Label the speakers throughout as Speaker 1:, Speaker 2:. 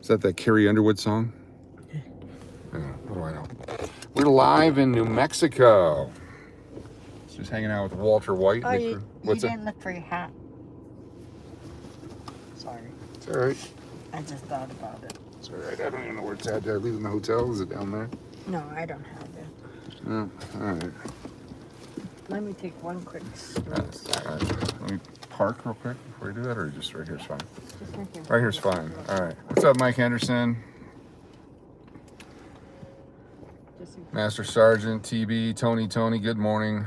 Speaker 1: Is that Carrie Underwood song? Yeah, what do I know? We're live in New Mexico. Just hanging out with Walter White.
Speaker 2: Oh, you didn't look for your hat. Sorry.
Speaker 1: It's all right.
Speaker 2: I just thought about it.
Speaker 1: It's all right. I don't even know where it's at. Did I leave it in the hotel? Is it down there?
Speaker 2: No, I don't have it.
Speaker 1: Oh, all right.
Speaker 2: Let me take one quick stroke.
Speaker 1: All right. Let me park real quick before you do that, or just right here's fine?
Speaker 2: Just right here.
Speaker 1: Right here's fine. All right. What's up, Mike Henderson? Master Sergeant, TB, Tony, good morning.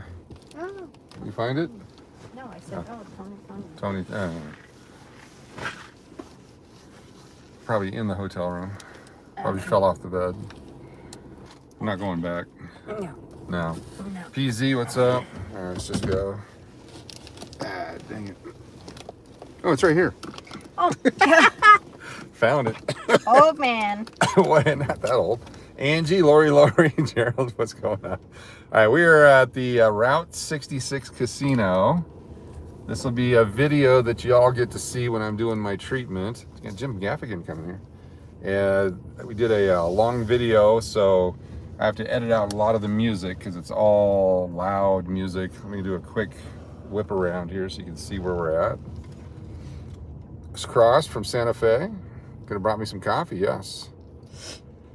Speaker 2: Oh.
Speaker 1: You find it?
Speaker 2: No, I said, Tony.
Speaker 1: Probably in the hotel room. Probably fell off the bed. I'm not going back. No. PZ, what's up? All right, let's just go. Ah, dang it. Oh, it's right here.
Speaker 2: Oh.
Speaker 1: Found it.
Speaker 2: Old man.
Speaker 1: Well, not that old. Angie, Lori, Gerald, what's going on? All right, we are at the Route 66 Casino. This will be a video that y'all get to see when I'm doing my treatment. Got Jim Gaffigan coming here. And we did a long video, so I have to edit out a lot of the music because it's all loud music. Let me do a quick whip around here so you can see where we're at. It's Cross from Santa Fe. Could have brought me some coffee, yes.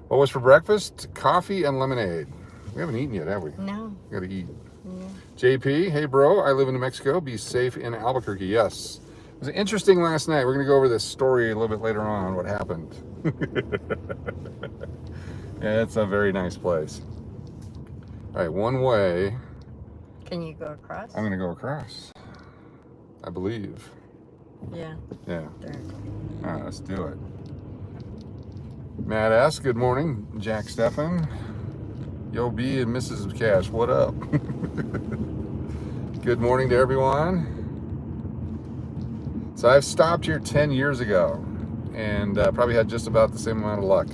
Speaker 1: What was for breakfast? Coffee and lemonade. We haven't eaten yet, have we?
Speaker 2: No.
Speaker 1: We gotta eat.
Speaker 2: Yeah.
Speaker 1: JP, hey bro, I live in New Mexico. Be safe in Albuquerque. Yes. It was interesting last night. We're gonna go over this story a little bit later on, what happened. Yeah, it's a very nice place. All right, one way.
Speaker 2: Can you go across?
Speaker 1: I'm gonna go across, I believe.
Speaker 2: Yeah.
Speaker 1: Yeah.
Speaker 2: There.
Speaker 1: All right, let's do it. Matt S., good morning. Jack Stefan. Yo B and Mrs. Cash, what up? Good morning to everyone. So I've stopped here 10 years ago and probably had just about the same amount of luck.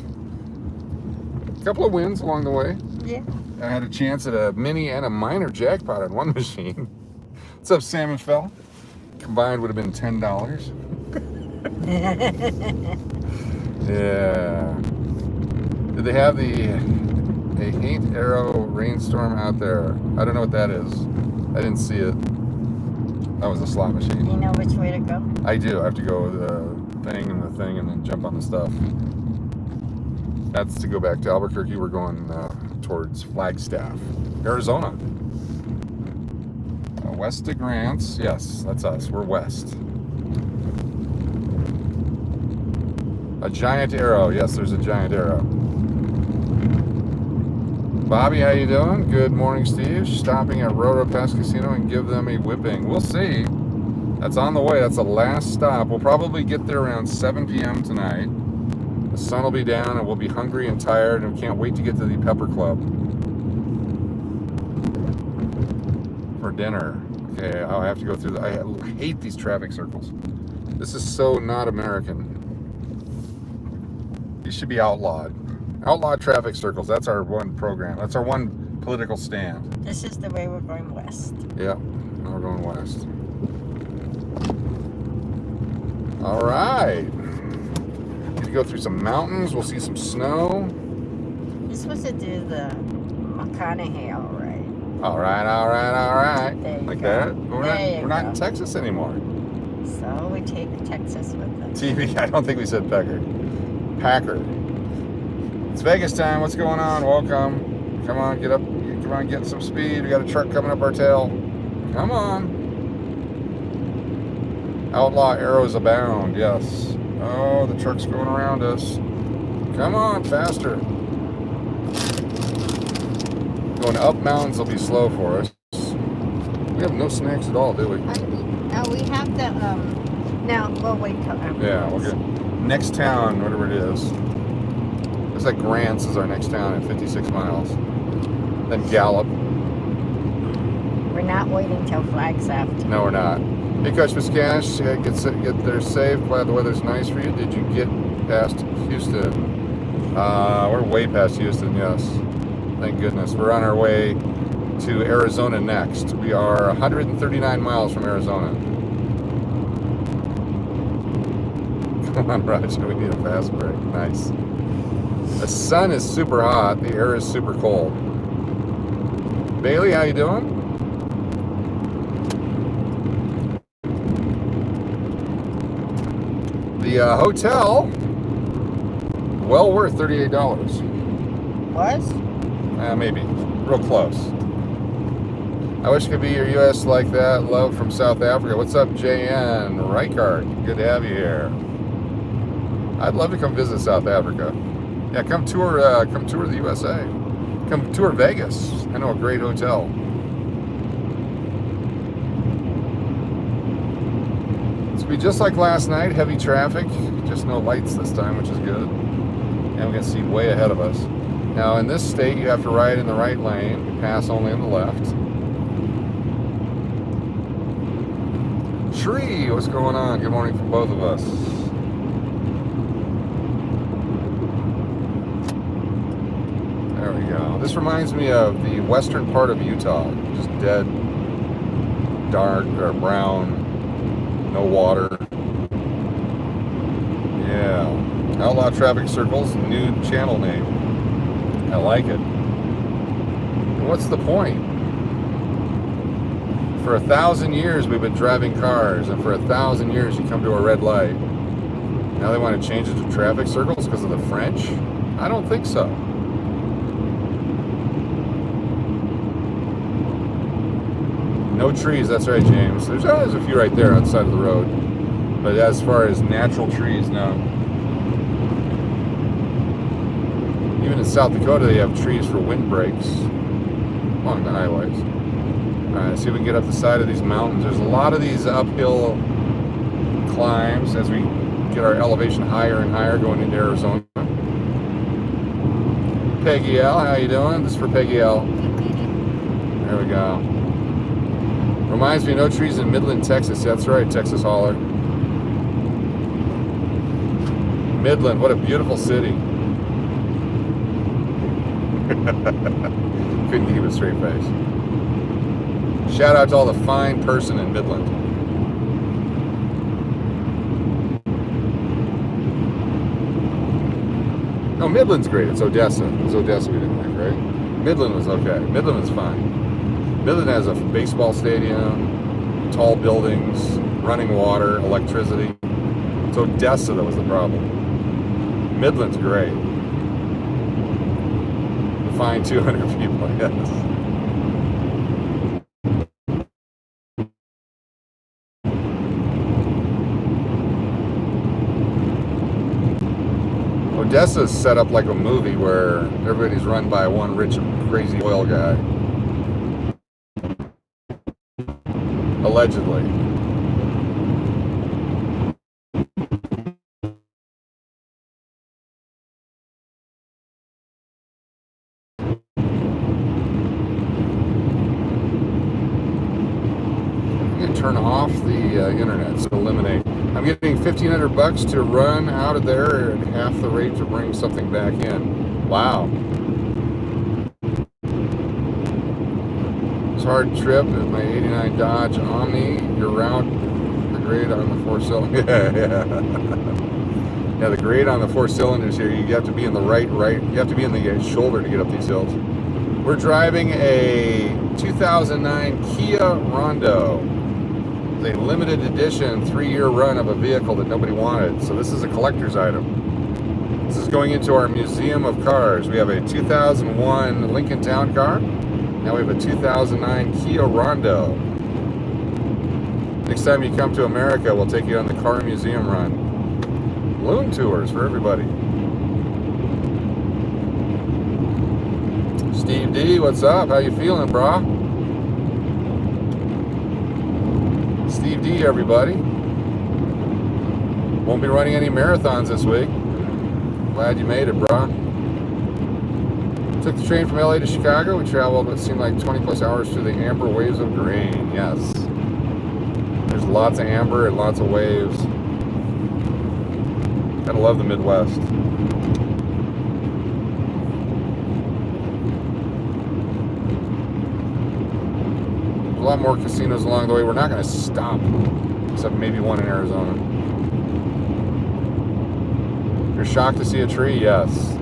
Speaker 1: A couple of wins along the way.
Speaker 2: Yeah.
Speaker 1: I had a chance at a mini and a minor jackpot on one machine. What's up, Salmon Fell? Combined would have been $10. Yeah. Did they have a Haint Arrow rainstorm out there? I don't know what that is. I didn't see it. That was a slot machine.
Speaker 2: You know which way to go?
Speaker 1: I do. I have to go the thing and then jump on the stuff. That's to go back to Albuquerque. We're going towards Flagstaff, Arizona. West to Grants. Yes, that's us. We're west. A giant arrow. Yes, there's a giant arrow. Bobby, how you doing? Good morning, Steve. Stopping at Pass Casino and give them a whipping. We'll see. That's on the way. That's the last stop. We'll probably get there around 7 p.m. tonight. The sun will be down and we'll be hungry and tired and we can't wait to get to the Pepper Club for dinner. Okay, I'll have to go through I hate these traffic circles. This is so not American. These should be outlawed. Outlawed traffic circles. That's our one program. That's our one political stand.
Speaker 2: This is the way we're going west.
Speaker 1: Yeah, now we're going west. All right. Need to go through some mountains. We'll see some snow.
Speaker 2: You're supposed to do the McConaughey,
Speaker 1: All right.
Speaker 2: There you
Speaker 1: Like
Speaker 2: go.
Speaker 1: that? We're not in Texas anymore.
Speaker 2: So we take Texas with us.
Speaker 1: TV, I don't think we said Packard. It's Vegas time. What's going on? Welcome. Come on, get up. Come on, get some speed. We got a truck coming up our tail. Come on. Outlaw arrows abound. Yes. Oh, the truck's going around us. Come on, faster. Going up mountains will be slow for us. We have no snacks at all, do we?
Speaker 2: No, we have the, now we'll wait till after.
Speaker 1: Yeah, we'll get next town, whatever it is. Looks like Grants is our next town at 56 miles. Then Gallup.
Speaker 2: We're not waiting till Flagstaff.
Speaker 1: No, we're not. Hey, Coach Miss Cash, get there safe. Glad the weather's nice for you. Did you get past Houston? We're way past Houston, yes. Thank goodness. We're on our way to Arizona next. We are 139 miles from Arizona. Come Come on, Roger, we need a fast break. Nice. The sun is super hot. The air is super cold. Bailey, how you doing? The hotel, well worth $38.
Speaker 2: Was?
Speaker 1: Maybe. Real close. I wish it could be your U.S. like that. Love from South Africa. What's up, JN Reichard? Good to have you here. I'd love to come visit South Africa. Yeah, come tour the USA. Come tour Vegas. I know a great hotel. It's gonna be just like last night. Heavy traffic, just no lights this time, which is good. And we can see way ahead of us. Now in this state, you have to ride in the right lane, pass only on the left. Shree, what's going on? Good morning from both of us. There we go. This reminds me of the western part of Utah. Just dead, dark, or brown, no water. Yeah. Outlaw Traffic Circles, new channel name. I like it. What's the point? For 1,000 years we've been driving cars, and for 1,000 years you come to a red light. Now they want to change it to traffic circles because of the French? I don't think so. No trees, that's right, James. There's a few right there on the side of the road. But as far as natural trees, no. Even in South Dakota, they have trees for windbreaks along the highways. All right, let's see if we can get up the side of these mountains. There's a lot of these uphill climbs as we get our elevation higher and higher going into Arizona. Peggy L, how you doing? This is for Peggy L. There we go. Reminds me, no trees in Midland, Texas. That's right, Texas Holler. Midland, what a beautiful city. Couldn't keep a straight face. Shout out to all the fine person in Midland. No, Midland's great. It's Odessa. It was Odessa we didn't like, right? Midland was okay. Midland was fine. Midland has a baseball stadium, tall buildings, running water, electricity. It's Odessa that was the problem. Midland's great. Fine 200 people, yes. Odessa's set up like a movie where everybody's run by one rich, crazy oil guy. Allegedly. Turn off the internet, so eliminate. I'm getting $1,500 to run out of there at half the rate to bring something back in. Wow. It's a hard trip in my 89 Dodge Omni. Your route, the grade on the 4-cylinder. Yeah, the grade on the 4 cylinders here, you have to be in the right, you have to be in the shoulder to get up these hills. We're driving a 2009 Kia Rondo. A limited edition 3-year run of a vehicle that nobody wanted. So this is a collector's item. This is going into our museum of cars. We have a 2001 Lincoln Town Car. Now we have a 2009 Kia Rondo. Next time you come to America, we'll take you on the car museum run. Balloon tours for everybody. Steve D, what's up? How you feeling, brah? Steve D, everybody. Won't be running any marathons this week. Glad you made it, brah. Took the train from LA to Chicago. We traveled what seemed like 20 plus hours through the amber waves of grain. Yes. There's lots of amber and lots of waves. Gotta love the Midwest. A lot more casinos along the way. We're not going to stop, except maybe one in Arizona. You're shocked to see a tree? Yes.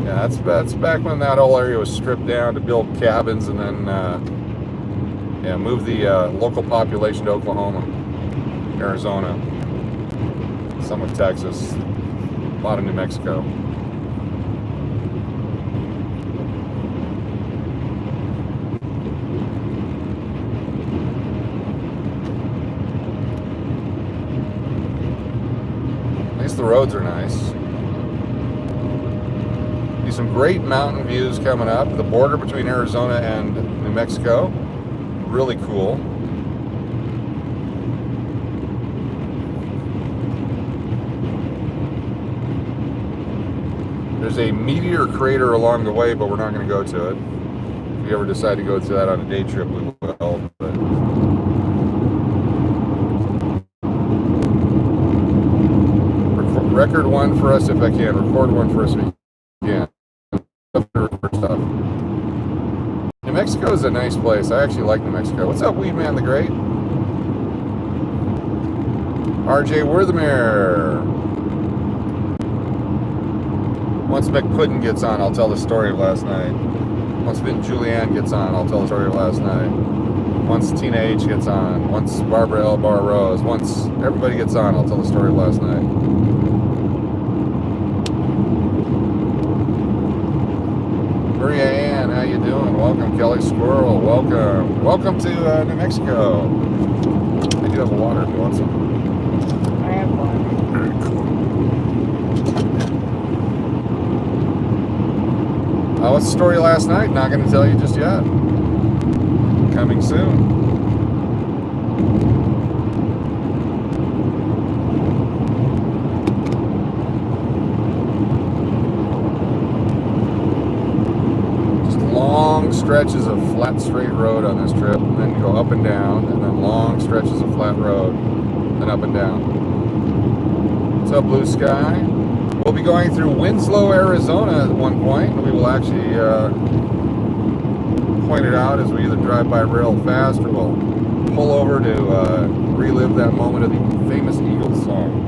Speaker 1: Yeah, that's back when that whole area was stripped down to build cabins and then yeah, move the local population to Oklahoma, Arizona, some of Texas, a lot of New Mexico. At least the roads are nice. See some great mountain views coming up. The border between Arizona and New Mexico, really cool. There's a meteor crater along the way, but we're not going to go to it. If we ever decide to go to that on a day trip, we will. But record one for us if I can. Record one for us if we can. Stuff. New Mexico is a nice place. I actually like New Mexico. What's up, Weed Man the Great? RJ Worthamere. Once McPuddin gets on, I'll tell the story of last night. Once Vin Julianne gets on, I'll tell the story of last night. Once Tina H gets on, once Barbara L. Bar Rose, once everybody gets on, I'll tell the story of last night. Maria Ann, how you doing? Welcome, Kelly Squirrel. Welcome. Welcome to New Mexico. I do have a water if you want some.
Speaker 2: I have one.
Speaker 1: Very cool. What's the story last night? Not going to tell you just yet. Coming soon. Long stretches of flat straight road on this trip, and then you go up and down, and then long stretches of flat road, then up and down. What's up, Blue Sky? We'll be going through Winslow, Arizona at one point. We will actually point it out as we either drive by real fast or we'll pull over to relive that moment of the famous Eagles song.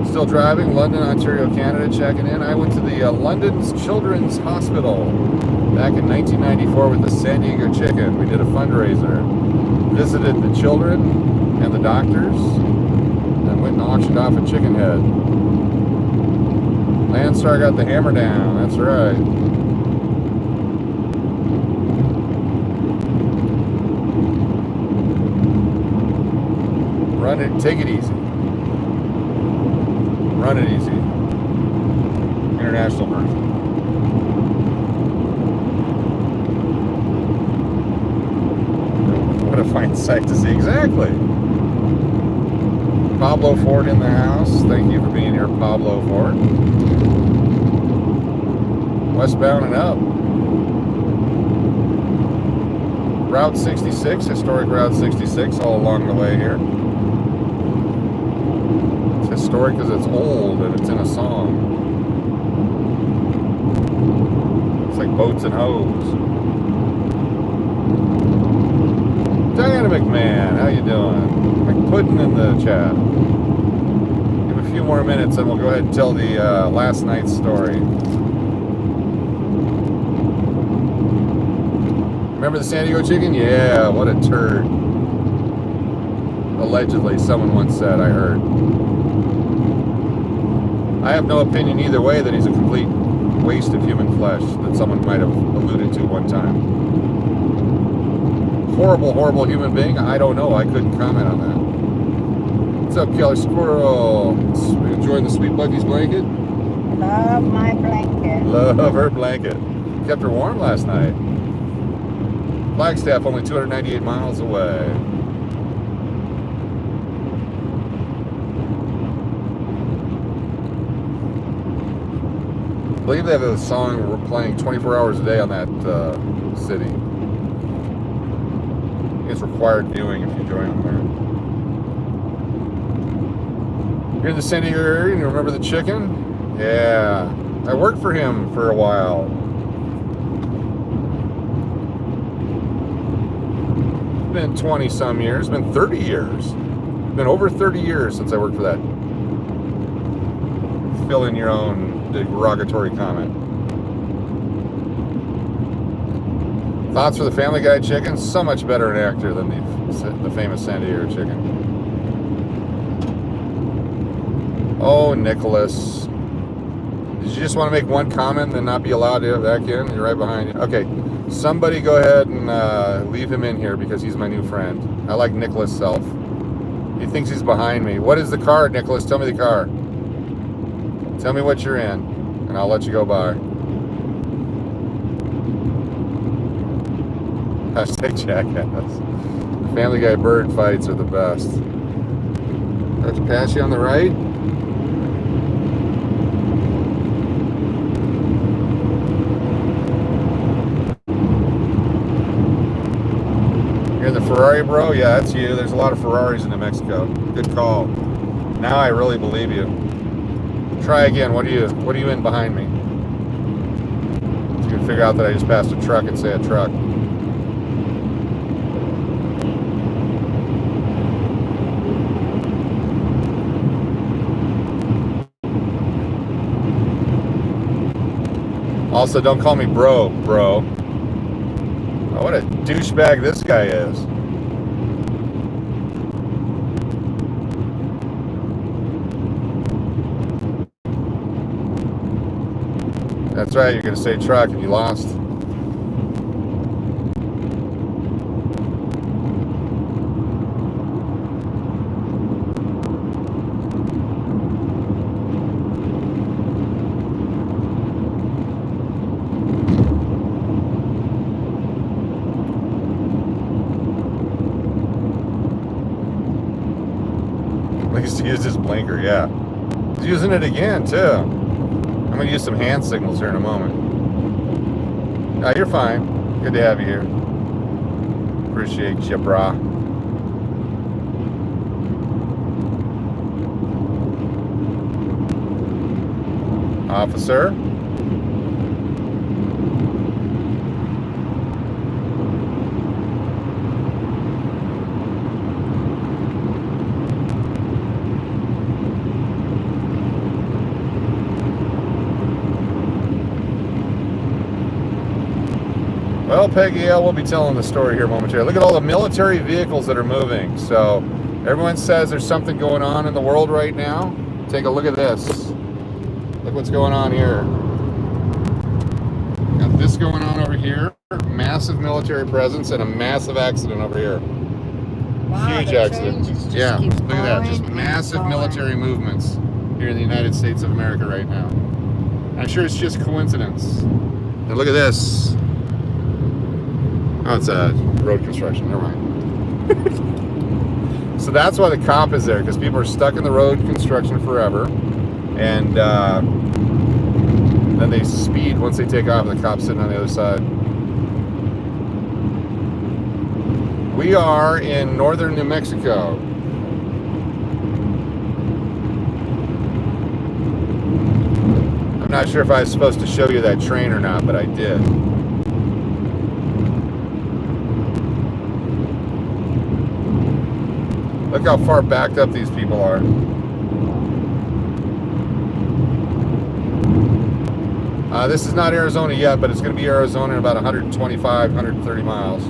Speaker 1: Still driving, London, Ontario, Canada, checking in. I went to the London's Children's Hospital back in 1994 with the San Diego Chicken. We did a fundraiser, visited the children and the doctors, and went and auctioned off a chicken head. Landstar got the hammer down, that's right. Run it, take it easy. Run it easy. International version. What a fine sight to see. Exactly. Pablo Ford in the house. Thank you for being here, Pablo Ford. Westbound and up. Route 66, historic Route 66, all along the way here. Historic because it's old and it's in a song. It's like boats and hoes. Diana McMahon, how you doing? McPuddin in the chat. Give a few more minutes and we'll go ahead and tell the last night's story. Remember the San Diego Chicken? Yeah, what a turd. Allegedly, someone once said, I heard. I have no opinion either way that he's a complete waste of human flesh that someone might have alluded to one time. Horrible, horrible human being? I don't know. I couldn't comment on that. What's up, Kelly Squirrel? Enjoying the Sweet Bucky's blanket?
Speaker 2: Love my blanket.
Speaker 1: Love her blanket. Kept her warm last night. Flagstaff, only 298 miles away. I believe they have a song we're playing 24 hours a day on that city. It's required viewing if you join them there. You're in the San Diego area and you remember the chicken? Yeah. I worked for him for a while. It's been 20 some years, it's been 30 years. been over 30 years since I worked for that. Fill in your own derogatory comment. Thoughts for the Family Guy chicken? So much better an actor than the famous San Diego chicken. Oh, Nicholas. Did you just want to make one comment and not be allowed to back in? You're right behind you. Okay, somebody go ahead and leave him in here because he's my new friend. I like Nicholas Self. He thinks he's behind me. What is the car, Nicholas? Tell me the car. Tell me what you're in, and I'll let you go by. Hashtag jackass. The Family Guy bird fights are the best. Do I have to pass you on the right? You're the Ferrari bro? Yeah, that's you. There's a lot of Ferraris in New Mexico. Good call. Now I really believe you. Try again. What are you in behind me? So you can figure out that I just passed a truck and say a truck. Also, don't call me bro. Oh, what a douchebag this guy is. That's right, you're going to say truck and you lost. He's used his blinker, yeah. He's using it again, too. I'm going to use some hand signals here in a moment. No, you're fine. Good to have you here. Appreciate you, brah. Officer. Well, Peggy L will be telling the story here momentarily. Look at all the military vehicles that are moving. So everyone says there's something going on in the world right now. Take a look at this. Look what's going on here. Got this going on over here. Massive military presence and a massive accident over here.
Speaker 2: Wow,
Speaker 1: huge accident. Yeah, look at that. Just massive military movements here in the United States of America right now. I'm sure it's just coincidence. And look at this. Oh, it's a road construction. Never mind. So that's why the cop is there, because people are stuck in the road construction forever, and then they speed once they take off, and the cop's sitting on the other side. We are in northern New Mexico. I'm not sure if I was supposed to show you that train or not, but I did. Look how far backed up these people are. This is not Arizona yet, but it's going to be Arizona in about 125, 130 miles.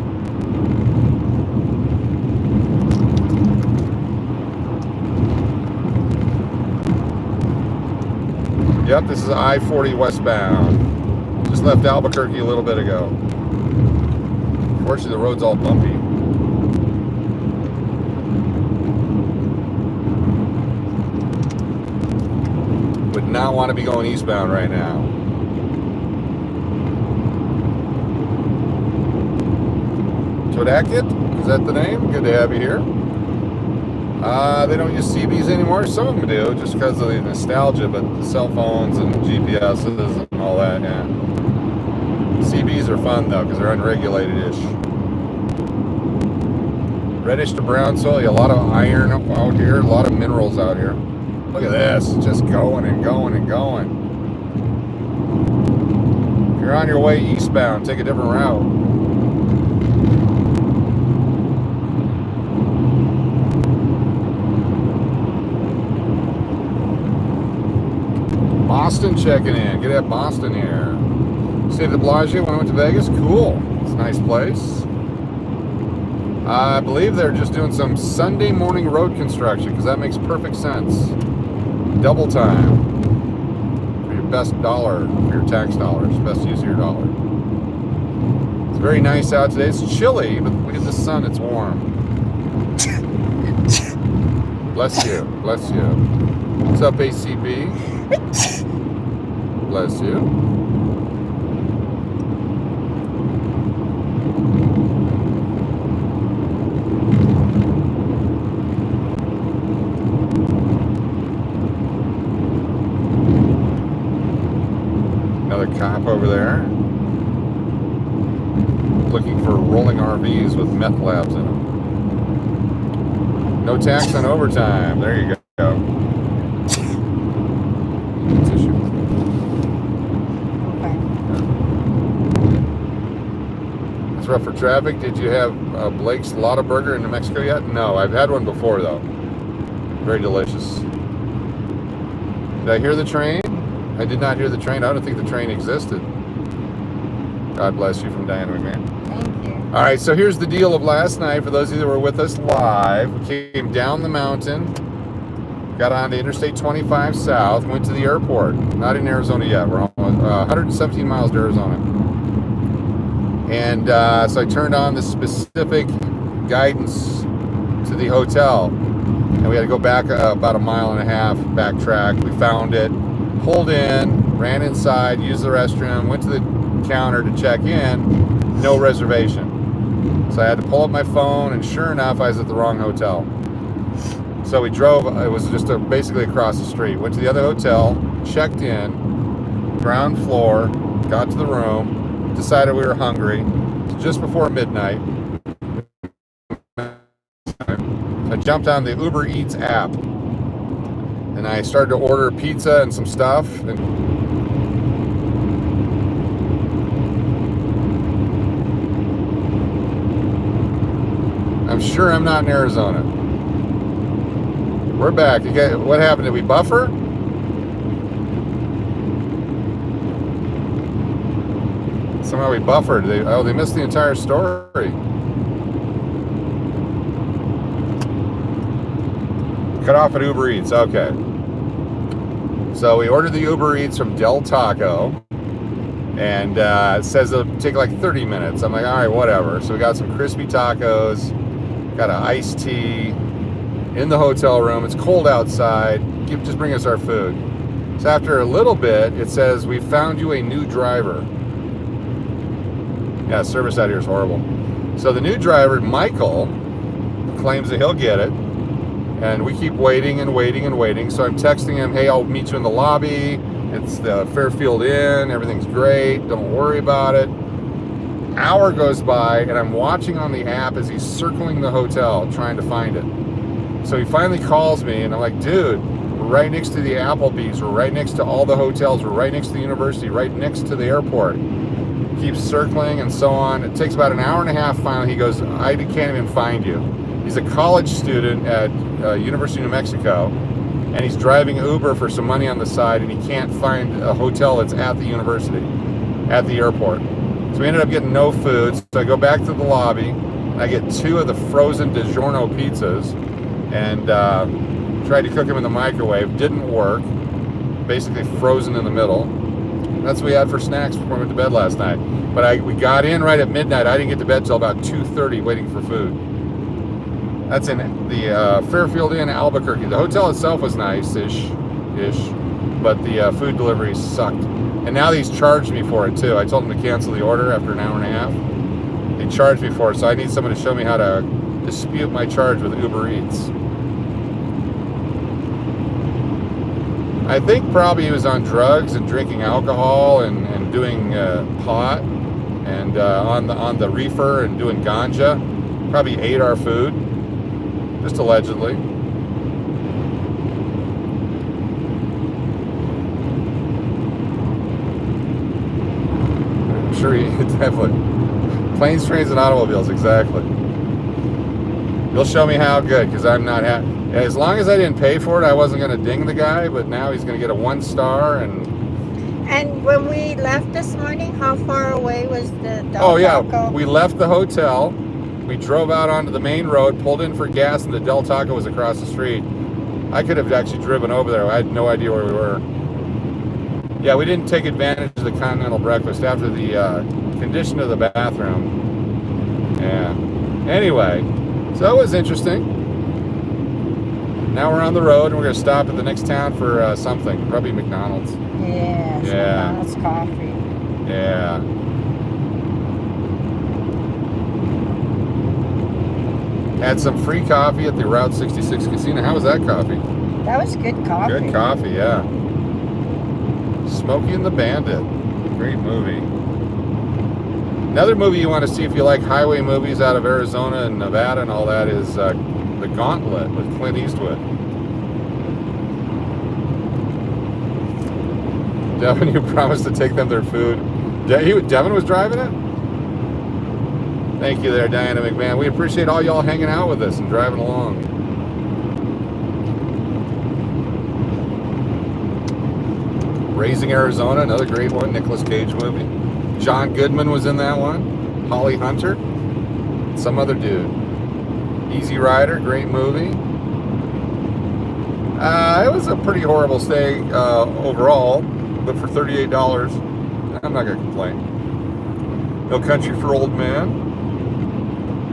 Speaker 1: Yep, this is I-40 westbound. Just left Albuquerque a little bit ago. Fortunately, the road's all bumpy. Would not want to be going eastbound right now. Chodakit? Is that the name? Good to have you here. They don't use CBs anymore. Some of them do, just because of the nostalgia, but the cell phones and GPSs and all that, yeah. CBs are fun, though, because they're unregulated-ish. Reddish to brown soil. A lot of iron out here, a lot of minerals out here. Look at this, just going and going and going. If you're on your way eastbound, take a different route. Boston checking in. Get at Boston here. Stayed at Bellagio when I went to Vegas. Cool. It's a nice place. I believe they're just doing some Sunday morning road construction because that makes perfect sense. Double time for your best dollar, for your tax dollars. Best use of your dollar. It's very nice out today. It's chilly, but look at the sun. It's warm. Bless you. Bless you. What's up, ACB? Bless you. Another cop over there. Looking for rolling RVs with meth labs in them. No tax on overtime. There you go. Tissue.
Speaker 2: Okay.
Speaker 1: It's rough for traffic. Did you have Blake's Lotto Burger in New Mexico yet? No, I've had one before though. Very delicious. Did I hear the train? I did not hear the train. I don't think the train existed. God bless you from Diana McMahon.
Speaker 2: Thank you.
Speaker 1: All right, so here's the deal of last night. For those of you that were with us live, we came down the mountain, got onto Interstate 25 South, went to the airport. Not in Arizona yet. We're almost 117 miles to Arizona. And so I turned on the specific guidance to the hotel. And we had to go back about a mile and a half, backtrack. We found it, pulled in, ran inside, used the restroom, went to the counter to check in, no reservation. So I had to pull up my phone, and sure enough, I was at the wrong hotel. So we drove, it was just basically across the street. Went to the other hotel, checked in, ground floor, got to the room, decided we were hungry. It's just before midnight. I jumped on the Uber Eats app, and I started to order pizza and some stuff. And I'm sure I'm not in Arizona. We're back. What happened? Did we buffer? Somehow we buffered. They missed the entire story. Cut off at Uber Eats. Okay. So we ordered the Uber Eats from Del Taco. And it says it'll take like 30 minutes. I'm like, all right, whatever. So we got some crispy tacos, got an iced tea in the hotel room. It's cold outside. Just bring us our food. So after a little bit, it says, we found you a new driver. Yeah, service out here is horrible. So the new driver, Michael, claims that he'll get it. And we keep waiting and waiting and waiting. So I'm texting him, hey, I'll meet you in the lobby. It's the Fairfield Inn. Everything's great. Don't worry about it. Hour goes by, and I'm watching on the app as he's circling the hotel, trying to find it. So he finally calls me, and I'm like, dude, we're right next to the Applebee's. We're right next to all the hotels. We're right next to the university, right next to the airport. Keeps circling and so on. It takes about an hour and a half. Finally, he goes, I can't even find you. He's a college student at University of New Mexico, and he's driving Uber for some money on the side, and he can't find a hotel that's at the university, at the airport. So we ended up getting no food. So I go back to the lobby, and I get 2 of the frozen DiGiorno pizzas, and tried to cook them in the microwave. Didn't work. Basically frozen in the middle. That's what we had for snacks before we went to bed last night. But we got in right at midnight. I didn't get to bed till about 2:30 waiting for food. That's in the Fairfield Inn, Albuquerque. The hotel itself was nice-ish, but the food delivery sucked. And now he's charged me for it too. I told him to cancel the order after an hour and a half. They charged me for it, so I need someone to show me how to dispute my charge with Uber Eats. I think probably he was on drugs and drinking alcohol and doing pot and on the reefer and doing ganja. Probably ate our food. Just allegedly. I'm sure he definitely. Planes, trains, and automobiles, exactly. You'll show me how good, because I'm not happy. As long as I didn't pay for it, I wasn't going to ding the guy, but now he's going to get a 1 star, and
Speaker 2: And when we left this morning, how far away was the Del
Speaker 1: Oh yeah,
Speaker 2: Taco?
Speaker 1: we left the hotel. We drove out onto the main road, pulled in for gas, and the Del Taco was across the street. I could have actually driven over there. I had no idea where we were. Yeah, we didn't take advantage of the continental breakfast after the condition of the bathroom. Yeah. Anyway, so it was interesting. Now we're on the road, and we're going to stop at the next town for something. Probably McDonald's.
Speaker 2: Yes,
Speaker 1: Yeah.
Speaker 2: McDonald's coffee.
Speaker 1: Yeah. Had some free coffee at the Route 66 Casino. How was that coffee?
Speaker 2: That was good coffee.
Speaker 1: Good coffee, yeah. Smokey and the Bandit. Great movie. Another movie you want to see if you like highway movies out of Arizona and Nevada and all that is The Gauntlet with Clint Eastwood. Devin, you promised to take them their food. Devin was driving it? Thank you there, Diana McMahon. We appreciate all y'all hanging out with us and driving along. Raising Arizona, another great one, Nicolas Cage movie. John Goodman was in that one. Holly Hunter, some other dude. Easy Rider, great movie. It was a pretty horrible stay overall, but for $38, I'm not going to complain. No Country for Old Men.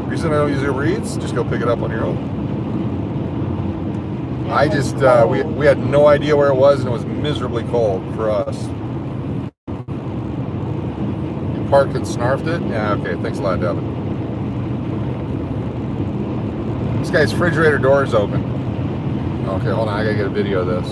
Speaker 1: Reason I don't use Uber Eats, just go pick it up on your own. I just, we had no idea where it was, and it was miserably cold for us. You parked and snarfed it? Yeah, okay, thanks a lot, Devin. This guy's refrigerator door is open. Okay, hold on, I gotta get a video of this.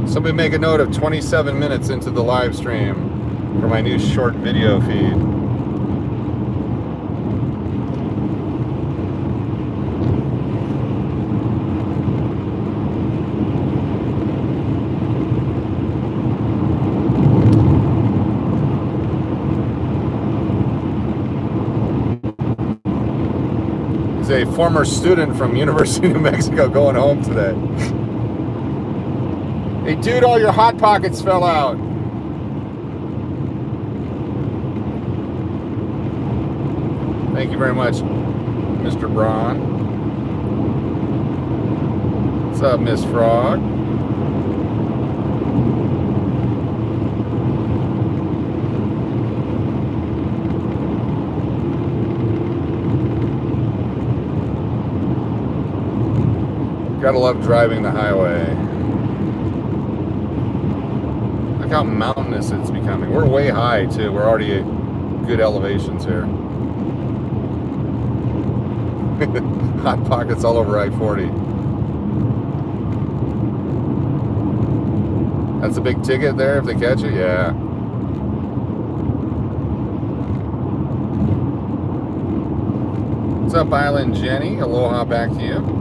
Speaker 1: Somebody make a note of 27 minutes into the live stream for my new short video feed. He's a former student from University of New Mexico going home today. Hey, dude, all your Hot Pockets fell out. Thank you very much, Mr. Braun. What's up, Miss Frog? Gotta love driving the highway. Look how mountainous it's becoming. We're way high too. We're already at good elevations here. Hot Pockets all over I-40. That's a big ticket there if they catch you? Yeah. What's up, Island Jenny? Aloha back to you.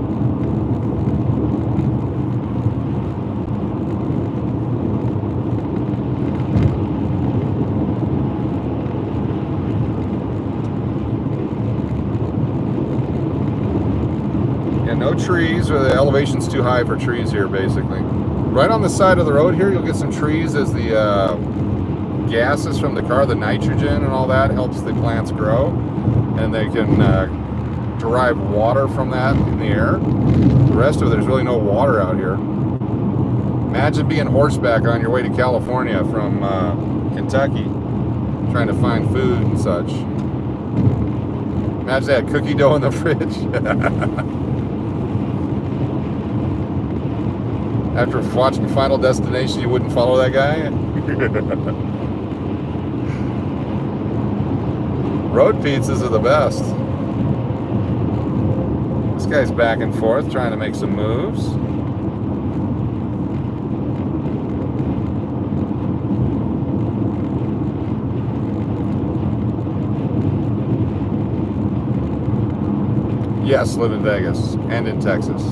Speaker 1: No trees, or the elevation's too high for trees here, basically. Right on the side of the road here, you'll get some trees as the gases from the car, the nitrogen and all that, helps the plants grow. And they can derive water from that in the air. The rest of it, there's really no water out here. Imagine being horseback on your way to California from Kentucky, trying to find food and such. Imagine that cookie dough in the fridge. After watching Final Destination, you wouldn't follow that guy? Road pizzas are the best. This guy's back and forth trying to make some moves. Yes, live in Vegas and in Texas.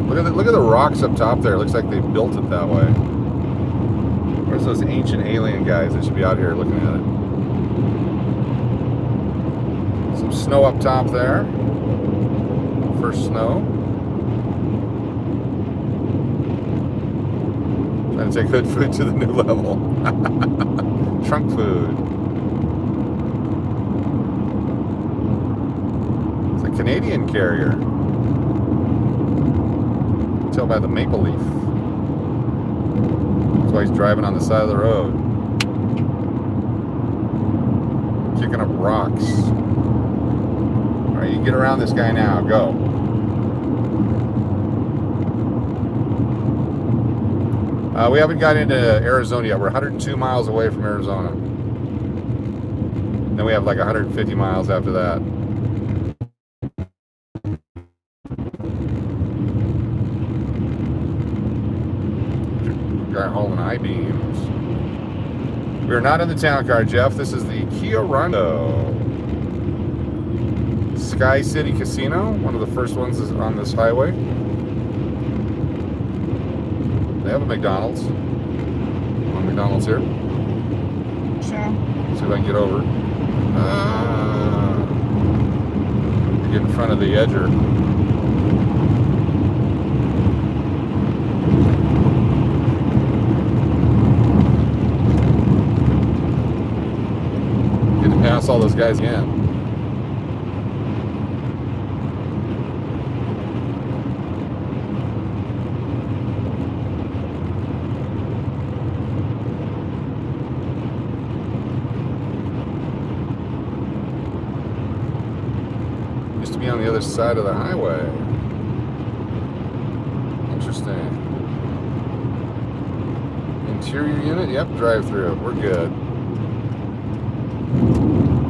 Speaker 1: Look at the rocks up top there. It looks like they built it that way. Where's those ancient alien guys that should be out here looking at it? Some snow up top there. First snow. Trying to take hood food to the new level. Trunk food. It's a Canadian carrier. Tell by the maple leaf. That's why he's driving on the side of the road. Kicking up rocks. Alright, you can get around this guy now. Go. We haven't got into Arizona yet. We're 102 miles away from Arizona. Then we have like 150 miles after that. Guy hauling I-beams. We're not in the town car, Jeff. This is the Kia Rondo. Sky City Casino, one of the first ones is on this highway. They have a McDonald's. One McDonald's here.
Speaker 2: Sure.
Speaker 1: See if I can get over. Get in front of the edger. Get to pass all those guys again. On the other side of the highway. Interesting. Interior unit? Yep, drive through. We're good.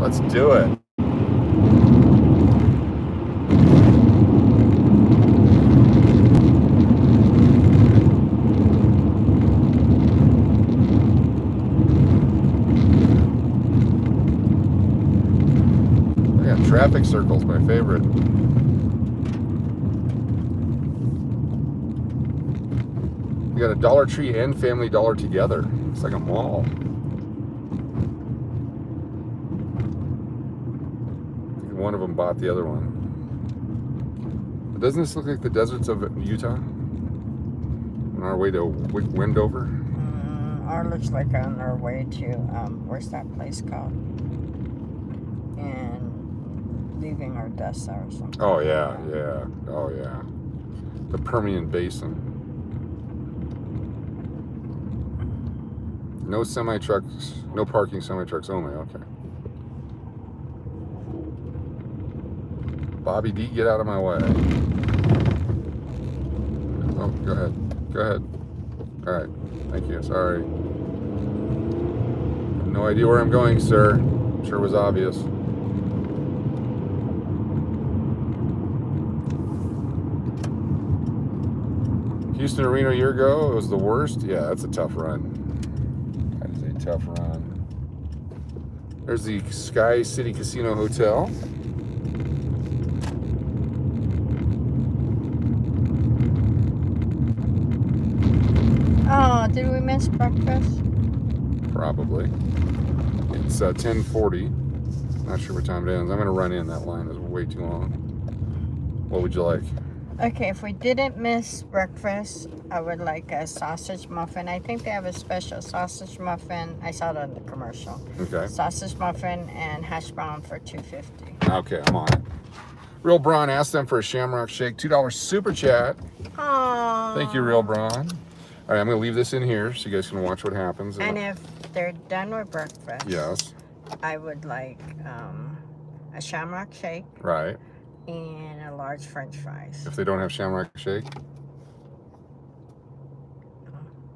Speaker 1: Let's do it. Traffic circle's my favorite. You got a Dollar Tree and Family Dollar together. It's like a mall. I think one of them bought the other one. But doesn't this look like the deserts of Utah? On our way to Wendover?
Speaker 2: Or looks like on our way to, where's that place called? And leaving Odessa or something.
Speaker 1: Oh yeah, yeah, oh yeah. The Permian Basin. No semi-trucks, no parking, semi-trucks only, okay. Bobby D, get out of my way. Oh, go ahead, go ahead. All right, thank you, sorry. No idea where I'm going, sir. Sure was obvious. Houston to Reno a year ago, it was the worst. Yeah, that's a tough run. That is a tough run. There's the Sky City Casino Hotel.
Speaker 2: Oh, did we miss breakfast?
Speaker 1: Probably. It's 10:40. Not sure what time it ends. I'm going to run in. That line is way too long. What would you like?
Speaker 2: Okay, if we didn't miss breakfast, I would like a sausage muffin. I think they have a special sausage muffin. I saw it on the commercial.
Speaker 1: Okay.
Speaker 2: Sausage muffin and hash brown for $2.50.
Speaker 1: Okay, I'm on it. Real Braun asked them for a Shamrock Shake. $2 super chat.
Speaker 2: Aww.
Speaker 1: Thank you, Real Braun. All right, I'm going to leave this in here so you guys can watch what happens.
Speaker 2: And if they're done with breakfast,
Speaker 1: yes,
Speaker 2: I would like a Shamrock Shake.
Speaker 1: Right.
Speaker 2: And a large French fries.
Speaker 1: If they don't have Shamrock Shake?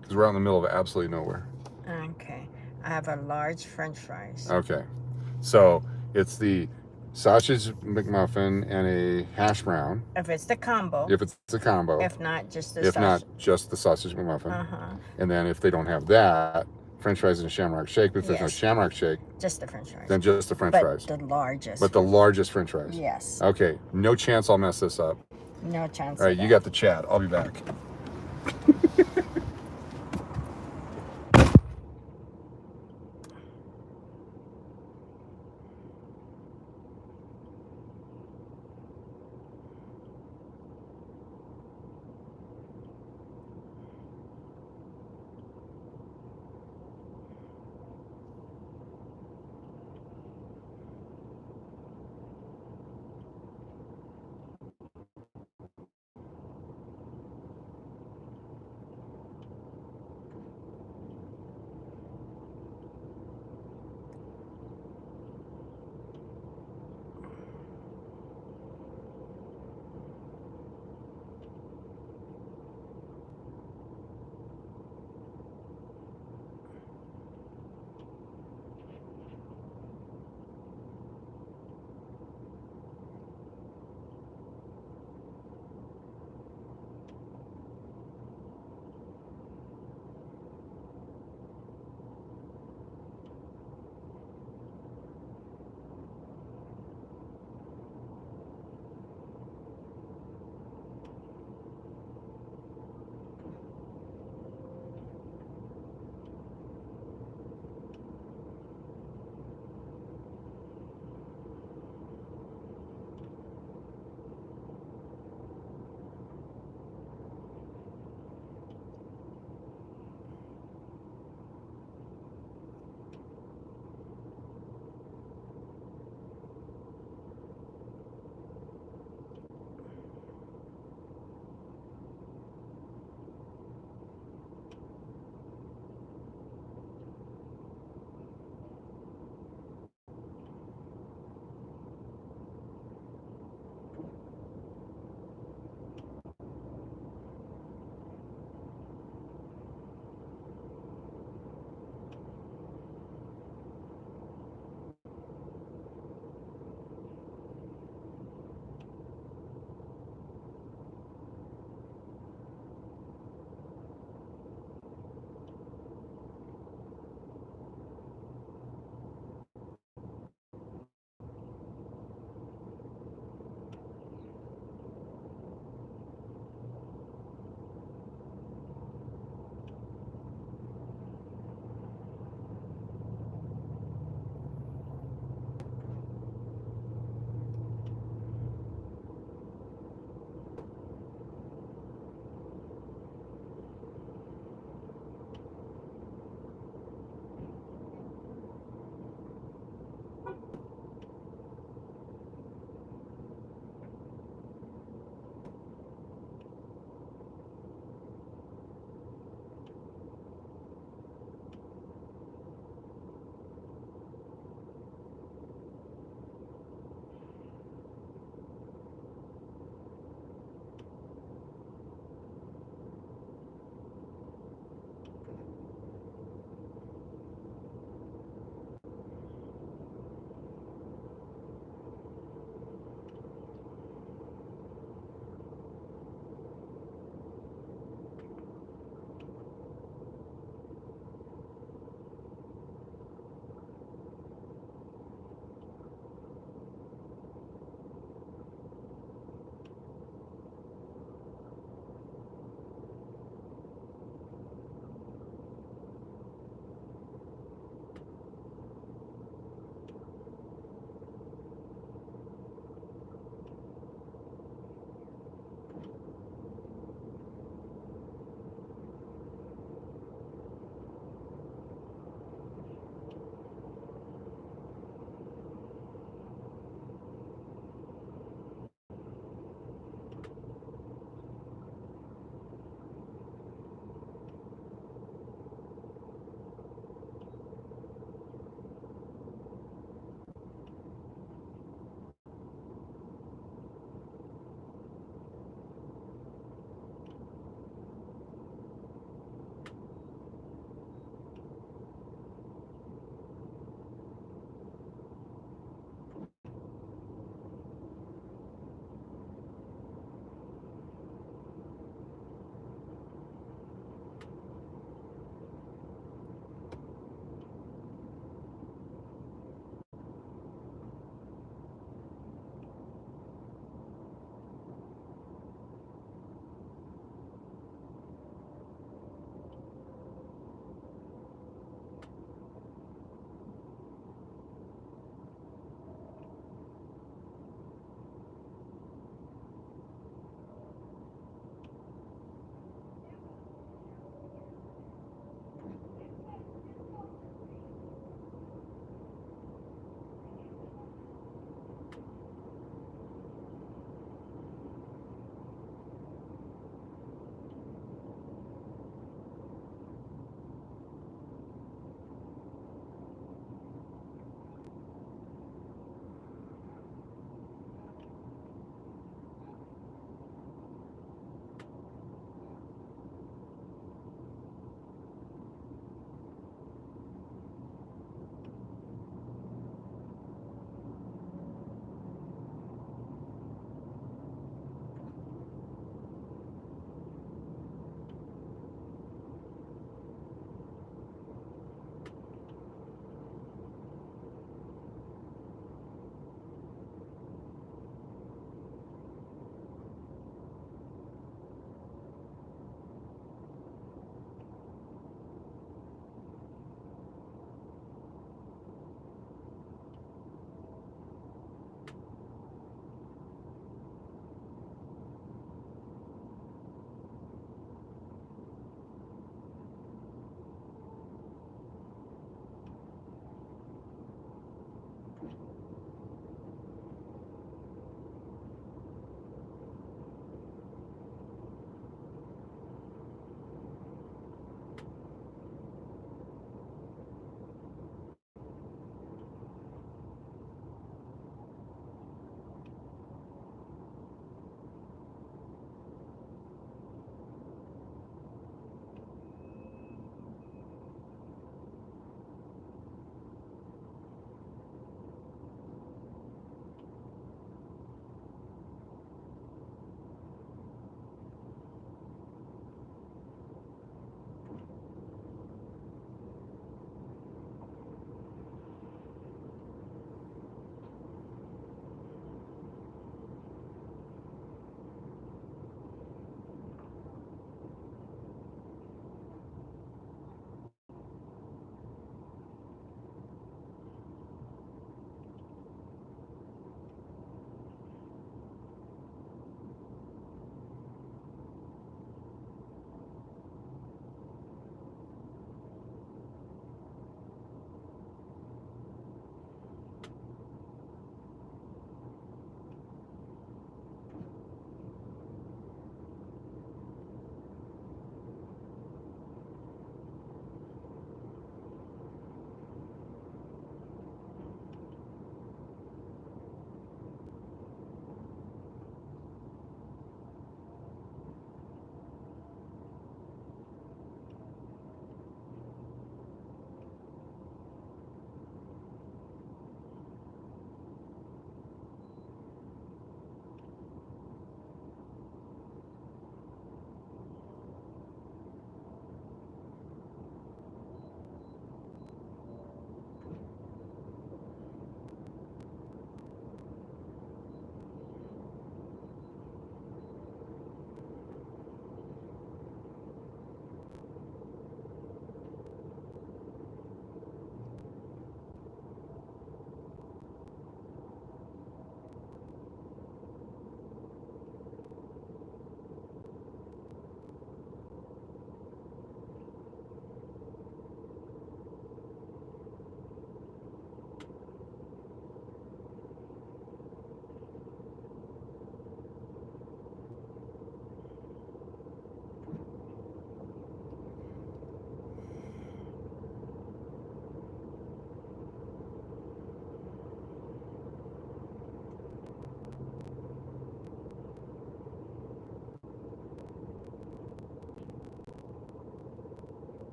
Speaker 1: Because we're out in the middle of absolutely nowhere.
Speaker 2: Okay. I have a large French fries.
Speaker 1: Okay. So it's the sausage McMuffin and a hash brown.
Speaker 2: If it's the combo.
Speaker 1: If it's a combo.
Speaker 2: If not, just the
Speaker 1: If
Speaker 2: sausage.
Speaker 1: not, just the sausage McMuffin.
Speaker 2: Uh-huh.
Speaker 1: And then if they don't have that, French fries and Shamrock Shake, but if there's no
Speaker 2: Yes.
Speaker 1: Shamrock Shake,
Speaker 2: Just the French fries.
Speaker 1: then just the French
Speaker 2: But
Speaker 1: fries.
Speaker 2: the largest.
Speaker 1: But the largest French fries.
Speaker 2: Yes.
Speaker 1: Okay, no chance I'll mess this up.
Speaker 2: No chance.
Speaker 1: All right, you got the chat. I'll be back.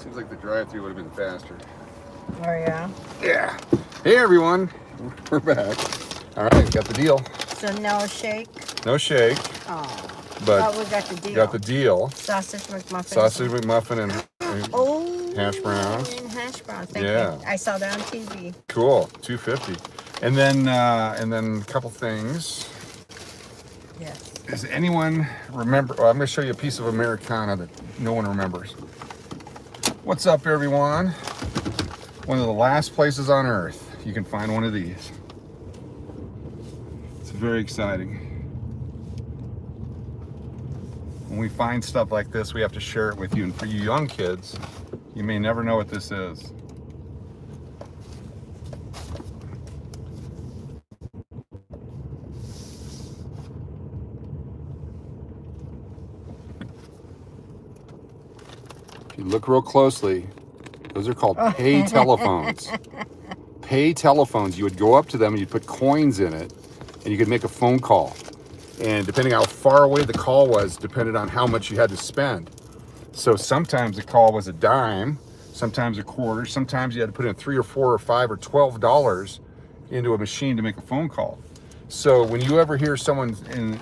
Speaker 1: Seems like the drive-thru would have been faster.
Speaker 2: Oh, yeah?
Speaker 1: Yeah. Hey, everyone. We're back. All right, got the deal.
Speaker 2: So no shake?
Speaker 1: No shake.
Speaker 2: Oh.
Speaker 1: But
Speaker 2: we got the deal.
Speaker 1: Got the deal.
Speaker 2: Sausage McMuffin.
Speaker 1: Sausage McMuffin and hash browns.
Speaker 2: And hash browns. Thank
Speaker 1: Yeah.
Speaker 2: you. I saw that on TV.
Speaker 1: Cool. $2.50. And then a couple things.
Speaker 2: Yes.
Speaker 1: Does anyone remember? Well, I'm going to show you a piece of Americana that no one remembers. What's up, everyone? One of the last places on Earth you can find one of these. It's very exciting. When we find stuff like this, we have to share it with you. And for you young kids, you may never know what this is. If you look real closely, those are called pay telephones. Pay telephones. You would go up to them and you'd put coins in it and you could make a phone call. And depending how far away the call was, depended on how much you had to spend. So sometimes the call was a dime, sometimes a quarter, sometimes you had to put in $3 or $4 or $5 or $12 into a machine to make a phone call. So when you ever hear someone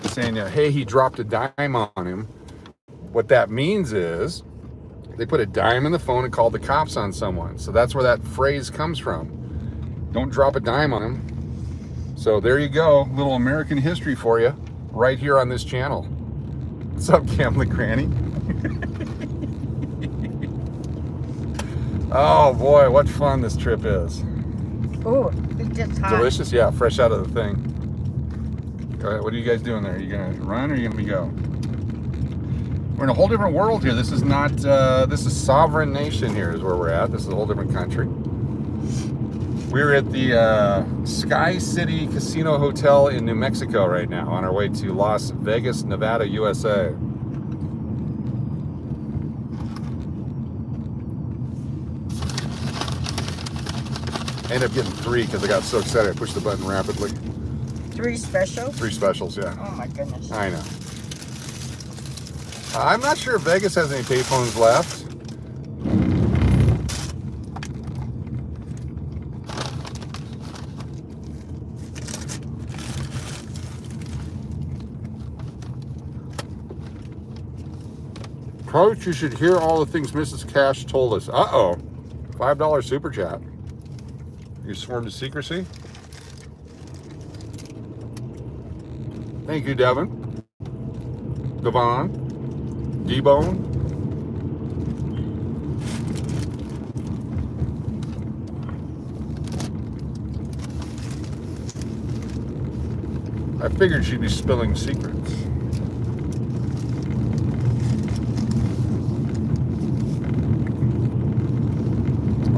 Speaker 1: saying, hey, he dropped a dime on him, what that means is they put a dime in the phone and called the cops on someone. So that's where that phrase comes from. Don't drop a dime on him. So there you go, little American history for you, right here on this channel. What's up, Gambling Granny? Oh boy, what fun this trip is.
Speaker 2: Ooh, it's just hot.
Speaker 1: Delicious? Yeah, fresh out of the thing. Go ahead, what are you guys doing there? Are you gonna run or are you gonna go? We're in a whole different world here. This is not, this is sovereign nation here is where we're at. This is a whole different country. We're at the Sky City Casino Hotel in New Mexico right now on our way to Las Vegas, Nevada, USA. I ended up getting 3 because I got so excited I pushed the button rapidly.
Speaker 2: 3 specials?
Speaker 1: 3 specials, yeah.
Speaker 2: Oh my goodness.
Speaker 1: I know. I'm not sure if Vegas has any payphones left. Coach, you should hear all the things Mrs. Cash told us. Uh-oh. $5 super chat. You sworn to secrecy? Thank you, Devin. Devon. D-Bone. I figured she'd be spilling secrets.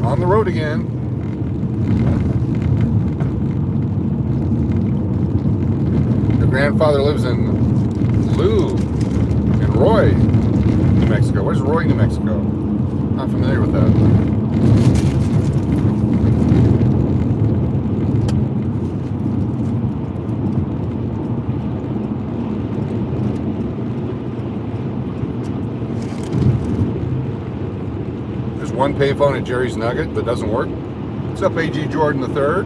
Speaker 1: On the road again. Your grandfather lives in Lou and Roy, New Mexico. Where's Roy, New Mexico? Not familiar with that. One payphone at Jerry's Nugget that doesn't work. What's up, AG Jordan III?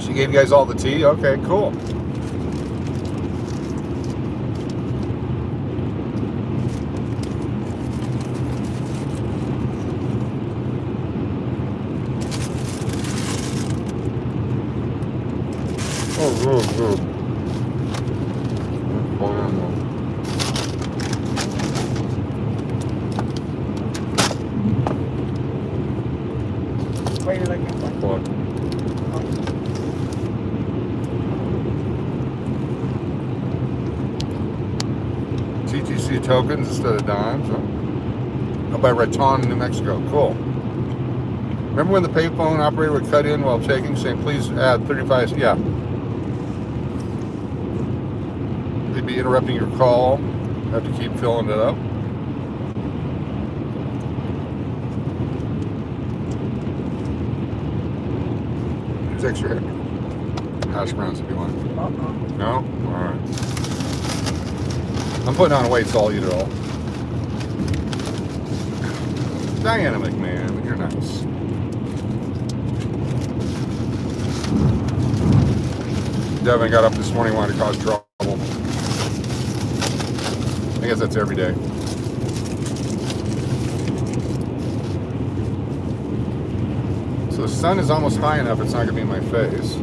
Speaker 1: She gave you guys all the tea? Okay, cool. Oh, good.
Speaker 2: What are you looking for?
Speaker 1: TTC tokens instead of dimes. Up by Raton, New Mexico. Cool. Remember when the payphone operator would cut in while checking, saying, please add 35? Yeah. They'd be interrupting your call. Have to keep filling it up. Extra hash browns if you want. No? Alright. I'm putting on weight, so I'll eat it all. Diana McMahon, you're nice. Devin got up this morning, wanted to cause trouble. I guess that's every day. So the sun is almost high enough, it's not going to be in my face.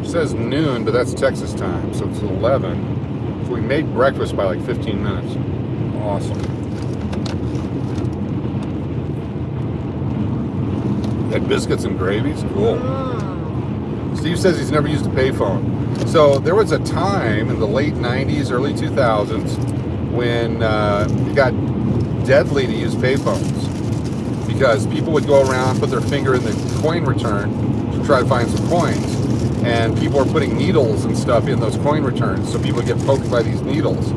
Speaker 1: It says noon, but that's Texas time, so it's 11. So we made breakfast by like 15 minutes. Awesome. Had biscuits and gravies? Cool. Steve says he's never used a payphone. So there was a time in the late 90s, early 2000s when it got deadly to use payphones because people would go around, put their finger in the coin return to try to find some coins, and people were putting needles and stuff in those coin returns, so people would get poked by these needles.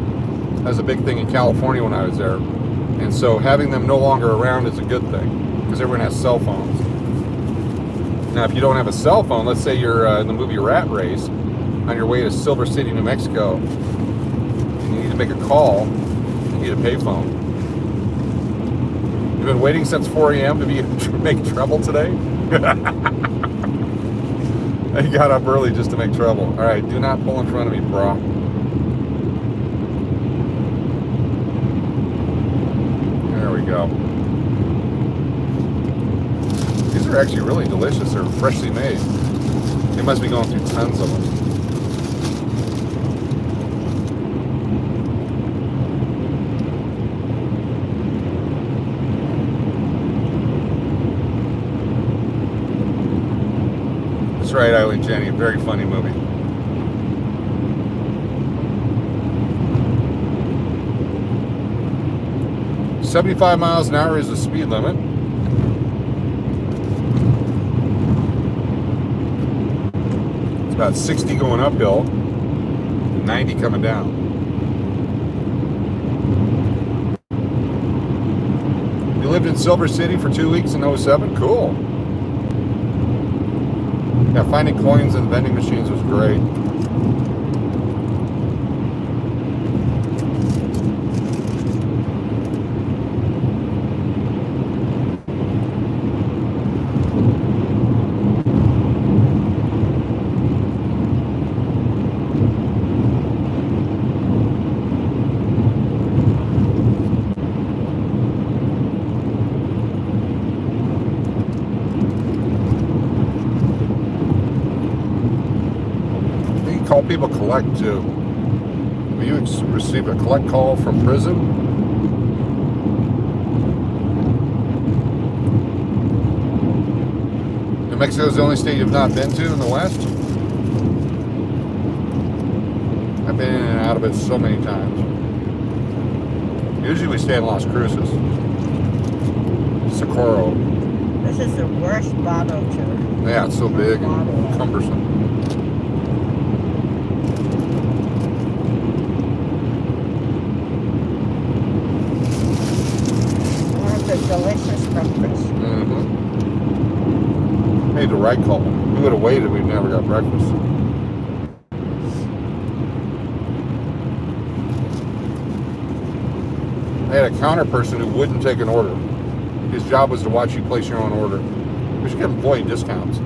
Speaker 1: That was a big thing in California when I was there. And so having them no longer around is a good thing because everyone has cell phones. Now, if you don't have a cell phone, let's say you're in the movie Rat Race on your way to Silver City, New Mexico, and you need to make a call, you need a payphone. You've been waiting since 4 a.m. to make trouble today? I got up early just to make trouble. All right, do not pull in front of me, bro. There we go. These are actually really delicious. They're freshly made. They must be going through tons of them. That's right, Eileen Jenny. A very funny movie. "75 miles an hour is the speed limit. It's about 60 going uphill, 90 coming down. You lived in Silver City for 2 weeks in 07? Cool. Yeah, finding coins in vending machines was great. People collect too. Will you receive a collect call from prison? New Mexico is the only state you've not been to in the West? I've been in and out of it so many times. Usually we stay in Las Cruces. Socorro.
Speaker 2: This is the worst bottle too.
Speaker 1: Yeah, it's so big and cumbersome.
Speaker 2: Delicious breakfast.
Speaker 1: Mm-hmm. Made the right call. We would have waited, we'd never got breakfast. I had a counter person who wouldn't take an order. His job was to watch you place your own order. We should give employee discounts.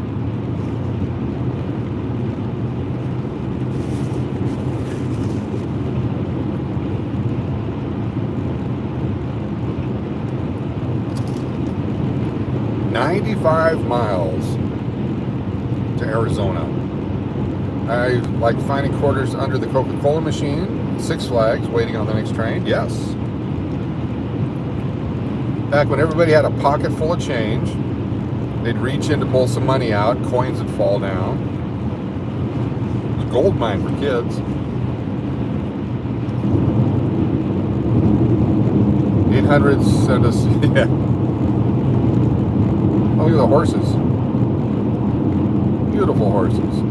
Speaker 1: "95 miles to Arizona. I like finding quarters under the Coca-Cola machine, Six Flags, waiting on the next train. Yes. Back when everybody had a pocket full of change, they'd reach in to pull some money out, coins would fall down. It was a gold mine for kids. 800s send us, yeah. Oh, look at the horses. Beautiful horses.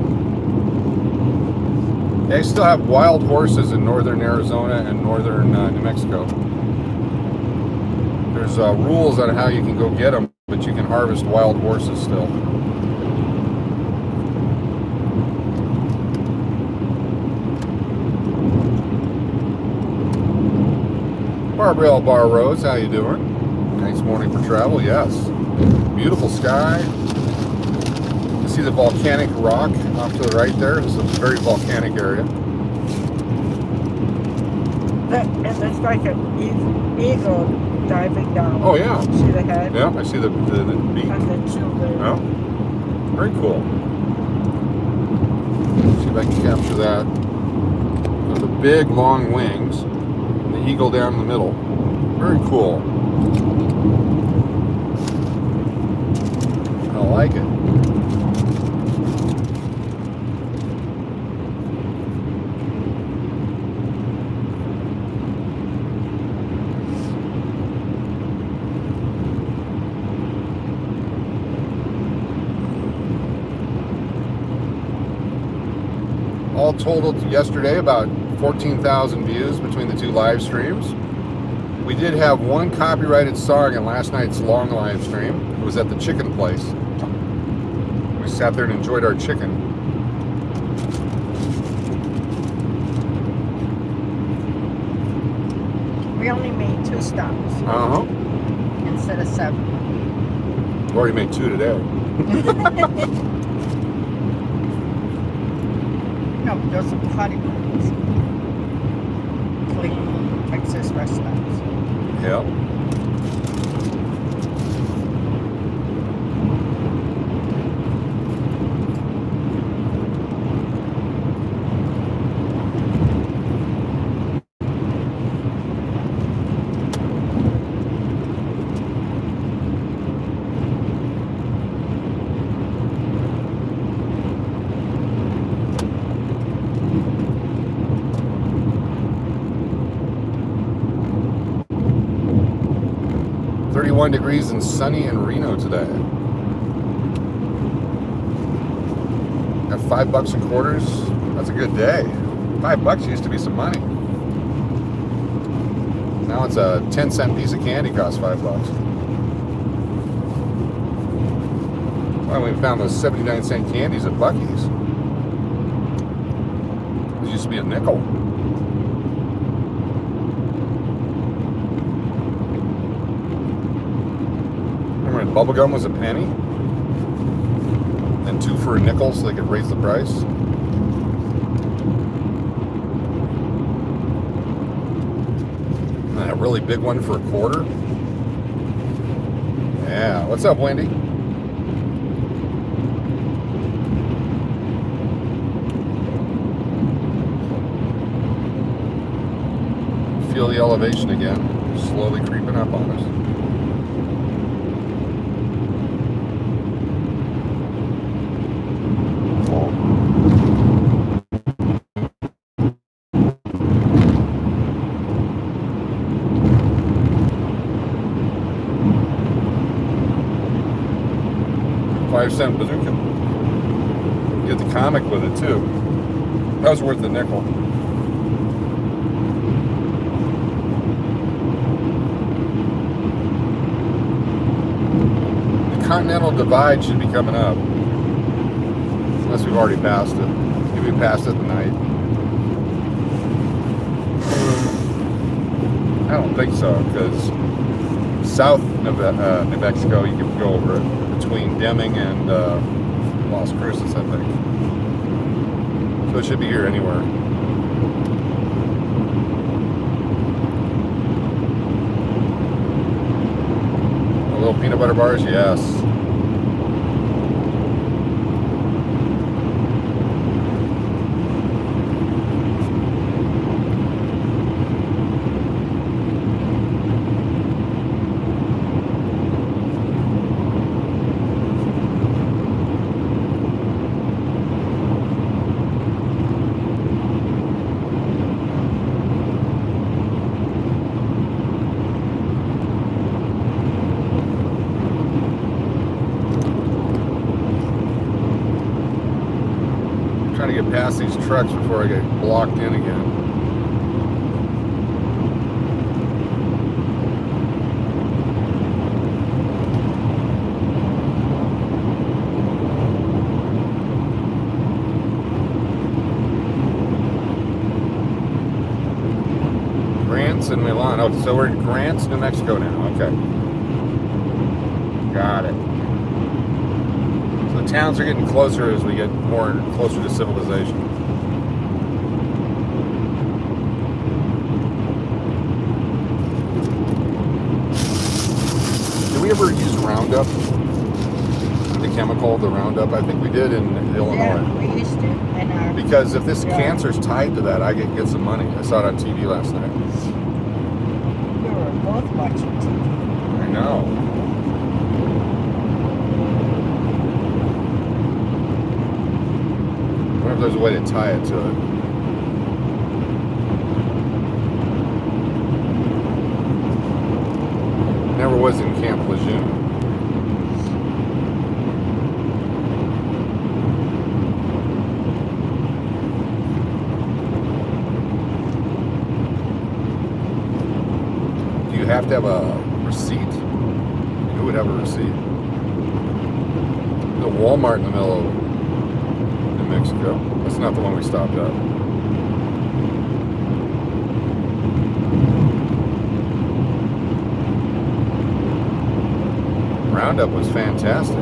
Speaker 1: They still have wild horses in northern Arizona and northern New Mexico. There's rules on how you can go get them, but you can harvest wild horses still. Barbell Bar Rose, how you doing? Nice morning for travel, yes. Beautiful sky. You see the volcanic rock off to the right there? It's a very volcanic area.
Speaker 3: And there's like an eagle diving down.
Speaker 1: Oh yeah.
Speaker 3: See the head?
Speaker 1: Yeah, I see the beak.
Speaker 3: And the children.
Speaker 1: Oh, very cool. See if I can capture that. So the big long wings, and the eagle down in the middle. Very cool. I like it. All totaled yesterday about 14,000 views between the two live streams. We did have one copyrighted song in last night's long live stream. It was at the chicken place. We sat there and enjoyed our chicken.
Speaker 2: We only made 2 stops
Speaker 1: Uh-huh.
Speaker 2: instead of 7.
Speaker 1: We already made 2 today.
Speaker 2: No, those are potty ones. Clean Texas restaurants.
Speaker 1: Yep. Degrees and sunny in Reno today. Got $5 in quarters. That's a good day. $5 used to be some money. Now it's a 10-cent piece of candy costs $5. Well, we found those 79-cent candies at Buc-ee's. Those used to be a nickel. Bubblegum was a penny, and 2 for a nickel so they could raise the price. And a really big one for a quarter. Yeah, what's up, Wendy? Feel the elevation again, slowly creeping up on us. $5-cent bazooka. You get the comic with it too. That was worth the nickel. The Continental Divide should be coming up. Unless we've already passed it. Maybe we passed it tonight. I don't think so, because south of New Mexico, you can go over it. Between Deming and Las Cruces, I think. So it should be here anywhere. A little peanut butter bars, yes. Past these trucks before I get blocked in again. in Milan. Oh, so we're in Grants, New Mexico now. Okay. Got it. So the towns are getting closer as we get more closer to civilization. Did we ever use Roundup? The chemical, the Roundup? I think we did in Illinois.
Speaker 2: Yeah, we used to. In our,
Speaker 1: Because if this cancer's tied to that, I get some money. I saw it on TV last night.
Speaker 2: we were both watching TV.
Speaker 1: I know. I wonder if there's a way to tie it to it. Never was in Camp Lejeune. Do you have to have a receipt? Who would have a receipt? The Walmart in the middle of New Mexico. That's not the one we stopped at. Roundup was fantastic.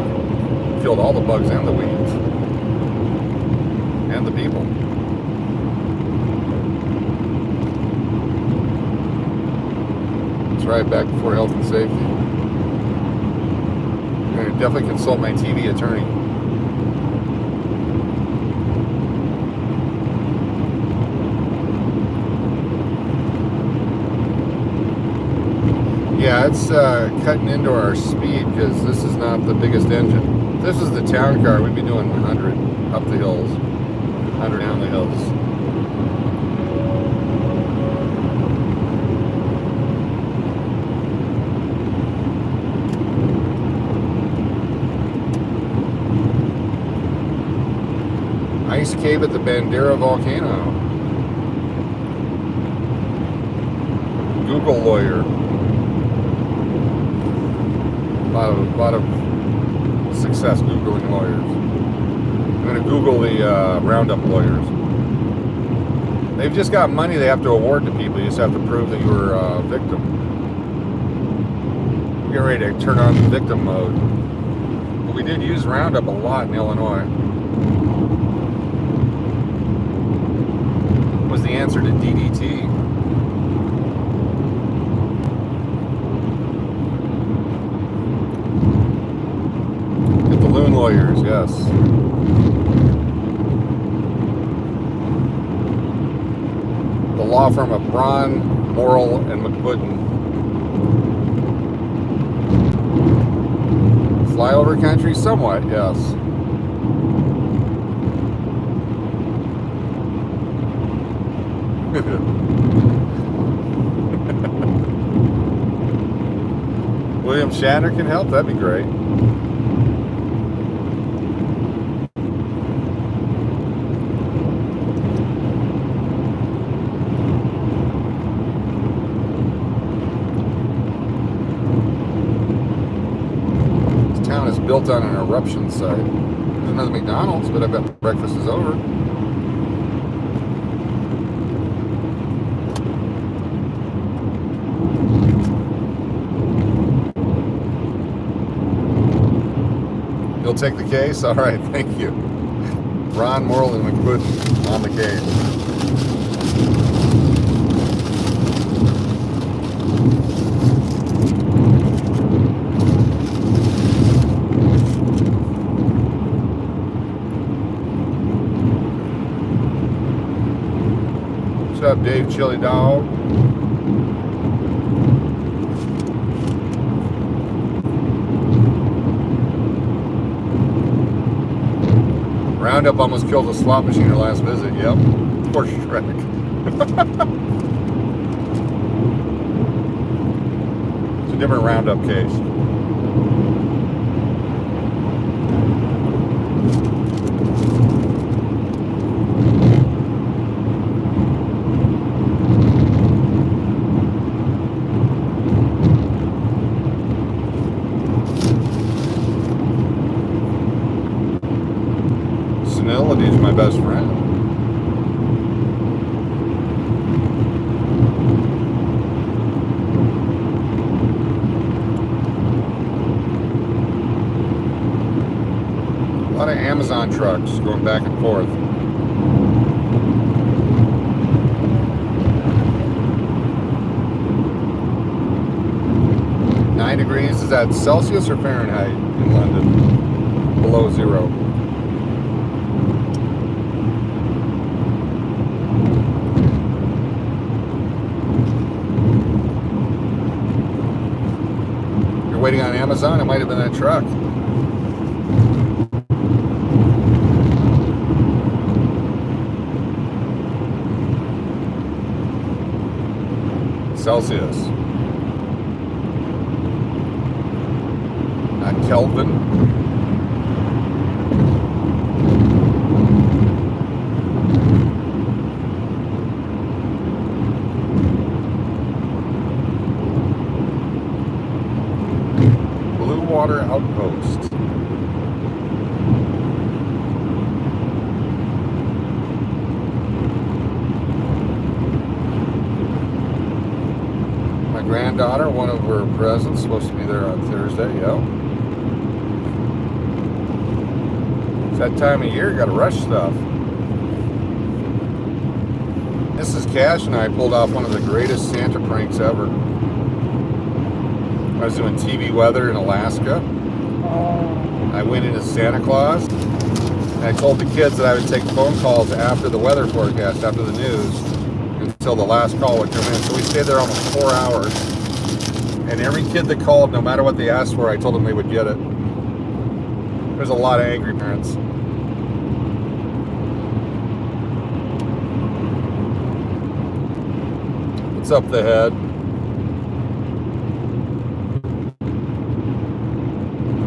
Speaker 1: Killed all the bugs and the weeds. And the people. It's right back before health and safety. I'm going to definitely consult my TV attorney. Yeah, it's cutting into our speed because this is not the biggest engine. If this is the town car, we'd be doing 100 up the hills, 100 down the hills. Ice cave at the Bandera volcano. Google lawyer. A lot of success Googling lawyers. I'm going to Google the Roundup lawyers. They've just got money they have to award to people. You just have to prove that you were a victim. Get ready to turn on victim mode. But we did use Roundup a lot in Illinois. It was the answer to DDT. Loon lawyers, yes. The law firm of Braun, Morrill, and McBudden. Flyover country? Somewhat, yes. William Shatner can help? That'd be great. Built on an eruption site. There's another McDonald's, but I bet breakfast is over. You'll take the case? All right, thank you. Ron, Morrill, and McBudden on the case. What's up, Dave Chili Dog? Roundup almost killed a slot machine her last visit. Yep. Poor Shrek. It's a different Roundup case. Senility's my best friend. of Amazon trucks going back and forth. Degrees, is that Celsius or Fahrenheit in London? Below 0. You're waiting on Amazon? It might have been that truck. Celsius. Kelvin. Blue Water Outpost. My granddaughter, one of her presents, supposed to be there on Thursday, yeah. That time of year, got to rush stuff. Mrs. Cash and I pulled off one of the greatest Santa pranks ever. I was doing TV weather in Alaska. I went in as Santa Claus. And I told the kids that I would take phone calls after the weather forecast, after the news, until the last call would come in. So we stayed there almost 4 hours. And every kid that called, no matter what they asked for, I told them they would get it. There's a lot of angry parents. What's up the head?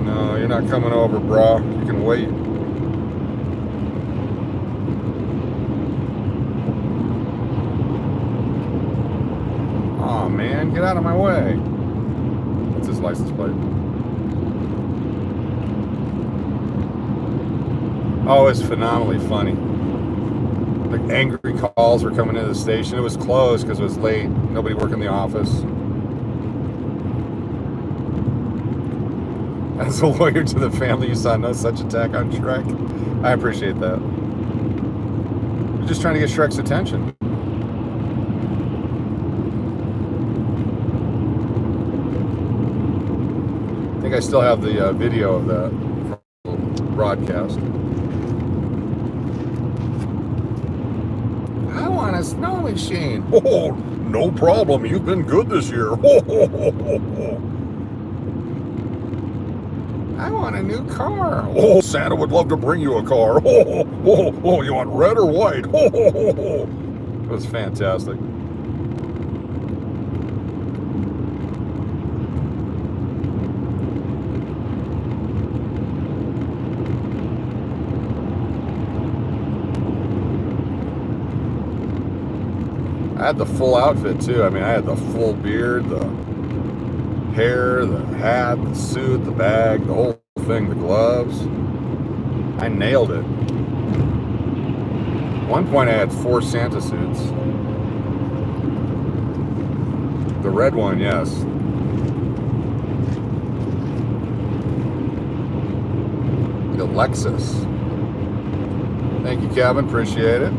Speaker 1: No, you're not coming over, brah. You can wait. Aw, man, get out of my way. What's his license plate? Oh, it's phenomenally funny. The angry calls were coming into the station. It was closed because it was late. Nobody worked in the office. As a lawyer to the family, you saw no such attack on Shrek. I appreciate that. We're just trying to get Shrek's attention. I think I still have the video of that broadcast. I want a snow machine. Oh, no problem. You've been good this year. I want a new car. Oh, Santa would love to bring you a car. Oh, you want red or white? It was fantastic. I had the full outfit too. I mean, I had the full beard, the hair, the hat, the suit, the bag, the whole thing, the gloves. I nailed it. At one point I had 4 Santa suits. The red one, yes. The Lexus. Thank you, Kevin. Appreciate it.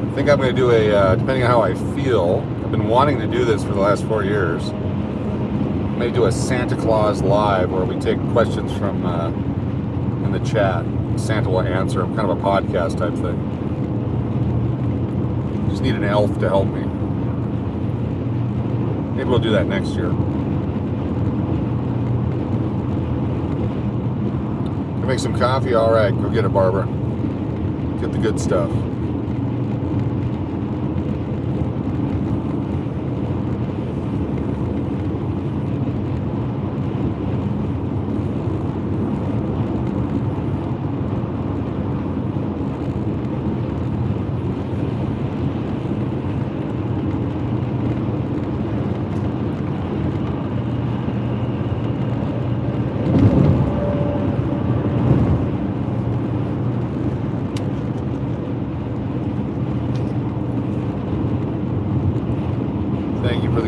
Speaker 1: I think I'm going to do a, depending on how I feel, I've been wanting to do this for the last 4 years. I may do a Santa Claus live where we take questions from in the chat. Santa will answer them, kind of a podcast type thing. Just need an elf to help me. Maybe we'll do that next year. Can make some coffee? All right, go get it, Barbara. Get the good stuff.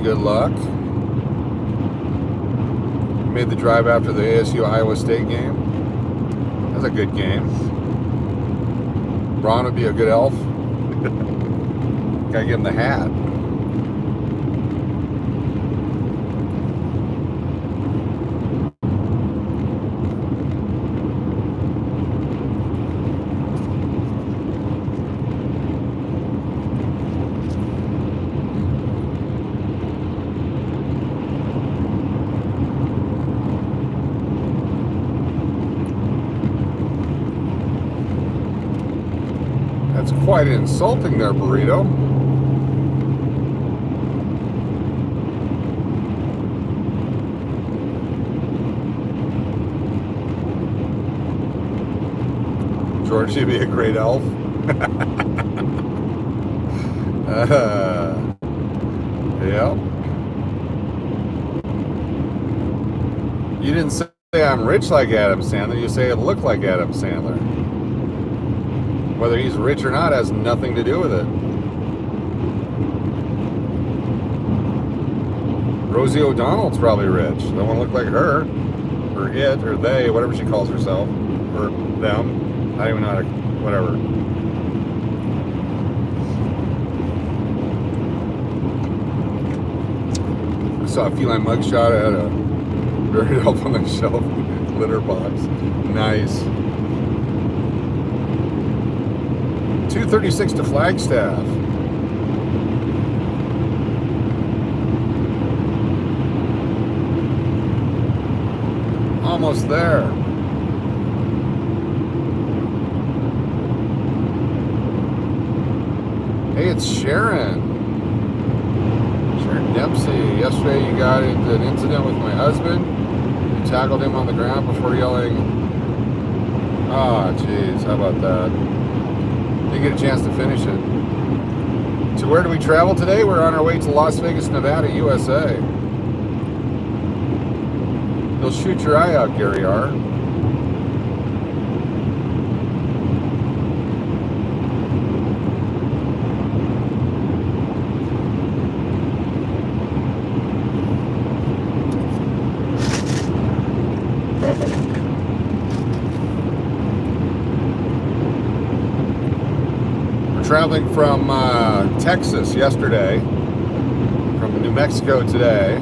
Speaker 1: good luck. Made the drive after the ASU Iowa State game. That's a good game. Ron would be a good elf. Gotta give him the hat. That's quite insulting there, burrito. George, you'd be a great elf. Yeah. You didn't say I'm rich like Adam Sandler. You say it looked like Adam Sandler. Whether he's rich or not has nothing to do with it. Rosie O'Donnell's probably rich. That one looked like her, or it, or they, whatever she calls herself, or them. I don't even know how to, whatever. I saw a feline mugshot. I had a buried elf on the shelf litter box. Nice. 236 to Flagstaff. Almost there. Hey, it's Sharon. Sharon Dempsey. Yesterday you got into an incident with my husband. You tackled him on the ground before yelling, "Ah, jeez, how about that?" Didn't get a chance to finish it. So where do we travel today? We're on our way to Las Vegas, Nevada, USA. You'll shoot your eye out, Gary R. Traveling from Texas yesterday, from New Mexico today.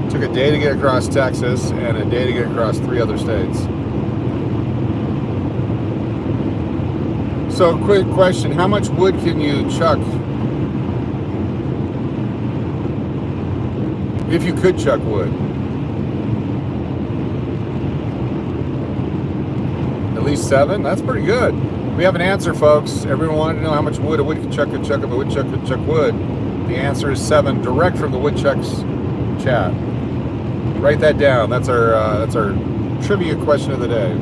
Speaker 1: Took a day to get across Texas and a day to get across 3 other states. So, quick question, how much wood can you chuck? If you could chuck wood. At least 7? That's pretty good. We have an answer, folks. Everyone wanted to know how much wood a woodchuck could chuck if a woodchuck could chuck wood. The answer is 7, direct from the Woodchucks chat. Write that down. That's our trivia question of the day.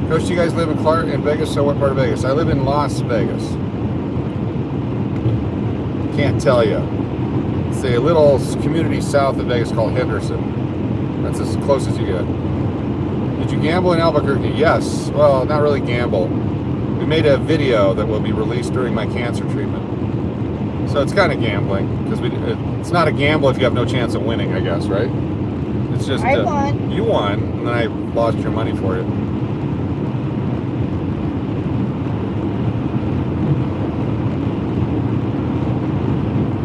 Speaker 1: Coach, do you guys live in Vegas? So what part of Vegas? I live in Las Vegas. Can't tell you. It's a little community south of Vegas called Henderson. That's as close as you get. Did you gamble in Albuquerque? Yes. Well, not really gamble. We made a video that will be released during my cancer treatment. So it's kind of gambling, because it's not a gamble if you have no chance of winning, I guess, right? It's just
Speaker 2: I won.
Speaker 1: You won, and then I lost your money for you.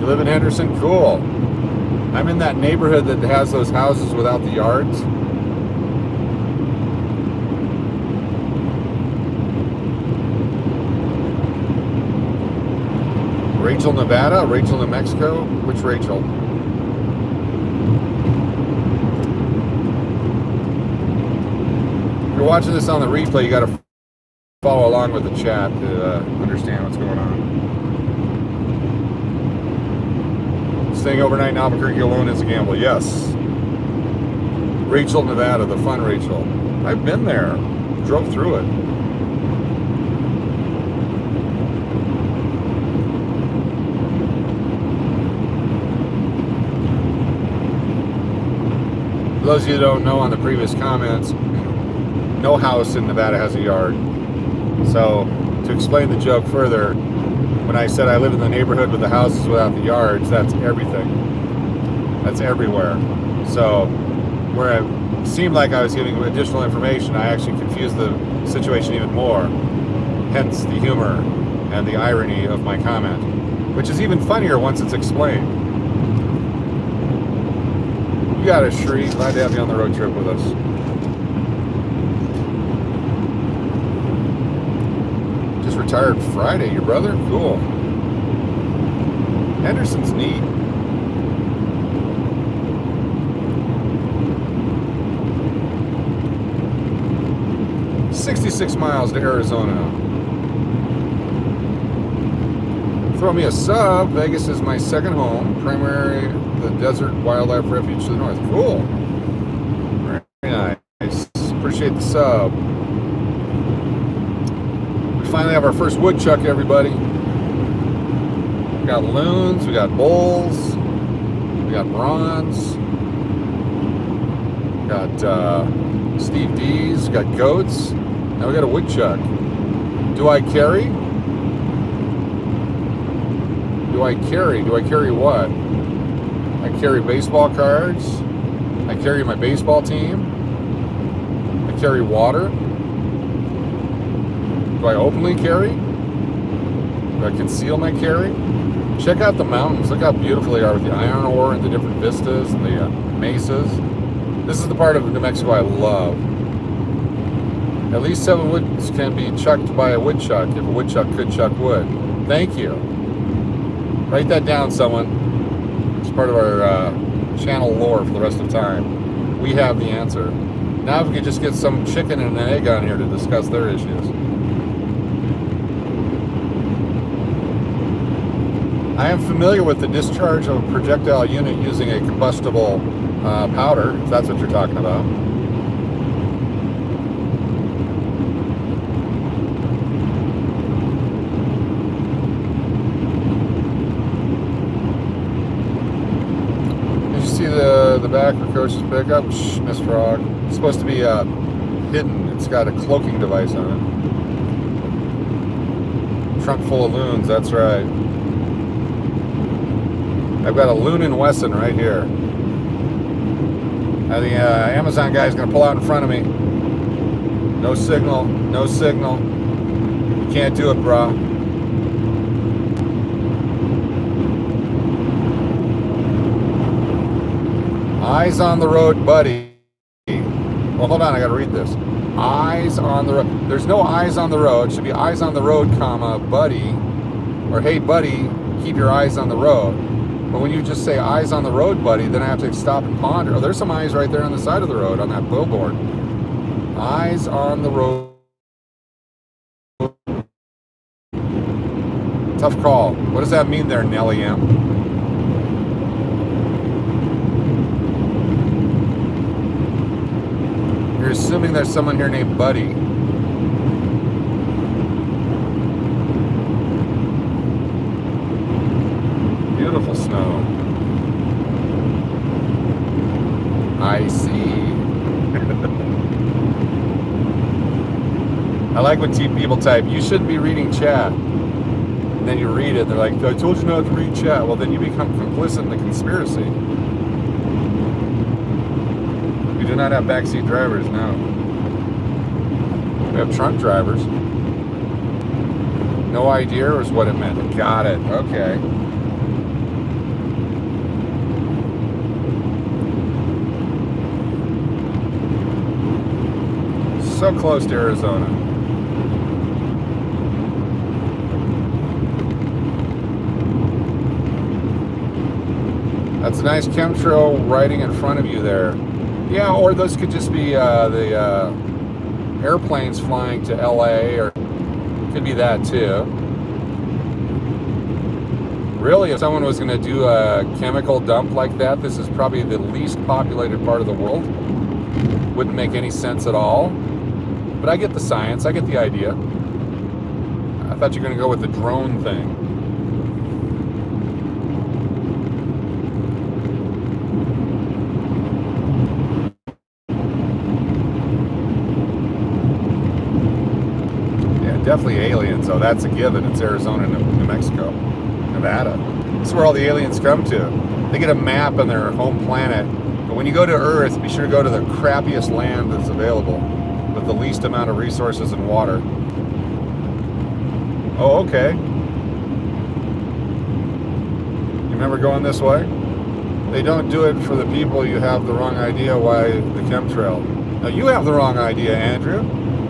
Speaker 1: You live in Henderson? Cool. I'm in that neighborhood that has those houses without the yards. Rachel, Nevada? Rachel, New Mexico? Which Rachel? If you're watching this on the replay, you got to follow along with the chat to understand what's going on. Staying overnight in Albuquerque alone is a gamble. Yes. Rachel, Nevada, the fun Rachel. I've been there. Drove through it. For those of you who don't know, on the previous comments, no house in Nevada has a yard. So, to explain the joke further, When I said I live in the neighborhood with the houses without the yards, that's everything. That's everywhere. So where it seemed like I was giving additional information, I actually confused the situation even more. Hence the humor and the irony of my comment, which is even funnier once it's explained. You got it, Shree. Glad to have you on the road trip with us. Just retired Friday, your brother? Cool. Henderson's neat. "66 miles to Arizona. Throw me a sub. Vegas is my second home. Primary, the desert wildlife refuge to the north." Cool. Very nice. Appreciate the sub. We finally have our first woodchuck, everybody. We got loons, we got bulls, we got bronze, we got Steve D's, we got goats. Now we got a woodchuck. Do I carry? Do I carry? Do I carry what? I carry baseball cards. I carry my baseball team. I carry water. Do I openly carry? Do I conceal my carry? Check out the mountains. Look how beautiful they are with the iron ore and the different vistas and the mesas. This is the part of New Mexico I love. At least 7 woods can be chucked by a woodchuck if a woodchuck could chuck wood. Thank you. Write that down, someone. It's part of our channel lore for the rest of time. We have the answer. Now if we could just get some chicken and an egg on here to discuss their issues. I am familiar with the discharge of a projectile unit using a combustible powder, if that's what you're talking about. The back for Coach's pickup. Shh, Miss Frog. It's supposed to be hidden. It's got a cloaking device on it. Trunk full of loons, that's right. I've got a Loon and Wesson right here. And the Amazon guy's gonna pull out in front of me. No signal, no signal. You can't do it, brah. Eyes on the road, buddy. Well, hold on, I gotta read this. Eyes on the road. There's no eyes on the road. It should be eyes on the road, comma, buddy. Or hey, buddy, keep your eyes on the road. But when you just say eyes on the road, buddy, then I have to stop and ponder. Oh, there's some eyes right there on the side of the road on that billboard. Eyes on the road. Tough call. What does that mean there, Nelly M? You're assuming there's someone here named Buddy. Beautiful snow. I see. I like when people type, you shouldn't be reading chat. And then you read it, and they're like, I told you not to read chat. Well, then you become complicit in the conspiracy. We do not have backseat drivers, no. We have trunk drivers. No idea is what it meant. Got it. Okay. So close to Arizona. That's a nice chemtrail riding in front of you there. Yeah, or those could just be the airplanes flying to LA, or could be that too. Really, if someone was going to do a chemical dump like that, this is probably the least populated part of the world. Wouldn't make any sense at all. But I get the science, I get the idea. I thought you were going to go with the drone thing. definitely aliens, so that's a given. It's Arizona, New Mexico, Nevada. This is where all the aliens come to. They get a map on their home planet, but when you go to Earth, be sure to go to the crappiest land that's available with the least amount of resources and water. Oh, okay. You remember going this way? They don't do it for the people. You have the wrong idea why the chemtrail. Now you have the wrong idea, Andrew.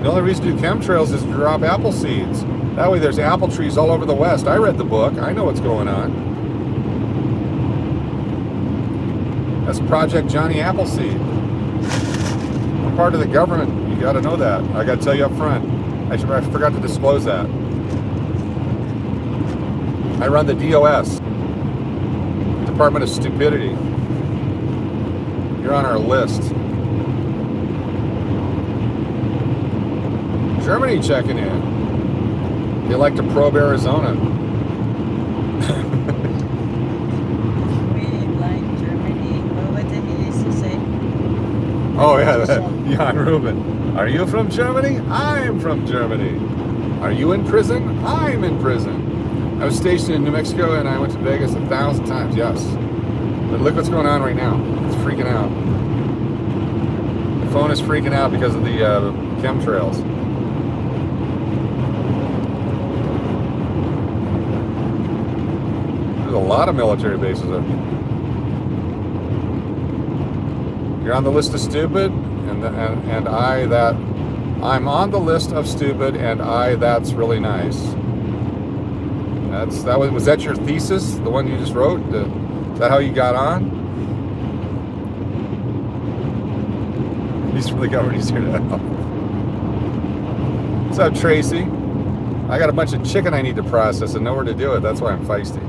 Speaker 1: The only reason to do chemtrails is to drop apple seeds. That way there's apple trees all over the West. I read the book. I know what's going on. That's Project Johnny Appleseed. I'm part of the government. You got to know that. I got to tell you up front. I forgot to disclose that. I run the DOS, Department of Stupidity. You're on our list. Germany checking in. They like to probe Arizona.
Speaker 2: We like Germany. What did he used to say?
Speaker 1: Oh yeah, Jan Rubin. Are you from Germany? I'm from Germany. Are you in prison? I'm in prison. I was stationed in New Mexico and I went to Vegas 1,000 times, yes. But look what's going on right now. It's freaking out. The phone is freaking out because of the chemtrails. There's a lot of military bases up here. You're on the list of stupid, and I'm on the list of stupid, and that's really nice. Was that your thesis, the one you just wrote? Is that how you got on? He's from the government. He's here to help. What's up, Tracy? I got a bunch of chicken I need to process and nowhere to do it. That's why I'm feisty.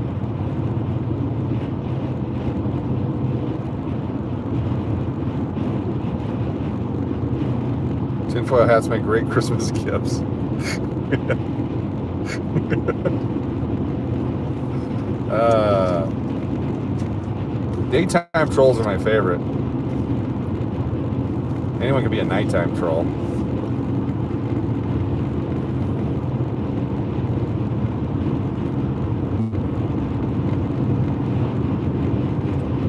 Speaker 1: Tinfoil hats make great Christmas gifts. Daytime trolls are my favorite. Anyone can be a nighttime troll.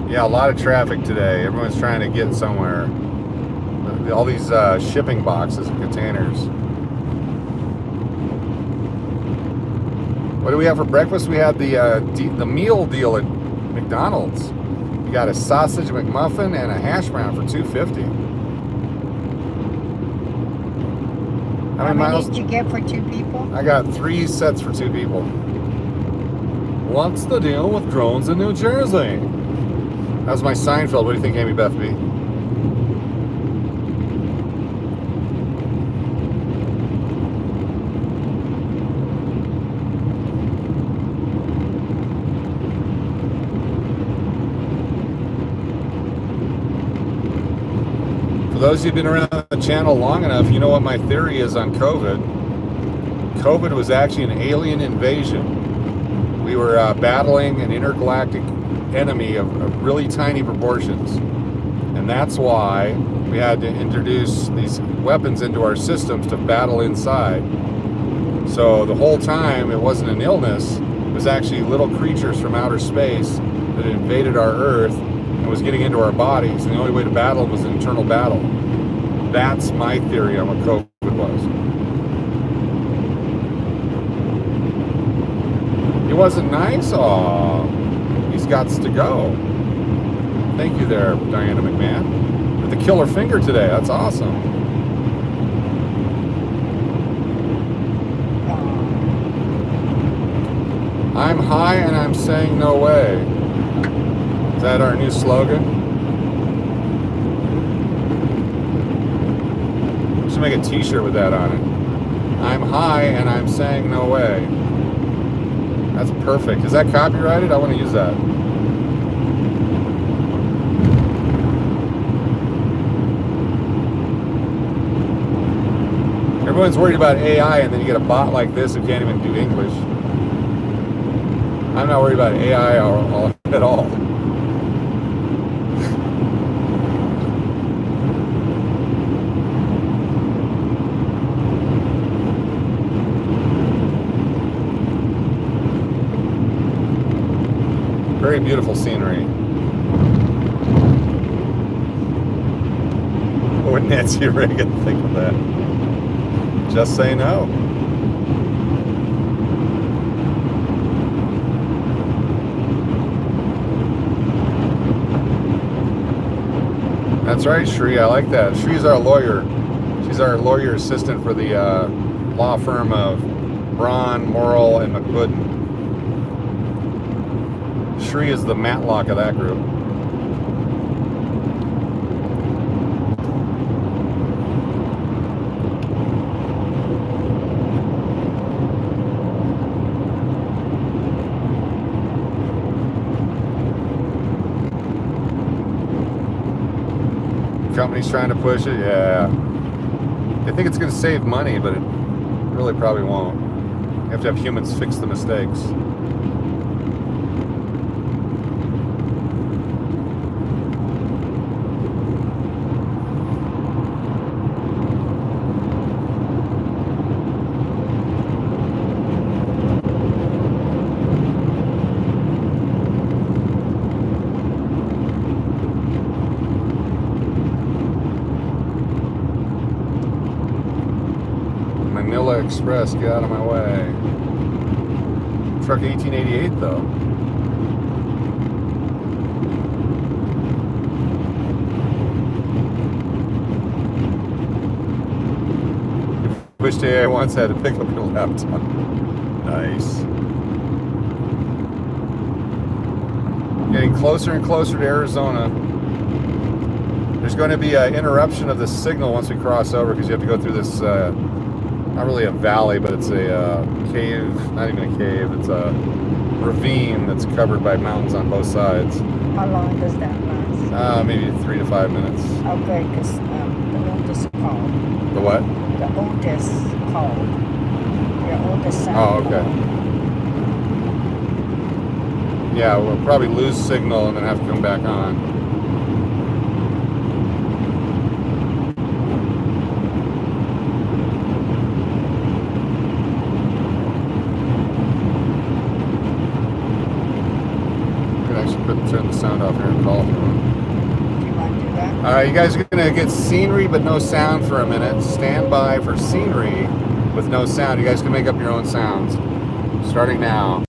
Speaker 1: Yeah, a lot of traffic today. Everyone's trying to get somewhere. All these shipping boxes and containers. What do we have for breakfast? We had the meal deal at McDonald's. You got a sausage McMuffin and a hash brown for $2.50.
Speaker 2: How many did you get for 2 people?
Speaker 1: I got 3 sets for 2 people. What's the deal with drones in New Jersey? That was my Seinfeld. What do you think, Amy Beth B? For those of you who've been around the channel long enough, you know what my theory is on COVID. COVID was actually an alien invasion. We were battling an intergalactic enemy of really tiny proportions. And that's why we had to introduce these weapons into our systems to battle inside. So the whole time it wasn't an illness, it was actually little creatures from outer space that invaded our Earth and was getting into our bodies, and the only way to battle them was an internal battle. That's my theory on what COVID was. It wasn't nice? Aw, he's got to go. Thank you there, Diana McMahon. With the killer finger today, that's awesome. I'm high and I'm saying no way. Is that our new slogan? We should make a t-shirt with that on it. I'm high and I'm saying no way. That's perfect. Is that copyrighted? I want to use that. Everyone's worried about AI, and then you get a bot like this who can't even do English. I'm not worried about AI at all. very beautiful scenery. What would Nancy Reagan think of that? Just say no. That's right, Shri. I like that. Shri's our lawyer. She's our lawyer assistant for the law firm of Braun, Morrill, and McWooden. Shri is the Matlock of that group. Company's trying to push it, yeah. They think it's going to save money, but it really probably won't. You have to have humans fix the mistakes. Express, get out of my way. Truck 1888 though. Wish day I once had to pick up your laptop. Nice. Getting closer and closer to Arizona. There's going to be an interruption of the signal once we cross over because you have to go through this not really a valley, but it's a cave, not even a cave, it's a ravine that's covered by mountains on both sides.
Speaker 2: How long does that last?
Speaker 1: Maybe 3 to 5 minutes.
Speaker 2: Okay, because the oldest called.
Speaker 1: The what?
Speaker 2: The oldest called. Your oldest son.
Speaker 1: Oh, okay. Yeah, we'll probably lose signal and then have to come back on. Turn the sound off here and call if you want.
Speaker 2: Do you want to do that?
Speaker 1: All right, you guys are going to get scenery but no sound for a minute. Stand by for scenery with no sound. You guys can make up your own sounds. Starting now.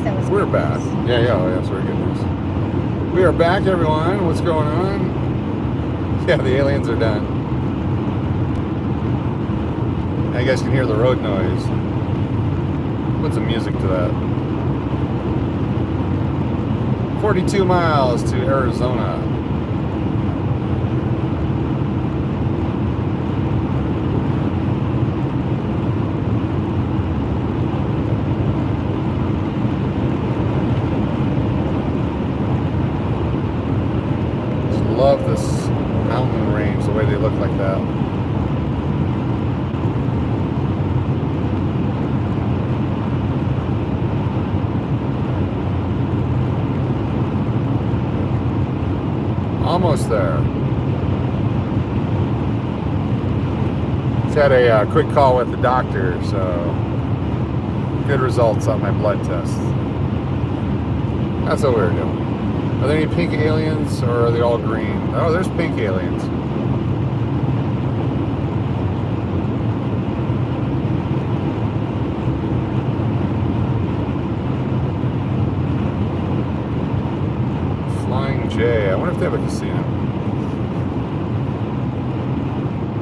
Speaker 2: that was
Speaker 1: We're
Speaker 2: good
Speaker 1: back.
Speaker 2: news.
Speaker 1: Yeah, oh, yeah, that's very good news. We are back, everyone. What's going on? Yeah, the aliens are done. Now you guys can hear the road noise. Put some music to that. 42 miles to Arizona. Love this mountain range, the way they look like that. Almost there. Just had a quick call with the doctor, so good results on my blood test. That's what we're doing. Are there any pink aliens, or are they all green? Oh, there's pink aliens. Flying J. I wonder if they have a casino.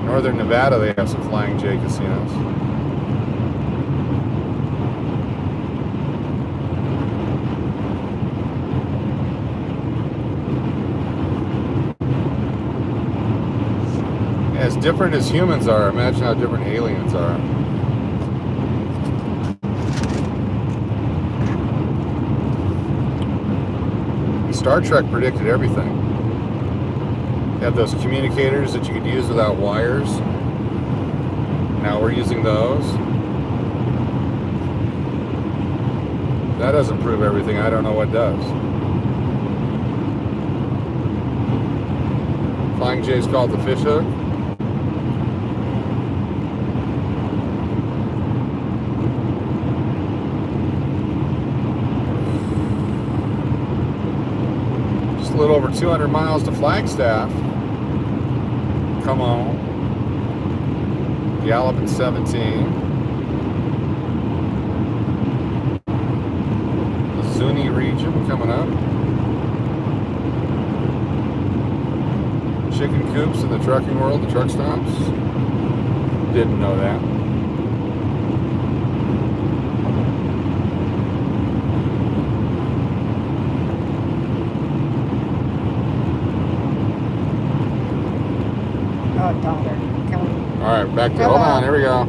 Speaker 1: Northern Nevada, they have some Flying J casinos. As different as humans are, imagine how different aliens are. Star Trek predicted everything. You have those communicators that you could use without wires. Now we're using those. That doesn't prove everything. I don't know what does. Flying J's called the fish hook. A little over 200 miles to Flagstaff. Come on. Galloping 17. The Zuni region coming up. Chicken coops in the trucking world, the truck stops. Didn't know that.
Speaker 2: Daughter. Can we?
Speaker 1: All right, back to, hold on, here we go.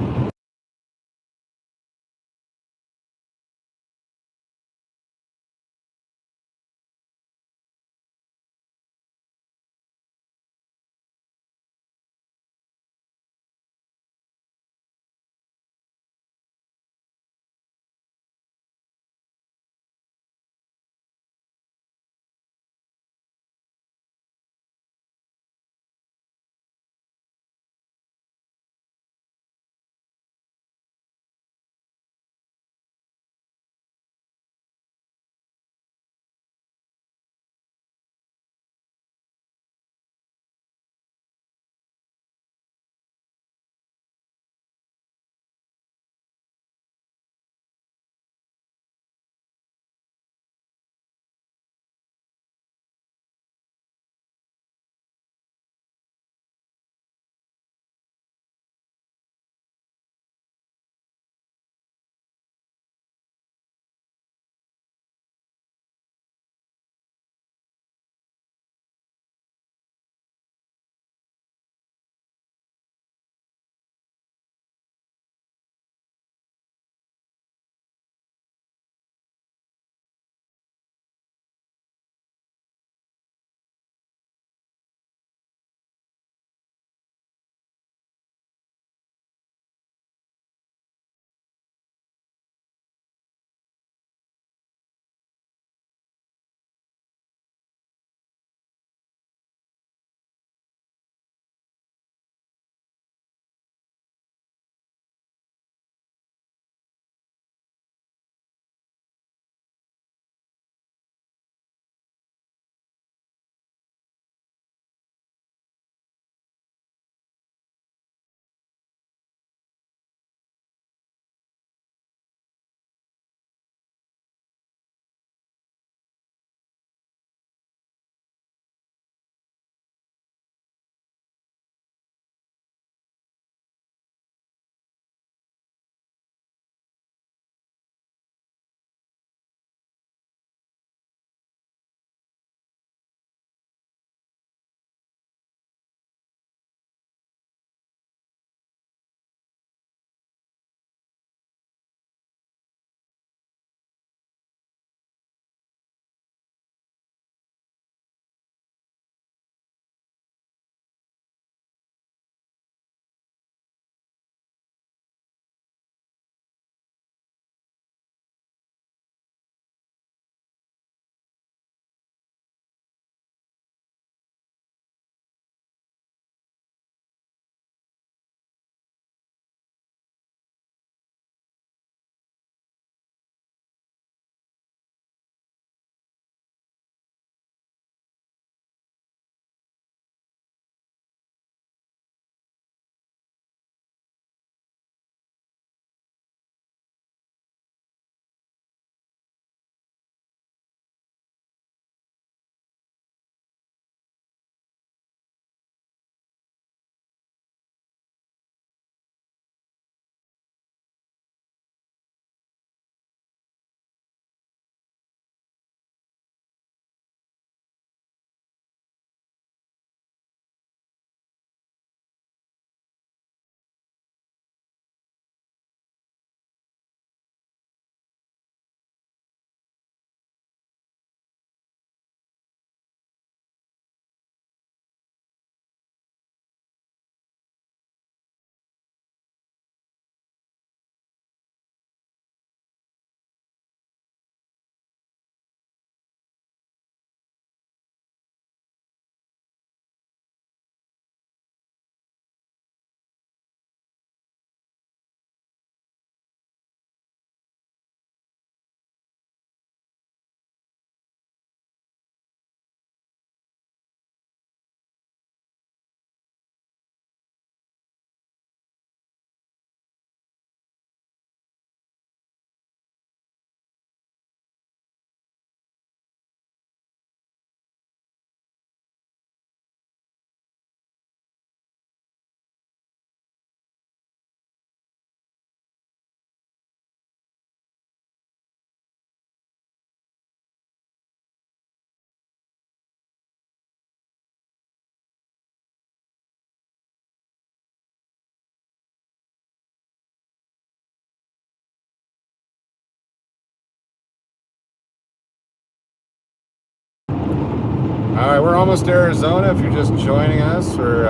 Speaker 1: All right, we're almost to Arizona if you're just joining us or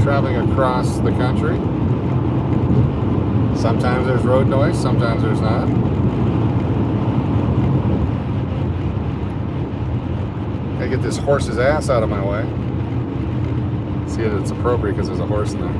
Speaker 1: traveling across the country. Sometimes there's road noise, sometimes there's not. Gotta get this horse's ass out of my way. See that it's appropriate because there's a horse in there.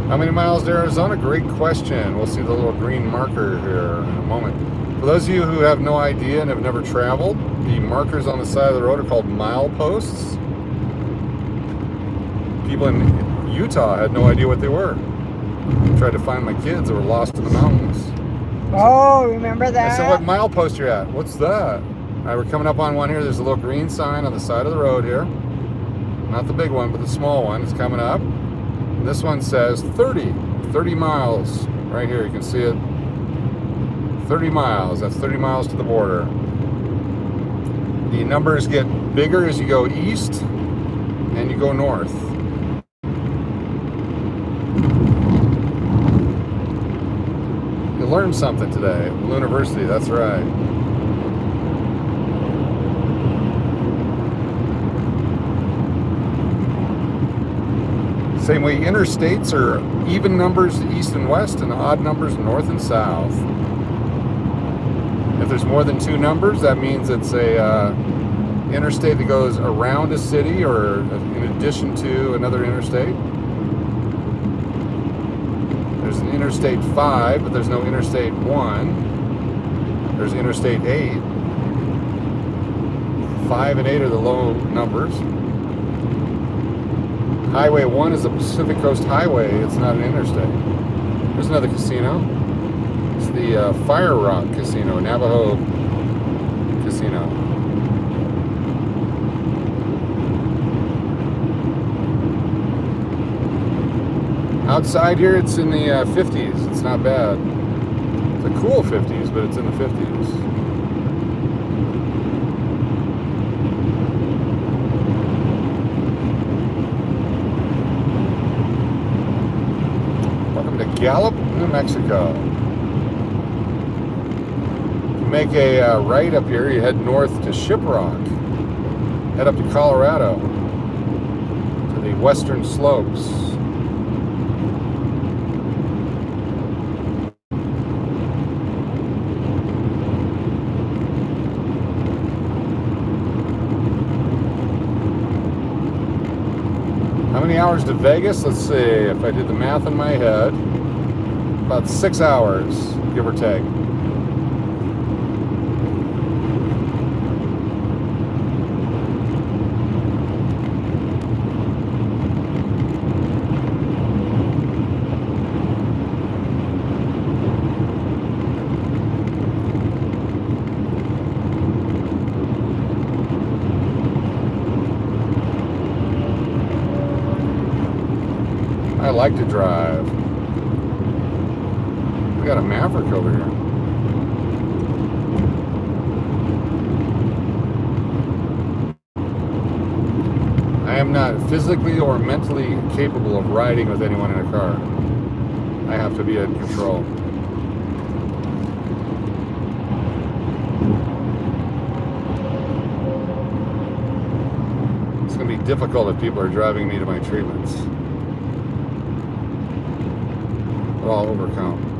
Speaker 1: How many miles to Arizona? Great question. We'll see the little green marker here in a moment. For those of you who have no idea and have never traveled, the markers on the side of the road are called mileposts. People in Utah had no idea what they were. I tried to find my kids that were lost in the mountains.
Speaker 2: Oh, remember that?
Speaker 1: I said, what milepost you're at? What's that? All right, we're coming up on one here. There's a little green sign on the side of the road here. Not the big one, but the small one. It's coming up. And this one says 30 miles. Right here, you can see it. 30 miles. That's 30 miles to the border. The numbers get bigger as you go east and you go north. You learned something today at Kino University, that's right. Same way, interstates are even numbers east and west and odd numbers north and south. If there's more than two numbers, that means it's a interstate that goes around a city or in addition to another interstate. There's an Interstate 5, but there's no Interstate 1. There's Interstate 8. 5 and 8 are the low numbers. Highway 1 is a Pacific Coast Highway. It's not an interstate. There's another casino. It's the Fire Rock Casino, Navajo Casino. Outside here, it's in the 50s. It's not bad. It's a cool 50s, but it's in the 50s. Gallup, New Mexico. You make a right up here, you head north to Shiprock. Head up to Colorado, to the western slopes. How many hours to Vegas? Let's see, if I did the math in my head. About 6 hours, give or take. I like to drive. We got a Maverick over here. I am not physically or mentally capable of riding with anyone in a car. I have to be in control. It's going to be difficult if people are driving me to my treatments. But I'll overcome.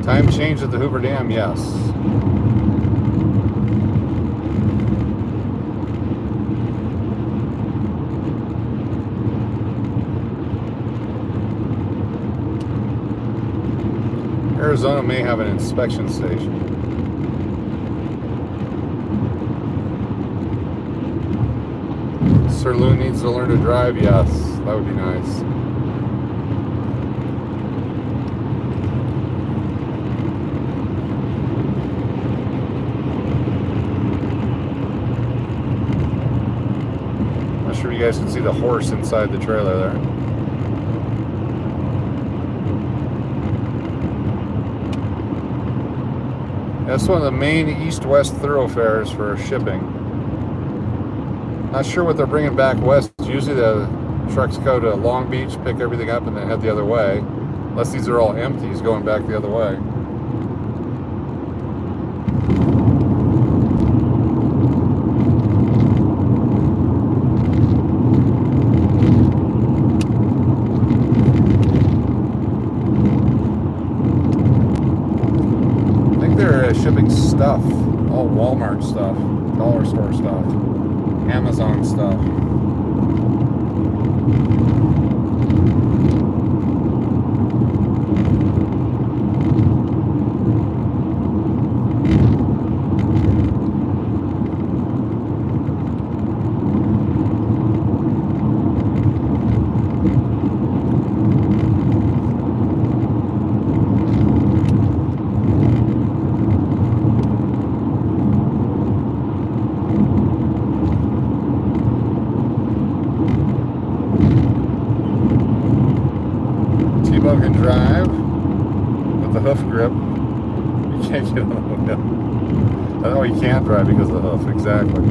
Speaker 1: Time change at the Hoover Dam, yes. Arizona may have an inspection station. Sir Lou needs to learn to drive, yes. That would be nice. You guys can see the horse inside the trailer there. That's one of the main east-west thoroughfares for shipping. Not sure what they're bringing back west. Usually the trucks go to Long Beach, pick everything up, and then head the other way. Unless these are all empties going back the other way. I think they're shipping stuff. All Walmart stuff, dollar store stuff, Amazon stuff. Can drive with the hoof grip. You can't get on the wheel. I know you can't drive because of the hoof, exactly.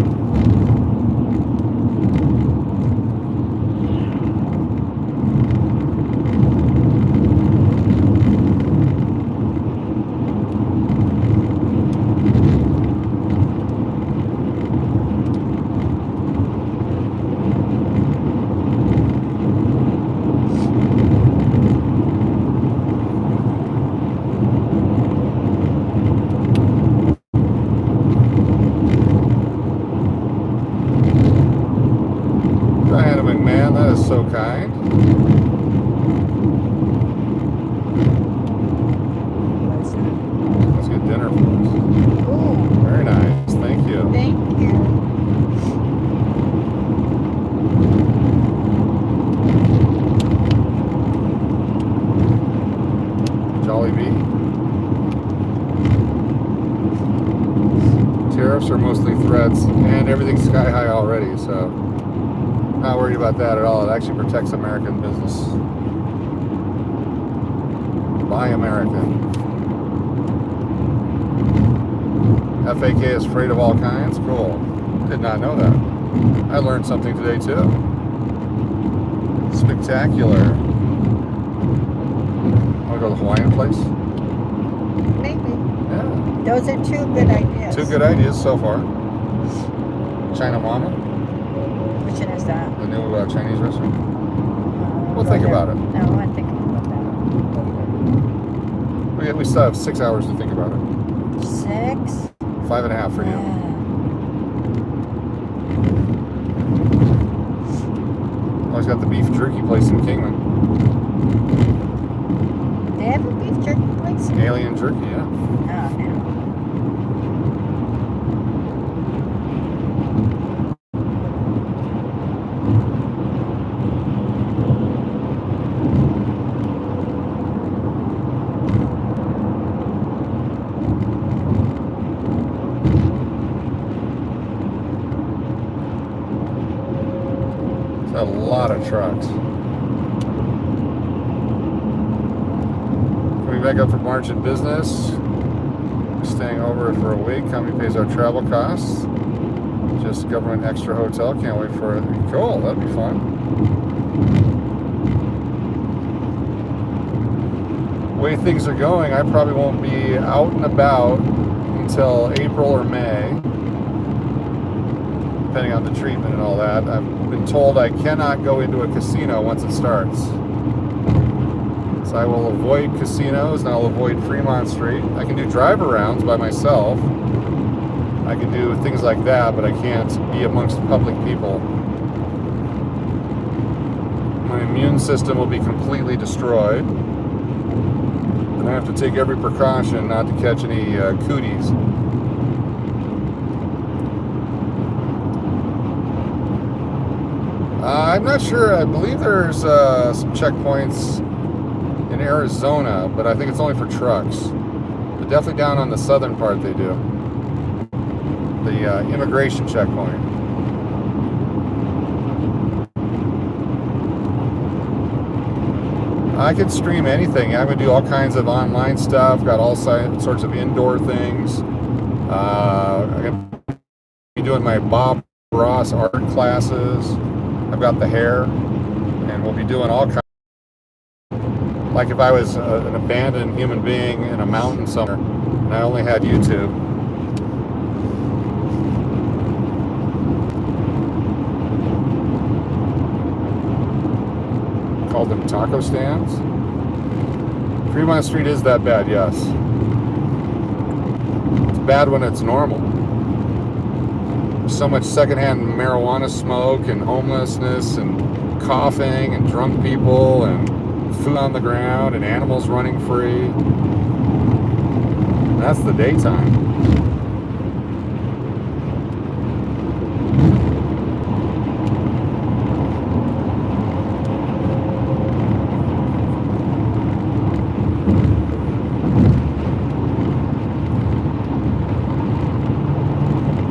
Speaker 1: McMahon, that is so kind. Let's get dinner for us.
Speaker 2: Ooh,
Speaker 1: Very nice, thank you.
Speaker 2: thank you.
Speaker 1: Jolly Bee. Tariffs are mostly threats, and everything's sky high already, so not worried about that at all. It actually protects American business. Buy American. FAK is afraid of all kinds? Cool. Did not know that. I learned something today too. Spectacular. Want to go to the Hawaiian place?
Speaker 2: Maybe.
Speaker 1: Yeah.
Speaker 2: Those are two good ideas.
Speaker 1: Two good ideas so far. China Mama,
Speaker 2: Which one is that?
Speaker 1: the new Chinese restaurant. We'll think about it.
Speaker 2: No, I'm thinking about
Speaker 1: We still have 6 hours to think about it.
Speaker 2: that. 6?
Speaker 1: 5.5 for you.
Speaker 2: Yeah.
Speaker 1: Always got the beef jerky place in Kingman.
Speaker 2: They have a beef jerky place?
Speaker 1: Alien jerky, yeah.
Speaker 2: Oh, no.
Speaker 1: It's a lot of trucks. Coming back up for March in business. Staying over for a week. Company pays our travel costs. Just government extra hotel. Can't wait for it. Cool, that'd be fun. The way things are going, I probably won't be out and about until April or May, depending on the treatment and all that. I've been told I cannot go into a casino once it starts. So I will avoid casinos and I'll avoid Fremont Street. I can do drive-arounds by myself. I can do things like that, but I can't be amongst public people. My immune system will be completely destroyed. And I have to take every precaution not to catch any cooties. I'm not sure. I believe there's some checkpoints in Arizona, but I think it's only for trucks. But definitely down on the southern part they do. The immigration checkpoint. I could stream anything. I'm gonna do all kinds of online stuff. Got all sorts of indoor things. I'm gonna be doing my Bob Ross art classes. I've got the hair, and we'll be doing all kinds. Like if I was an abandoned human being in a mountain somewhere, and I only had YouTube. Called them taco stands. Fremont Street is that bad, yes. It's bad when it's normal. There's so much secondhand marijuana smoke and homelessness and coughing and drunk people and food on the ground and animals running free. That's the daytime.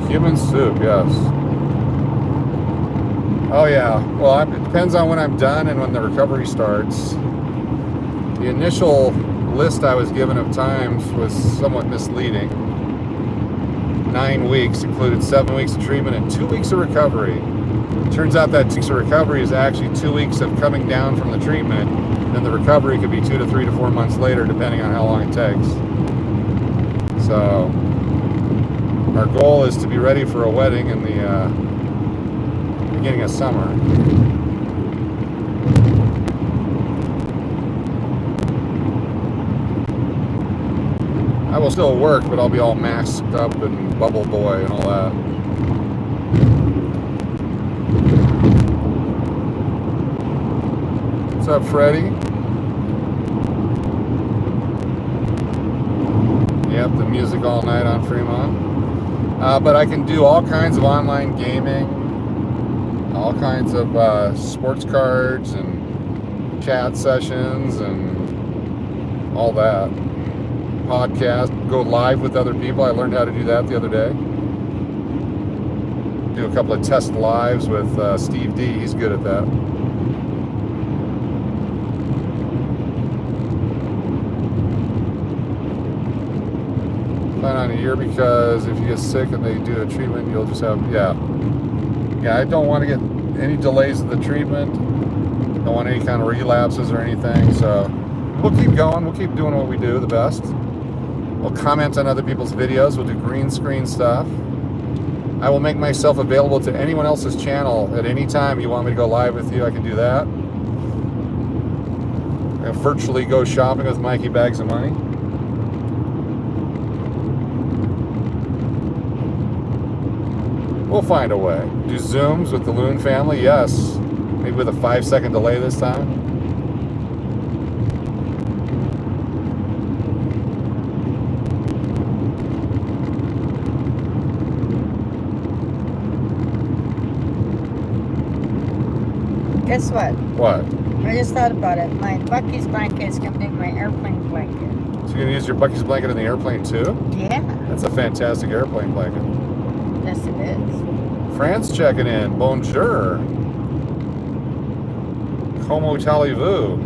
Speaker 1: Human soup, yes. Oh yeah, well it depends on when I'm done and when the recovery starts. The initial list I was given of times was somewhat misleading. 9 weeks included 7 weeks of treatment and 2 weeks of recovery. Turns out that 2 weeks of recovery is actually 2 weeks of coming down from the treatment, and the recovery could be 2 to 3 to 4 months later, depending on how long it takes. So our goal is to be ready for a wedding in the beginning of summer. I will still work, but I'll be all masked up and bubble boy and all that. What's up, Freddie? Yep, the music all night on Fremont. But I can do all kinds of online gaming, all kinds of sports cards and chat sessions and all that. Podcast, go live with other people. I learned how to do that the other day. Do a couple of test lives with Steve D. He's good at that. Plan on a year because if you get sick and they do a treatment, you'll just have, yeah, I don't want to get any delays of the treatment. Don't want any kind of relapses or anything. So we'll keep going. We'll keep doing what we do the best. We'll comment on other people's videos. We'll do green screen stuff. I will make myself available to anyone else's channel at any time you want me to go live with you. I can do that. I virtually go shopping with Mikey bags of money. We'll find a way. Do Zooms with the Loon family? Yes. Maybe with a 5-second delay this time.
Speaker 2: Guess what?
Speaker 1: What?
Speaker 2: I just thought about it. My Bucky's blankets can make my airplane blanket.
Speaker 1: So you're gonna use your Bucky's blanket in the airplane too?
Speaker 2: Yeah.
Speaker 1: That's a fantastic airplane blanket.
Speaker 2: Yes, it is.
Speaker 1: France checking in. Bonjour. Como allez-vous?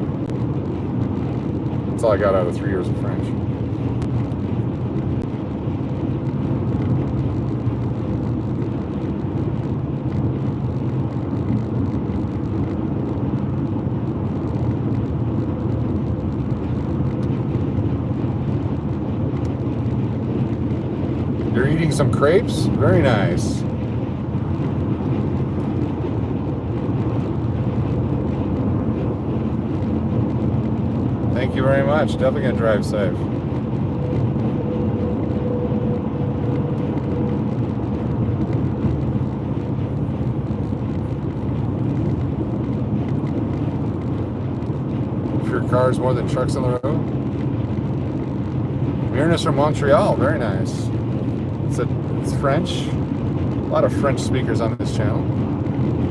Speaker 1: That's all I got out of 3 years of French. You're eating some crepes? Very nice. Thank you very much. Definitely gonna drive safe. If your car's more than trucks on the road. Mirna's from Montreal. Very nice. It's French. A lot of French speakers on this channel.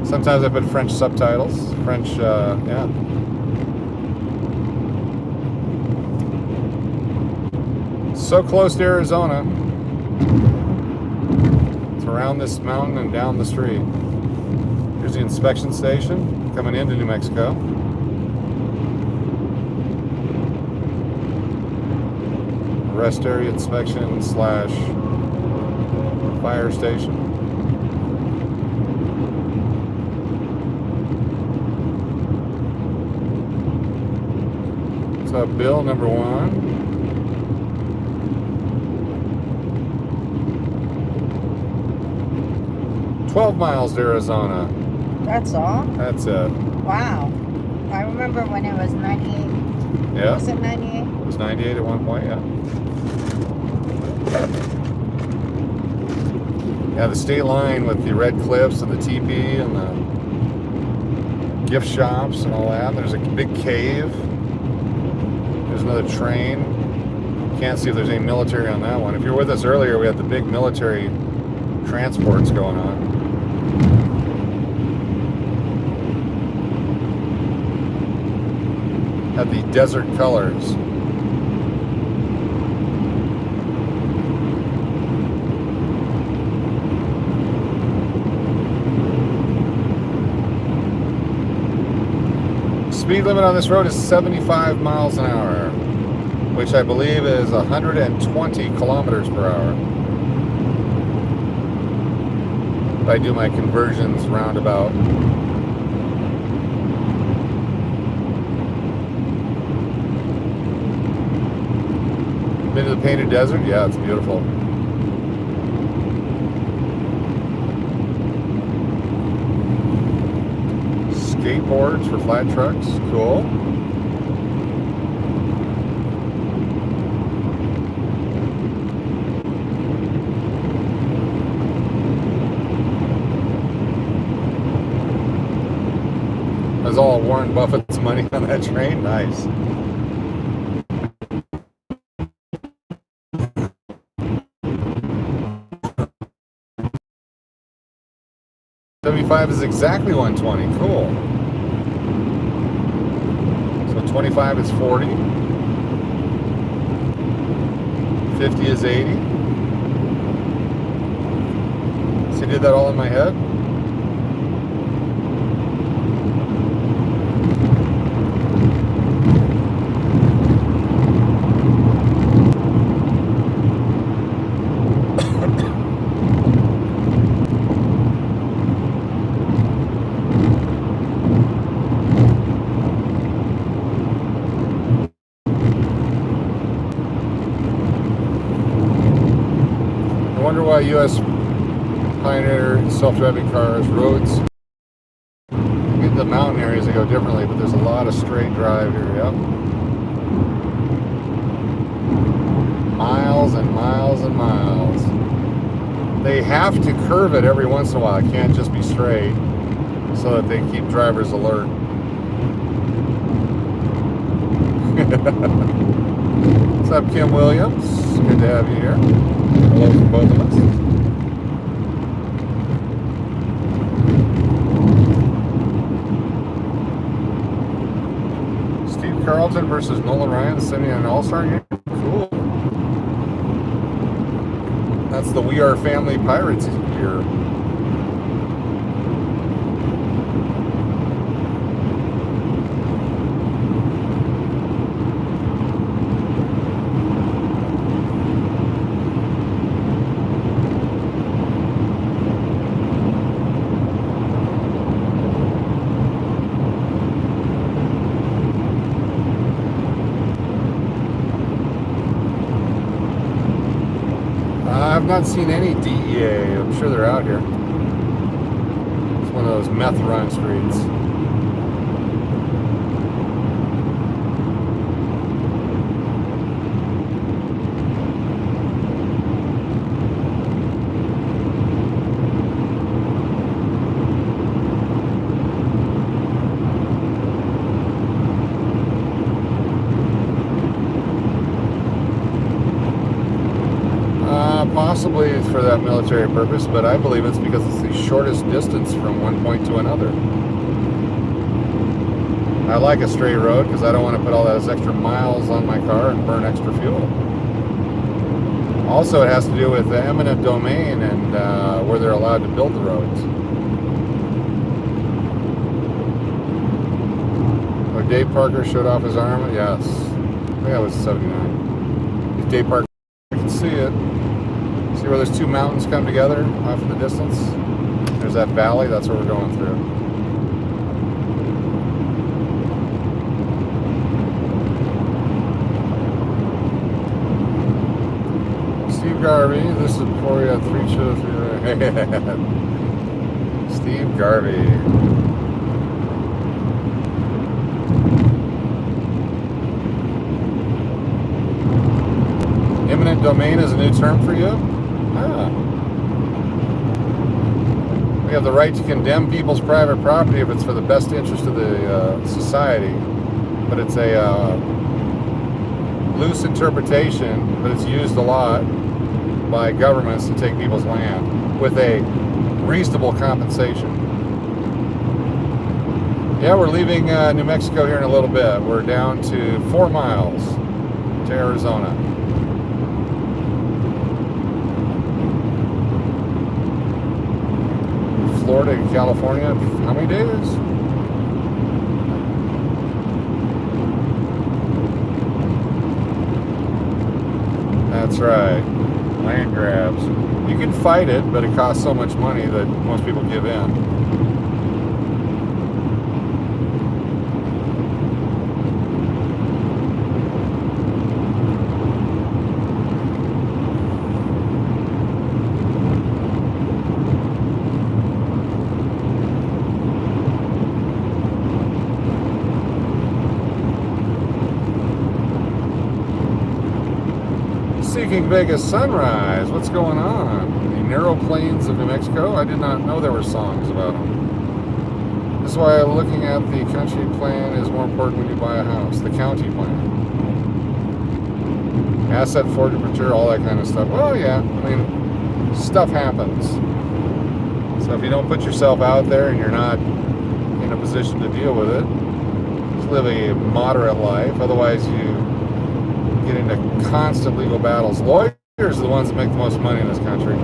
Speaker 1: Sometimes I put French subtitles. French, yeah. So close to Arizona. It's around this mountain and down the street. Here's the inspection station coming into New Mexico. rest area inspection / fire station. What's up, Bill, number 1? $12 miles to Arizona.
Speaker 2: That's all?
Speaker 1: That's it.
Speaker 2: Wow. I remember when it was 98.
Speaker 1: Yeah.
Speaker 2: Was it 98?
Speaker 1: It was 98 at one point, yeah. Yeah, the state line with the red cliffs and the teepee and the gift shops and all that. There's a big cave. There's another train. Can't see if there's any military on that one. If you were with us earlier, we had the big military transports going on. Had the desert colors. Speed limit on this road is 75 miles an hour, which I believe is 120 kilometers per hour. If I do my conversions roundabout. Been to the Painted Desert? Yeah, it's beautiful. Skateboards for flat trucks, cool. That's all Warren Buffett's money on that train, nice. 75 is exactly 120. Cool. So 25 is 40. 50 is 80. So I did that all in my head. U.S. Pioneer self-driving cars, roads. In the mountain areas they go differently, but there's a lot of straight drive here, yep. Miles and miles and miles. They have to curve it every once in a while. It can't just be straight, so that they keep drivers alert. What's up, Kim Williams? Good to have you here. Hello from both of us. Steve Carlton versus Nolan Ryan sending an all-star game. Cool. That's the We Are Family Pirates here. I've not seen any DEA. I'm sure they're out here. It's one of those meth run streets. Possibly for that military purpose, but I believe it's because it's the shortest distance from one point to another. I like a straight road because I don't want to put all those extra miles on my car and burn extra fuel. Also, it has to do with the eminent domain and where they're allowed to build the roads. Oh, Dave Parker showed off his arm. Yes, I think that was 79. Day Park. You can see it. See where those two mountains come together off in the distance? There's that valley. That's where we're going through. Steve Garvey. This is before we had 3 shows. Steve Garvey. Eminent domain is a new term for you? Ah. We have the right to condemn people's private property if it's for the best interest of the society. But it's a loose interpretation, but it's used a lot by governments to take people's land with a reasonable compensation. Yeah, we're leaving New Mexico here in a little bit. We're down to 4 miles to Arizona. Florida and California, how many days? That's right, land grabs. You can fight it, but it costs so much money that most people give in. Seeking Vegas Sunrise. What's going on? The narrow plains of New Mexico? I did not know there were songs about them. This is why looking at the country plan is more important when you buy a house. The county plan. Asset forfeiture, all that kind of stuff. Well, yeah. I mean, stuff happens. So if you don't put yourself out there and you're not in a position to deal with it, just live a moderate life. Otherwise, you get into constant legal battles. Lawyers are the ones that make the most money in this country.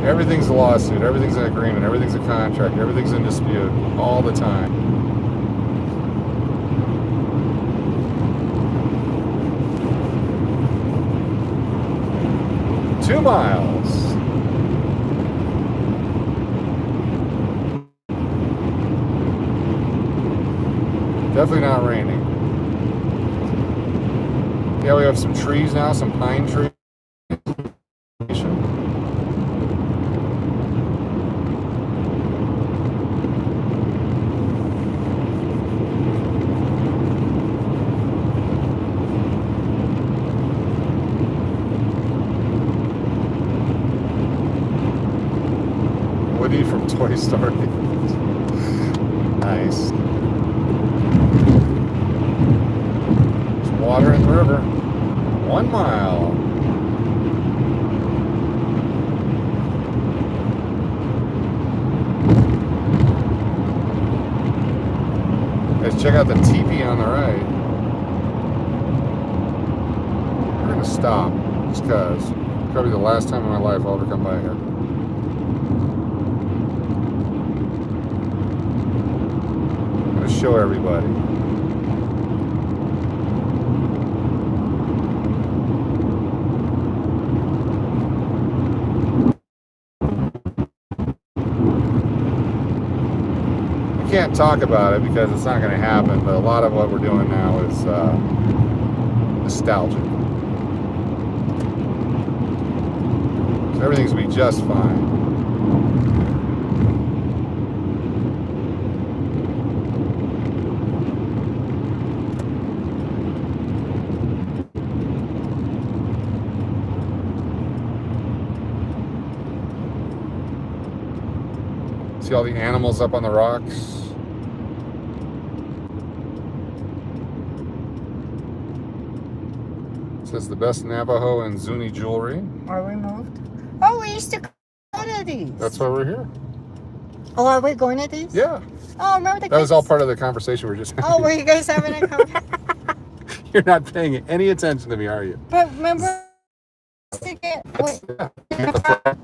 Speaker 1: Everything's a lawsuit, everything's an agreement, everything's a contract, everything's in dispute all the time. Two miles. Definitely not raining. Yeah, we have some trees now, some pine trees. Woody from Toy Story. Nice. There's water in the river. 1 mile. Guys, check out the teepee on the right. We're gonna stop just because it's probably the last time in my life I'll ever come by here. I'm gonna show everybody. Can't talk about it because it's not going to happen, but a lot of what we're doing now is nostalgic. So everything's going to be just fine. See all the animals up on the rocks? Says the best Navajo and Zuni jewelry.
Speaker 2: Are we moved? Oh, we used to go to these.
Speaker 1: That's why we're here.
Speaker 2: Oh, are we going to these?
Speaker 1: Yeah.
Speaker 2: Oh, remember the
Speaker 1: That was all part of the conversation we were just having.
Speaker 2: Oh, were you guys having a conversation?
Speaker 1: You're not paying any attention to me, are you?
Speaker 2: But remember to get... Wait.
Speaker 1: Yeah.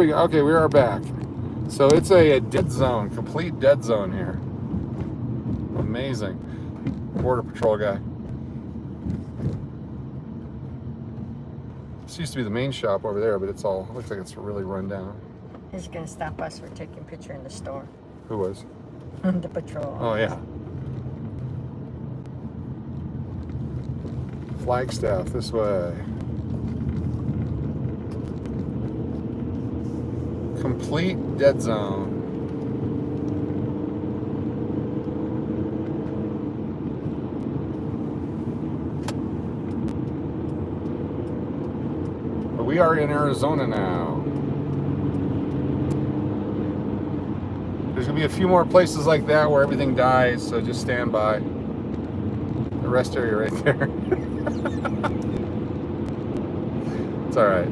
Speaker 1: we go. Okay, we are back. So it's a dead zone, complete dead zone here. Amazing. Border Patrol guy. This used to be the main shop over there, but it's all, looks like it's really run down.
Speaker 2: He's gonna stop us for taking a picture in the store.
Speaker 1: Who was?
Speaker 2: The patrol.
Speaker 1: Oh, yeah. Flagstaff, this way. Complete dead zone. But we are in Arizona now. There's gonna be a few more places like that where everything dies, so just stand by. The rest area right there. It's all right.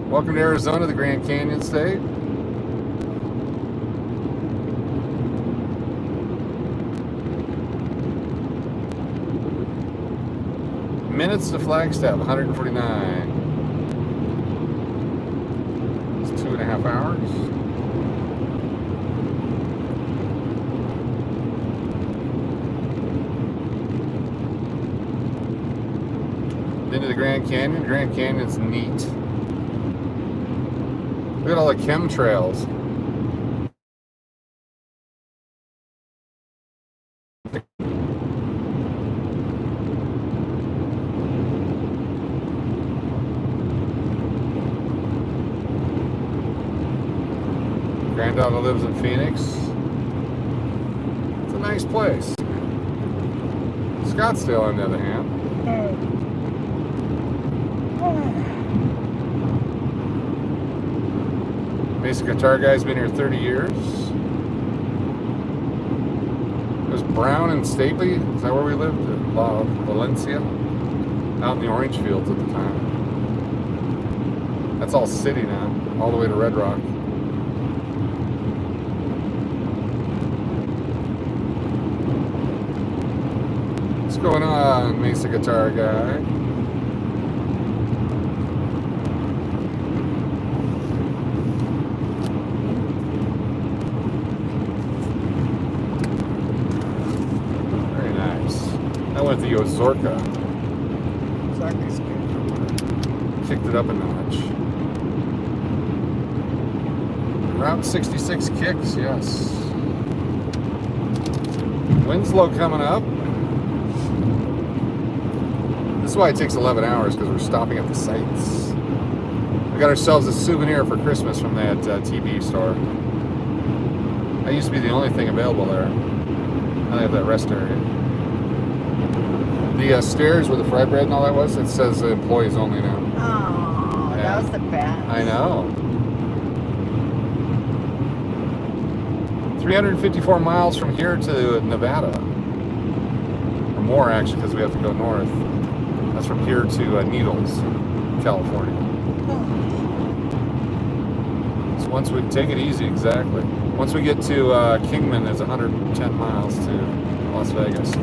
Speaker 1: Welcome to Arizona, the Grand Canyon State. Minutes to Flagstaff, 149. It's 2.5 hours. Into the Grand Canyon. Grand Canyon's neat. Look at all the chemtrails. Granddaughter lives in Phoenix. It's a nice place. Scottsdale, on the other hand. Basic Guitar Guy's been here 30 years. It was Brown and Stapley. Is that where we lived? La Valencia? Out in the orange fields at the time. That's all city now, all the way to Red Rock. What's going on, Mesa Guitar Guy? I went to Ozorka.
Speaker 2: Zorka's good.
Speaker 1: Kicked it up a notch. Route 66 kicks, yes. Winslow coming up. This is why it takes 11 hours, because we're stopping at the sites. We got ourselves a souvenir for Christmas from that TV store. That used to be the only thing available there. Now they have that rest area. The stairs where the fry bread and all that was, it says employees only now.
Speaker 2: Oh,
Speaker 1: Yeah.
Speaker 2: that was the best.
Speaker 1: I know. 354 miles from here to Nevada. Or more, actually, because we have to go north. That's from here to Needles, California. So once we take it easy, exactly. Once we get to Kingman, it's 110 miles to Las Vegas.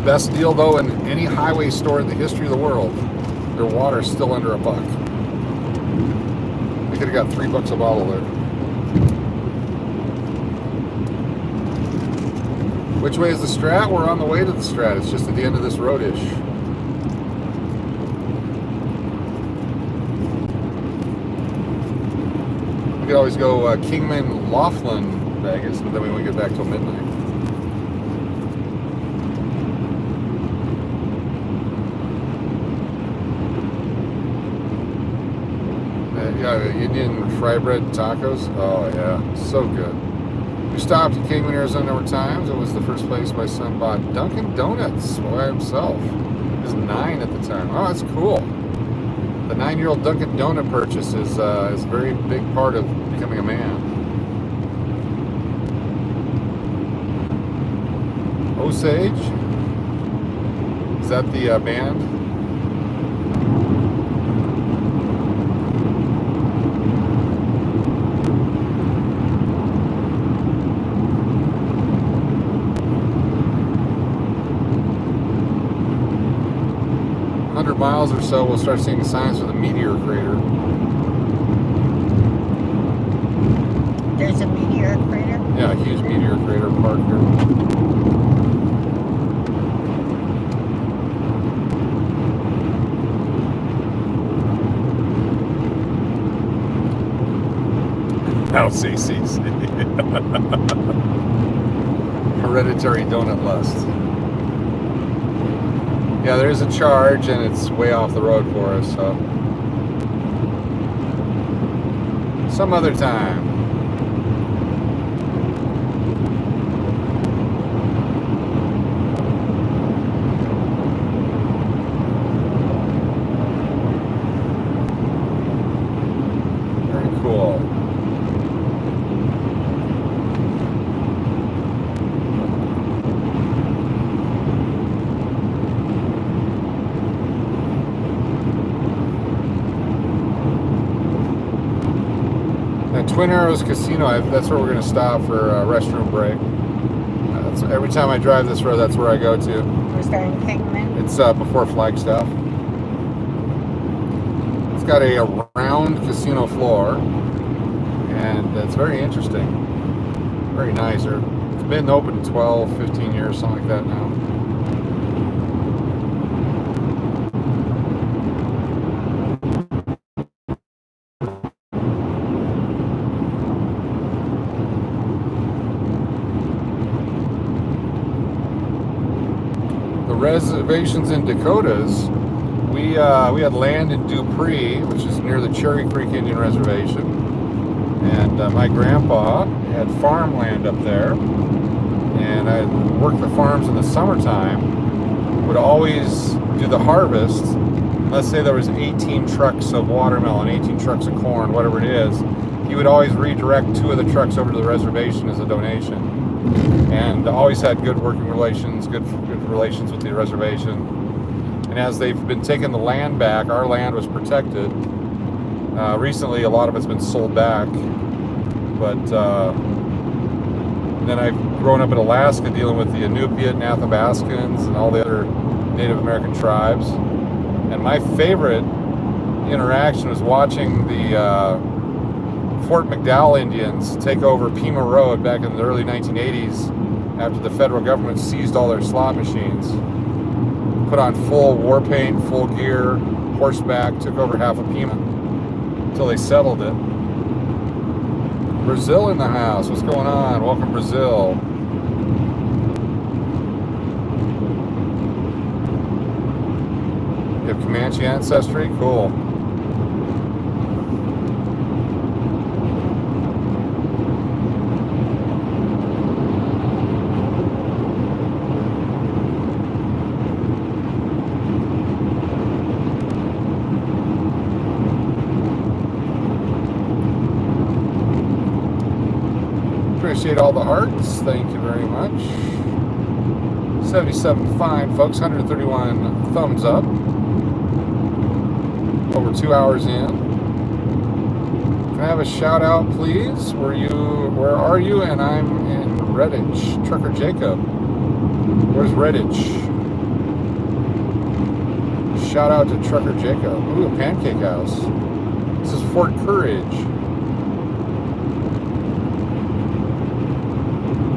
Speaker 1: Best deal though in any highway store in the history of the world. Their water's still under $1. We could have got $3 a bottle there. Which way is the Strat? We're on the way to the Strat. It's just at the end of this road-ish. We could always go Kingman, Laughlin, Vegas, but then we won't get back till midnight. Yeah, the Indian fry bread tacos. Oh yeah, so good. We stopped in Kingman, Arizona a number of times. It was the first place my son bought Dunkin' Donuts by himself. He was 9 at the time. Oh, that's cool. The 9-year-old Dunkin' Donut purchase is a very big part of becoming a man. Osage? Is that the band? 100 miles or so, we'll start seeing signs for the meteor crater.
Speaker 2: There's a meteor crater?
Speaker 1: Yeah, a huge meteor crater park here. Now CC's. Hereditary donut lust. Yeah, there's a charge and it's way off the road for us, so some other time. Very cool. Twin Arrows Casino, that's where we're going to stop for a restroom break. Every time I drive this road, that's where I go to.
Speaker 2: Was that in Kingman?
Speaker 1: It's before Flagstaff. It's got a round casino floor, and it's very interesting. Very nice. It's been open 12, 15 years, something like that now. Reservations in Dakotas, we had land in Dupree, which is near the Cherry Creek Indian Reservation, and my grandpa had farmland up there, and I worked the farms in the summertime, would always do the harvest. Let's say there was 18 trucks of watermelon, 18 trucks of corn, whatever it is, he would always redirect 2 of the trucks over to the reservation as a donation. And always had good working relations, good relations with the reservation. And as they've been taking the land back, our land was protected. Recently, a lot of it's been sold back. But then I've grown up in Alaska dealing with the Inupiat and Athabascans and all the other Native American tribes. And my favorite interaction was watching the Fort McDowell Indians take over Pima Road back in the early 1980s after the federal government seized all their slot machines. Put on full war paint, full gear, horseback, took over half of Pima until they settled it. Brazil in the house. What's going on? Welcome, Brazil. You have Comanche ancestry? Cool. Appreciate all the hearts. Thank you very much. 77 fine, folks. 131 thumbs up. Over 2 hours in. Can I have a shout out, please? Where are you? And I'm in Redditch. Trucker Jacob. Where's Redditch? Shout out to Trucker Jacob. Ooh, a pancake house. This is Fort Courage.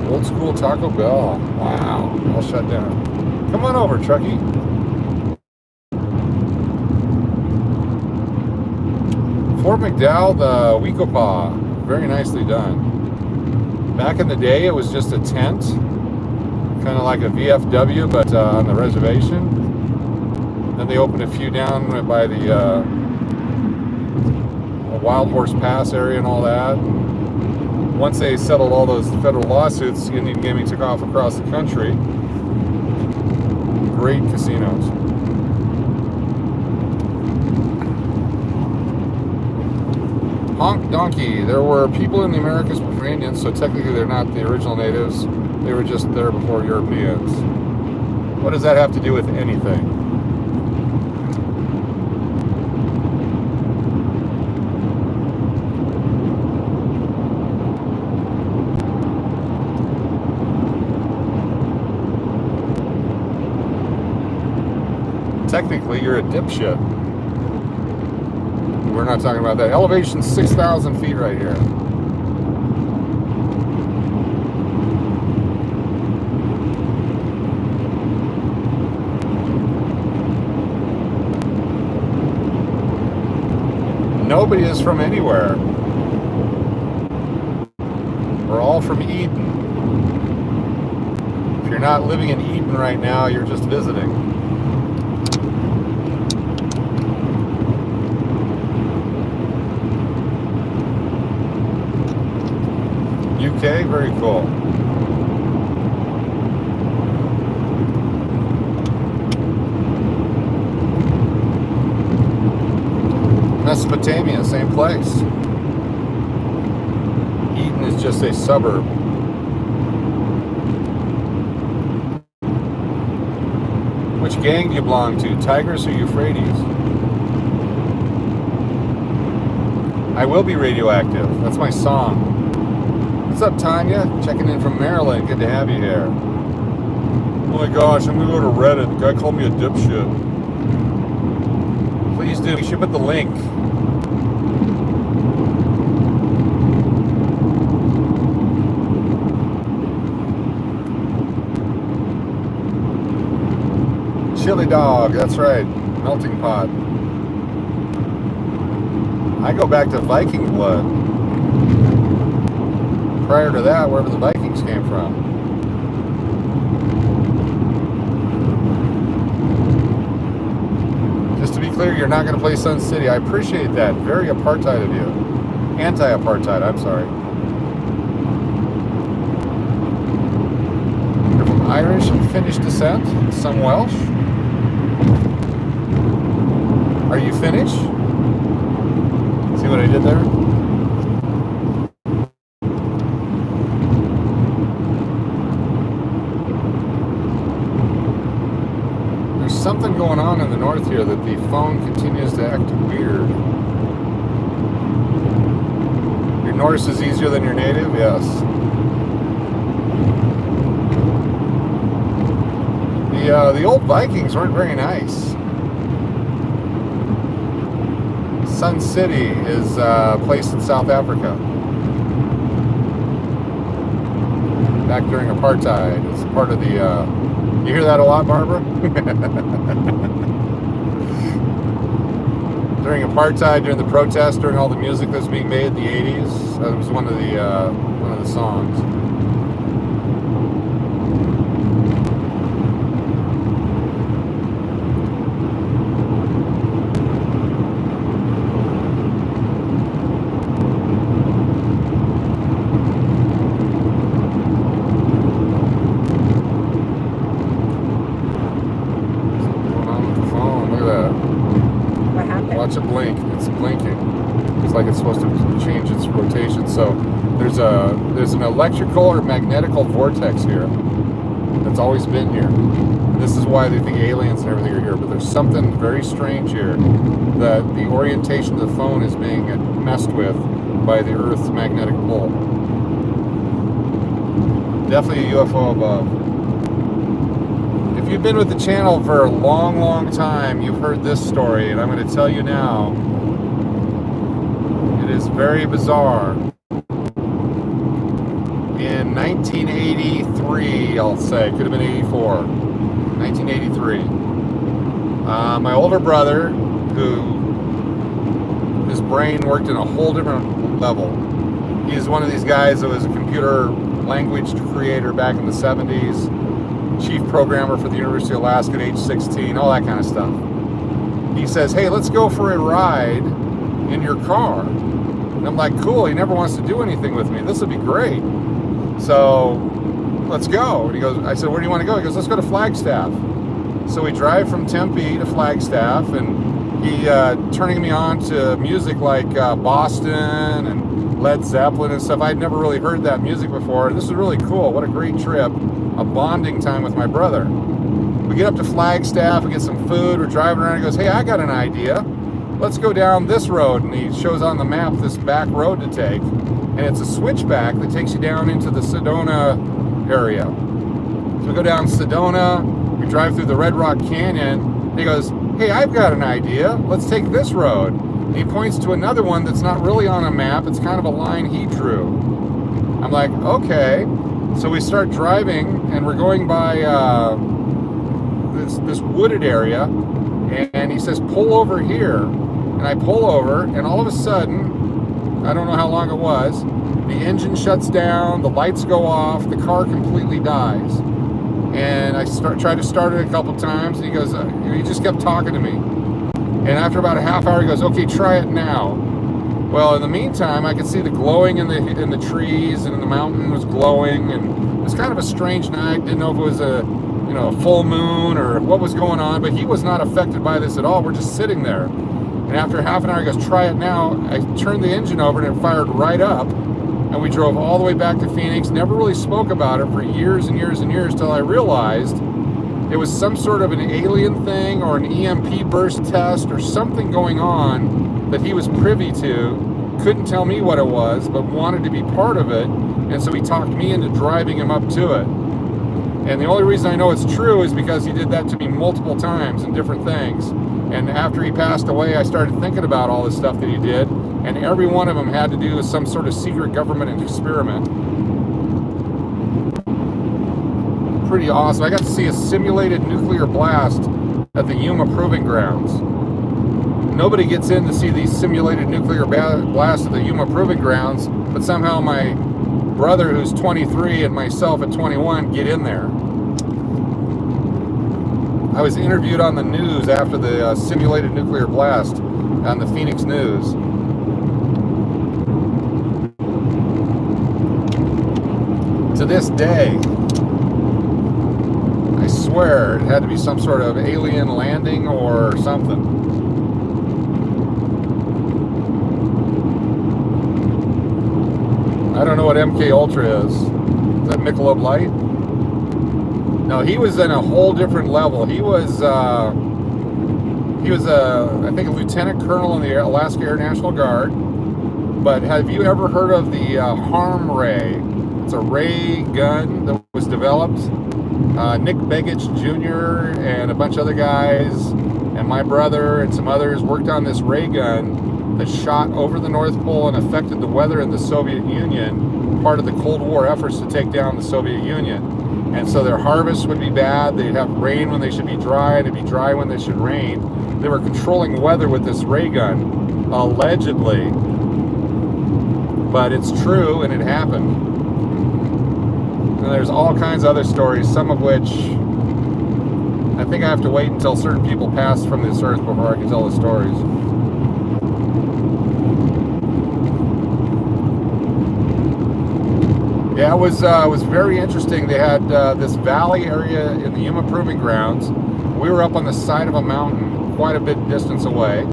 Speaker 1: Old school Taco Bell. Wow. All shut down. Come on over, Truckee. Fort McDowell, the Weekopaw. Very nicely done. Back in the day, it was just a tent. Kind of like a VFW, but on the reservation. Then they opened a few down by the Wild Horse Pass area and all that. Once they settled all those federal lawsuits, Indian gaming took off across the country. Great casinos. Honk Donkey. There were people in the Americas before Indians, so technically they're not the original natives. They were just there before Europeans. What does that have to do with anything? technically you're a dipshit. We're not talking about that. Elevation 6,000 feet right here. Nobody is from anywhere. We're all from Eden. If you're not living in Eden right now, you're just visiting. UK, very cool. Mesopotamia, same place. Eden is just a suburb. Which gang do you belong to? Tigers or Euphrates? I will be radioactive. That's my song. What's up, Tanya? Checking in from Maryland. Good to have you here. Oh my gosh, I'm gonna go to Reddit. The guy called me a dipshit. Please do. You should put the link. Chili dog, that's right. Melting pot. I go back to Viking blood. Prior to that, wherever the Vikings came from. Just to be clear, you're not going to play Sun City. I appreciate that. Very apartheid of you. Anti-apartheid, I'm sorry. You're from Irish and Finnish descent. Some Welsh. Are you Finnish? See what I did there? There's something going on in the north here that the phone continues to act weird. Your Norse is easier than your native? Yes. The old Vikings weren't very nice. Sun City is a place in South Africa. Back during apartheid. It's part of the... you hear that a lot, Barbara? During apartheid, during the protests, during all the music that was being made in the 80s, that was one of the songs. Watch it blink. It's blinking. It's like it's supposed to change its rotation. So there's an electrical or magnetical vortex here that's always been here. This is why they think aliens and everything are here. But there's something very strange here that the orientation of the phone is being messed with by the Earth's magnetic pole. Definitely a UFO above. If you've been with the channel for a long, long time, you've heard this story, and I'm going to tell you now. It is very bizarre. In 1983, I'll say, could have been 84, 1983, my older brother, his brain worked in a whole different level. He's one of these guys that was a computer language creator back in the 70s. Chief programmer for the University of Alaska at age 16, all that kind of stuff. He says, hey, let's go for a ride in your car. And I'm like, cool, he never wants to do anything with me. This would be great. So let's go. And he goes, I said, where do you want to go? He goes, let's go to Flagstaff. So we drive from Tempe to Flagstaff, and he turning me on to music like Boston and Led Zeppelin and stuff. I'd never really heard that music before. This is really cool. What a great trip. A bonding time with my brother. We get up to Flagstaff, we get some food, we're driving around, he goes, hey, I got an idea. Let's go down this road. And he shows on the map this back road to take. And it's a switchback that takes you down into the Sedona area. So we go down Sedona, we drive through the Red Rock Canyon, And he goes, hey, I've got an idea. Let's take this road. And he points to another one that's not really on a map. It's kind of a line he drew. I'm like, okay. So we start driving, and we're going by this wooded area, and he says, pull over here. And I pull over, and all of a sudden, I don't know how long it was, the engine shuts down, the lights go off, the car completely dies. And I try to start it a couple times, and he goes, he just kept talking to me. And after about a half hour, he goes, okay, try it now. Well, in the meantime, I could see the glowing in the trees, and the mountain was glowing, and it was kind of a strange night. Didn't know if it was a full moon or what was going on, but he was not affected by this at all. We're just sitting there. And after half an hour, he goes, try it now. I turned the engine over, and it fired right up. And we drove all the way back to Phoenix. Never really spoke about it for years and years and years, till I realized it was some sort of an alien thing or an EMP burst test or something going on that he was privy to. Couldn't tell me what it was, but wanted to be part of it. And so he talked me into driving him up to it. And the only reason I know it's true is because he did that to me multiple times in different things. And after he passed away, I started thinking about all the stuff that he did. And every one of them had to do with some sort of secret government experiment. Pretty awesome. I got to see a simulated nuclear blast at the Yuma Proving Grounds. Nobody gets in to see these simulated nuclear blasts at the Yuma Proving Grounds, but somehow my brother, who's 23, and myself at 21 get in there. I was interviewed on the news after the simulated nuclear blast on the Phoenix News. To this day, I swear it had to be some sort of alien landing or something. I don't know what MK Ultra is. Is that Michelob Light? No, he was in a whole different level. He was I think a lieutenant colonel in the Alaska Air National Guard. But have you ever heard of the harm ray? It's a ray gun that was developed. Nick Begich Jr. and a bunch of other guys and my brother and some others worked on this ray gun that shot over the North Pole and affected the weather in the Soviet Union, part of the Cold War efforts to take down the Soviet Union. And so their harvests would be bad, they'd have rain when they should be dry, and it'd be dry when they should rain. They were controlling weather with this ray gun, allegedly. But it's true, and it happened. And there's all kinds of other stories, some of which I think I have to wait until certain people pass from this earth before I can tell the stories. Yeah, it was very interesting. They had this valley area in the Yuma Proving Grounds. We were up on the side of a mountain, quite a bit distance away.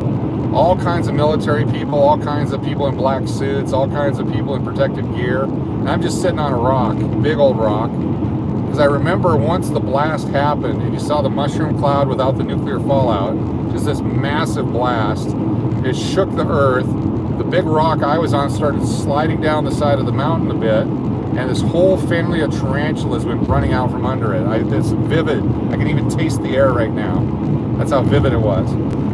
Speaker 1: All kinds of military people, all kinds of people in black suits, all kinds of people in protective gear. And I'm just sitting on a rock, big old rock. Because I remember once the blast happened and you saw the mushroom cloud without the nuclear fallout, just this massive blast. It shook the earth. The big rock I was on started sliding down the side of the mountain a bit. And this whole family of tarantulas went running out from under it. It's vivid. I can even taste the air right now. That's how vivid it was.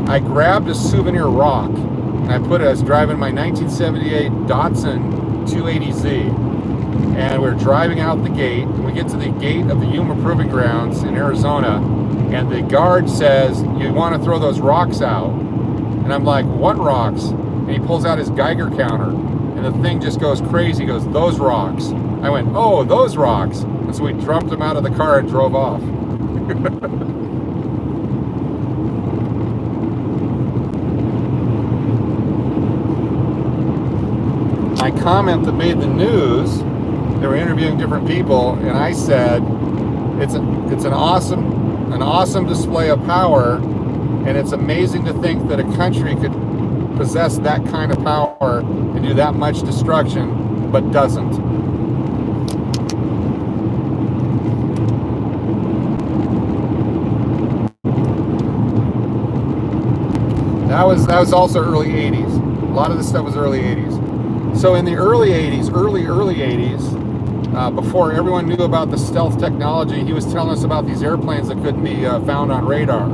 Speaker 1: I grabbed a souvenir rock and I was driving my 1978 Datsun 280Z. And we're driving out the gate. We get to the gate of the Yuma Proving Grounds in Arizona, and the guard says, you want to throw those rocks out? And I'm like, what rocks? And he pulls out his Geiger counter, and the thing just goes crazy. He goes, those rocks. I went, oh, those rocks. And so we dumped them out of the car and drove off. My comment that made the news, they were interviewing different people, and I said, it's an awesome display of power, and it's amazing to think that a country could possess that kind of power and do that much destruction, but doesn't. That was also early 80s. A lot of this stuff was early 80s. So in the early 80s, early 80s, before everyone knew about the stealth technology, he was telling us about these airplanes that couldn't be found on radar.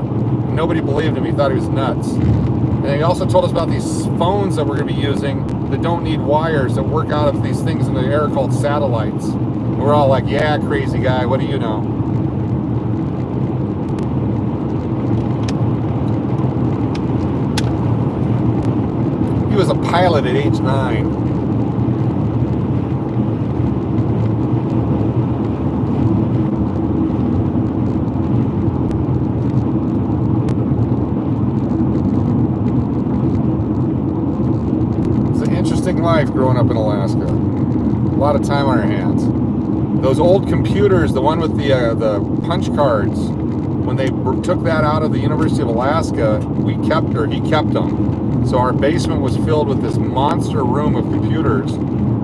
Speaker 1: nobody believed him. He thought he was nuts. And he also told us about these phones that we're going to be using that don't need wires, that work out of these things in the air called satellites. And we're all like, yeah, crazy guy, what do you know? He was a pilot at age 9. Life growing up in Alaska. A lot of time on our hands. Those old computers, the one with the punch cards, when they took that out of the University of Alaska, he kept them. So our basement was filled with this monster room of computers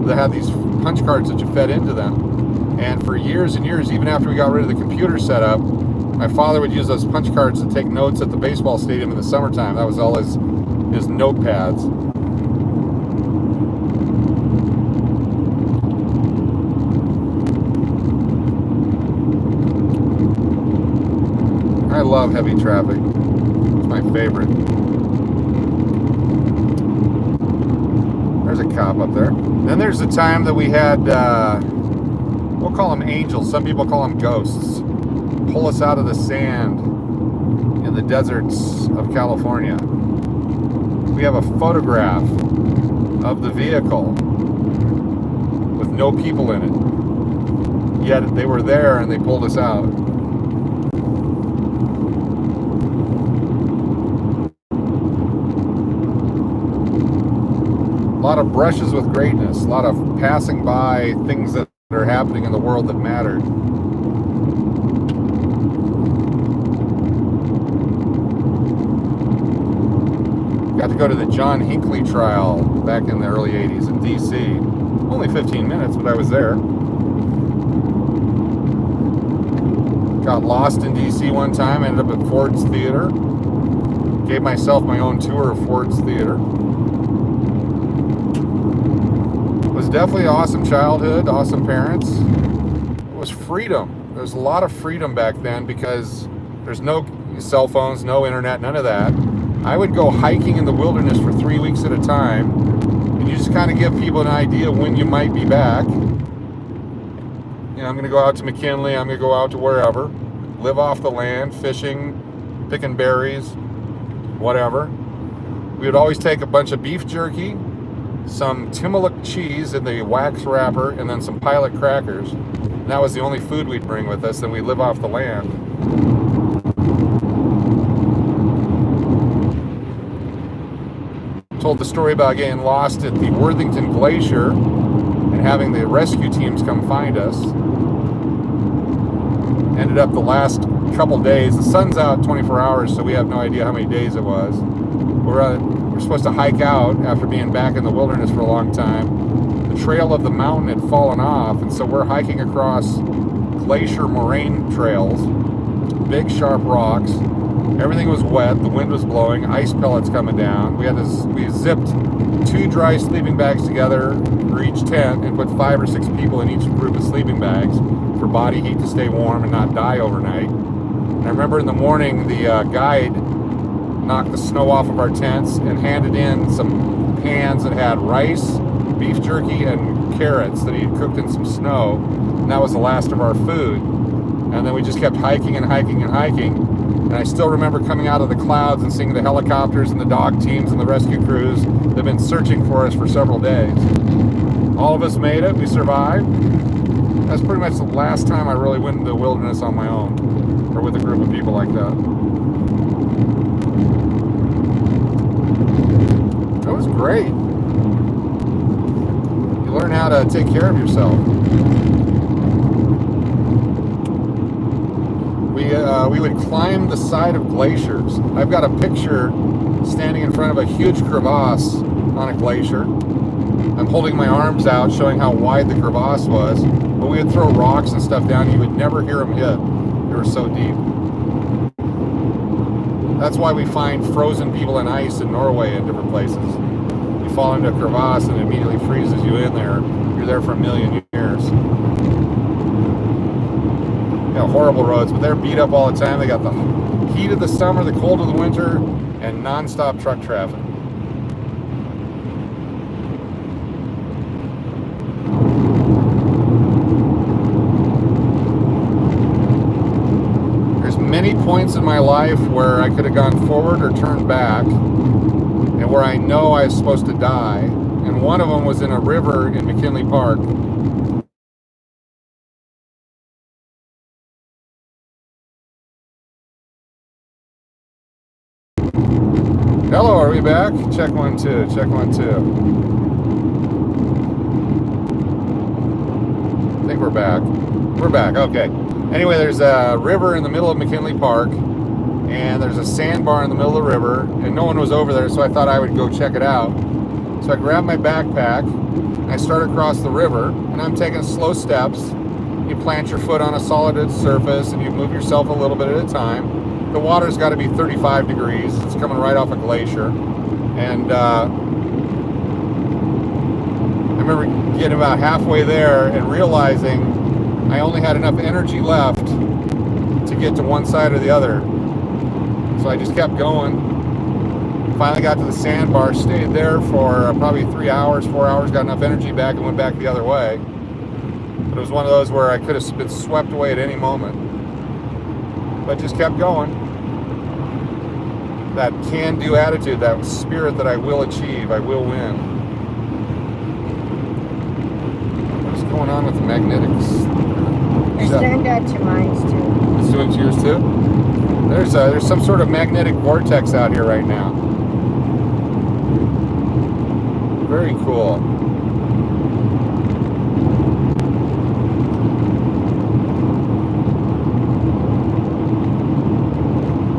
Speaker 1: that had these punch cards that you fed into them. And for years and years, even after we got rid of the computer setup, my father would use those punch cards to take notes at the baseball stadium in the summertime. That was all his notepads. I love heavy traffic. It's my favorite. There's a cop up there. Then there's the time that we had, we'll call them angels. Some people call them ghosts. Pull us out of the sand in the deserts of California. We have a photograph of the vehicle with no people in it. Yet they were there and they pulled us out. A lot of brushes with greatness, a lot of passing by things that are happening in the world that mattered. Got to go to the John Hinckley trial back in the early 80s in DC. Only 15 minutes, but I was there. Got lost in DC one time, ended up at Ford's Theater. Gave myself my own tour of Ford's Theater. Was definitely an awesome childhood, awesome parents. It was freedom. There was a lot of freedom back then because there's no cell phones, no internet, none of that. I would go hiking in the wilderness for 3 weeks at a time, and you just kind of give people an idea when you might be back. You know, I'm going to go out to McKinley, I'm going to go out to wherever, live off the land, fishing, picking berries, whatever. We would always take a bunch of beef jerky, some Timmelick cheese in the wax wrapper, and then some Pilot crackers. And that was the only food we'd bring with us, and we'd live off the land. Told the story about getting lost at the Worthington Glacier and having the rescue teams come find us. Ended up the last couple days, the sun's out 24 hours, so we have no idea how many days it was. We're supposed to hike out after being back in the wilderness for a long time. The trail of the mountain had fallen off, and so we're hiking across glacier moraine trails, big sharp rocks. Everything was wet, the wind was blowing, ice pellets coming down. We zipped 2 dry sleeping bags together for each tent and put 5 or 6 people in each group of sleeping bags for body heat to stay warm and not die overnight. And I remember in the morning the guide knocked the snow off of our tents and handed in some pans that had rice, beef jerky, and carrots that he had cooked in some snow. And that was the last of our food. And then we just kept hiking and hiking and hiking. And I still remember coming out of the clouds and seeing the helicopters and the dog teams and the rescue crews that have been searching for us for several days. All of us made it. We survived. That's pretty much the last time I really went into the wilderness on my own or with a group of people like that. It was great. You learn how to take care of yourself. We would climb the side of glaciers. I've got a picture standing in front of a huge crevasse on a glacier. I'm holding my arms out, showing how wide the crevasse was. But we would throw rocks and stuff down. You would never hear them hit. They were so deep. That's why we find frozen people in ice in Norway and different places. You fall into a crevasse and it immediately freezes you in there. You're there for 1 million years. Horrible roads, but they're beat up all the time. They got the heat of the summer, the cold of the winter, and non-stop truck traffic. There's many points in my life where I could have gone forward or turned back, and where I know I was supposed to die. And one of them was in a river in McKinley Park. Hello, are we back? Check 1 2, check 1 2. I think we're back. We're back, okay. Anyway, there's a river in the middle of McKinley Park, and there's a sandbar in the middle of the river, and no one was over there, so I thought I would go check it out. So I grabbed my backpack, and I started across the river, and I'm taking slow steps. You plant your foot on a solid surface, and you move yourself a little bit at a time. The water's got to be 35 degrees. It's coming right off a glacier. And I remember getting about halfway there and realizing I only had enough energy left to get to one side or the other. So I just kept going. Finally got to the sandbar, stayed there for probably 3 hours, 4 hours, got enough energy back and went back the other way. But it was one of those where I could have been swept away at any moment. But just kept going. That can-do attitude, that spirit that I will achieve, I will win. What's going on with the magnetics?
Speaker 2: It's turned out to mine too.
Speaker 1: It's doing to yours too? There's some sort of magnetic vortex out here right now. Very cool.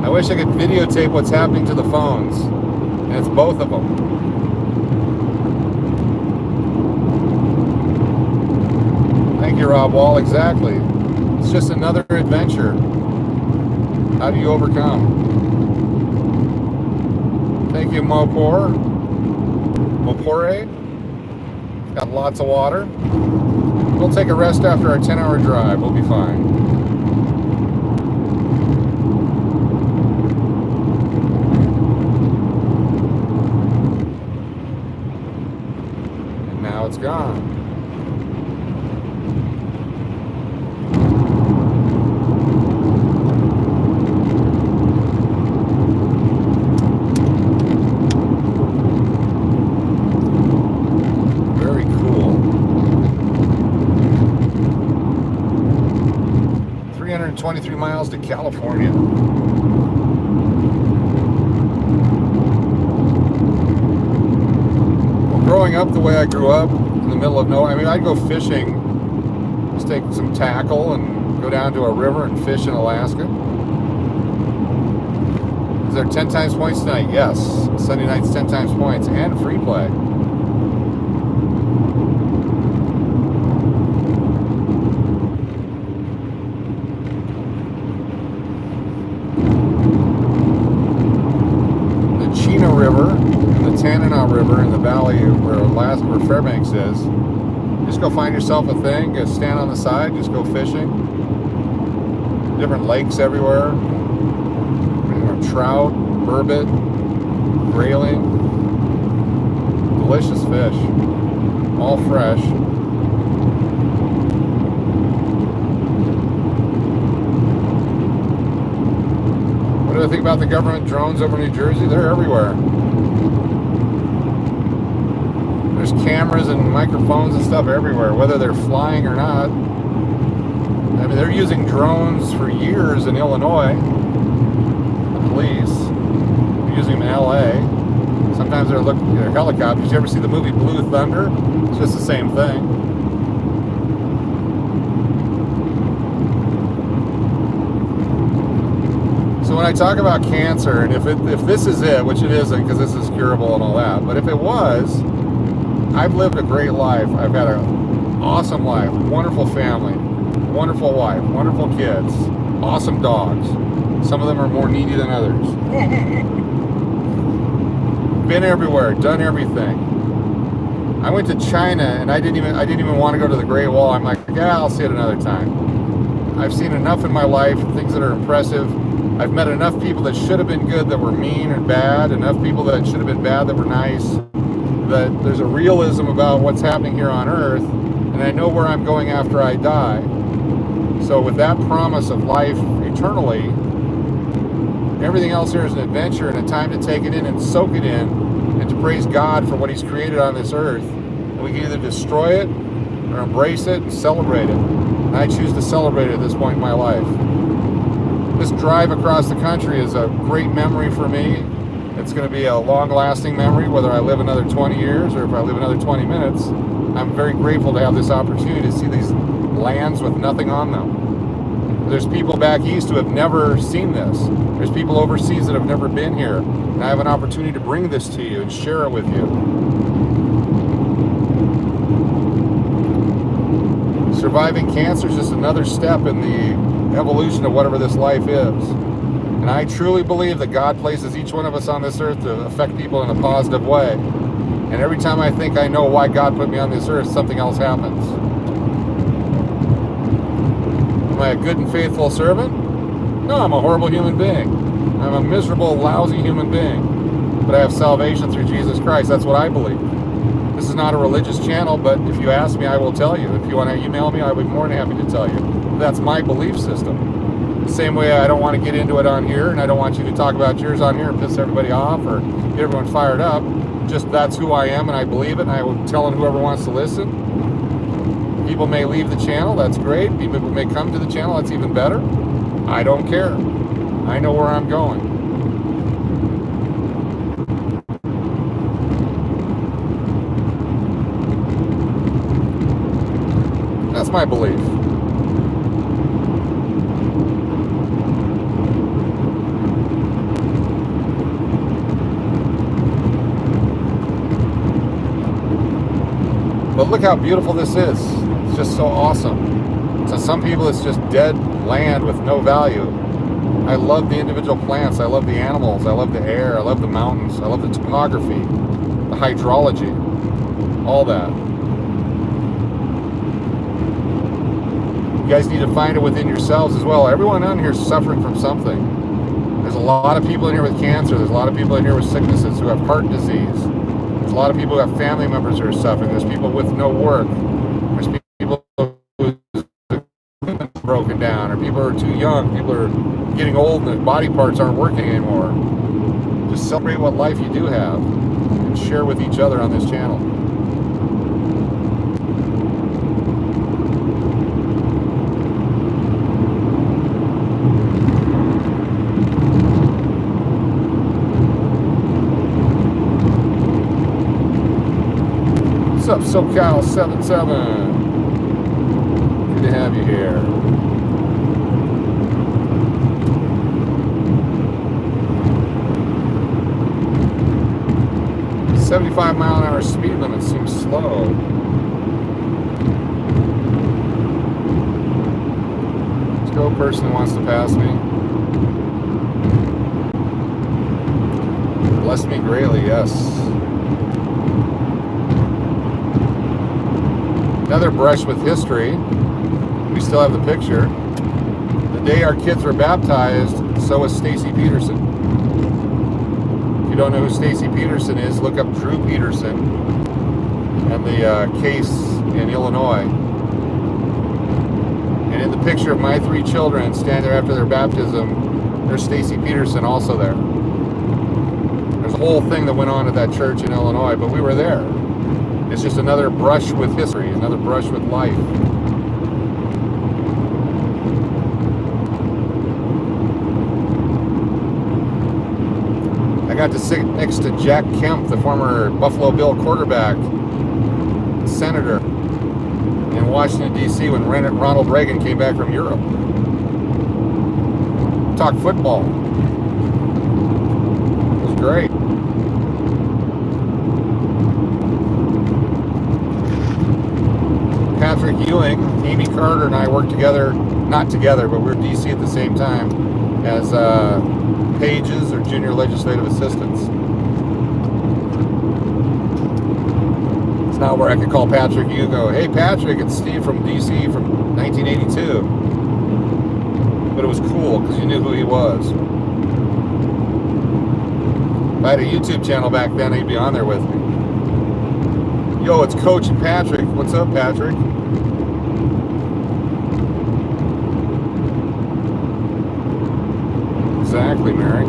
Speaker 1: I wish I could videotape what's happening to the phones, and it's both of them. Thank you, Rob Wall. Exactly. It's just another adventure. How do you overcome? Thank you, Mopore. Got lots of water. We'll take a rest after our 10-hour drive. We'll be fine. It's gone. Very cool. 323 miles to California. Growing up the way I grew up, in the middle of nowhere, I mean, I'd go fishing, just take some tackle and go down to a river and fish in Alaska. Is there 10 times points tonight? Yes. Sunday night's 10 times points and free play. The Chino River, the Tanana River in the valley where Fairbanks is. Just go find yourself a thing, just stand on the side, just go fishing. Different lakes everywhere. Trout, burbot, grayling. Delicious fish. All fresh. What do I think about the government drones over New Jersey? They're everywhere. There's cameras and microphones and stuff everywhere, whether they're flying or not. I mean, they're using drones for years in Illinois. The police. They're using them in LA. Sometimes they're looking at helicopters. Did you ever see the movie Blue Thunder? It's just the same thing. So when I talk about cancer, and if this is it, which it isn't because this is curable and all that, but if it was, I've lived a great life. I've had an awesome life, wonderful family, wonderful wife, wonderful kids, awesome dogs. Some of them are more needy than others. Been everywhere, done everything. I went to China and I didn't even want to go to the Great Wall. I'm like, yeah, I'll see it another time. I've seen enough in my life, things that are impressive. I've met enough people that should have been good that were mean and bad, enough people that should have been bad that were nice, that there's a realism about what's happening here on Earth, and I know where I'm going after I die. So with that promise of life eternally, everything else here is an adventure and a time to take it in and soak it in and to praise God for what He's created on this earth. And we can either destroy it or embrace it and celebrate it. And I choose to celebrate it at this point in my life. This drive across the country is a great memory for me. It's going to be a long-lasting memory, whether I live another 20 years or if I live another 20 minutes. I'm very grateful to have this opportunity to see these lands with nothing on them. There's people back east who have never seen this. There's people overseas that have never been here. And I have an opportunity to bring this to you and share it with you. Surviving cancer is just another step in the evolution of whatever this life is. And I truly believe that God places each one of us on this earth to affect people in a positive way. And every time I think I know why God put me on this earth, something else happens. Am I a good and faithful servant? No, I'm a horrible human being. I'm a miserable, lousy human being. But I have salvation through Jesus Christ. That's what I believe. This is not a religious channel, but if you ask me, I will tell you. If you want to email me, I would be more than happy to tell you. That's my belief system. The same way I don't want to get into it on here, and I don't want you to talk about yours on here and piss everybody off or get everyone fired up. Just that's who I am, and I believe it, and I will tell whoever wants to listen. People may leave the channel, that's great. People may come to the channel, that's even better. I don't care. I know where I'm going. That's my belief. But look how beautiful this is. It's just so awesome. To some people, it's just dead land with no value. I love the individual plants. I love the animals. I love the air. I love the mountains. I love the topography, the hydrology, all that. You guys need to find it within yourselves as well. Everyone on here is suffering from something. There's a lot of people in here with cancer. There's a lot of people in here with sicknesses who have heart disease. There's a lot of people who have family members who are suffering. There's people with no work. There's people who are broken down, or people who are too young. People are getting old and their body parts aren't working anymore. Just celebrate what life you do have and share with each other on this channel. What's up, SoCal77? Good to have you here. "75-mile-an-hour speed limit seems slow." Let's go, person who wants to pass me. Bless me greatly, yes. Another brush with history. We still have the picture. The day our kids were baptized, so was Stacy Peterson. If you don't know who Stacy Peterson is, look up Drew Peterson and the case in Illinois. And in the picture of my 3 children standing there after their baptism, there's Stacy Peterson also there. There's a whole thing that went on at that church in Illinois, but we were there. It's just another brush with history, another brush with life. I got to sit next to Jack Kemp, the former Buffalo Bill quarterback, senator in Washington, D.C. when Ronald Reagan came back from Europe. Talk football. It was great. Patrick Ewing, Amy Carter, and I worked together, not together, but we were in D.C. at the same time as pages or junior legislative assistants. It's not where I could call Patrick Ewing and go, "Hey Patrick, it's Steve from D.C. from 1982. But it was cool because you knew who he was. If I had a YouTube channel back then, he'd be on there with me. Yo, it's Coach and Patrick. What's up, Patrick? Exactly, Mary.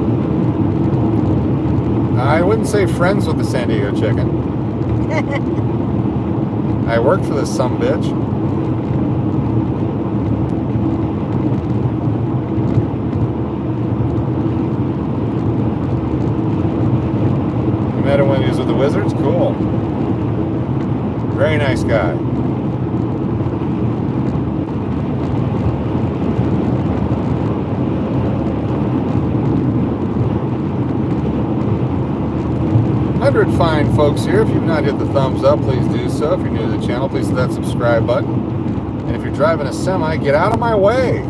Speaker 1: I wouldn't say friends with the San Diego chicken. I work for this sumbitch. You met him when he was with the Wizards? Cool. Very nice guy. Fine folks here. If you've not hit the thumbs up, please do so. If you're new to the channel, please hit that subscribe button. And if you're driving a semi, get out of my way.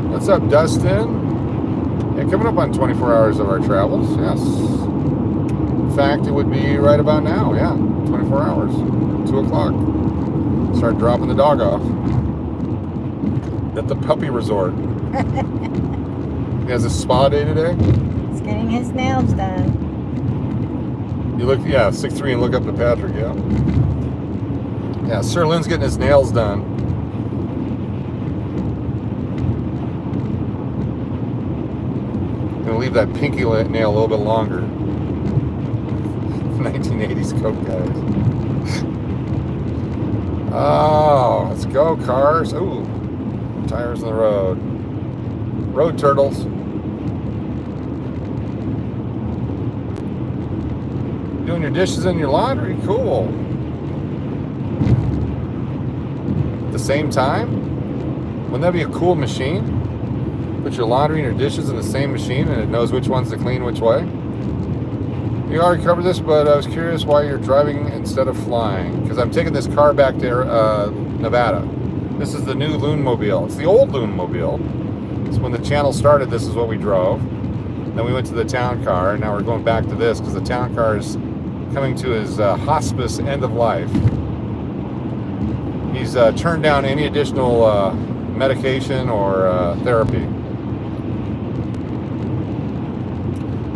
Speaker 1: What's up, Dustin? Yeah, coming up on 24 hours of our travels. Yes. In fact, it would be right about now. Yeah, 24 hours. 2 o'clock. Start dropping the dog off at the puppy resort. He has a spa day today?
Speaker 2: He's getting his nails done.
Speaker 1: You look, yeah, 6'3" and look up to Patrick, yeah. Yeah, Sir Lynn's getting his nails done. Gonna leave that pinky nail a little bit longer. 1980s Coke guys. Oh, let's go, cars. Ooh, tires on the road. Road turtles. Doing your dishes and your laundry? Cool. At the same time? Wouldn't that be a cool machine? Put your laundry and your dishes in the same machine and it knows which ones to clean which way? You already covered this, but I was curious why you're driving instead of flying. Because I'm taking this car back to Nevada. This is the new Loonmobile. It's the old Loonmobile. So when the channel started, this is what we drove. Then we went to the town car, and now we're going back to this because the town car is coming to his hospice end of life. He's turned down any additional medication or therapy.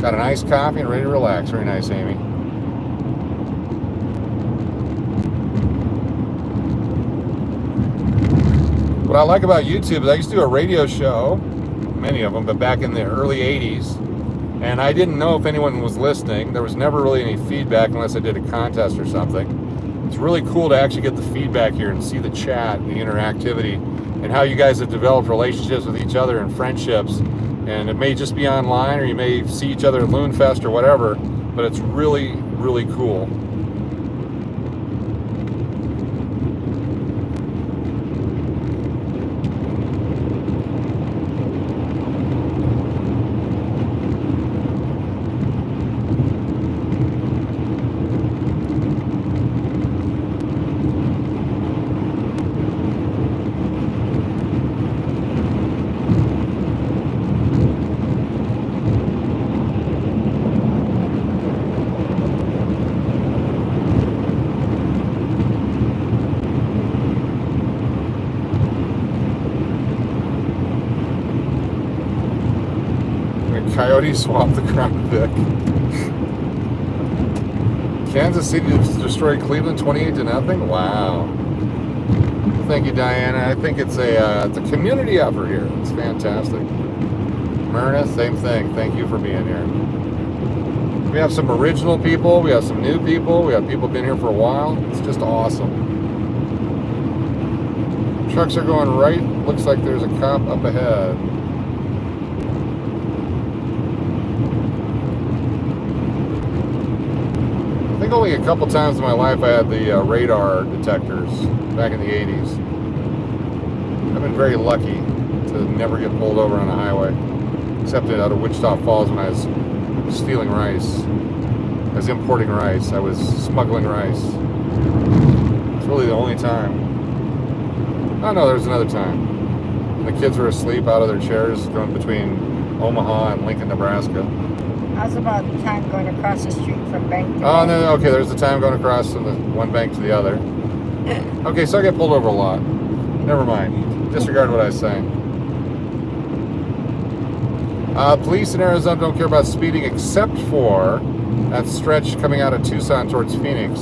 Speaker 1: Got an iced coffee and ready to relax. Very nice, Amy. What I like about YouTube is I used to do a radio show, many of them, but back in the early 80s, and I didn't know if anyone was listening. There was never really any feedback unless I did a contest or something. It's really cool to actually get the feedback here and see the chat and the interactivity and how you guys have developed relationships with each other and friendships. And it may just be online or you may see each other at Loonfest or whatever, but it's really, really cool. Coyote swapped the Crown Vic. Kansas City destroyed Cleveland 28-0. Wow. Thank you, Diana. I think it's a community effort here. It's fantastic. Myrna, same thing. Thank you for being here. We have some original people. We have some new people. We have people been here for a while. It's just awesome. Trucks are going right. Looks like there's a cop up ahead. I think only a couple times in my life I had the radar detectors back in the 80s. I've been very lucky to never get pulled over on a highway, except out of Wichita Falls when I was stealing rice. I was importing rice. I was smuggling rice. It's really the only time. Oh no, there was another time. The kids were asleep out of their chairs going between Omaha and Lincoln, Nebraska.
Speaker 2: How's about the time going across the street from bank to
Speaker 1: Oh,
Speaker 2: bank?
Speaker 1: no, okay, there's the time going across from the one bank to the other. Okay, so I get pulled over a lot. Never mind. Disregard what I was saying. Police in Arizona don't care about speeding except for that stretch coming out of Tucson towards Phoenix.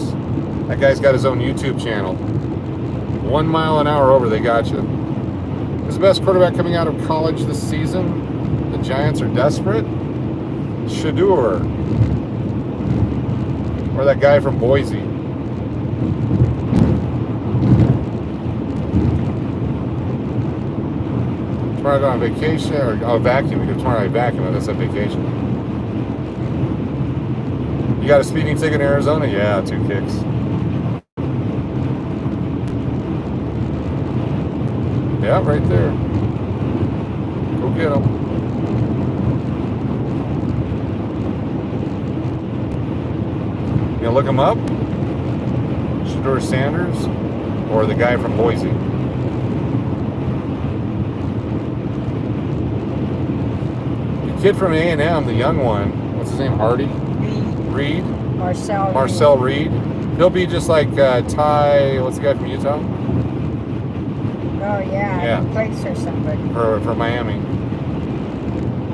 Speaker 1: That guy's got his own YouTube channel. 1 mile an hour over, they got you. Who's the best quarterback coming out of college this season? The Giants are desperate. Shadur. Or that guy from Boise. Tomorrow I go on vacation, or vacuum, because tomorrow I vacuum, that's a vacation. You got a speeding ticket in Arizona? Yeah, 2 kicks. Yeah, right there. Go get them. You gonna look him up? Shadur Sanders or the guy from Boise? The kid from A&M, the young one, what's his name? Hardy? Reed? Marcel Reed. He'll be just like Ty, what's the guy from Utah?
Speaker 2: Oh, yeah. He plays for somebody.
Speaker 1: For Miami.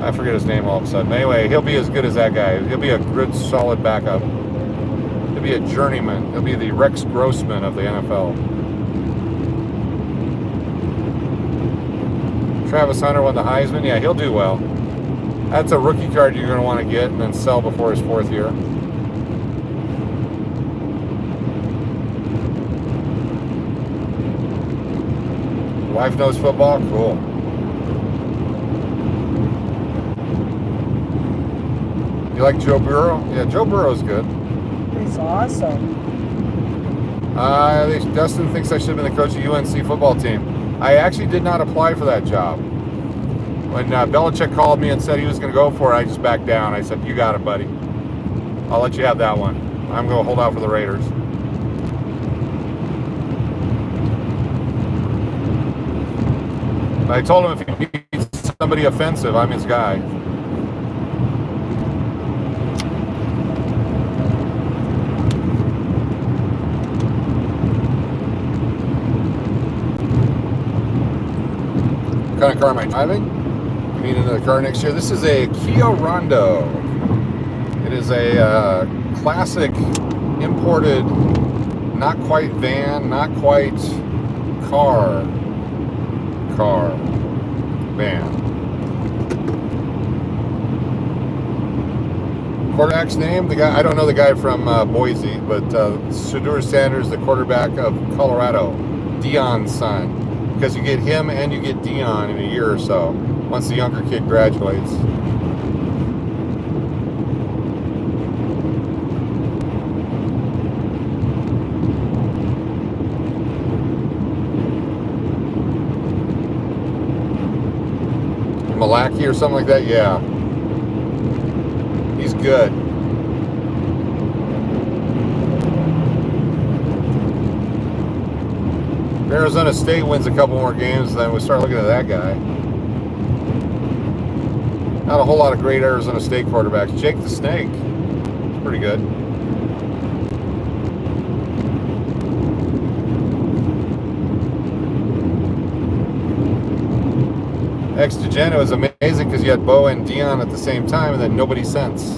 Speaker 1: I forget his name all of a sudden. Anyway, he'll be as good as that guy. He'll be a good, solid backup. He'll be a journeyman. He'll be the Rex Grossman of the NFL. Travis Hunter won the Heisman. Yeah, he'll do well. That's a rookie card you're going to want to get and then sell before his 4th year. Wife knows football? Cool. You like Joe Burrow? Yeah, Joe Burrow's good.
Speaker 3: He's awesome.
Speaker 1: Dustin thinks I should have been the coach of UNC football team. I actually did not apply for that job. When Belichick called me and said he was going to go for it, I just backed down. I said, you got it, buddy. I'll let you have that one. I'm going to hold out for the Raiders. I told him if he needs somebody offensive, I'm his guy. What kind of car am I driving? You need another car next year? This is a Kia Rondo. It is a classic imported, not quite van, not quite van. Quarterback's name? The guy, I don't know the guy from Boise, but Shadur Sanders, the quarterback of Colorado, Deion's son. Because you get him and you get Deion in a year or so, once the younger kid graduates. Malaki or something like that? Yeah. He's good. If Arizona State wins a couple more games, then we start looking at that guy. Not a whole lot of great Arizona State quarterbacks. Jake the Snake. It's pretty good. Ex-Degen, it was amazing because you had Bo and Deion at the same time and then nobody since.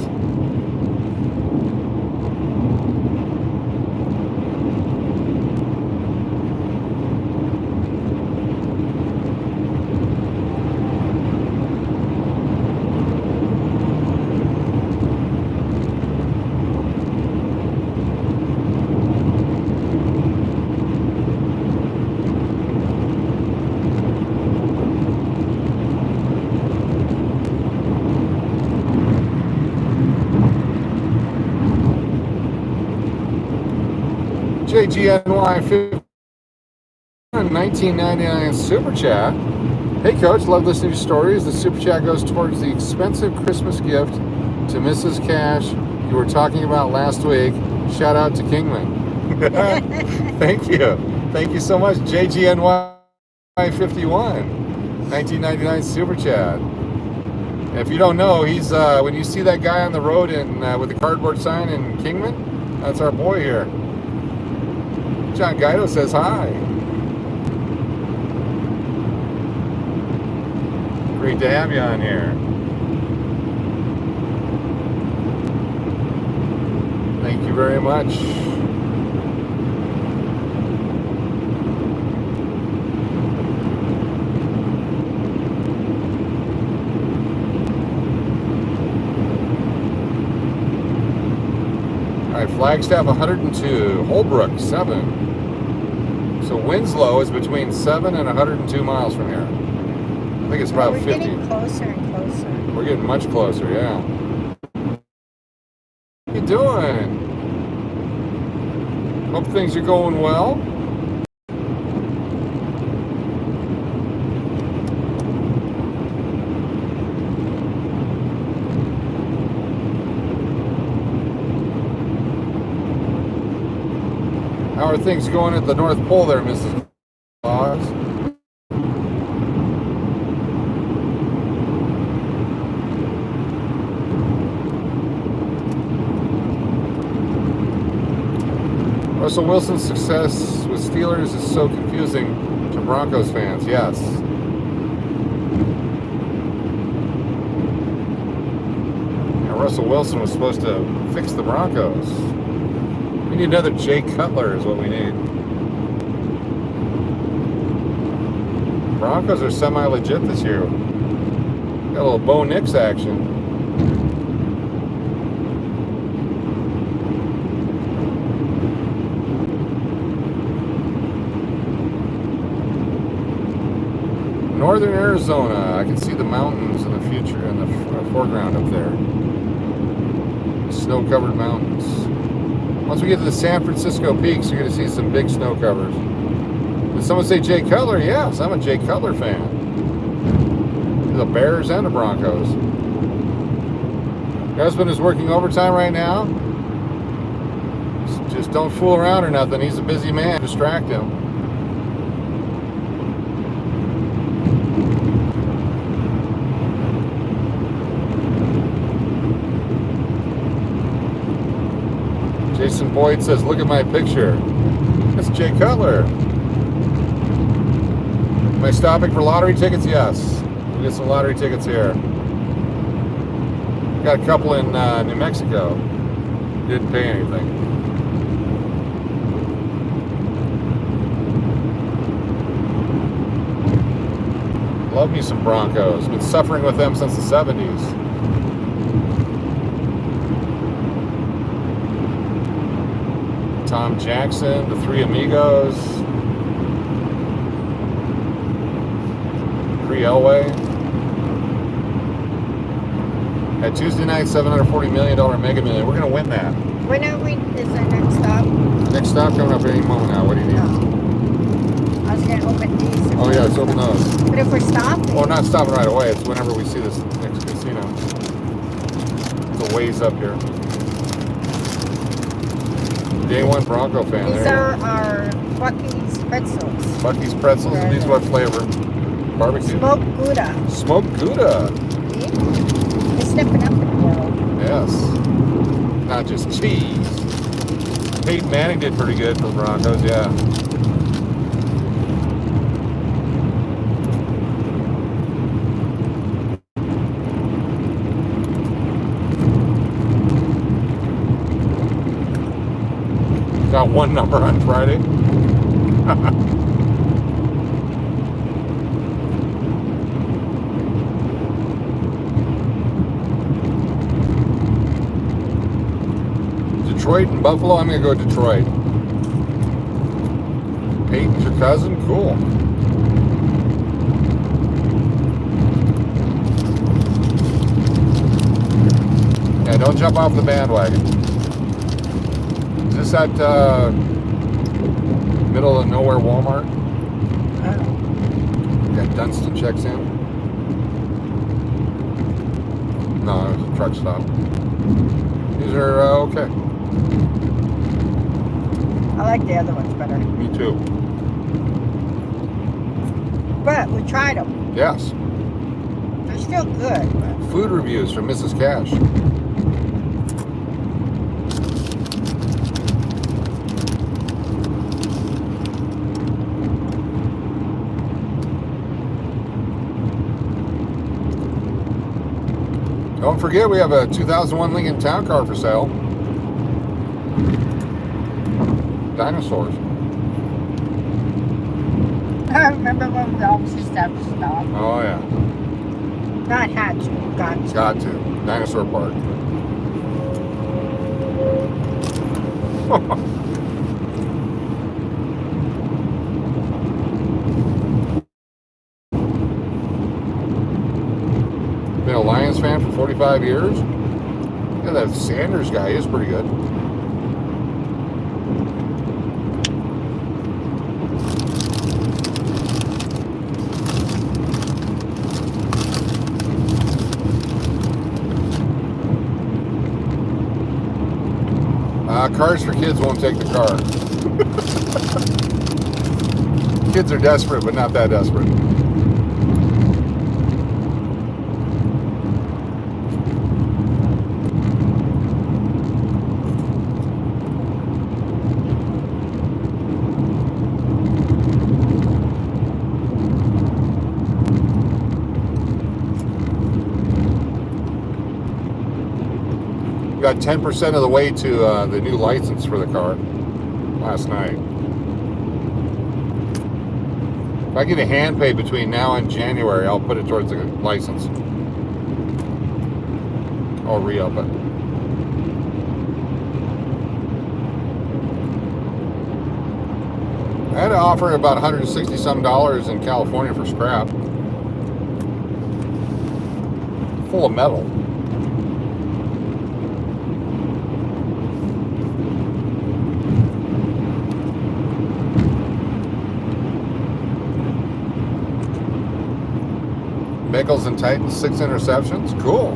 Speaker 1: JGNY 1999 Super Chat. Hey Coach, love listening to your stories. The Super Chat goes towards the expensive Christmas gift to Mrs. Cash you were talking about last week. Shout out to Kingman. Thank you. Thank you so much, JGNY 51 1999 Super Chat. And if you don't know, he's when you see that guy on the road in with the cardboard sign in Kingman, that's our boy here. John Guido says hi. Great to have you on here. Thank you very much. All right, Flagstaff 102, Holbrook 7. So Winslow is between 7 and 102 miles from here. I think it's about 50.
Speaker 2: We're getting closer and closer.
Speaker 1: We're getting much closer, yeah. How you doing? Hope things are going well. How are things going at the North Pole there, Mrs. Claus? Russell Wilson's success with Steelers is so confusing to Broncos fans. Yes. Yeah, Russell Wilson was supposed to fix the Broncos. We need another Jay Cutler is what we need. Broncos are semi-legit this year. Got a little Bo Nix action. Northern Arizona, I can see the mountains in the future, in the foreground up there. Snow-covered mountains. Once we get to the San Francisco peaks, you're going to see some big snow covers. Did someone say Jay Cutler? Yes, I'm a Jay Cutler fan. The Bears and the Broncos. Your husband is working overtime right now. Just don't fool around or nothing. He's a busy man. Distract him. Jason Boyd says, look at my picture. That's Jay Cutler. Am I stopping for lottery tickets? Yes. We'll get some lottery tickets here. Got a couple in New Mexico. Didn't pay anything. Love me some Broncos. Been suffering with them since the 70s. Tom Jackson, the Three Amigos, Cree Elway. At Tuesday night, $740 million Mega Million. We're going to win that.
Speaker 2: When are we, is our next stop?
Speaker 1: Next stop coming up any moment now. What do you need?
Speaker 2: Oh. I was going to open these.
Speaker 1: Oh, yeah, let's open those.
Speaker 2: But if we're stopping.
Speaker 1: Well, we're not stopping right away. It's whenever we see this next casino. It's a ways up here. Day one Bronco fan.
Speaker 2: These are our Bucky's pretzels.
Speaker 1: Bucky's pretzels, and these what flavor? Barbecue?
Speaker 2: Smoked Gouda.
Speaker 1: Smoked Gouda.
Speaker 2: See? They're stepping up in the world.
Speaker 1: Yes. Not just cheese. Peyton Manning did pretty good for the Broncos, yeah. Got one number on Friday. Detroit and Buffalo. I'm going to go Detroit. Peyton's your cousin? Cool. Yeah, don't jump off the bandwagon. Is this at middle of nowhere Walmart? Yeah, Dunston checks in. No, it was a truck stop. These are okay.
Speaker 2: I like the other ones better.
Speaker 1: Me too.
Speaker 2: But we tried them.
Speaker 1: Yes.
Speaker 2: They're still good. But
Speaker 1: Food reviews from Mrs. Cash. Don't forget, we have a 2001 Lincoln Town Car for sale. dinosaurs.
Speaker 2: I remember when we always used to have to stop.
Speaker 1: Oh yeah.
Speaker 2: Not had to, got to.
Speaker 1: Got to. Dinosaur Park. Been a Lions fan for 45 years? Yeah, that Sanders guy is pretty good. Cars for Kids won't take the car. Kids are desperate, but not that desperate. Got 10% of the way to the new license for the car last night. If I get a hand pay between now and January, I'll put it towards the license. I'll re-up it. I had to offer about $160 some in California for scrap. Full of metal. Bickles and Titans, 6 interceptions. Cool.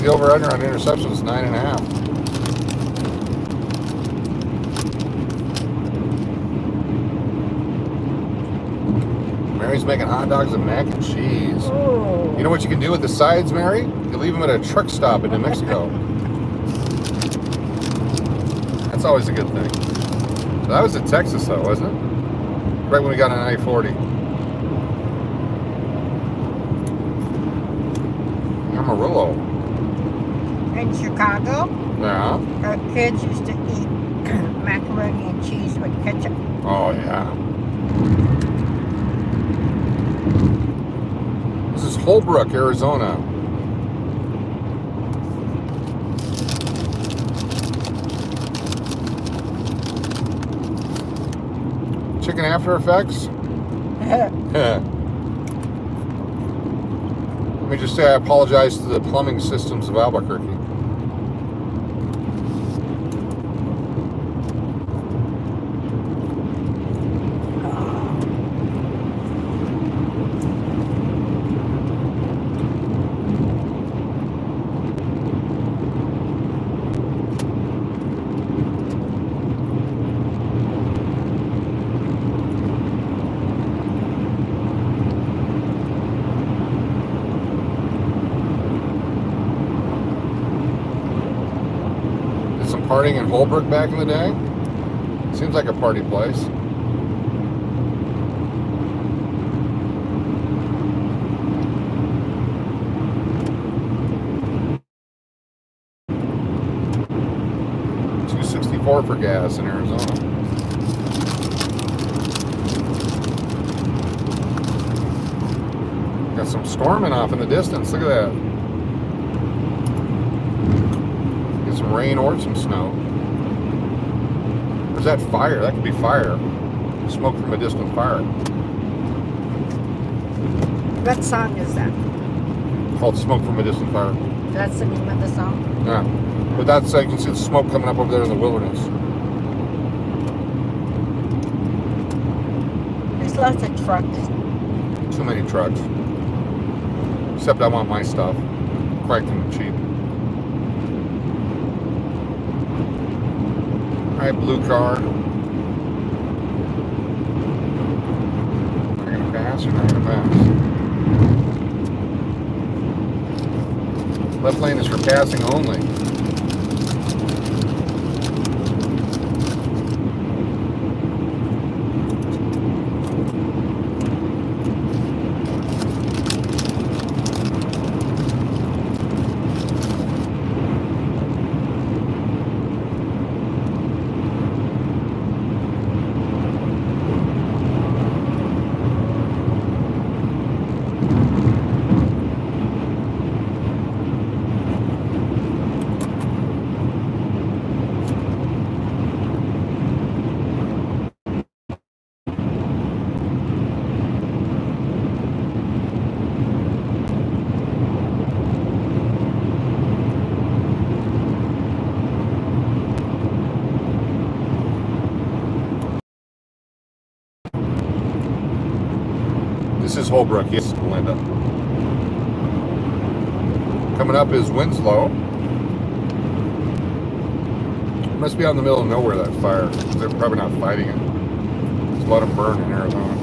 Speaker 1: The over-under on interceptions, 9.5. Mary's making hot dogs and mac and cheese.
Speaker 2: Ooh.
Speaker 1: You know what you can do with the sides, Mary? You leave them at a truck stop in New Mexico. That's always a good thing. That was in Texas, though, wasn't it? Right when we got on I-40. Amarillo.
Speaker 2: In Chicago,
Speaker 1: Yeah.
Speaker 2: our kids used to eat macaroni and cheese with ketchup.
Speaker 1: Oh, yeah. This is Holbrook, Arizona. Chicken After Effects? Let me just say I apologize to the plumbing systems of Albuquerque. Partying in Holbrook back in the day? Seems like a party place. $2.64 for gas in Arizona. Got some storming off in the distance. Look at that. Some rain or some snow. Or is that fire? That could be fire. Smoke from a distant fire.
Speaker 2: What song is that?
Speaker 1: Called Smoke from a Distant Fire.
Speaker 2: That's the name of the song?
Speaker 1: Yeah. But that's, you can see the smoke coming up over there in the wilderness.
Speaker 2: There's lots of trucks.
Speaker 1: Too many trucks. Except I want my stuff. Quite cheap. Alright, blue car. Am I gonna pass or not gonna pass? Left lane is for passing only. is Holbrook, yes, Linda. Coming up is Winslow. Must be out in the middle of nowhere, that fire. They're probably not fighting it. Just let them burn in Arizona.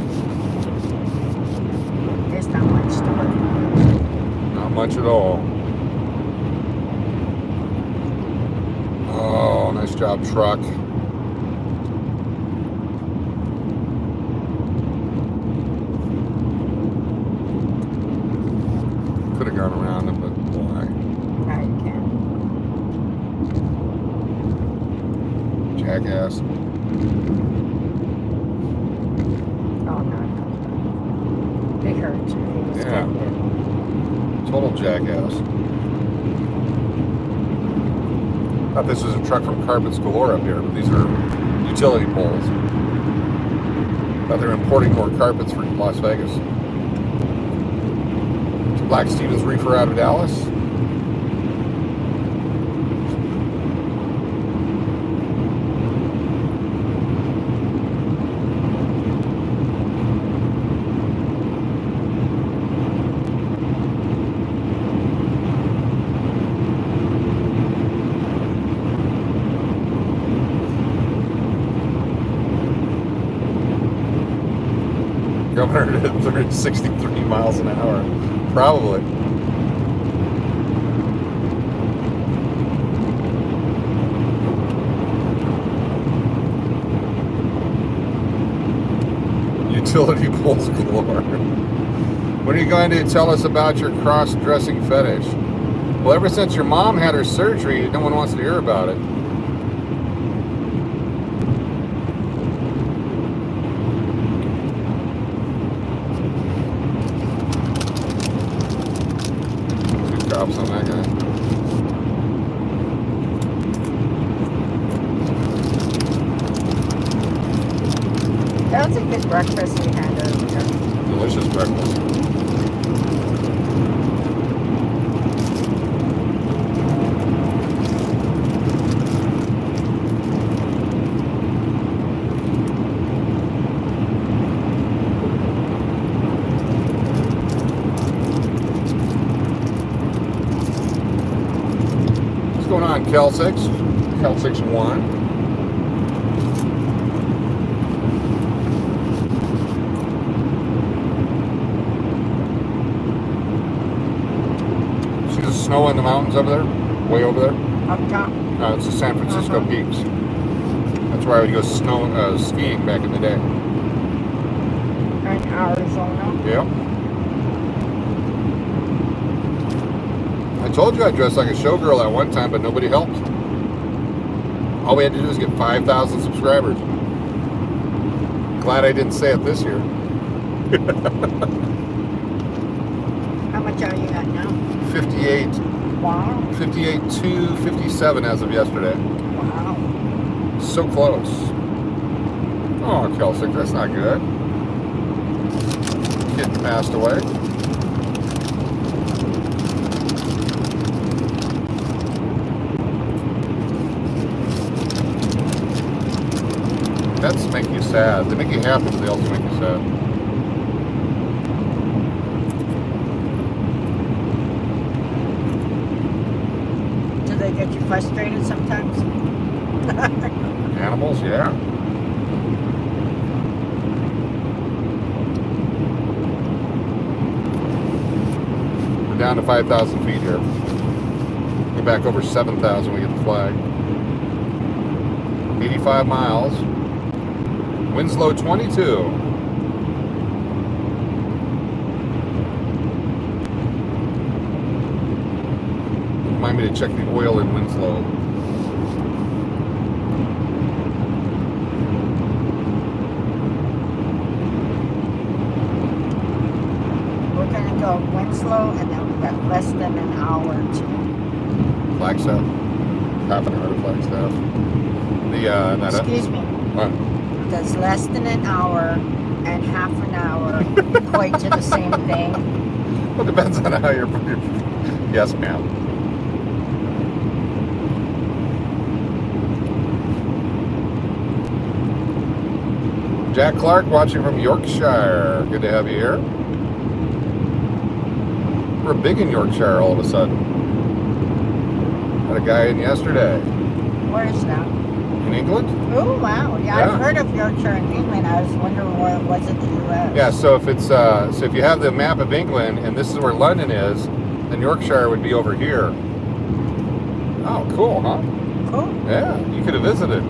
Speaker 2: There's not much to it.
Speaker 1: Not much at all. Oh, nice job, truck. Could have gone around him, but why?
Speaker 2: No, you can't.
Speaker 1: Jackass.
Speaker 2: Oh, no. They hurt you.
Speaker 1: Yeah. Total jackass. Thought this was a truck from Carpets Galore up here, but these are utility poles. Thought they were importing more carpets for Las Vegas. Black Stevens Reefer out of Dallas. Governor at 63 miles an hour. Probably. Utility poles galore. When are you going to tell us about your cross-dressing fetish? Well, ever since your mom had her surgery, no one wants to hear about it. On that guy.
Speaker 2: That was a good breakfast we had earlier.
Speaker 1: Delicious breakfast. Kel6 1. See the snow in the mountains over there? Way over there?
Speaker 2: Up top?
Speaker 1: No, it's the San Francisco peaks. That's where I would go skiing back in the day.
Speaker 2: In Arizona?
Speaker 1: Yeah. I told you I dressed like a showgirl at one time, but nobody helped. All we had to do was get 5,000 subscribers. Glad I didn't say it this year.
Speaker 2: How much are you at now?
Speaker 1: 58.
Speaker 2: Wow.
Speaker 1: 58 to 57 as of yesterday.
Speaker 2: Wow.
Speaker 1: So close. Oh, Kelsick, that's not good. Kid passed away. Pets make you sad. They make you happy, but they also make you sad.
Speaker 2: Do they get you frustrated sometimes?
Speaker 1: Animals, yeah. We're down to 5,000 feet here. We're back over 7,000 when we get the flag. 85 miles. Winslow 22. Remind me to check the oil in Winslow.
Speaker 2: We're going to go Winslow, and then we've got less than an hour to
Speaker 1: Flagstaff. Half an hour to Flagstaff.
Speaker 2: Excuse me.
Speaker 1: What?
Speaker 2: Does less than an hour and half an hour equate to the same thing?
Speaker 1: Well, it depends on how you're... Yes, ma'am. Jack Clark watching from Yorkshire. Good to have you here. We're big in Yorkshire all of a sudden. Had a guy in yesterday.
Speaker 2: Where is that?
Speaker 1: In England?
Speaker 2: Oh, wow. Yeah,
Speaker 1: Yeah.
Speaker 2: I've heard of Yorkshire in England. I was wondering where it was in the U.S.
Speaker 1: Yeah, so if it's so if you have the map of England and this is where London is, then Yorkshire would be over here. Oh, cool, huh?
Speaker 2: Cool.
Speaker 1: Yeah, you could have visited.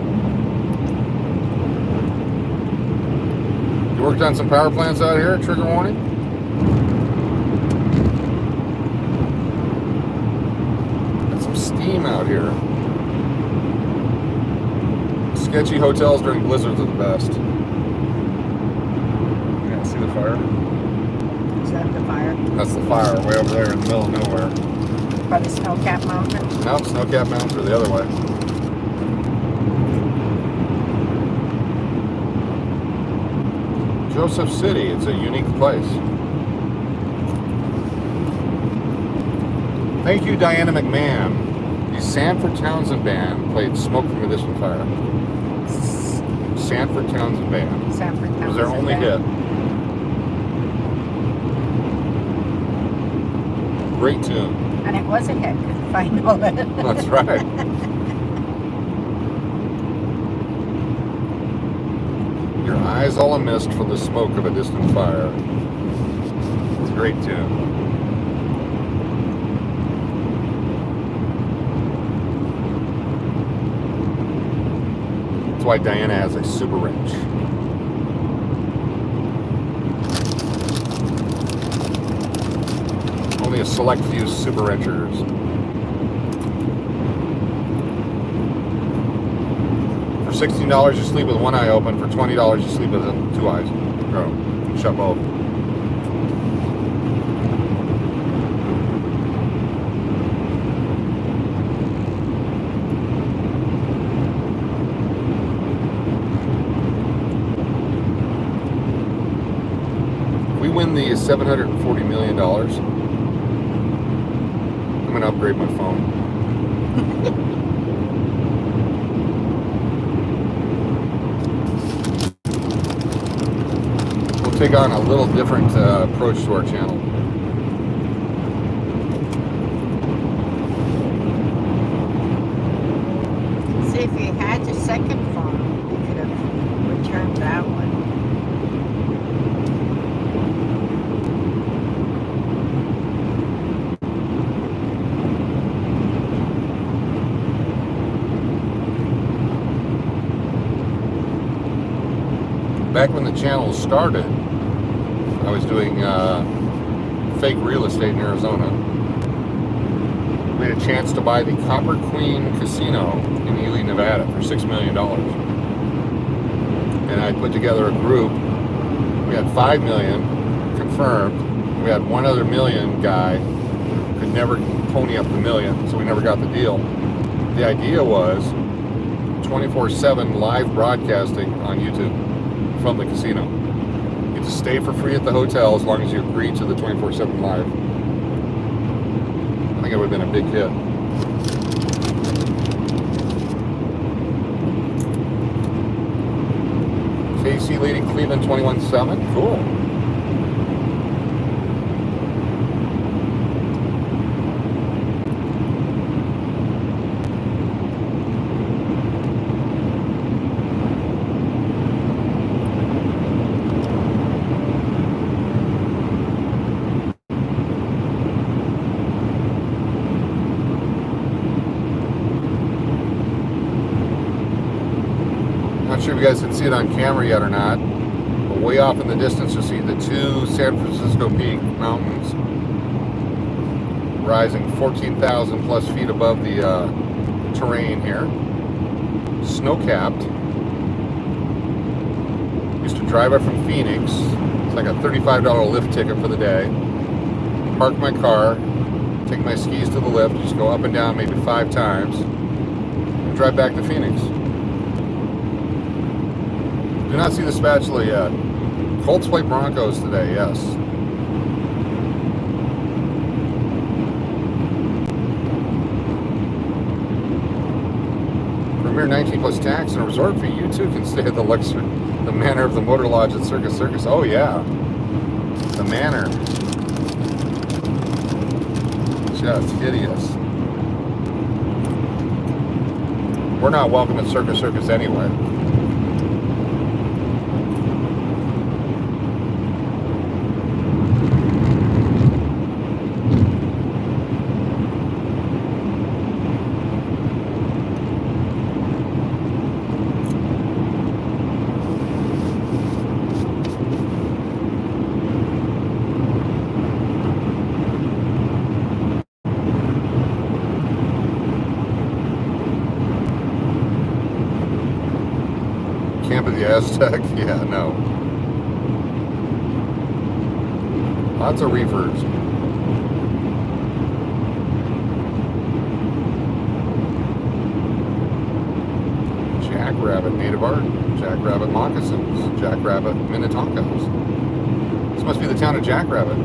Speaker 1: You worked on some power plants out here, trigger warning? Got some steam out here. Sketchy hotels during blizzards are the best. Yeah, see the fire?
Speaker 2: Is that the fire?
Speaker 1: That's the fire way over there in the middle of nowhere.
Speaker 2: By the snow-capped mountains?
Speaker 1: No, snow-capped mountains are the other way. Joseph City, it's a unique place. Thank you, Diana McMahon. The Sanford Townsend Band played Smoke from a Distant Fire. Sanford Townsend Band.
Speaker 2: Sanford Townsend.
Speaker 1: It was their only hit. Great tune.
Speaker 2: And it was a hit, because I know it.
Speaker 1: That's right. Your eyes all a mist from the smoke of a distant fire. It's a great tune. That's why Diana has a super wrench. Only a select few super wrenchers. For $16 you sleep with one eye open. For $20 you sleep with two eyes. Oh, shut both. We win the $740 million. I'm going to upgrade my phone. We'll take on a little different approach to our channel.
Speaker 2: See, if you had your second phone, you could have returned that one.
Speaker 1: Back when the channel started, I was doing fake real estate in Arizona. We had a chance to buy the Copper Queen Casino in Ely, Nevada for $6 million. And I put together a group. We had $5 million confirmed. We had one other million guy who could never pony up the million, so we never got the deal. The idea was 24/7 live broadcasting on YouTube from the casino. You get to stay for free at the hotel as long as you agree to the 24/7 live. I think it would have been a big hit. KC leading Cleveland 21-7. Cool. Not sure if you guys can see it on camera yet or not, but way off in the distance you'll see the two San Francisco Peak mountains rising 14,000 plus feet above the terrain here. Snow-capped. Used to drive up from Phoenix. It's like a $35 lift ticket for the day. Park my car, take my skis to the lift, just go up and down maybe 5 times, and drive back to Phoenix. Do not see the spatula yet. Colts play Broncos today, yes. For a mere 19 plus tax and a resort fee, you too can stay at the Manor of the Motor Lodge at Circus Circus. Oh yeah, the Manor. just hideous. We're not welcome at Circus Circus anyway. Camp of the Aztec? Yeah, no. Lots of reefers. Jackrabbit native art. Jackrabbit moccasins. Jackrabbit Minnetonkas. This must be the town of Jackrabbit.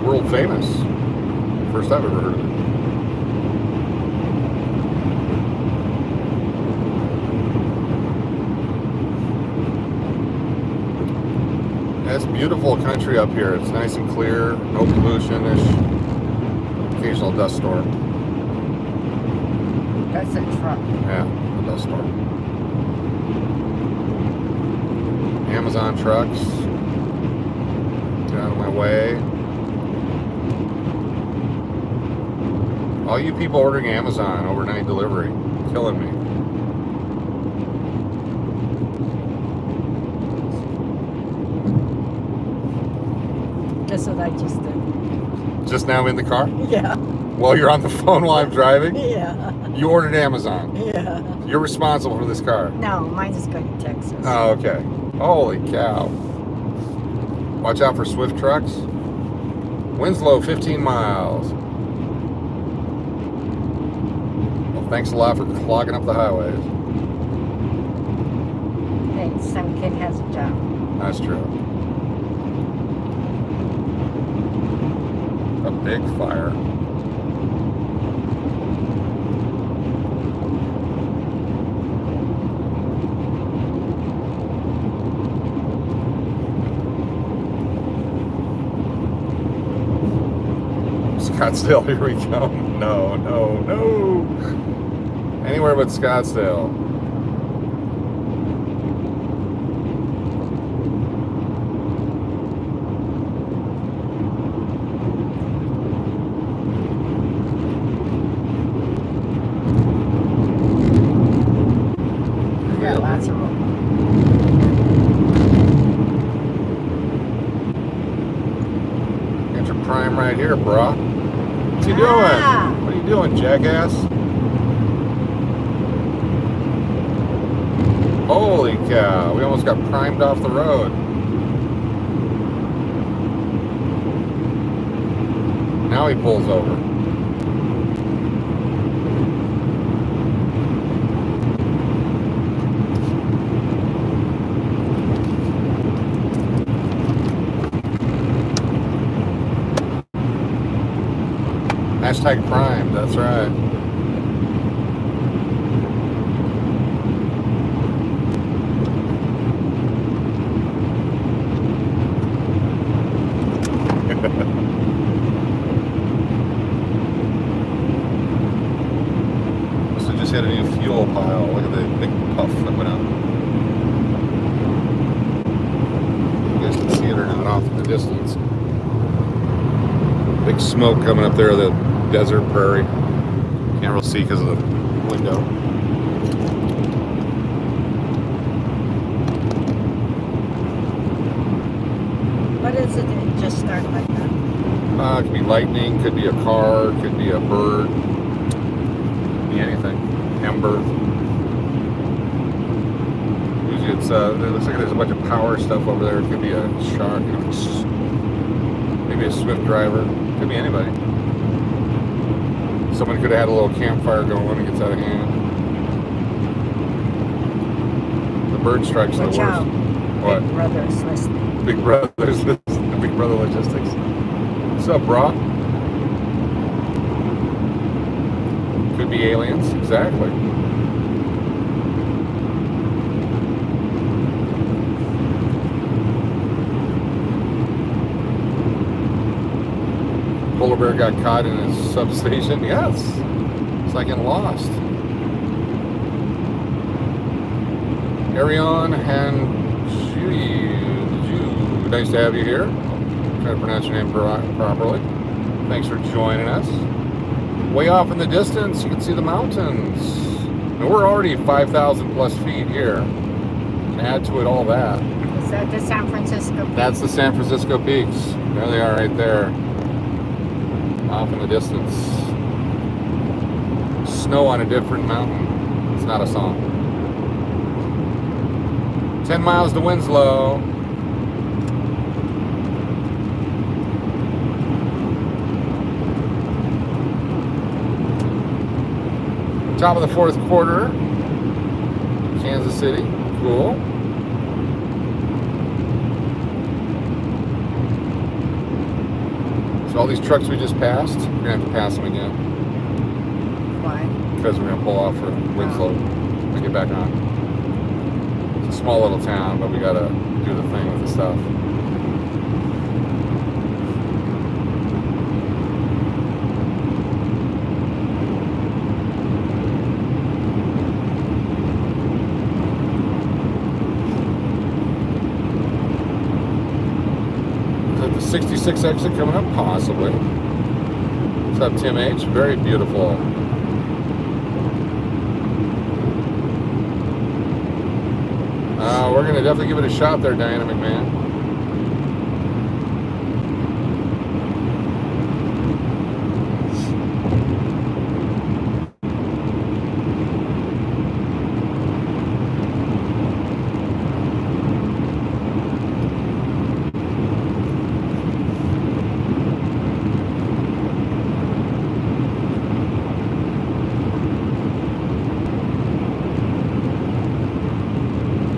Speaker 1: World famous. First I've ever heard of it. It's beautiful country up here. It's nice and clear, no pollution-ish. Occasional dust storm.
Speaker 3: That's a truck.
Speaker 1: Yeah, a dust storm. Amazon trucks. Get out of my way. All you people ordering Amazon overnight delivery, killing me.
Speaker 3: Guess what I just did?
Speaker 1: Just now in the car?
Speaker 3: Yeah.
Speaker 1: While you're on the phone while I'm driving?
Speaker 3: Yeah.
Speaker 1: You ordered Amazon.
Speaker 3: Yeah.
Speaker 1: You're responsible for this car.
Speaker 2: No, mine is going to Texas.
Speaker 1: Oh, okay. Holy cow. Watch out for swift trucks. Winslow, 15 miles. Well, thanks a lot for clogging up the highways.
Speaker 2: Hey, some kid has a job.
Speaker 1: That's true. A big fire. Scottsdale, here we go. No, no, no. Anywhere but Scottsdale.
Speaker 2: We got lots of them.
Speaker 1: Got your prime right here, brah. What you
Speaker 2: Ah.
Speaker 1: doing? What are you doing, jackass? Holy cow, we almost got primed off the road. Now he pulls over. Hashtag prime, that's right. Must have just hit a new fuel pile. Look at the big puff that went out. You guys can see it or not off in the distance. Big smoke coming up there, the desert prairie. Can't really see because of the window.
Speaker 2: What is it that just started like that?
Speaker 1: It could be lightning, could be a car, could be a bird, could be anything. Ember. Usually it's, it looks like there's a bunch of power stuff over there. It could be a shark, you know, maybe a swift driver. Could be anybody. Someone could have had a little campfire going when it gets out of hand. The bird strikes
Speaker 2: Watch
Speaker 1: the worst.
Speaker 2: out.
Speaker 1: What?
Speaker 2: Big Brother is listening.
Speaker 1: Big Brother's the Big Brother Logistics. What's up, brah? Could be aliens, exactly. polar bear got caught in his substation? Yes. It's like in Lost. Arion Hanju, nice to have you here. Try to pronounce your name properly. Thanks for joining us. Way off in the distance, you can see the mountains. And we're already 5,000 plus feet here. And add to it all that.
Speaker 2: Is that the San Francisco Peaks?
Speaker 1: That's the San Francisco Peaks. There they are right there. Off in the distance. Snow on a different mountain. It's not a song. 10 miles to Winslow. Top of the fourth quarter. Kansas City. Cool. So all these trucks we just passed, we're gonna have to pass them again.
Speaker 2: Why?
Speaker 1: Because we're gonna pull off for Winslow when we get back on. It's a small little town, but we gotta do the thing with the stuff. Is that the 66 exit coming up? Possibly. What's up, Tim H? Very beautiful. We're going to definitely give it a shot there, Diana McMahon.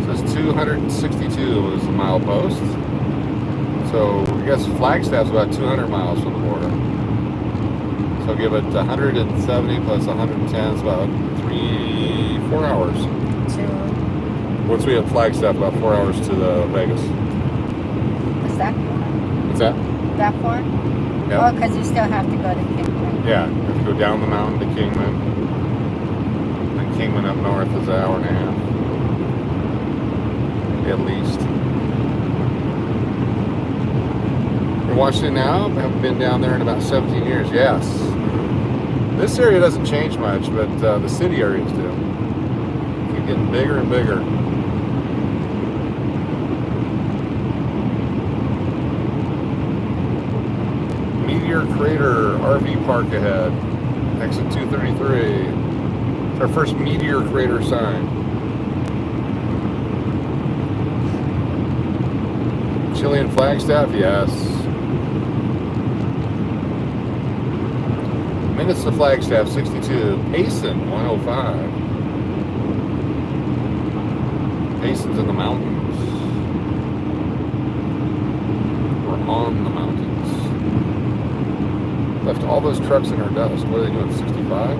Speaker 1: Says 262 is the mile post. So I guess Flagstaff's about 200 miles from the border. So give it 170 plus 110 is about 4 hours. Once we have Flagstaff, about 4 hours to the Vegas.
Speaker 2: Is that far?
Speaker 1: What's that?
Speaker 2: That far?
Speaker 1: Yeah.
Speaker 2: Oh, because you still have to go to Kingman.
Speaker 1: Yeah, you have to go down the mountain to Kingman. Then Kingman up north is an hour and a half. At least. We're watching it now. Haven't been down there in about 17 years. Yes. This area doesn't change much, but the city areas do. Keep getting bigger and bigger. Meteor Crater RV Park ahead. Exit 233. It's our first Meteor Crater sign. Chili and Flagstaff, yes. Minutes to Flagstaff, 62. Payson, 105. Payson's in the mountains. We're on the mountains. Left all those trucks in our dust. What are they doing, 65?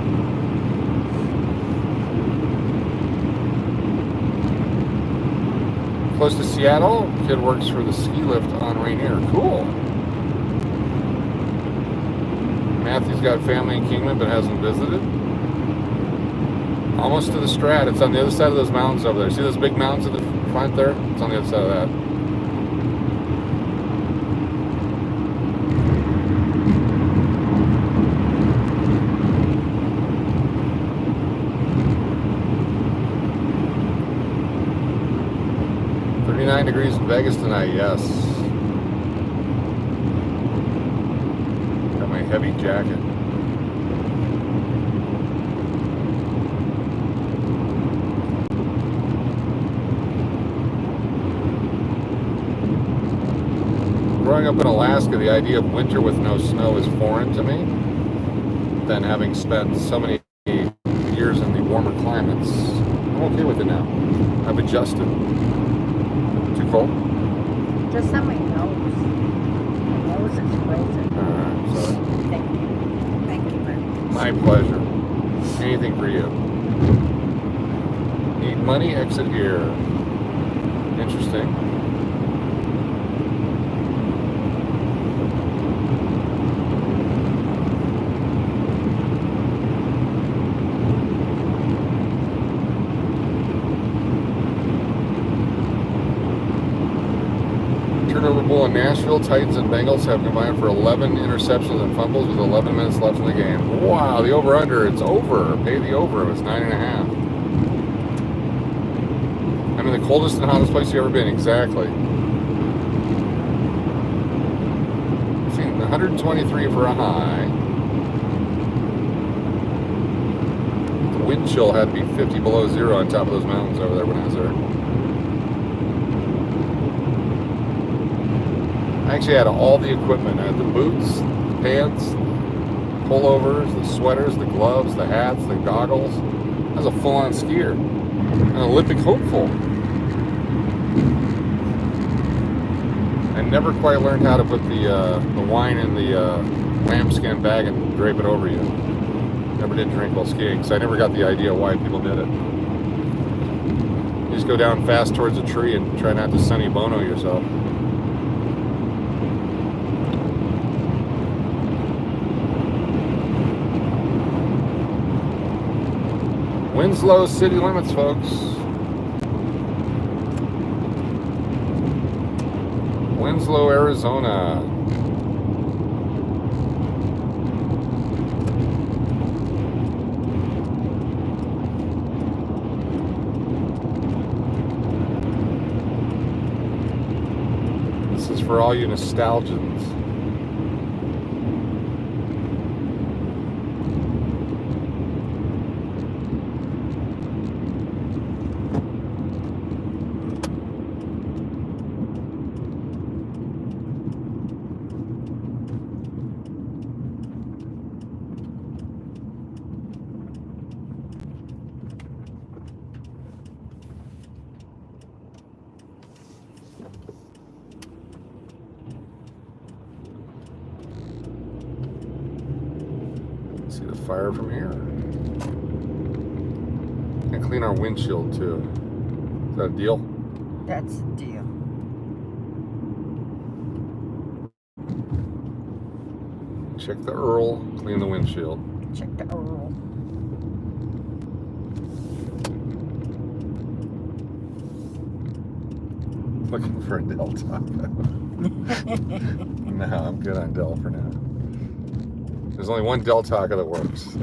Speaker 1: Close to Seattle. Kid works for the ski lift on Rainier. Cool. Matthew's got family in Kingman but hasn't visited. Almost to the Strat. It's on the other side of those mountains over there. See those big mountains at the front there? It's on the other side of that. Degrees in Vegas tonight, yes. Got my heavy jacket. Growing up in Alaska, the idea of winter with no snow is foreign to me. Then having spent so many years in the warmer climates, I'm okay with it now. I've adjusted. Too cold?
Speaker 2: Just on my nose. My nose is crazy.
Speaker 1: Sorry.
Speaker 2: Thank you. Thank you very much.
Speaker 1: My pleasure. Anything for you. Need money? Exit here. Interesting. Turnover Bowl in Nashville, Titans and Bengals have combined for 11 interceptions and fumbles with 11 minutes left in the game. Wow, the over-under, it's over. Pay the over, it was 9.5. I'm in the coldest and hottest place you've ever been, exactly. I've seen 123 for a high. The wind chill had to be 50 below zero on top of those mountains over there when I was there. I actually had all the equipment. I had the boots, the pants, pullovers, the sweaters, the gloves, the hats, the goggles. I was a full-on skier. An Olympic hopeful. I never quite learned how to put the wine in the lambskin bag and drape it over you. Never did drink while skiing, so I never got the idea why people did it. You just go down fast towards a tree and try not to Sonny Bono yourself. Winslow city limits, folks. Winslow, Arizona. This is for all you nostalgians. See the fire from here. And clean our windshield too. Is that a deal?
Speaker 2: That's the deal.
Speaker 1: Check the Earl, clean the windshield.
Speaker 2: Check the Earl.
Speaker 1: Looking for a Del Taco. No, I'm good on Del for now. There's only one Del Taco that works.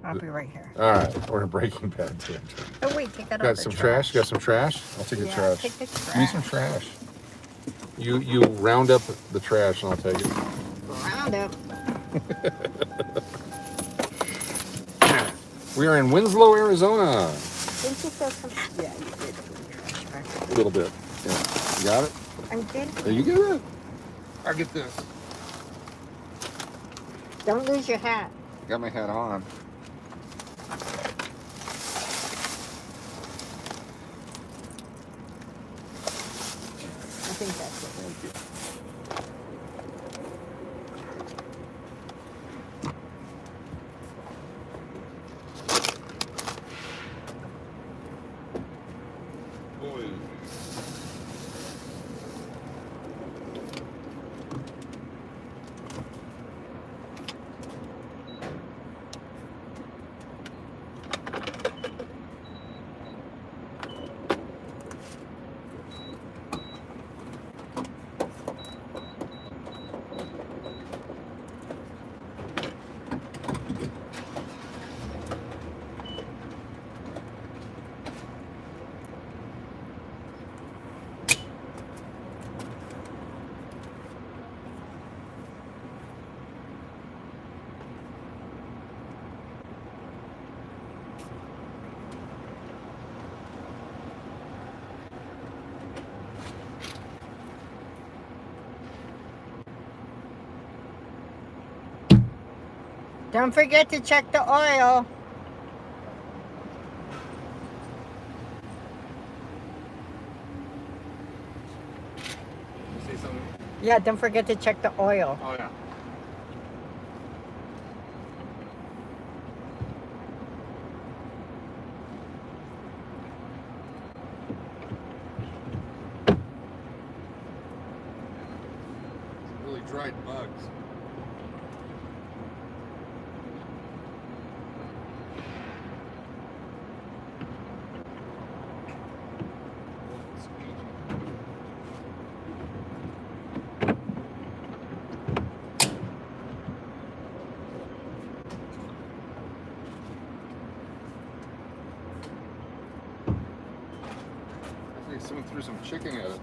Speaker 2: I'll be right here.
Speaker 1: All right, we're in Breaking Bad too.
Speaker 2: Oh wait, take that out.
Speaker 1: Got some trash? You got some trash? I'll take the
Speaker 2: Yeah,
Speaker 1: trash.
Speaker 2: take the trash.
Speaker 1: Give me some trash. You round up the trash and I'll take it.
Speaker 2: Round up.
Speaker 1: We are in Winslow, Arizona.
Speaker 2: Didn't you throw some? Yeah, you did throw trash back there.
Speaker 1: A little bit. Yeah. You got it?
Speaker 2: I did.
Speaker 1: There you get it. I'll get this.
Speaker 2: Don't lose your hat.
Speaker 1: Got my hat on.
Speaker 2: I think that's it.
Speaker 1: Thank you.
Speaker 2: Don't forget to check the oil.
Speaker 1: You say something?
Speaker 2: Yeah, don't forget to check the oil.
Speaker 1: Oh, yeah. really dried bugs. I think someone threw some chicken at us.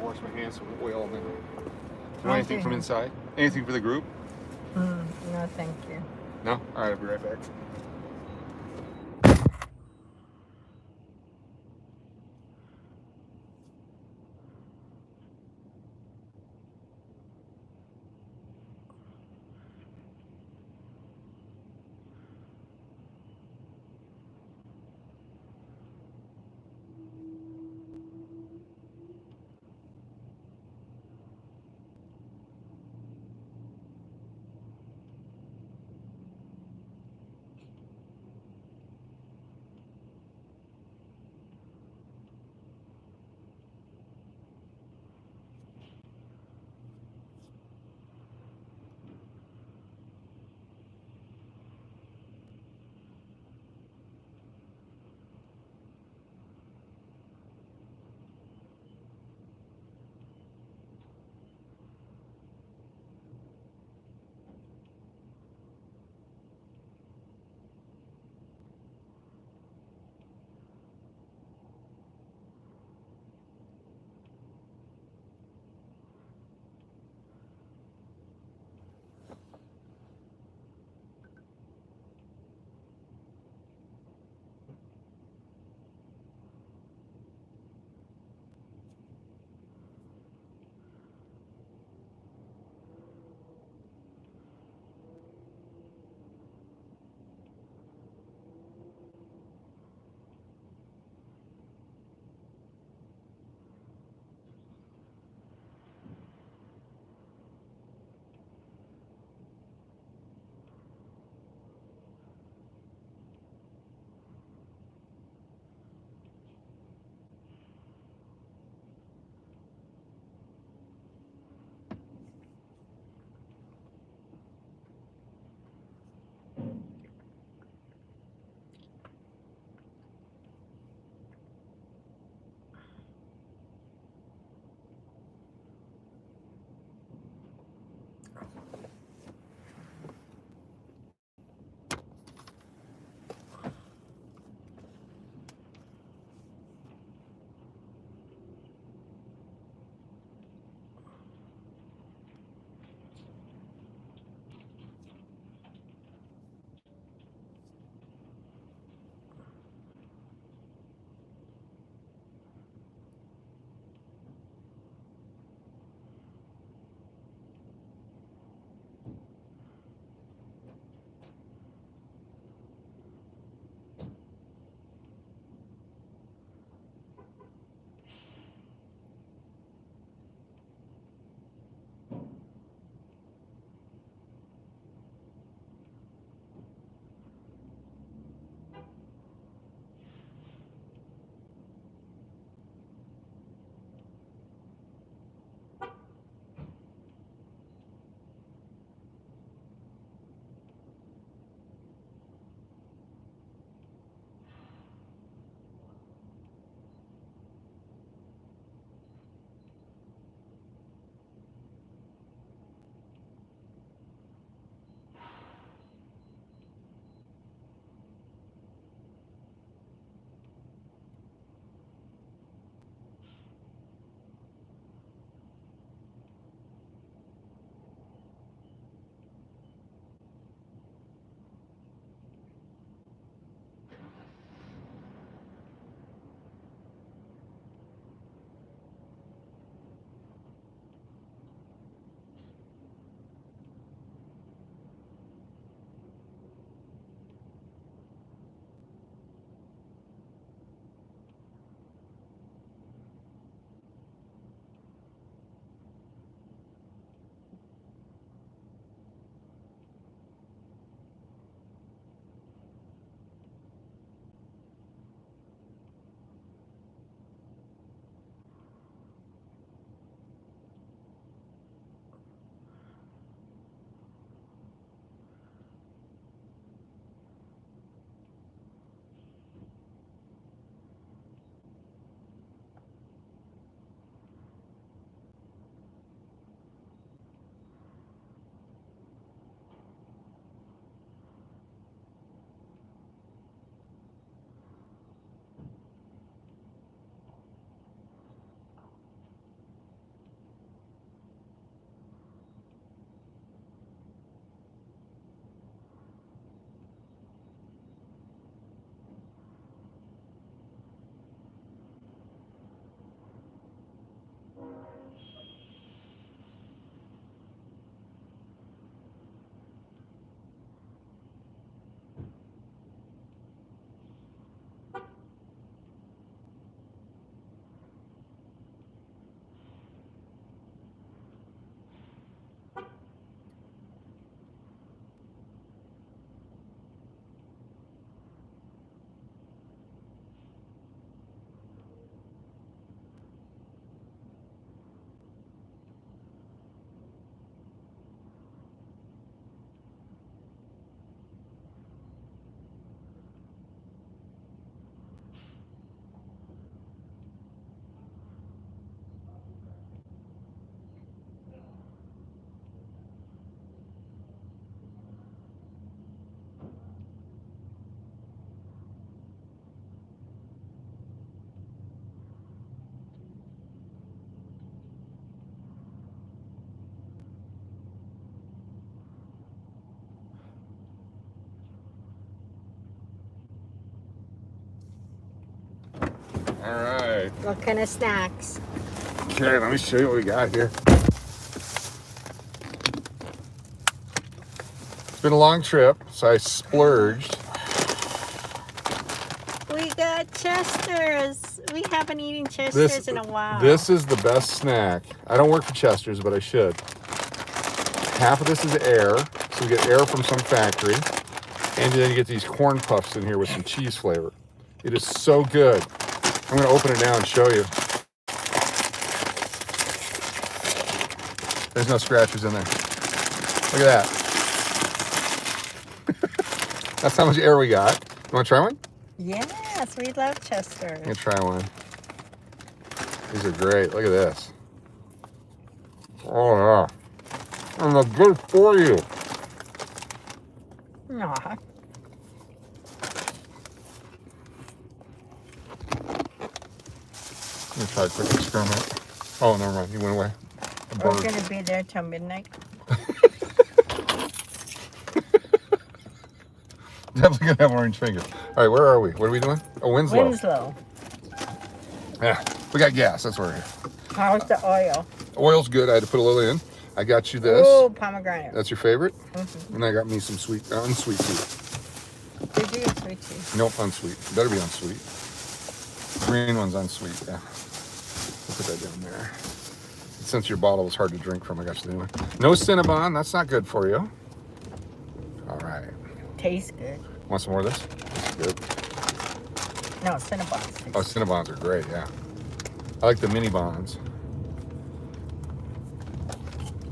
Speaker 1: Wash my hands with oil now. Want anything from inside? Anything for the group?
Speaker 2: No, thank you.
Speaker 1: No? Alright, I'll be right back. right.
Speaker 2: What kind of snacks?
Speaker 1: Okay, let me show you what we got here. It's been a long trip, so I splurged.
Speaker 2: We got Chester's. We haven't eaten Chester's in a while.
Speaker 1: This is the best snack. I don't work for Chester's, but I should. Half of this is air, so we get air from some factory. And then you get these corn puffs in here with some cheese flavor. It is so good. I'm gonna open it now and show you. There's no scratchers in there. Look at that. That's how much air we got. You wanna try one?
Speaker 2: Yes, we love Chester's.
Speaker 1: I'm gonna try one. These are great. Look at this. Oh yeah. And they're good for you.
Speaker 2: Aw.
Speaker 1: Let me try a quick experiment. Oh, never mind. He went away. A
Speaker 2: We're
Speaker 1: bird.
Speaker 2: going to be there till midnight.
Speaker 1: Definitely gonna have orange fingers. All right, where are we? What are we doing? Oh, Winslow.
Speaker 2: Winslow.
Speaker 1: Yeah, we got gas. That's where we're here.
Speaker 2: How's the oil?
Speaker 1: Oil's good. I had to put a little in. I got you this.
Speaker 2: Oh, pomegranate.
Speaker 1: That's your favorite?
Speaker 2: Mm-hmm.
Speaker 1: And I got me some sweet, unsweet tea.
Speaker 2: Did you get sweet tea?
Speaker 1: Nope, unsweet. Better be unsweet. Green one's unsweet, yeah. We'll put that down there. Since your bottle was hard to drink from, I got you the new one. No Cinnabon, that's not good for you. All right.
Speaker 2: Tastes good.
Speaker 1: Want some more of this? This is good.
Speaker 2: No, Cinnabons.
Speaker 1: Oh, Cinnabons are great, yeah. I like the mini bonds.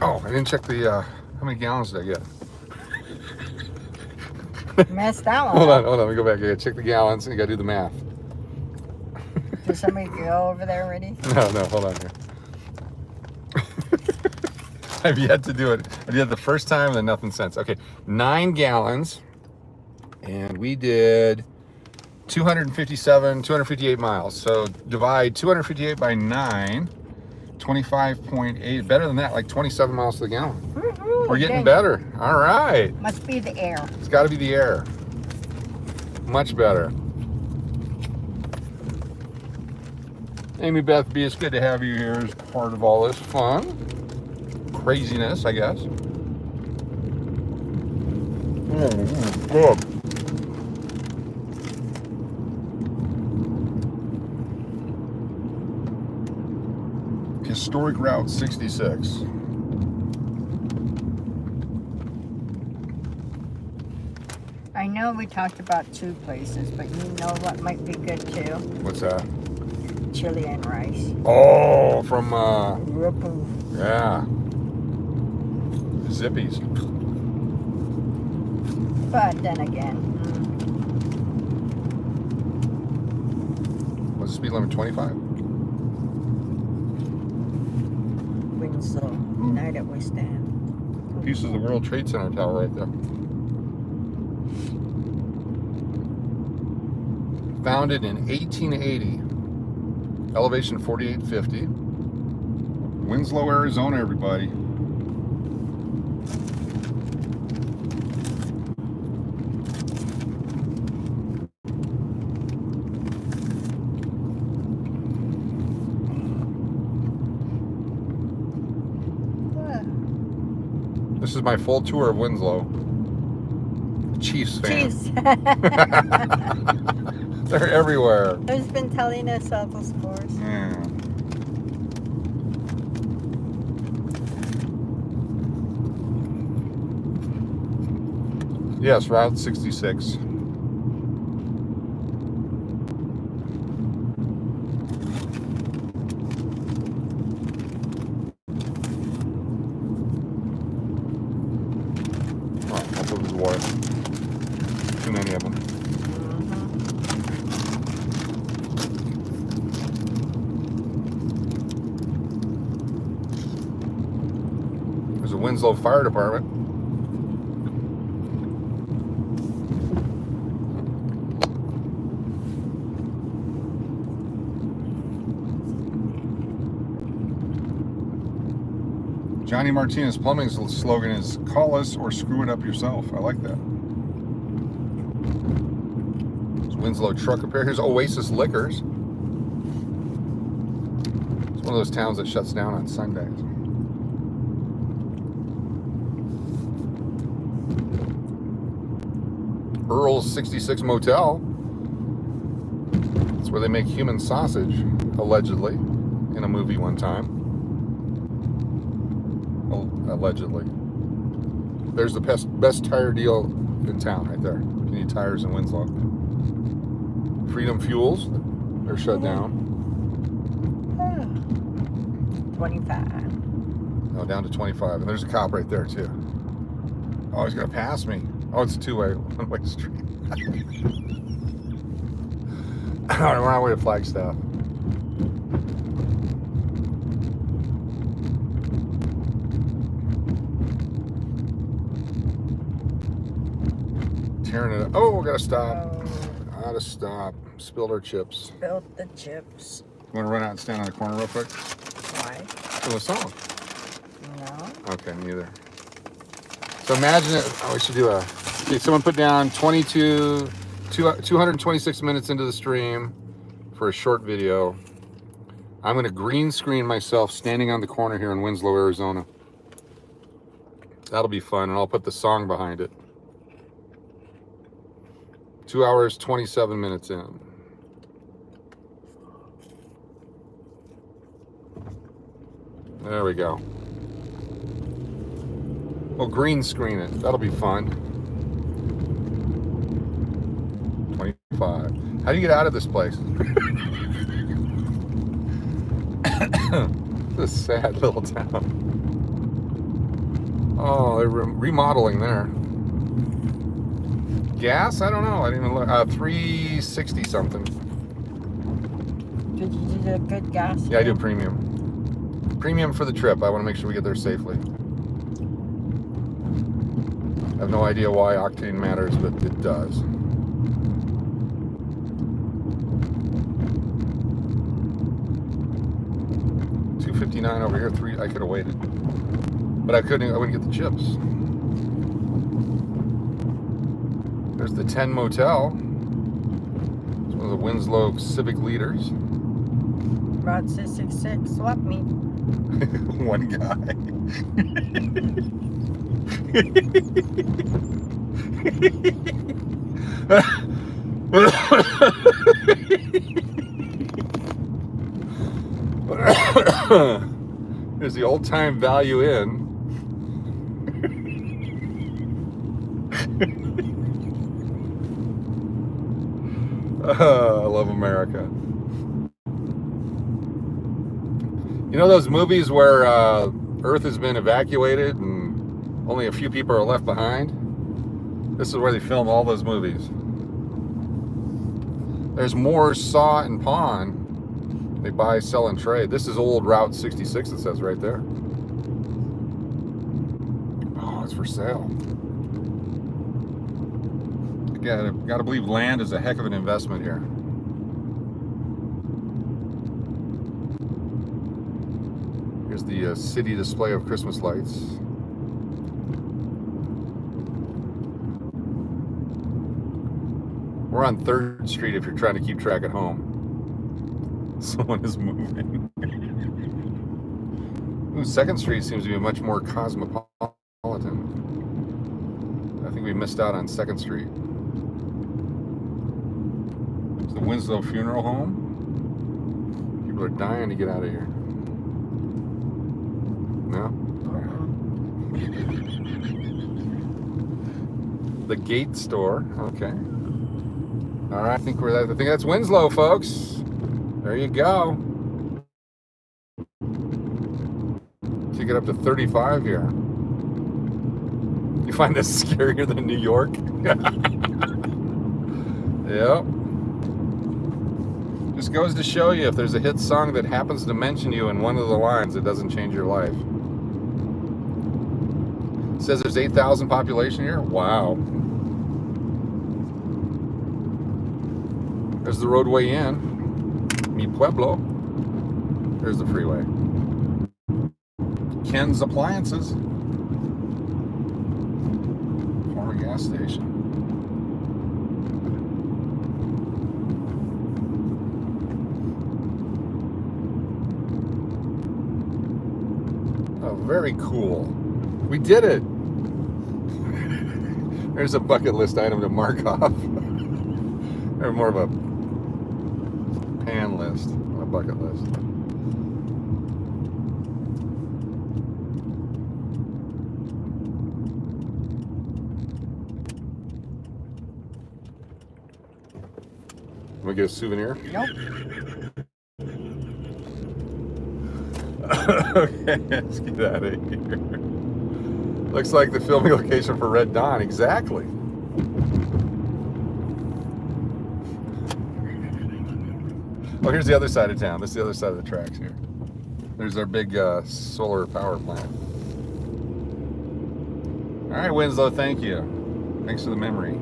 Speaker 1: Oh, I didn't check the, how many gallons did I get?
Speaker 2: Messed that one
Speaker 1: Hold
Speaker 2: up.
Speaker 1: on, let me go back. I gotta check the gallons and you gotta do the math.
Speaker 2: Did somebody go over there already?
Speaker 1: No, hold on here. I've yet to do it. I did it the first time and then nothing since. Okay, 9 gallons. And we did 258 miles. So divide 258 by 9, 25.8. Better than that, like 27 miles to the gallon.
Speaker 2: Woo-hoo,
Speaker 1: We're getting
Speaker 2: dang.
Speaker 1: better. All right.
Speaker 2: Must be the air.
Speaker 1: It's got to be the air. Much better. Amy Beth B, it's good to have you here as part of all this fun. Craziness, I guess. Good. Historic Route 66.
Speaker 2: I know we talked about 2 places, but you know what might be good too?
Speaker 1: What's that?
Speaker 2: Chili and rice.
Speaker 1: Oh, from,
Speaker 2: Ripple.
Speaker 1: yeah. Zippies.
Speaker 2: But then again,
Speaker 1: What's the speed limit, 25?
Speaker 2: Winslow, United we stand.
Speaker 1: Pieces of the World Trade Center tower right there. Founded in 1880. Elevation 4850. Winslow, Arizona, everybody. This is my full tour of Winslow. Chiefs fan.
Speaker 2: Chiefs.
Speaker 1: They're everywhere.
Speaker 2: Who's been telling us all the scores?
Speaker 1: Yeah. Yes, Route 66. Water. Too many of them. There's a Winslow Fire Department. Johnny Martinez Plumbing's slogan is "Call us or screw it up yourself." I like that. There's Winslow Truck Repair. Here's Oasis Liquors. one of those towns that shuts down on Sundays. Earl's 66 Motel. It's where they make human sausage, allegedly, in a movie one time. Well, allegedly. There's the best tire deal in town right there. You need tires in Winslow. Freedom Fuels, they're shut down.
Speaker 2: 25.
Speaker 1: Oh, down to 25. And there's a cop right there, too. Oh, he's going to pass me. Oh, it's a two-way, one-way street. All right, we're on our way to Flagstaff. Tearing it up. Oh, we got to stop. Gotta stop. Spilled our chips.
Speaker 2: Spilled the chips.
Speaker 1: You want to run out and stand on the corner real quick?
Speaker 2: Why?
Speaker 1: For the song.
Speaker 2: No.
Speaker 1: Okay, neither. So imagine it. Oh, we should do a. Okay, someone put down 226 minutes into the stream for a short video. I'm going to green screen myself standing on the corner here in Winslow, Arizona. That'll be fun, and I'll put the song behind it. 2 hours, 27 minutes in. There we go. We'll green screen it. That'll be fun. 25. How do you get out of this place? This is a sad little town. Oh, they're remodeling there. Gas? I don't know. I didn't even look. 360 something.
Speaker 2: Did you do the good gas?
Speaker 1: Yeah, I do premium. Premium for the trip. I want to make sure we get there safely. I have no idea why octane matters, but it does. $2.59 over here. I could have waited, but I wouldn't get the chips. There's the 10 Motel. It's one of the Winslow civic leaders.
Speaker 2: Route 666, swap me.
Speaker 1: One guy. There's the Old Time Value Inn. I love America. You know those movies where Earth has been evacuated and only a few people are left behind? This is where they film all those movies. There's more Saw and Pawn. They buy, sell, and trade. This is old Route 66, it says right there. Oh, it's for sale. Gotta believe land is a heck of an investment here. Here's the city display of Christmas lights. We're on 3rd Street if you're trying to keep track at home. Someone is moving. Ooh, 2nd Street seems to be much more cosmopolitan. I think we missed out on 2nd Street. It's the Winslow Funeral Home. People are dying to get out of here. No? The Gate Store. Okay. All right. I think that's Winslow, folks. There you go. You get up to 35 here. You find this scarier than New York? Yep. Just goes to show you, if there's a hit song that happens to mention you in one of the lines, it doesn't change your life. It says there's 8,000 population here. Wow. There's the roadway in. Mi Pueblo. There's the freeway. Ken's Appliances. Former gas station. very cool. We did it. There's a bucket list item to mark off. Or more of a pan list, a bucket list. We get a souvenir?
Speaker 2: Nope.
Speaker 1: Okay, let's get out of here. Looks like the filming location for Red Dawn. Exactly. Oh, here's the other side of town. This is the other side of the tracks here. There's our big solar power plant. All right, Winslow, thank you. Thanks for the memory.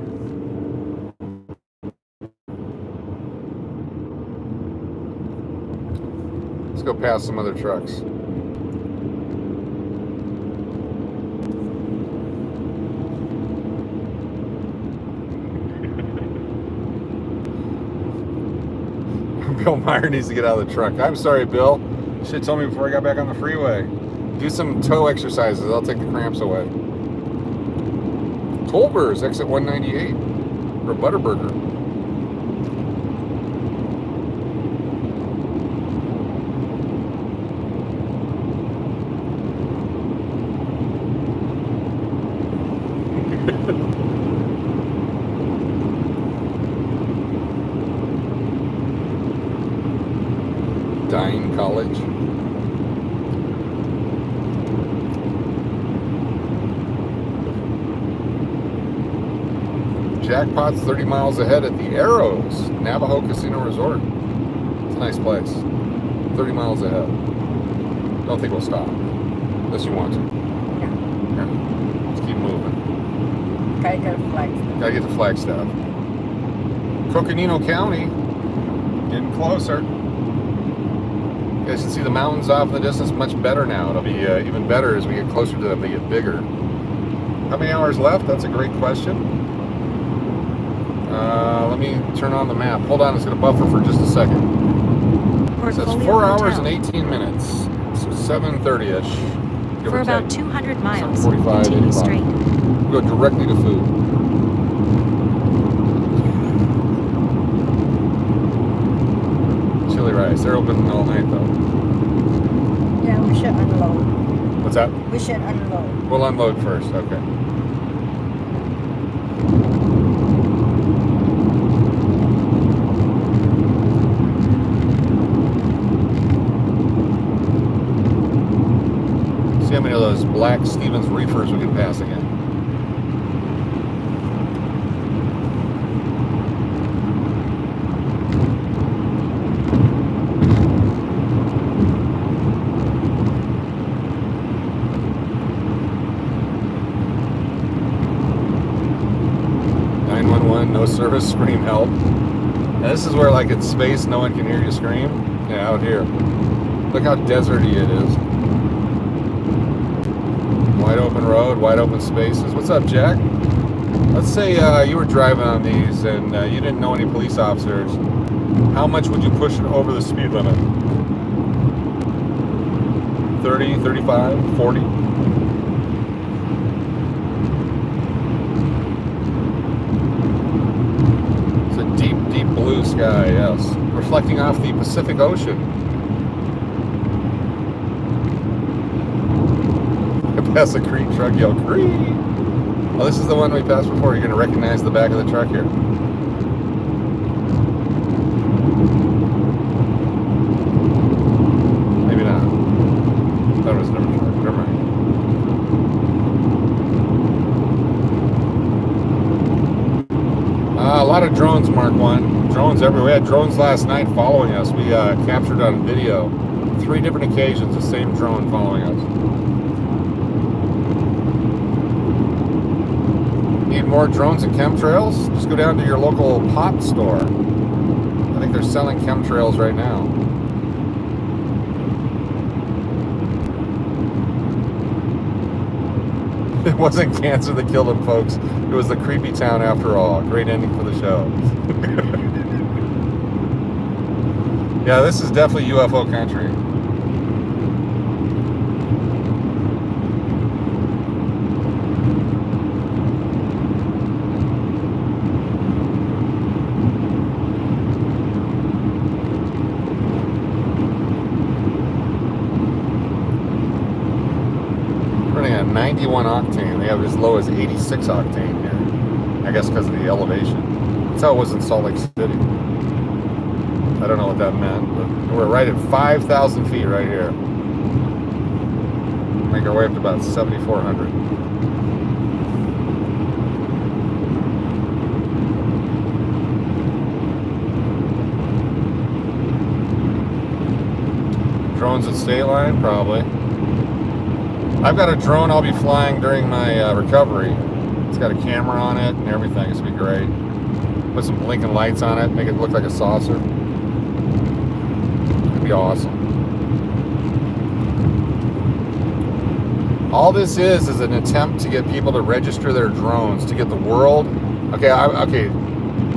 Speaker 1: Let's go past some other trucks. Bill Meyer needs to get out of the truck. I'm sorry, Bill. You should have told me before I got back on the freeway. Do some toe exercises. I'll take the cramps away. Culver's, exit 198 for Butterburger. Dying College. Jackpot's 30 miles ahead at the Arrows Navajo Casino Resort. It's a nice place. 30 miles ahead. Don't think we'll stop. Unless you want to. Yeah. Let's keep moving.
Speaker 2: Gotta go to Flagstaff.
Speaker 1: Gotta get to Flagstaff. Coconino County. Getting closer. You guys can see the mountains off in the distance much better now. It'll be even better as we get closer to them, they get bigger. How many hours left? That's a great question. Let me turn on the map. Hold on, it's going to buffer for just a second. It says 4 hours and 18 minutes. So 7:30-ish.
Speaker 4: For about 200 miles,
Speaker 1: 45,
Speaker 4: continue straight.
Speaker 1: We'll go directly to food. Chili rice. They're open all night, though.
Speaker 2: Yeah, we should unload.
Speaker 1: What's that?
Speaker 2: We should unload.
Speaker 1: We'll unload first. Okay. See how many of those black Stevens reefers we can pass again. No service, scream help. Now, this is where, like in space, no one can hear you scream. Yeah, out here. Look how deserty it is. Wide open road, wide open spaces. What's up, Jack? Let's say you were driving on these and you didn't know any police officers. How much would you push it over the speed limit? 30, 35, 40? Deep blue sky, yes. Reflecting off the Pacific Ocean. I pass a Cree truck, yell, Cree! Oh, this is the one we passed before. You're going to recognize the back of the truck here. Maybe not. I thought it was a different truck. Never mind. A lot of drones, Mark 1. Drones everywhere. We had drones last night following us. We captured on video 3 different occasions the same drone following us. Need more drones and chemtrails? Just go down to your local pot store. I think they're selling chemtrails right now. It wasn't cancer that killed him, folks. It was the creepy town after all. Great ending for the show. Yeah, this is definitely UFO country. 91 octane. They have as low as 86 octane here. I guess because of the elevation. That's how it was in Salt Lake City. I don't know what that meant, but we're right at 5,000 feet right here. Make our way up to about 7,400. Drones at State Line? Probably. I've got a drone I'll be flying during my recovery. It's got a camera on it and everything. It's gonna be great. Put some blinking lights on it, make it look like a saucer. It'd be awesome. All this is an attempt to get people to register their drones, to get the world. Okay,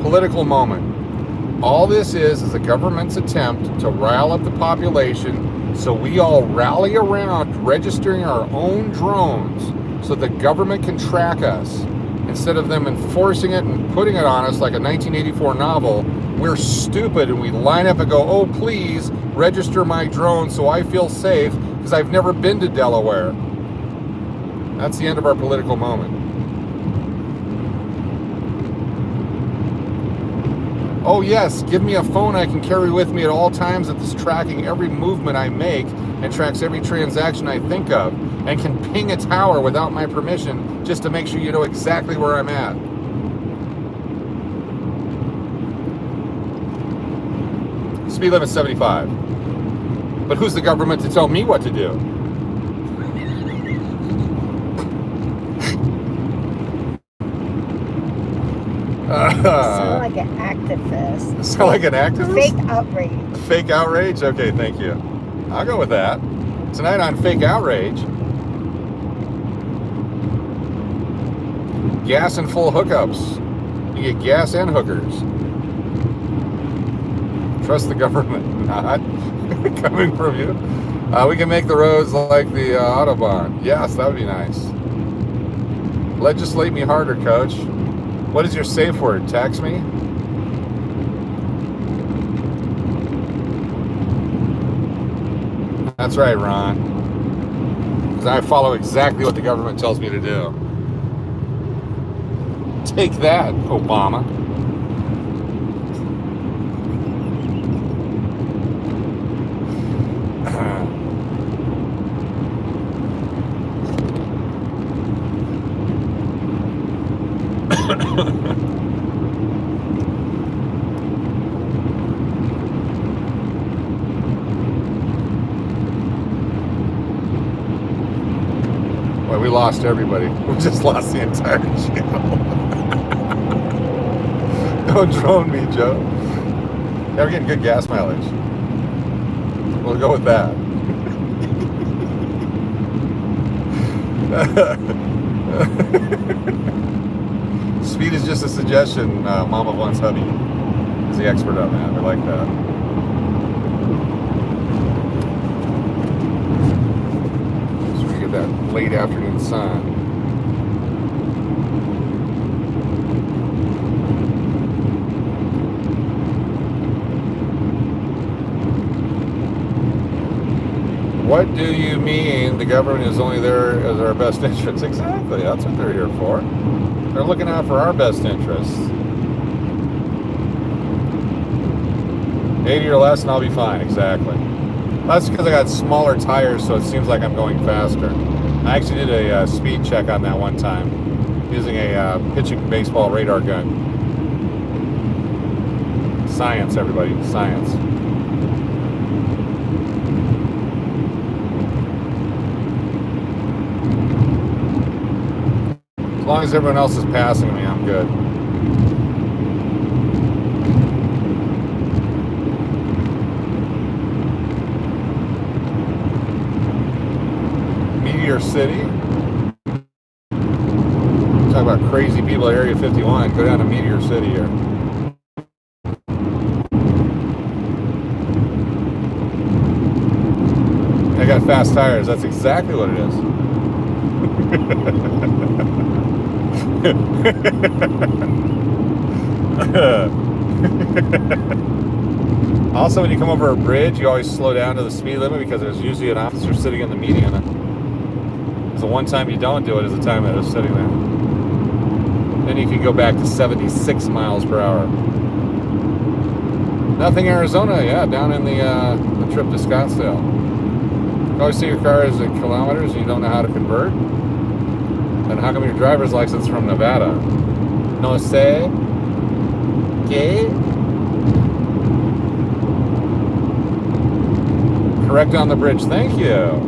Speaker 1: political moment. All this is the government's attempt to rile up the population so we all rally around registering our own drones so the government can track us. Instead of them enforcing it and putting it on us like a 1984 novel, we're stupid and we line up and go, oh, please register my drone so I feel safe because I've never been to Delaware. That's the end of our political moment. Oh yes, give me a phone I can carry with me at all times that's tracking every movement I make and tracks every transaction I think of and can ping a tower without my permission just to make sure you know exactly where I'm at. Speed limit 75. But who's the government to tell me what to do?
Speaker 2: Sound like an activist.
Speaker 1: Sound like an activist?
Speaker 2: Fake outrage.
Speaker 1: Fake outrage? Okay, thank you. I'll go with that. Tonight on Fake Outrage, gas and full hookups. You get gas and hookers. Trust the government, not coming from you. We can make the roads like the Autobahn. Yes, that would be nice. Legislate me harder, coach. What is your safe word? Text me? That's right, Ron. Because I follow exactly what the government tells me to do. Take that, Obama. Well, we lost everybody. We just lost the entire channel. Don't drone me, Joe. Yeah, we're getting good gas mileage. We'll go with that. Speed is just a suggestion. Mama wants hubby. Is the expert on that. We like that. So we get that late afternoon sun. What do you mean the government is only there as our best interests? Exactly. That's what they're here for. They're looking out for our best interests. 80 or less and I'll be fine. Exactly. That's because I got smaller tires, so it seems like I'm going faster. I actually did a speed check on that one time using a pitching baseball radar gun. Science, everybody. Science. As long as everyone else is passing me, I'm good. Meteor City. Talk about crazy people at Area 51. Go down to Meteor City here. I got fast tires. That's exactly what it is. Also, when you come over a bridge, you always slow down to the speed limit because there's usually an officer sitting in the median. Is the one time you don't do it is the time that it's sitting there. Then you can go back to 76 miles per hour. Nothing Arizona, yeah, down in the trip to Scottsdale. You always see your car is in kilometers and you don't know how to convert? Then how come your driver's license from Nevada? No sé. ¿Qué? Correct on the bridge, thank you.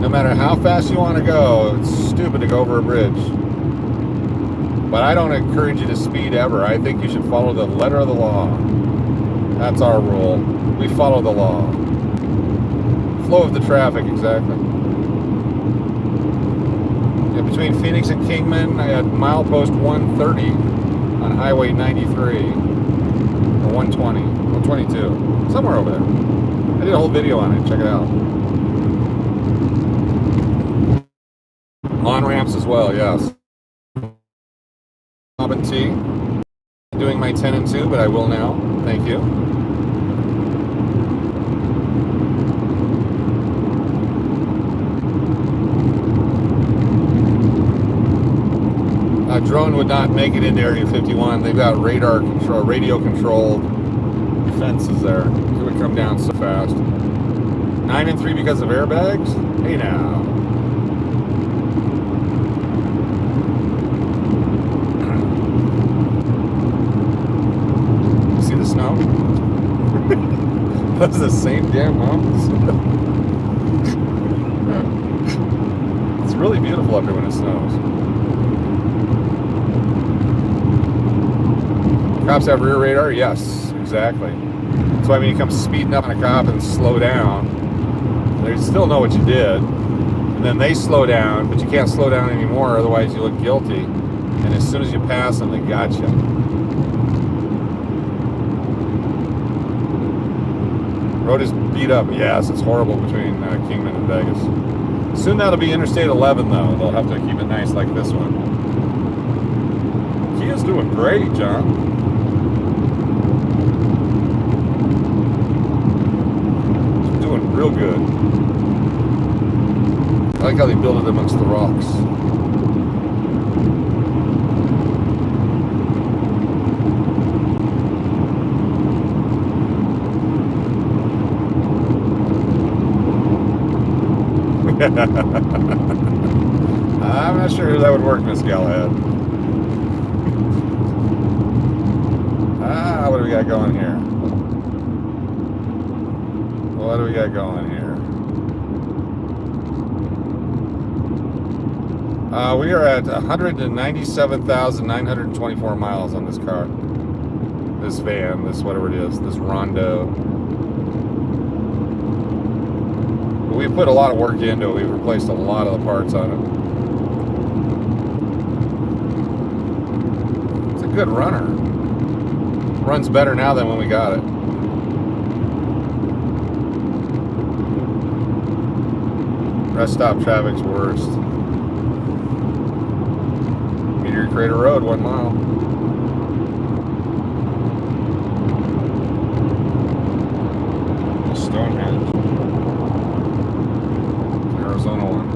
Speaker 1: No matter how fast you want to go, it's stupid to go over a bridge. But I don't encourage you to speed ever. I think you should follow the letter of the law. That's our rule. We follow the law. Flow of the traffic, exactly. Yeah, between Phoenix and Kingman, I had milepost 130 on Highway 93. Or 120, 122, somewhere over there. I did a whole video on it, check it out. On ramps as well, yes. Bob and T. Doing my 10 and 2, but I will now. Thank you. A drone would not make it into Area 51. They've got radar control, radio controlled fences there. It would come down so fast. 9 and 3 because of airbags? Hey now. See the snow? That's the same damn mountains. It's really beautiful up here when it snows. Cops have rear radar? Yes, exactly. So when you come speeding up on a cop and slow down, they still know what you did. And then they slow down, but you can't slow down anymore, otherwise you look guilty. And as soon as you pass them, they got you. Road is beat up. Yes, it's horrible between Kingman and Vegas. Soon that'll be Interstate 11, though. They'll have to keep it nice like this one. Kia's doing great, John. Real good. I like how they build it amongst the rocks. I'm not sure that would work, Miss Galahad. What do we got going here? What do we got going here? We are at 197,924 miles on this car. This van, this whatever it is, this Rondo. But we put a lot of work into it. We've replaced a lot of the parts on it. It's a good runner. Runs better now than when we got it. Rest stop traffic's worst. Meteor Crater Road, 1 mile. Stonehenge. Arizona one.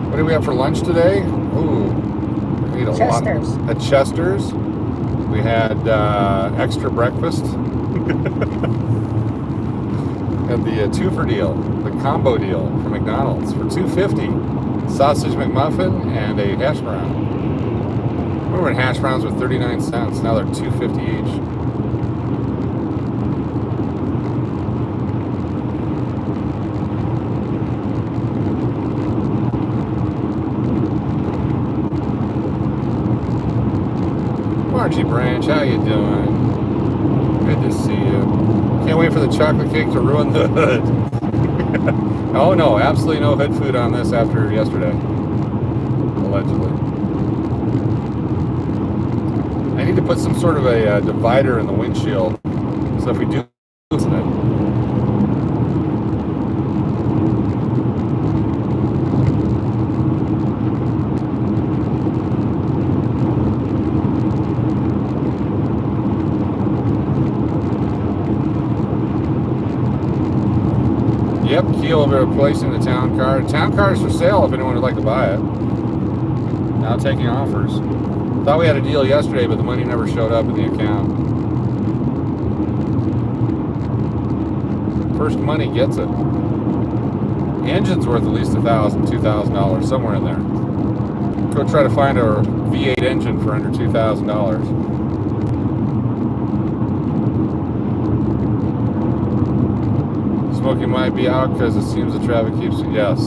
Speaker 1: What do we have for lunch today? Ooh, we ate a
Speaker 2: Chester's.
Speaker 1: lot. At Chester's. We had extra breakfast. Had the two-for deal, the combo deal from McDonald's for $2.50. Sausage McMuffin and a hash brown. Remember when hash browns were 39 cents? Now they're $2.50 each. Margie Branch, how you doing? Good to see you. Can't wait for the chocolate cake to ruin the hood. Oh no, absolutely no hood food on this after yesterday. Allegedly. I need to put some sort of a divider in the windshield. So if we do listen it. Yep, Keo will be replacing the town car. Town car is for sale if anyone would like to buy it. Now taking offers. Thought we had a deal yesterday, but the money never showed up in the account. First money gets it. Engine's worth at least $1,000, $2,000, somewhere in there. Go try to find a V8 engine for under $2,000. Smoking might be out because it seems the traffic keeps. Yes.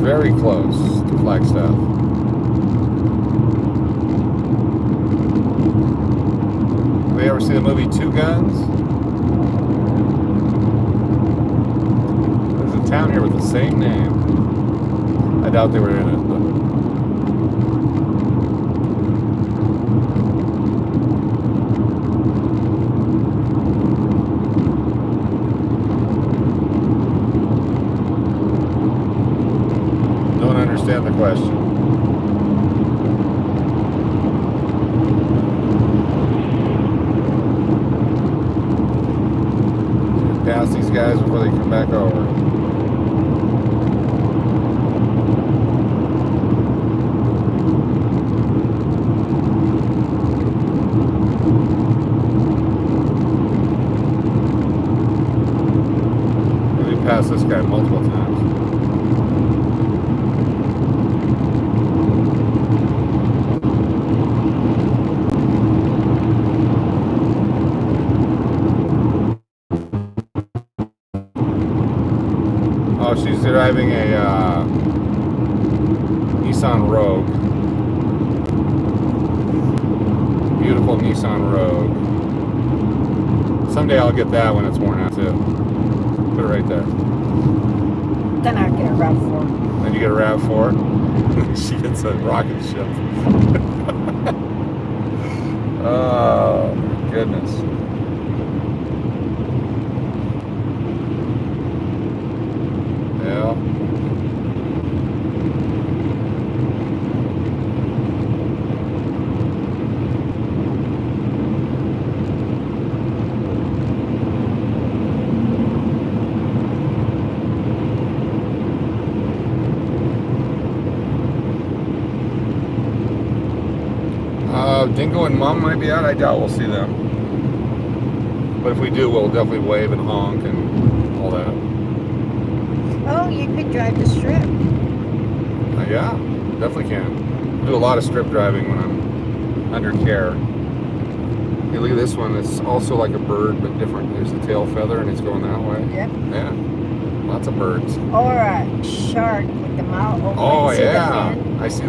Speaker 1: Very close to Flagstaff. Have you ever seen the movie Two Guns? There's a town here with the same name. I doubt they were in it, but don't understand the question. Pass these guys before they come back over. Maybe pass this guy multiple times. Oh, she's driving a Nissan Rogue. Beautiful Nissan Rogue. Someday I'll get that when it's worn out too. Put it right there.
Speaker 3: Then I'll get a RAV4.
Speaker 1: Then you get a RAV4. She gets a rocket ship. Oh, my goodness. Yeah. Dingo and Mom might be out. I doubt we'll see them. But if we do, we'll definitely wave and honk and all that.
Speaker 2: Oh, you could drive the strip.
Speaker 1: Yeah, definitely can. I do a lot of strip driving when I'm under care. Hey, look at this one. It's also like a bird, but different. There's the tail feather, and it's going that way.
Speaker 2: Yep.
Speaker 1: Yeah, lots of birds.
Speaker 2: Or a shark with the mouth open.
Speaker 1: Oh
Speaker 2: See the
Speaker 1: yeah,
Speaker 2: fin?
Speaker 1: I see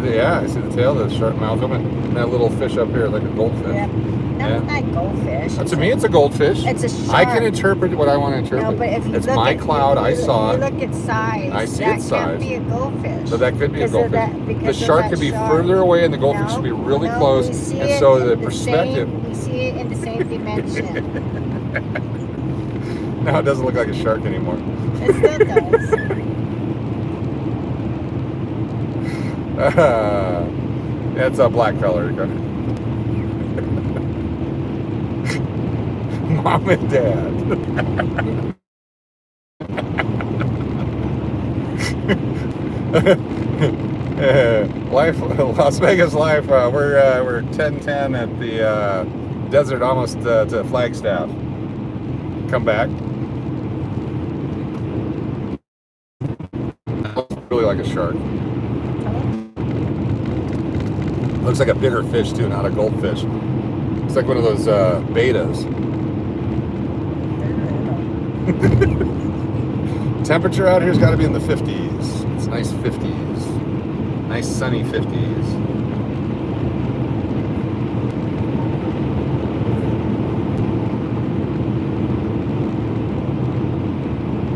Speaker 1: the tail, the sharp mouth open, and that little fish up here, like a goldfish.
Speaker 2: Yep. No,
Speaker 1: Yeah.
Speaker 2: it's not goldfish.
Speaker 1: To me, it's a goldfish.
Speaker 2: It's a
Speaker 1: I
Speaker 2: shark.
Speaker 1: can interpret what I want to interpret.
Speaker 2: No, but if you
Speaker 1: it's
Speaker 2: look
Speaker 1: my
Speaker 2: at,
Speaker 1: cloud. I saw
Speaker 2: you
Speaker 1: it.
Speaker 2: look at size.
Speaker 1: I see
Speaker 2: that
Speaker 1: its
Speaker 2: can't
Speaker 1: size.
Speaker 2: be a goldfish.
Speaker 1: So that could be a
Speaker 2: Because of
Speaker 1: goldfish.
Speaker 2: that- because
Speaker 1: The
Speaker 2: of
Speaker 1: shark
Speaker 2: that
Speaker 1: could be
Speaker 2: shark.
Speaker 1: further away, and the goldfish
Speaker 2: No,
Speaker 1: should be really
Speaker 2: no,
Speaker 1: close.
Speaker 2: we see
Speaker 1: And
Speaker 2: it
Speaker 1: so
Speaker 2: in
Speaker 1: the
Speaker 2: the
Speaker 1: perspective.
Speaker 2: Same, we see it in the same dimension.
Speaker 1: Now it doesn't look like a shark anymore.
Speaker 2: It still does.
Speaker 1: It's a black color. Mom and Dad. Life, Las Vegas life. We're 10:10 at the desert, almost to Flagstaff. Come back. Really like a shark. Looks like a bigger fish too, not a goldfish. It's like one of those betas. Temperature out here's got to be in the 50s. It's nice 50s. Nice sunny 50s.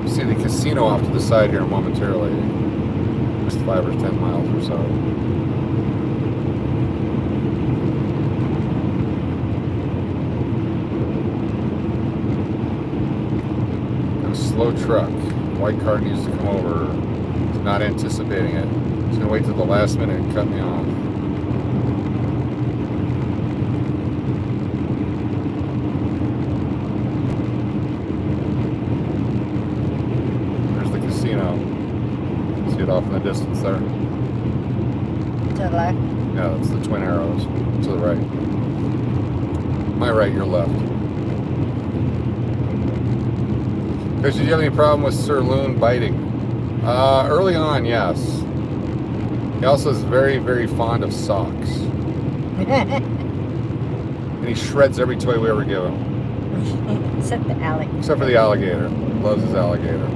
Speaker 1: See the casino off to the side here momentarily. Just 5 or 10 miles or so. slow truck. White car needs to come over. He's not anticipating it. He's gonna wait till the last minute and cut me off. There's the casino. See it off in the distance there?
Speaker 2: To the left.
Speaker 1: Yeah, that's the Twin Arrows. To the right. My right, your left. Chris, did you have any problem with Sir Loon biting? Early on, yes. He also is very, very fond of socks. And he shreds every toy we ever give him.
Speaker 2: Except the alligator.
Speaker 1: Except for the alligator. Loves his alligator.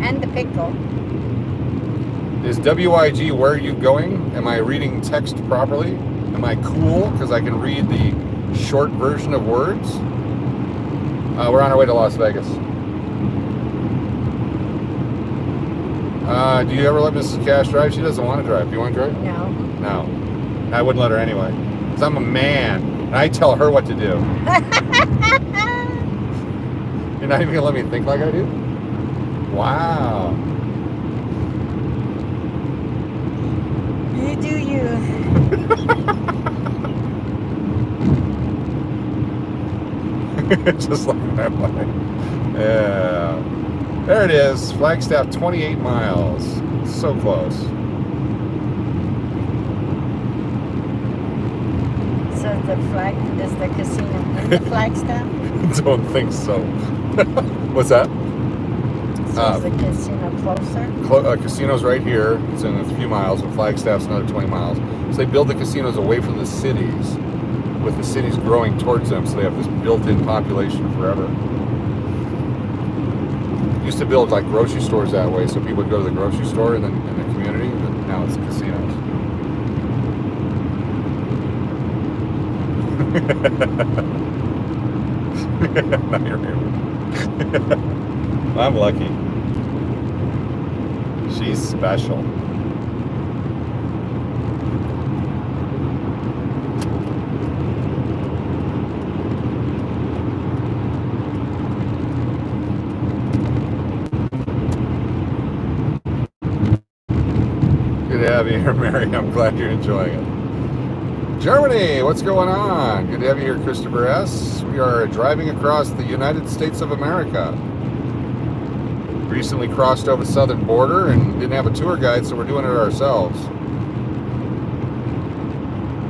Speaker 2: And the pickle.
Speaker 1: Is WIG where are you going? Am I reading text properly? Am I cool because I can read the short version of words? We're on our way to Las Vegas. Do you ever let Mrs. Cash drive? She doesn't want to drive. Do you want to drive?
Speaker 2: No.
Speaker 1: No. I wouldn't let her anyway. Because I'm a man. And I tell her what to do. You're not even going to let me think like I do? Wow.
Speaker 2: You do you.
Speaker 1: Just like that way. Yeah. There it is. Flagstaff, 28 miles. So close.
Speaker 2: So is the casino in the Flagstaff?
Speaker 1: Don't think so. What's that?
Speaker 2: So is the casino closer?
Speaker 1: Casino's right here. It's in a few miles, and Flagstaff's another 20 miles. So they build the casinos away from the cities, with the cities growing towards them, so they have this built-in population forever. Used to build like grocery stores that way, so people would go to the grocery store in the community, but now it's casinos. Not your favorite. I'm lucky. She's special. Good to have you here, Mary. I'm glad you're enjoying it. Germany, what's going on? Good to have you here, Christopher S. We are driving across the United States of America. Recently crossed over the southern border and didn't have a tour guide, so we're doing it ourselves.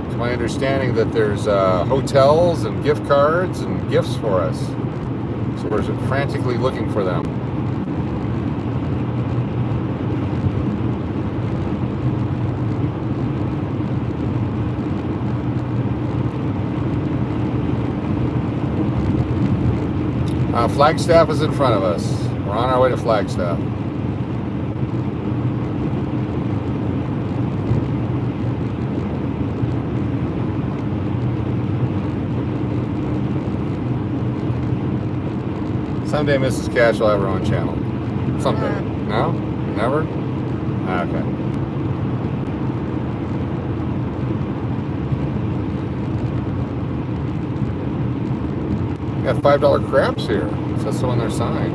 Speaker 1: It's my understanding that there's hotels and gift cards and gifts for us. So we're frantically looking for them. Flagstaff is in front of us. We're on our way to Flagstaff. Someday Mrs. Cash will have her own channel. Someday. No? Never? Okay. Got $5 crabs here. Says so on their sign.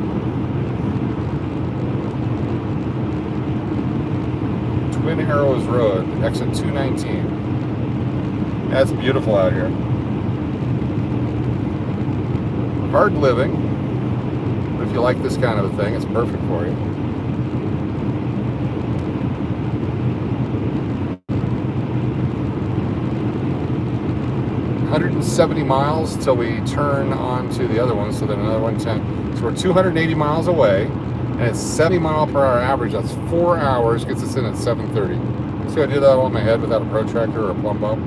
Speaker 1: Twin Arrows Road, exit 219. That's beautiful out here. Hard living, but if you like this kind of a thing, it's perfect for you. $170 miles till we turn on to the other one, so then another 110. So we're 280 miles away, and it's 70 mile per hour average. That's 4 hours, gets us in at 7:30. See, I did that all in my head without a protractor or a plumb bump.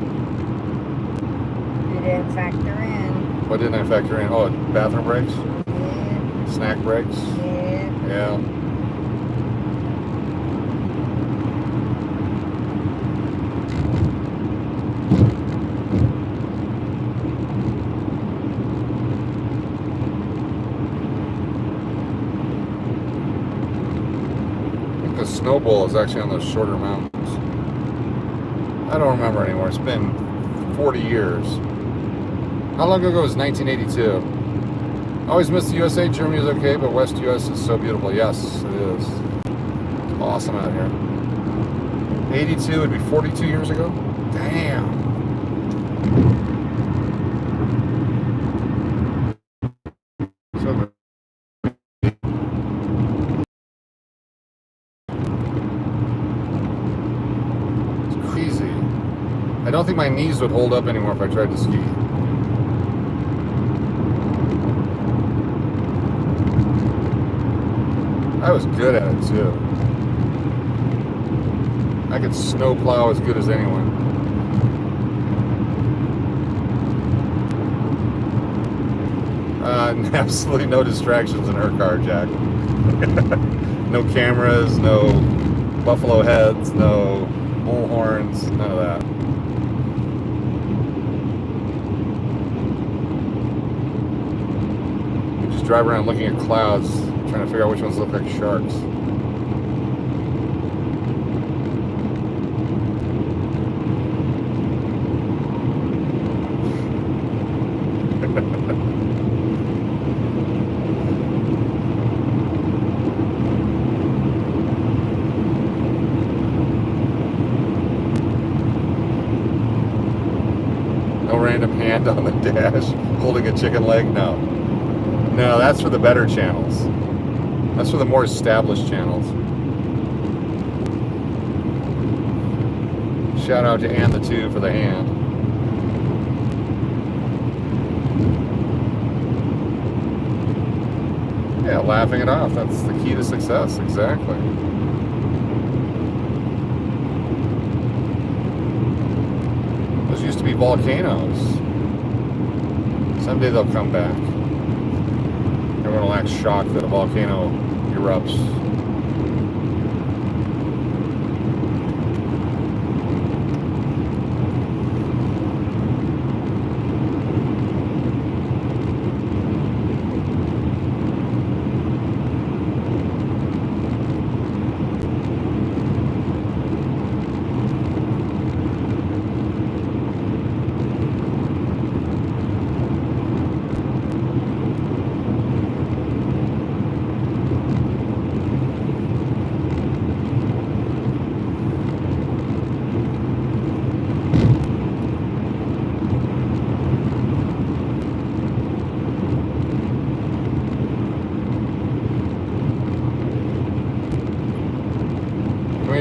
Speaker 2: You didn't factor in.
Speaker 1: What didn't I factor in? Oh, bathroom breaks?
Speaker 2: Yeah.
Speaker 1: Snack breaks?
Speaker 2: Yeah.
Speaker 1: Yeah. Snowball is actually on those shorter mountains. I don't remember anymore. It's been 40 years. How long ago was 1982? Always miss the USA. Germany is okay, but West US is so beautiful. Yes, it is. It's awesome out here. 82 would be 42 years ago. Damn. So it's crazy. I don't think my knees would hold up anymore if I tried to ski. I was good at it too. I could snowplow as good as anyone. Absolutely no distractions in her car, Jack. No cameras, no buffalo heads, no bull horns, none of that. You just drive around looking at clouds, trying to figure out which ones look like sharks. No random hand on the dash holding a chicken leg, no. No, that's for the better channels. That's for the more established channels. Shout out to And the Two for the hand. Yeah, laughing it off. That's the key to success. Exactly. Those used to be volcanoes. Someday they'll come back. Everyone will act shocked that a volcano erupts.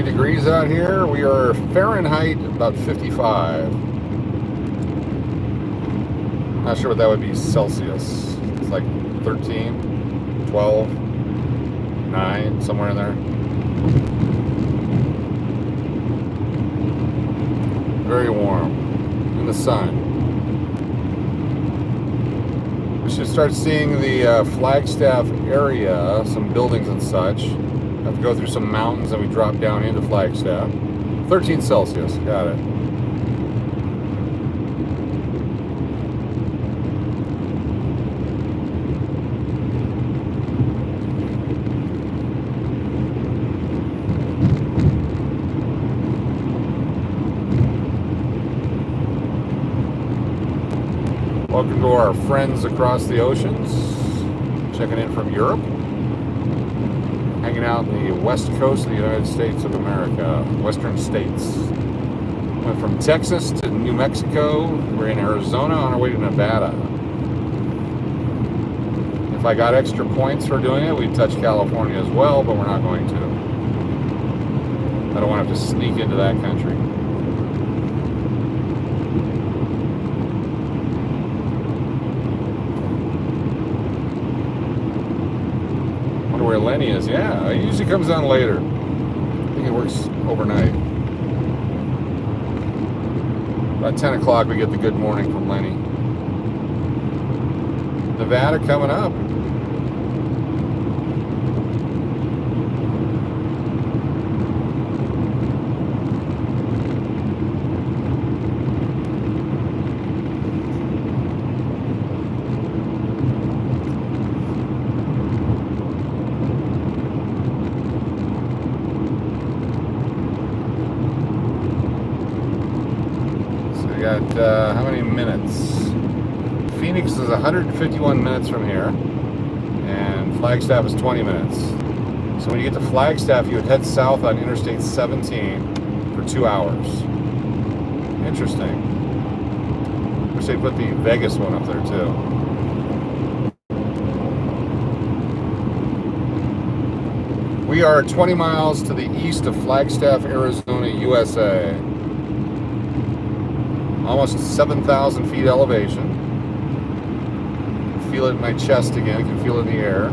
Speaker 1: Degrees out here. We are Fahrenheit about 55. Not sure what that would be Celsius. It's like 13, 12, 9, somewhere in there. Very warm in the sun. We should start seeing the Flagstaff area, some buildings and such. Have to go through some mountains and we drop down into Flagstaff. 13 Celsius, got it. Welcome to our friends across the oceans, checking in from Europe. Hanging out in the west coast of the United States of America, western states. Went from Texas to New Mexico. We're in Arizona on our way to Nevada. If I got extra points for doing it, we'd touch California as well, but we're not going to. I don't want to have to sneak into that country. Where Lenny is, yeah, it usually comes on later. I think it works overnight. About 10 o'clock we get the good morning from Lenny. Nevada coming up. How many minutes? Phoenix is 151 minutes from here. Flagstaff is 20 minutes. So when you get to Flagstaff, you would head south on Interstate 17 for 2 hours. Interesting. Wish they put the Vegas one up there too. We are 20 miles to the east of Flagstaff, Arizona, USA. Almost 7,000 feet elevation. Feel it in my chest again. I can feel it in the air.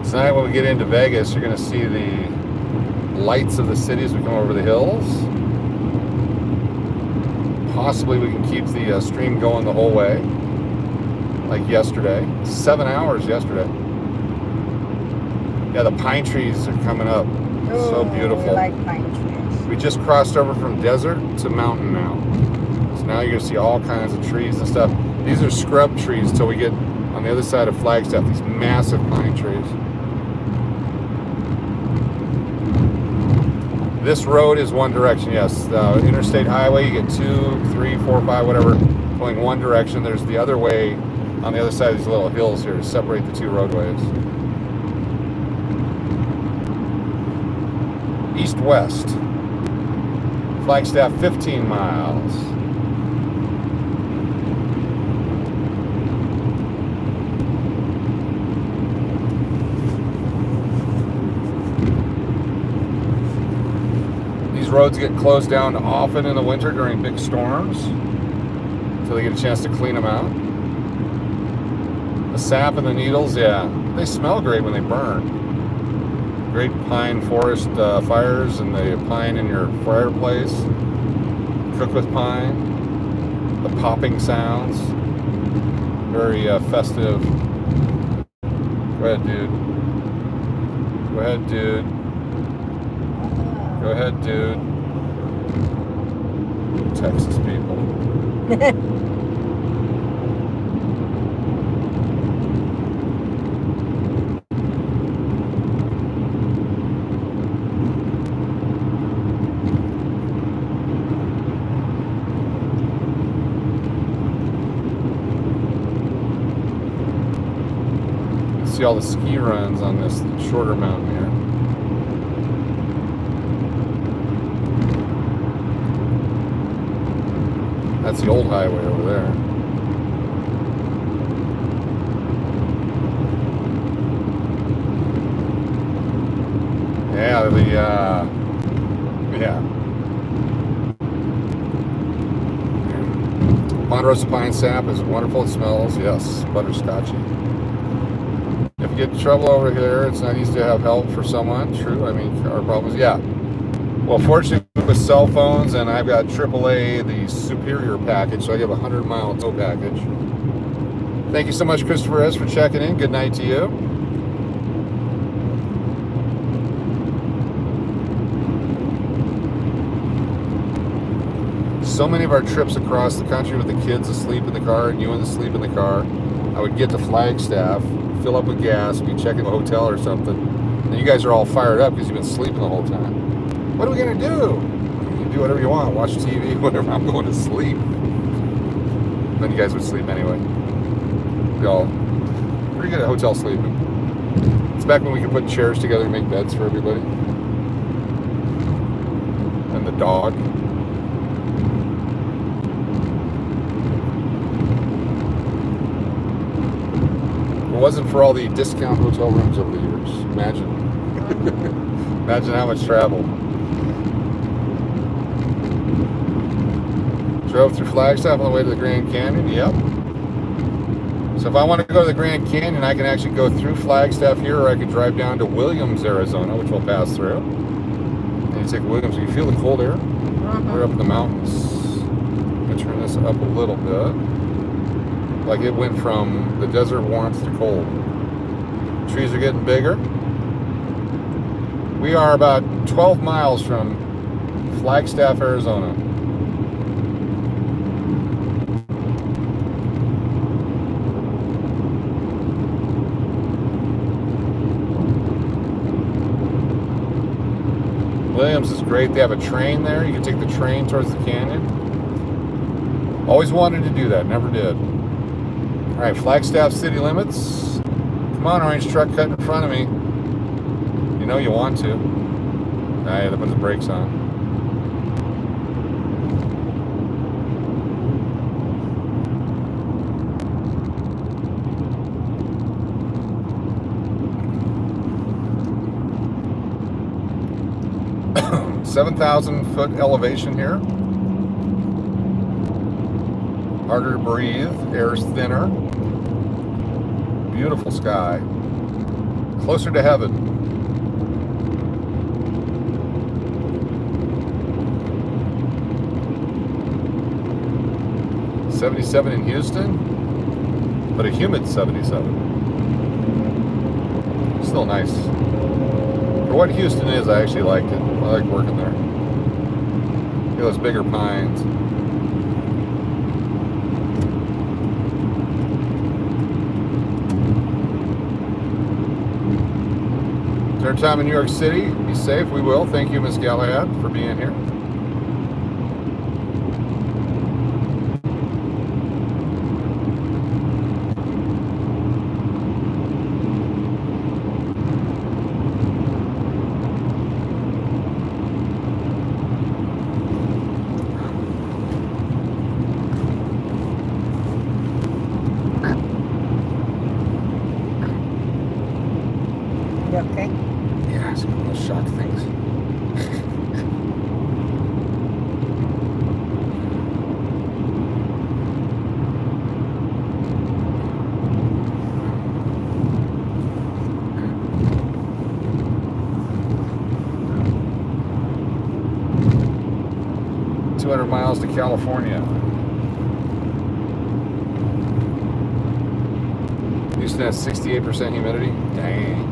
Speaker 1: Tonight when we get into Vegas, you're going to see the lights of the city as we come over the hills. Possibly we can keep the stream going the whole way, like yesterday. 7 hours yesterday. Yeah, the pine trees are coming up. So beautiful.
Speaker 2: I like pine trees.
Speaker 1: We just crossed over from desert to mountain now. So now you're going to see all kinds of trees and stuff. These are scrub trees till we get on the other side of Flagstaff, these massive pine trees. This road is one direction, yes. Interstate highway, you get 2, 3, 4, 5, whatever, going one direction. There's the other way on the other side of these little hills here to separate the two roadways. East-west. Flagstaff, 15 miles. Roads get closed down often in the winter during big storms, so they get a chance to clean them out. The sap and the needles, yeah, they smell great when they burn. Great pine forest fires, and the pine in your fireplace. Cook with pine. The popping sounds, very festive. Go ahead, dude. Go ahead, dude. Go ahead, dude. Texas people. See all the ski runs on this shorter mountain here. That's the old highway over there. Yeah, yeah. Ponderosa pine sap is wonderful. It smells, yes, butterscotchy. If you get in trouble over here, it's not easy to have help for someone. True, I mean, our problems, yeah. Well, fortunately with cell phones, and I've got AAA, the superior package, so I have a 100-mile tow package. Thank you so much, Christopher S., for checking in. Good night to you. So many of our trips across the country with the kids asleep in the car and you asleep in the car, I would get to Flagstaff, fill up with gas, be checking a hotel or something, and you guys are all fired up because you've been sleeping the whole time. What are we going to do? You can do whatever you want, watch TV, whatever. I'm going to sleep. Then you guys would sleep anyway. We all pretty good at hotel sleeping. It's back when we could put chairs together and make beds for everybody. And the dog. If it wasn't for all the discount hotel rooms over the years, imagine. Imagine how much travel. Drove through Flagstaff on the way to the Grand Canyon, yep. So if I want to go to the Grand Canyon, I can actually go through Flagstaff here, or I could drive down to Williams, Arizona, which we'll pass through. And you take Williams, you feel the cold air? We're up in the mountains. I'm going to turn this up a little bit. Like it went from the desert warmth to cold. Trees are getting bigger. We are about 12 miles from Flagstaff, Arizona. Williams is great. They have a train there. You can take the train towards the canyon. Always wanted to do that, never did. All right, Flagstaff city limits. Come on, orange truck cut in front of me. You know you want to. I had to put the brakes on. 7,000-foot elevation here. Harder to breathe. Air's thinner. Beautiful sky. Closer to heaven. .77 in Houston, but a humid 77. Still nice. For what Houston is, I actually liked it. I like working there. Look at those bigger pines. It's our time in New York City. Be safe. We will. Thank you, Miss Galahad, for being here.
Speaker 2: Okay.
Speaker 1: Yeah, it's one of those shock things. .200 miles to California. Houston has 68% humidity. Dang.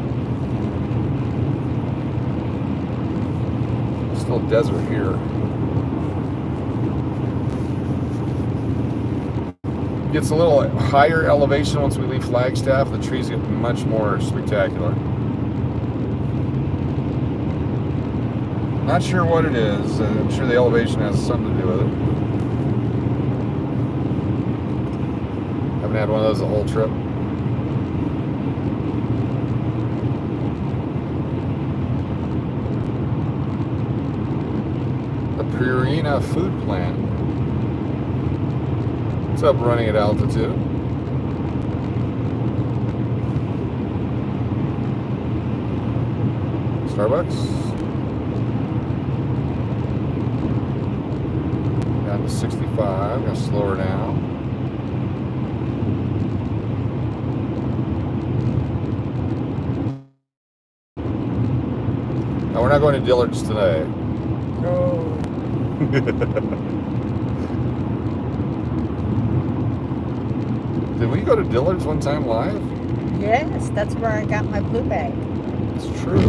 Speaker 1: Still desert here. Gets a little higher elevation once we leave Flagstaff. The trees get much more spectacular. Not sure what it is. I'm sure the elevation has something to do with it. Haven't had one of those the whole trip. Carina food plant. It's up running at altitude. Starbucks. Down to 65. Gonna slow her down. Now we're not going to Dillard's today.
Speaker 3: No.
Speaker 1: Did we go to Dillard's one time live?
Speaker 2: Yes, that's where I got my blue bag.
Speaker 1: It's true.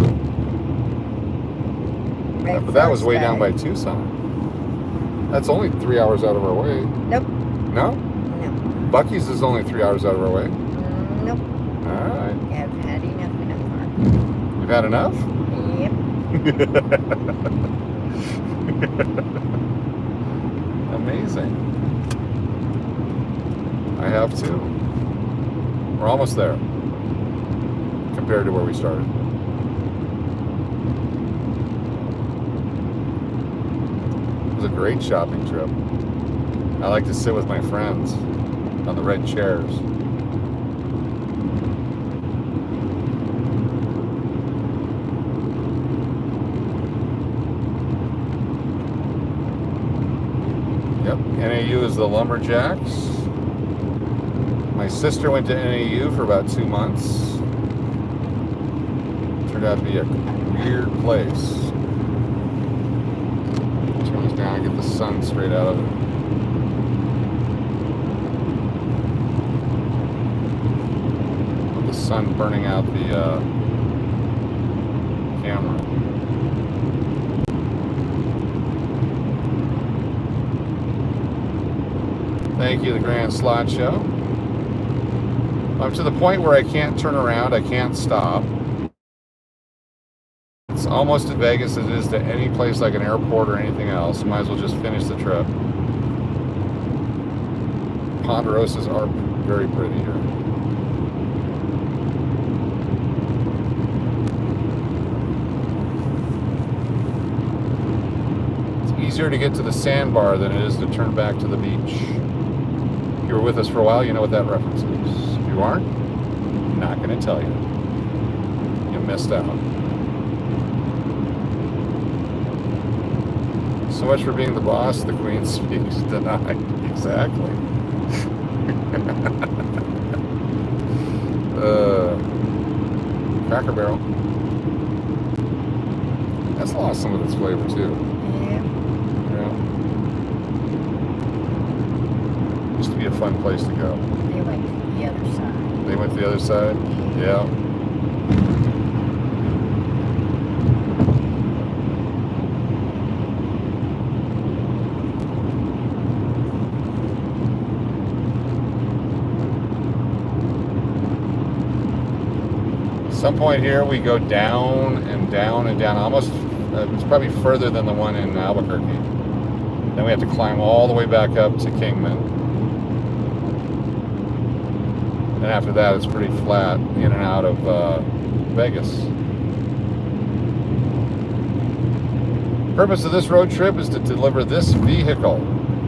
Speaker 1: Yeah, but that was way down by Tucson. That's only 3 hours out of our way.
Speaker 2: Nope.
Speaker 1: No?
Speaker 2: No.
Speaker 1: Buc-ee's is only 3 hours out of our way.
Speaker 2: Nope.
Speaker 1: All right.
Speaker 2: I've had enough.
Speaker 1: You've had enough?
Speaker 2: Yep.
Speaker 1: Amazing. I have too. We're almost there compared to where we started. It was a great shopping trip. I like to sit with my friends on the red chairs. Yep, NAU is the Lumberjacks. My sister went to NAU for about 2 months. Turned out to be a weird place. Turn this down and get the sun straight out of it. With the sun burning out the camera. Thank you, the Grand Slot Show. I'm to the point where I can't turn around, I can't stop. It's almost as Vegas as it is to any place like an airport or anything else. Might as well just finish the trip. Ponderosas are very pretty here. It's easier to get to the sandbar than it is to turn back to the beach. If you were with us for a while, you know what that reference is. If you aren't, I'm not going to tell you. You missed out. So much for being the boss, the queen speaks denied. Exactly. Cracker Barrel. That's lost some of its flavor too.
Speaker 2: Yeah.
Speaker 1: Yeah. Used to be a fun place to go.
Speaker 2: They went to the other side.
Speaker 1: They went to the other side? Yeah. Some point here we go down and down and down, almost it's probably further than the one in Albuquerque. Then we have to climb all the way back up to Kingman, and after that it's pretty flat in and out of Vegas. The purpose of this road trip is to deliver this vehicle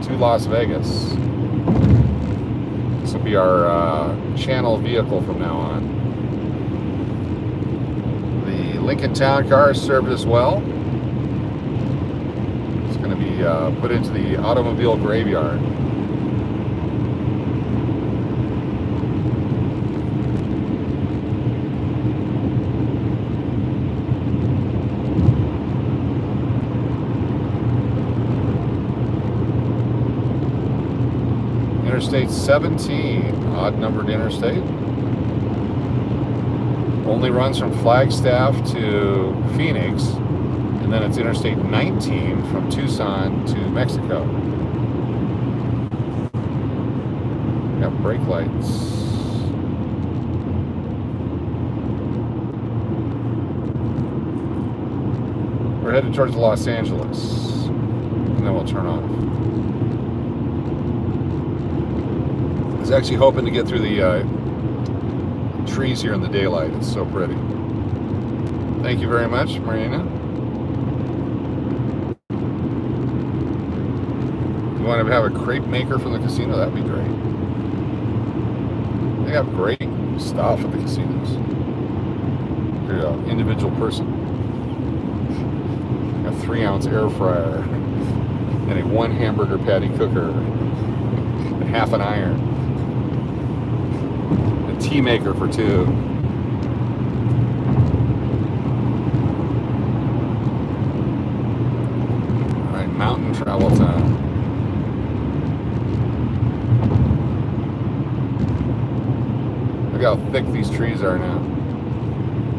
Speaker 1: to Las Vegas. This will be our channel vehicle from now on. Lincoln Town car is served as well. It's going to be put into the automobile graveyard. Interstate 17, odd-numbered interstate. Only runs from Flagstaff to Phoenix, and then it's Interstate 19 from Tucson to Mexico. Got brake lights. We're headed towards Los Angeles, and then we'll turn off. I was actually hoping to get through the trees here in the daylight. It's so pretty. Thank you very much, Marina. You want to have a crepe maker from the casino? That'd be great. They have great stuff at the casinos. You're an individual person. A 3-ounce air fryer and a 1 hamburger patty cooker and half an iron. Tea maker for 2. Alright, mountain travel time. Look how thick these trees are now.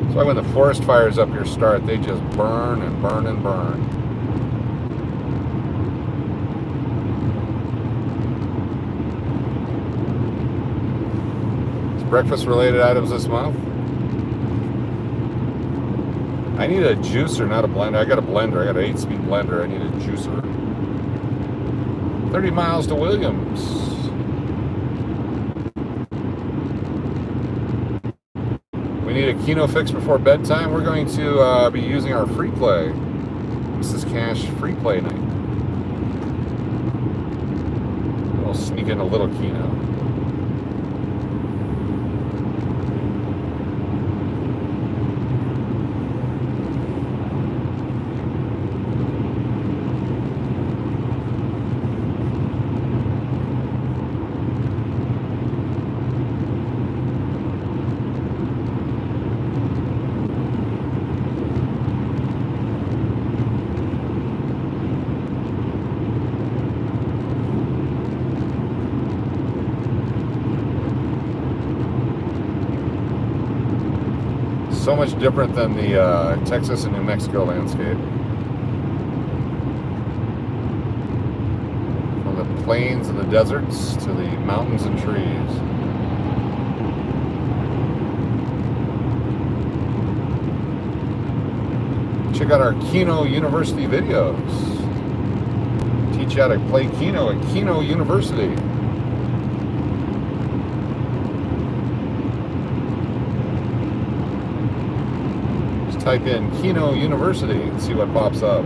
Speaker 1: That's why when the forest fires up here start, they just burn and burn and burn. Breakfast related items this month. I need a juicer, not a blender. I got a blender. I got an 8-speed blender. I need a juicer. 30 miles to Williams. We need a Kino fix before bedtime. We're going to be using our free play. Mrs. Cash free play night. We'll sneak in a little Kino. So much different than the Texas and New Mexico landscape. From the plains and the deserts to the mountains and trees. Check out our Kino University videos. Teach you how to play Kino at Kino University. Just type in Kino University and see what pops up.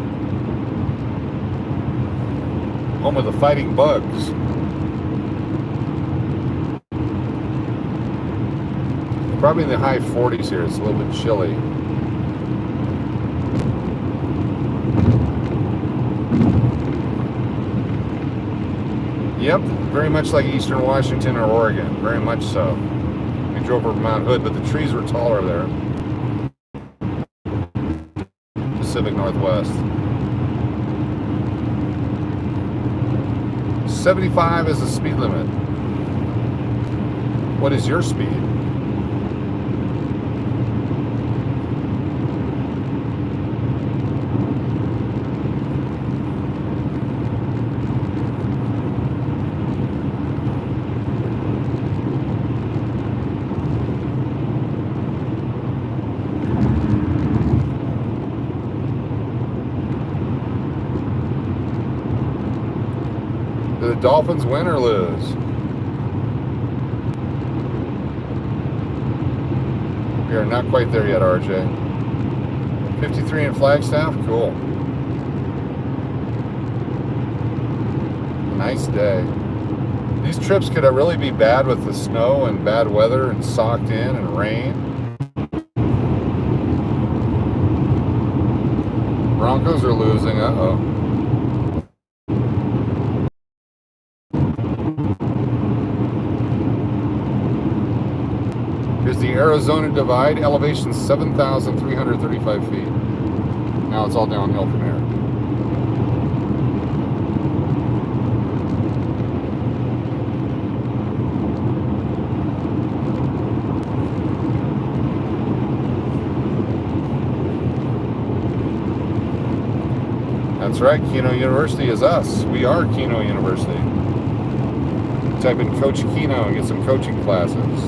Speaker 1: Home of the fighting bugs. Probably in the high 40s here. It's a little bit chilly. Yep, very much like Eastern Washington or Oregon. Very much so. We drove over Mount Hood, but the trees were taller there. Pacific Northwest. 75 is the speed limit. What is your speed? Do the Dolphins win or lose? We are not quite there yet, RJ. 53 in Flagstaff? Cool. Nice day. These trips could really be bad with the snow and bad weather and socked in and rain. Broncos are losing. Uh-oh. Here's the Arizona Divide, elevation 7,335 feet. Now it's all downhill from here. That's right, Kino University is us. We are Kino University. Type in Coach Kino and get some coaching classes.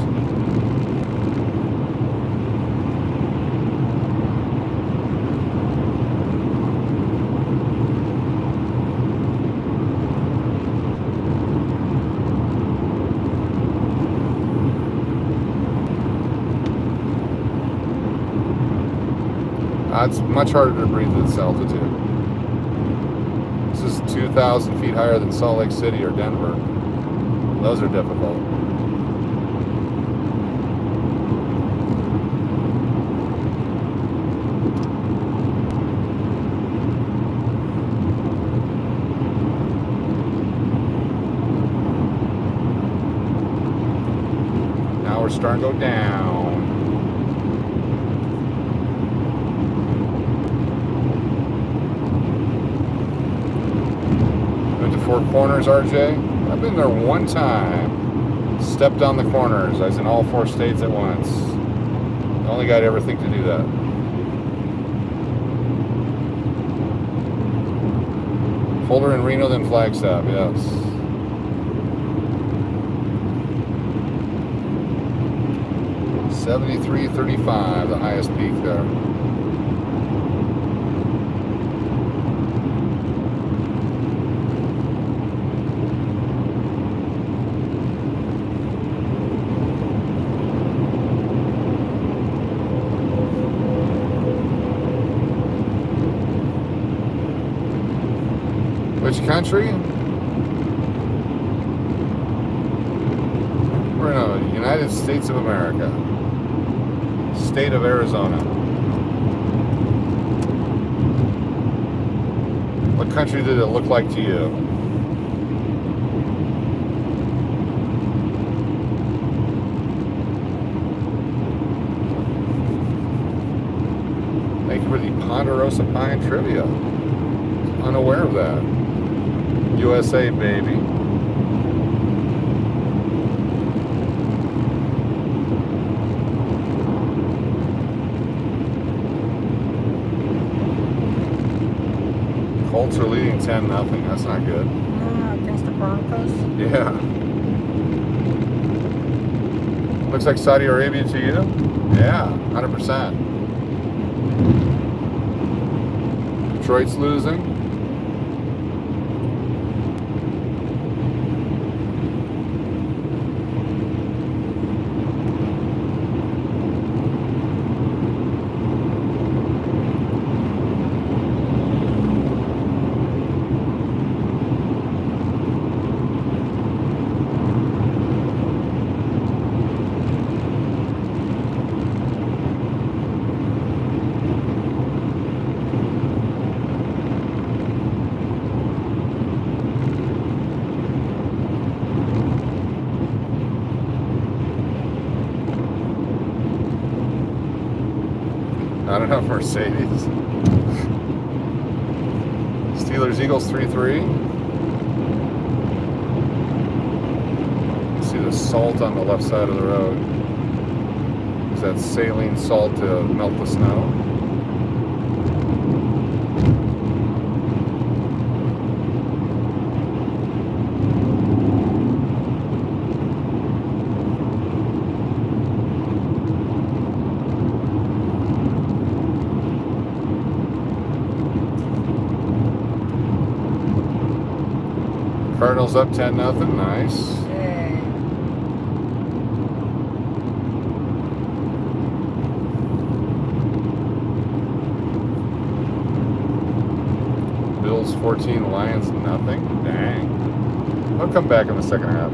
Speaker 1: It's much harder to breathe at this altitude. This is 2,000 feet higher than Salt Lake City or Denver. Those are difficult. Now we're starting to go down. Four Corners, RJ. I've been there one time. Stepped on the corners. I was in all 4 states at once. The only guy to ever think to do that. Colder in Reno than Flagstaff, yes. $73.35, the highest peak there. Which country? We're in the United States of America. State of Arizona. What country did it look like to you? Thank you for the Ponderosa Pine trivia. Unaware of that. USA, baby. Colts are leading 10-0. That's not good.
Speaker 3: Against the Broncos.
Speaker 1: Yeah. Looks like Saudi Arabia to you? Yeah, 100%. Detroit's losing. Not enough Mercedes. Steelers Eagles 3-3. See the salt on the left side of the road. Is that saline salt to melt the snow? Cardinals up 10-0. Nice.
Speaker 2: Yay.
Speaker 1: Bills 14, Lions nothing. Dang. I'll come back in the second half.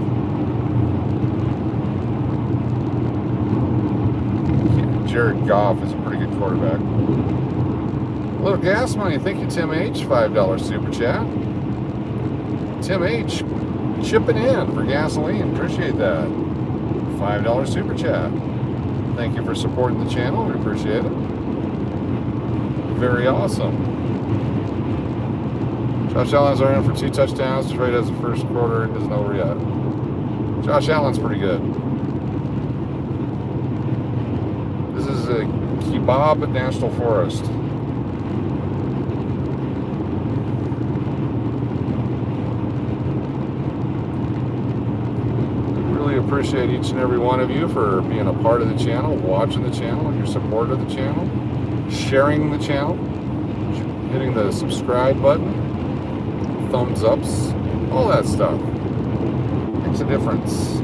Speaker 1: Yeah, Jared Goff is a pretty good quarterback. A little gas money. Thank you, Tim H. $5 super chat. Tim H. chipping in for gasoline. Appreciate that. $5 super chat. Thank you for supporting the channel. We appreciate it. Very awesome. Josh Allen's running for 2 touchdowns. Detroit has the first quarter. Isn't over yet. Josh Allen's pretty good. This is a Kebab National Forest. Appreciate each and every one of you for being a part of the channel, watching the channel, your support of the channel, sharing the channel, hitting the subscribe button, thumbs ups, all that stuff. Makes a difference.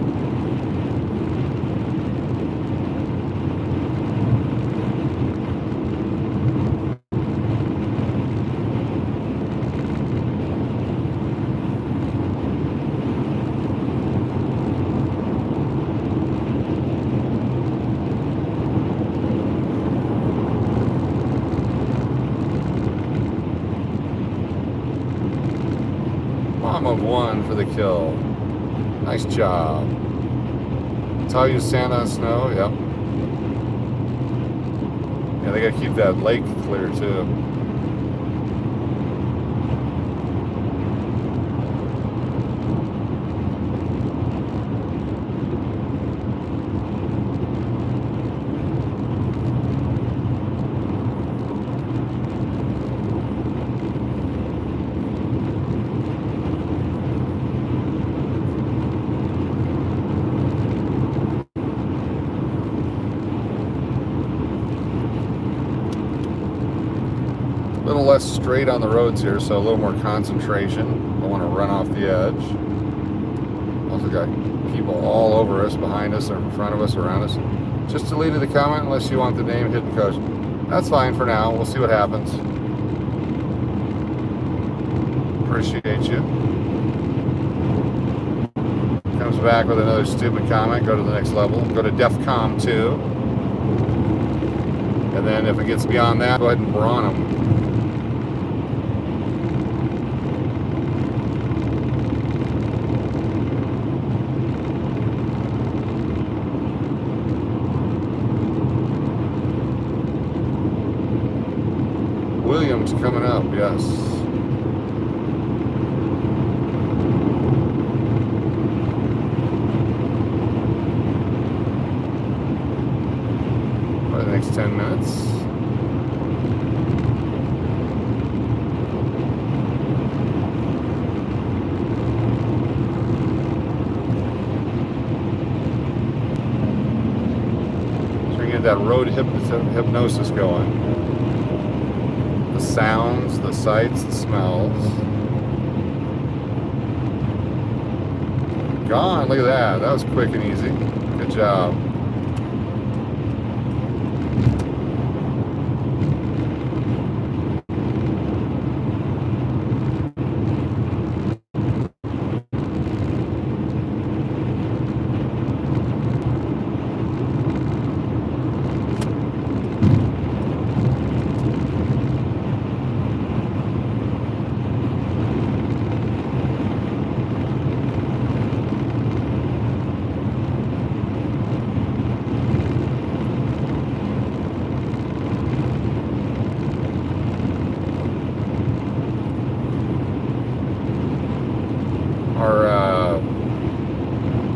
Speaker 1: Of 1 for the kill. Nice job. Tell you sand on snow. Yep. Yeah, they gotta keep that lake clear too. Less straight on the roads here, so a little more concentration. Don't want to run off the edge. Also got people all over us, behind us, or in front of us, around us. Just deleted the comment unless you want the name hidden coach. That's fine for now. We'll see what happens. Appreciate you. Comes back with another stupid comment. Go to the next level. Go to DEFCON 2. And then if it gets beyond that, go ahead and brawn them. Williams coming up, yes. For the next 10 minutes. Get that road hypnosis going. The sounds, the sights, the smells. Gone. Look at that. That was quick and easy. Good job.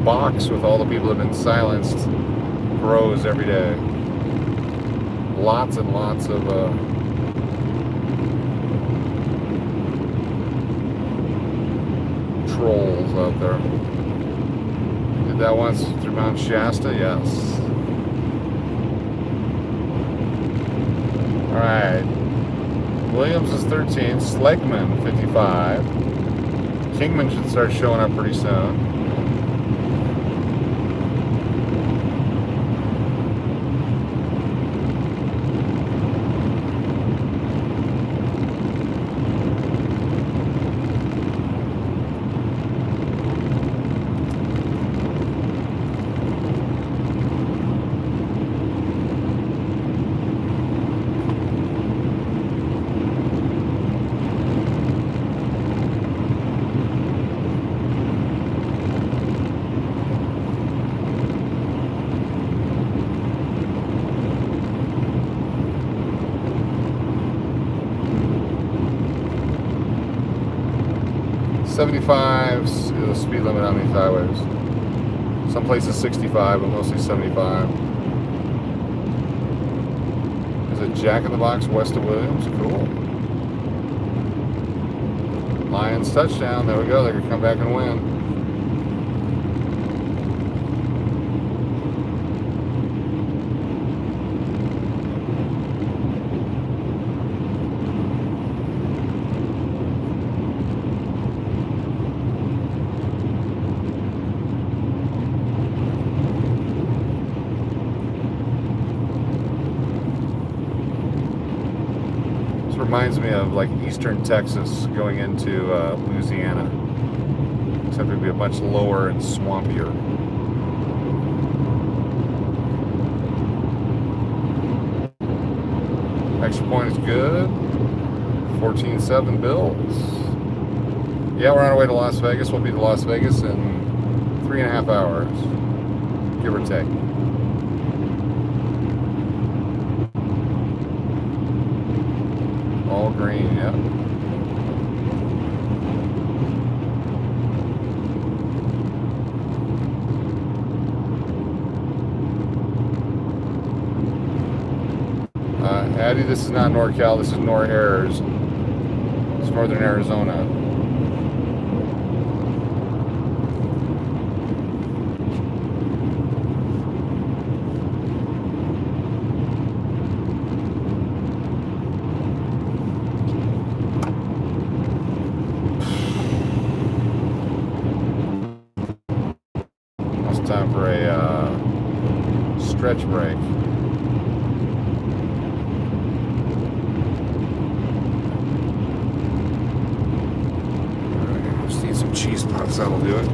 Speaker 1: Box with all the people that have been silenced grows every day. Lots and lots of trolls out there. Did that once through Mount Shasta? Yes. Alright. Williams is 13. Slegman, 55. Kingman should start showing up pretty soon. '75 is the speed limit on these highways. Some places 65, but mostly 75. There's a Jack in the Box west of Williams. Cool. Lions touchdown. There we go. They could come back and win. Reminds me of like eastern Texas going into Louisiana, except it'd be a bunch lower and swampier. Extra point is good. 14-7 Bills. Yeah, we're on our way to Las Vegas. We'll be to Las Vegas in 3.5 hours, give or take. All green, yeah. Addie, this is not NorCal, this is Nor-Airs. It's Northern Arizona. Time for a stretch break. Alright, just need some cheese puffs, that'll do it.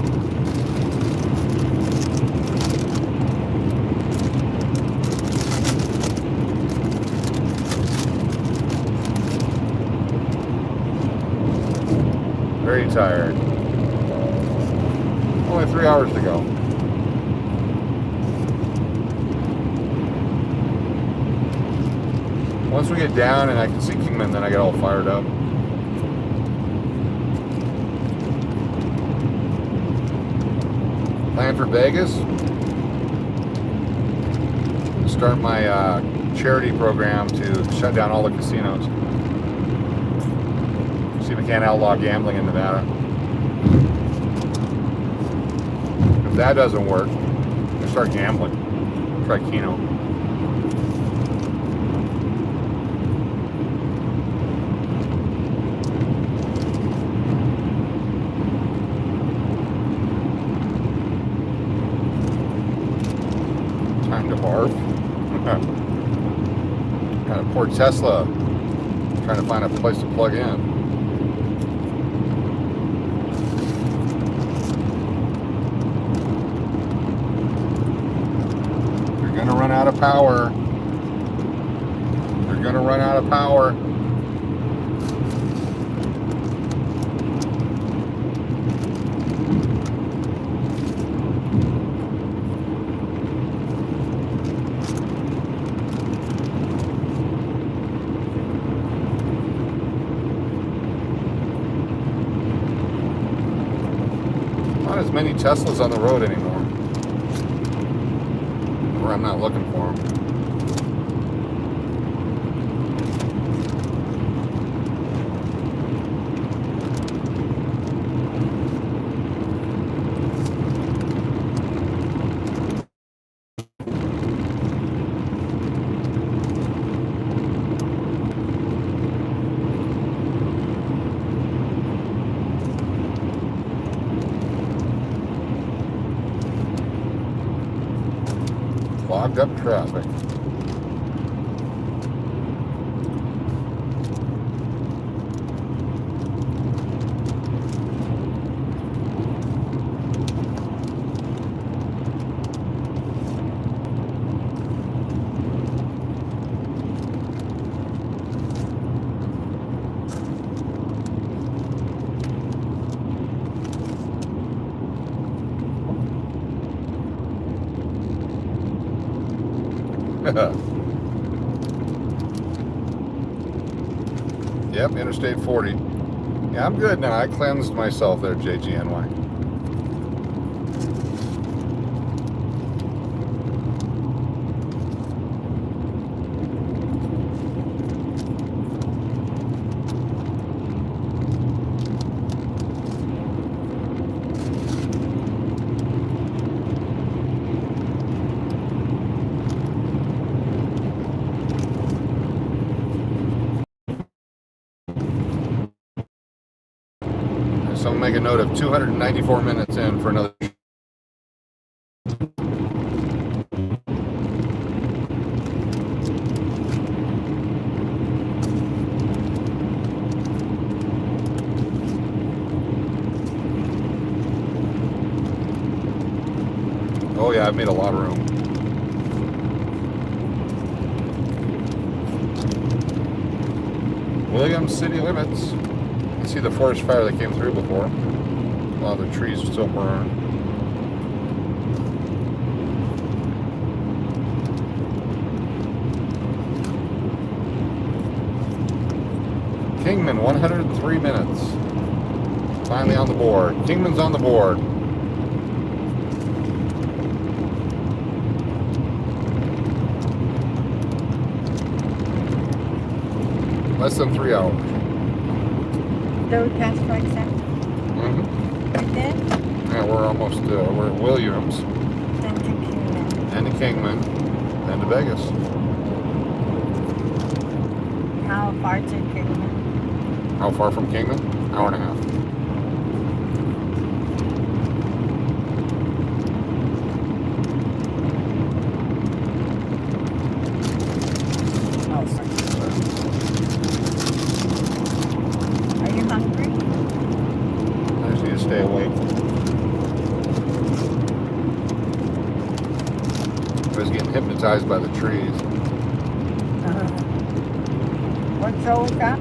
Speaker 1: Very tired. Only 3 hours to go. Once we get down and I can see Kingman, then I get all fired up. Plan for Vegas. Start my charity program to shut down all the casinos. See if we can't outlaw gambling in Nevada. If that doesn't work, we'll start gambling. Try Kino. to barf. Got a poor Tesla trying to find a place to plug in. You're gonna run out of power. You're gonna run out of power. Not as many Teslas on the road anymore. Or I'm not looking for them. Clogged up traffic. Yep, Interstate 40. Yeah, I'm good now. I cleansed myself there, JGNY. So make a note of 294 minutes in for another. Oh yeah, I've made a lot of room. Williams city limits. See the forest fire that came through before. A lot of the trees still burn. Kingman, 103 minutes. Finally on the board. Kingman's on the board. Less than 3 hours.
Speaker 3: Though we passed Flagstaff.
Speaker 1: Mm-hmm.
Speaker 3: Right there.
Speaker 1: Yeah, we're almost, we're at Williams.
Speaker 3: Then to Kino.
Speaker 1: And to Kingman. And to Vegas.
Speaker 3: How far to Kingman?
Speaker 1: How far from Kingman? Hour and a half.
Speaker 3: Oh, sorry. Are you hungry?
Speaker 1: I just need to stay awake. I was getting hypnotized by the trees.
Speaker 3: What's all we got?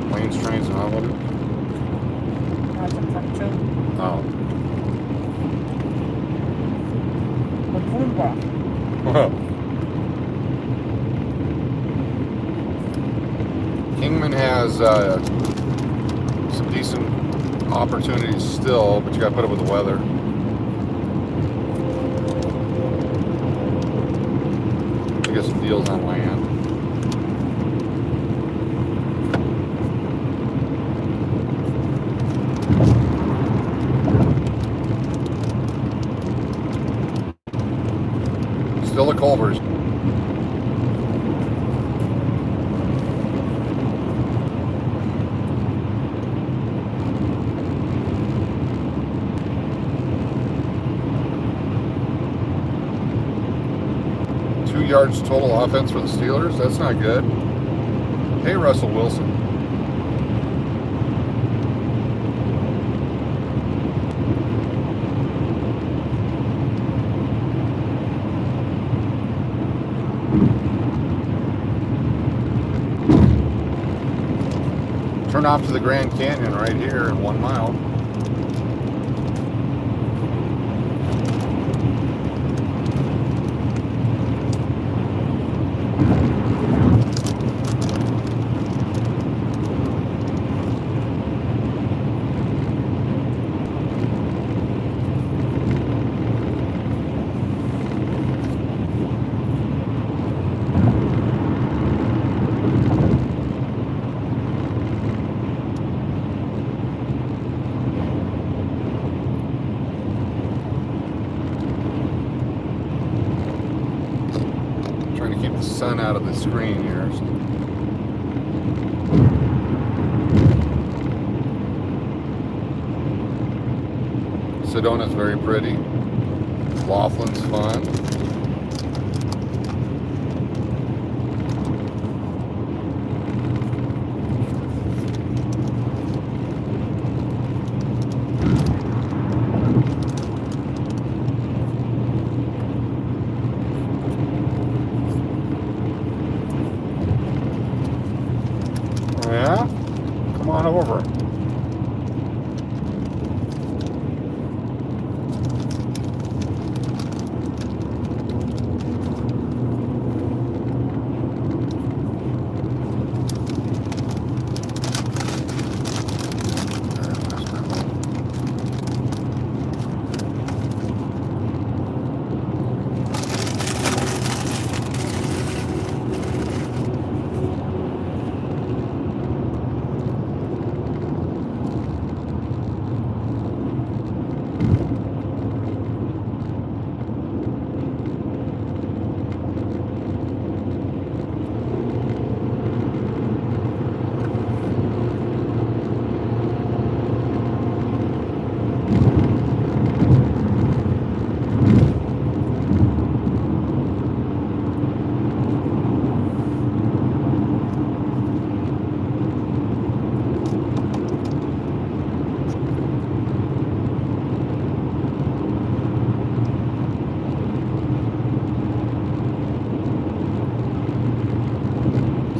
Speaker 1: Planes, trains, and automobiles.
Speaker 3: That's a platoon.
Speaker 1: Oh.
Speaker 3: A boomba.
Speaker 1: Kingman has some decent opportunities still, but you got to put up with the weather. You get some deals on land. Still a Culver's. yards total offense for the Steelers. That's not good. Hey, Russell Wilson. Turn off to the Grand Canyon right here in 1 mile. Sun out of the screen here. Sedona's very pretty. Laughlin's fun. Yeah? Come on over.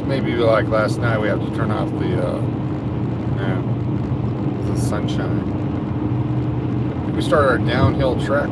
Speaker 1: Maybe like last night, we have to turn off the sunshine. We start our downhill trek.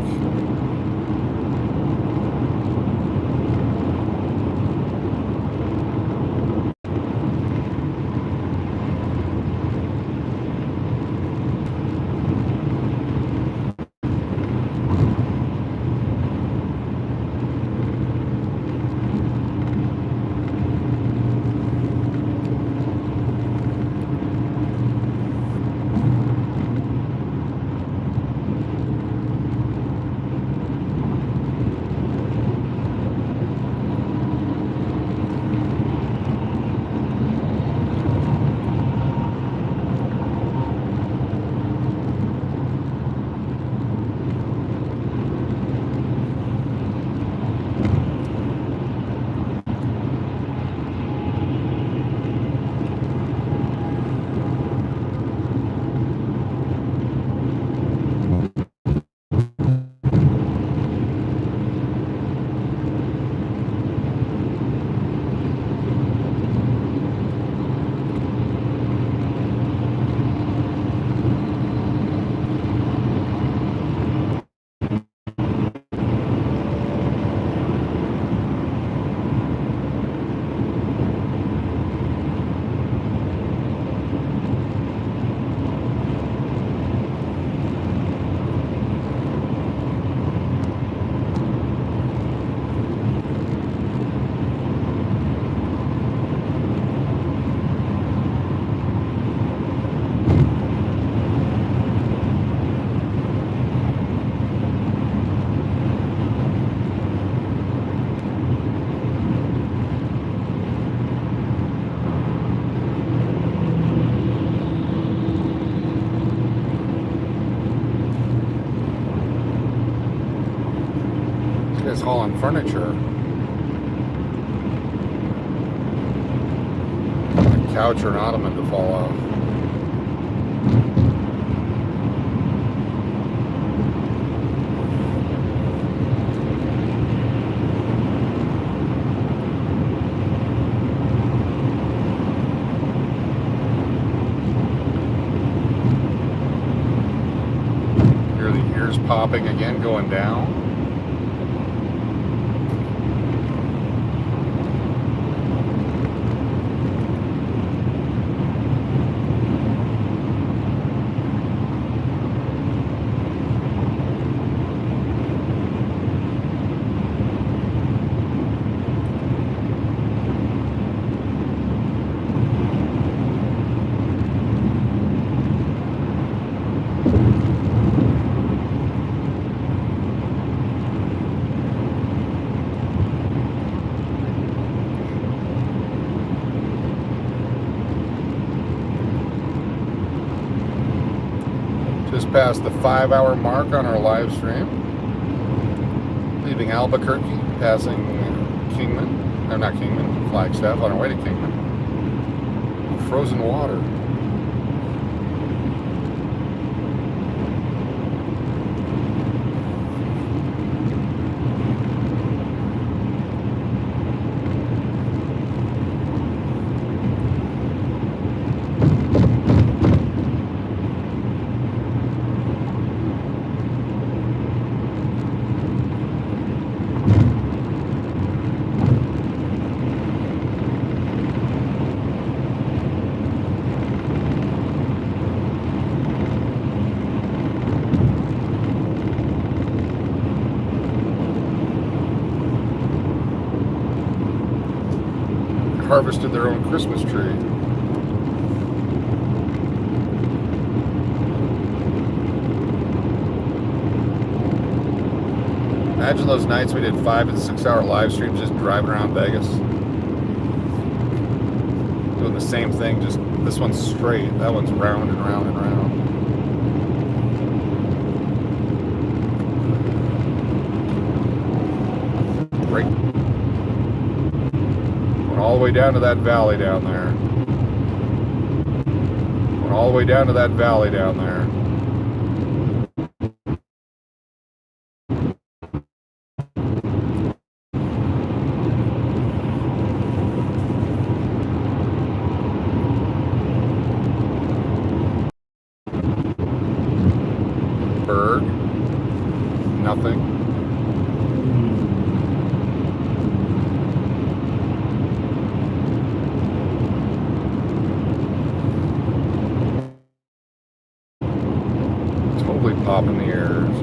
Speaker 1: Hauling furniture. couch or an ottoman to fall off. Hear the ears popping again, going down. Just past the 5-hour mark on our live stream. Leaving Albuquerque, passing Kingman, or not Kingman, Flagstaff, on our way to Kingman. Frozen water. Harvested their own Christmas tree. Imagine those nights we did 5 and 6 hour live streams just driving around Vegas. Doing the same thing, just this one's straight, that one's round and round and round. Great. All the way down to that valley down there. Went all the way down to that valley down there. Berg. Nothing. Pop in the ears.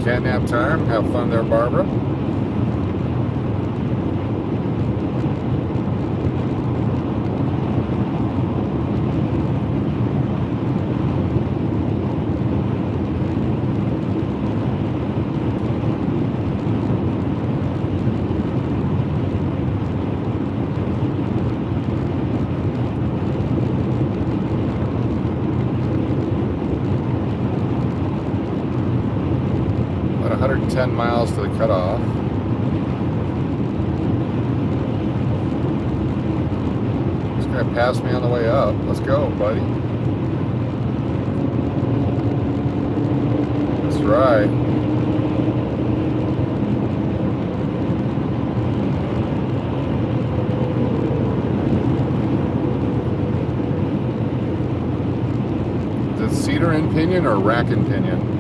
Speaker 1: Catnap time. Have fun there, Barbara. About 110 miles to the cutoff. This guy passed me on the way up. Let's go, buddy. That's right. Is it cedar and pinion or rack and pinion?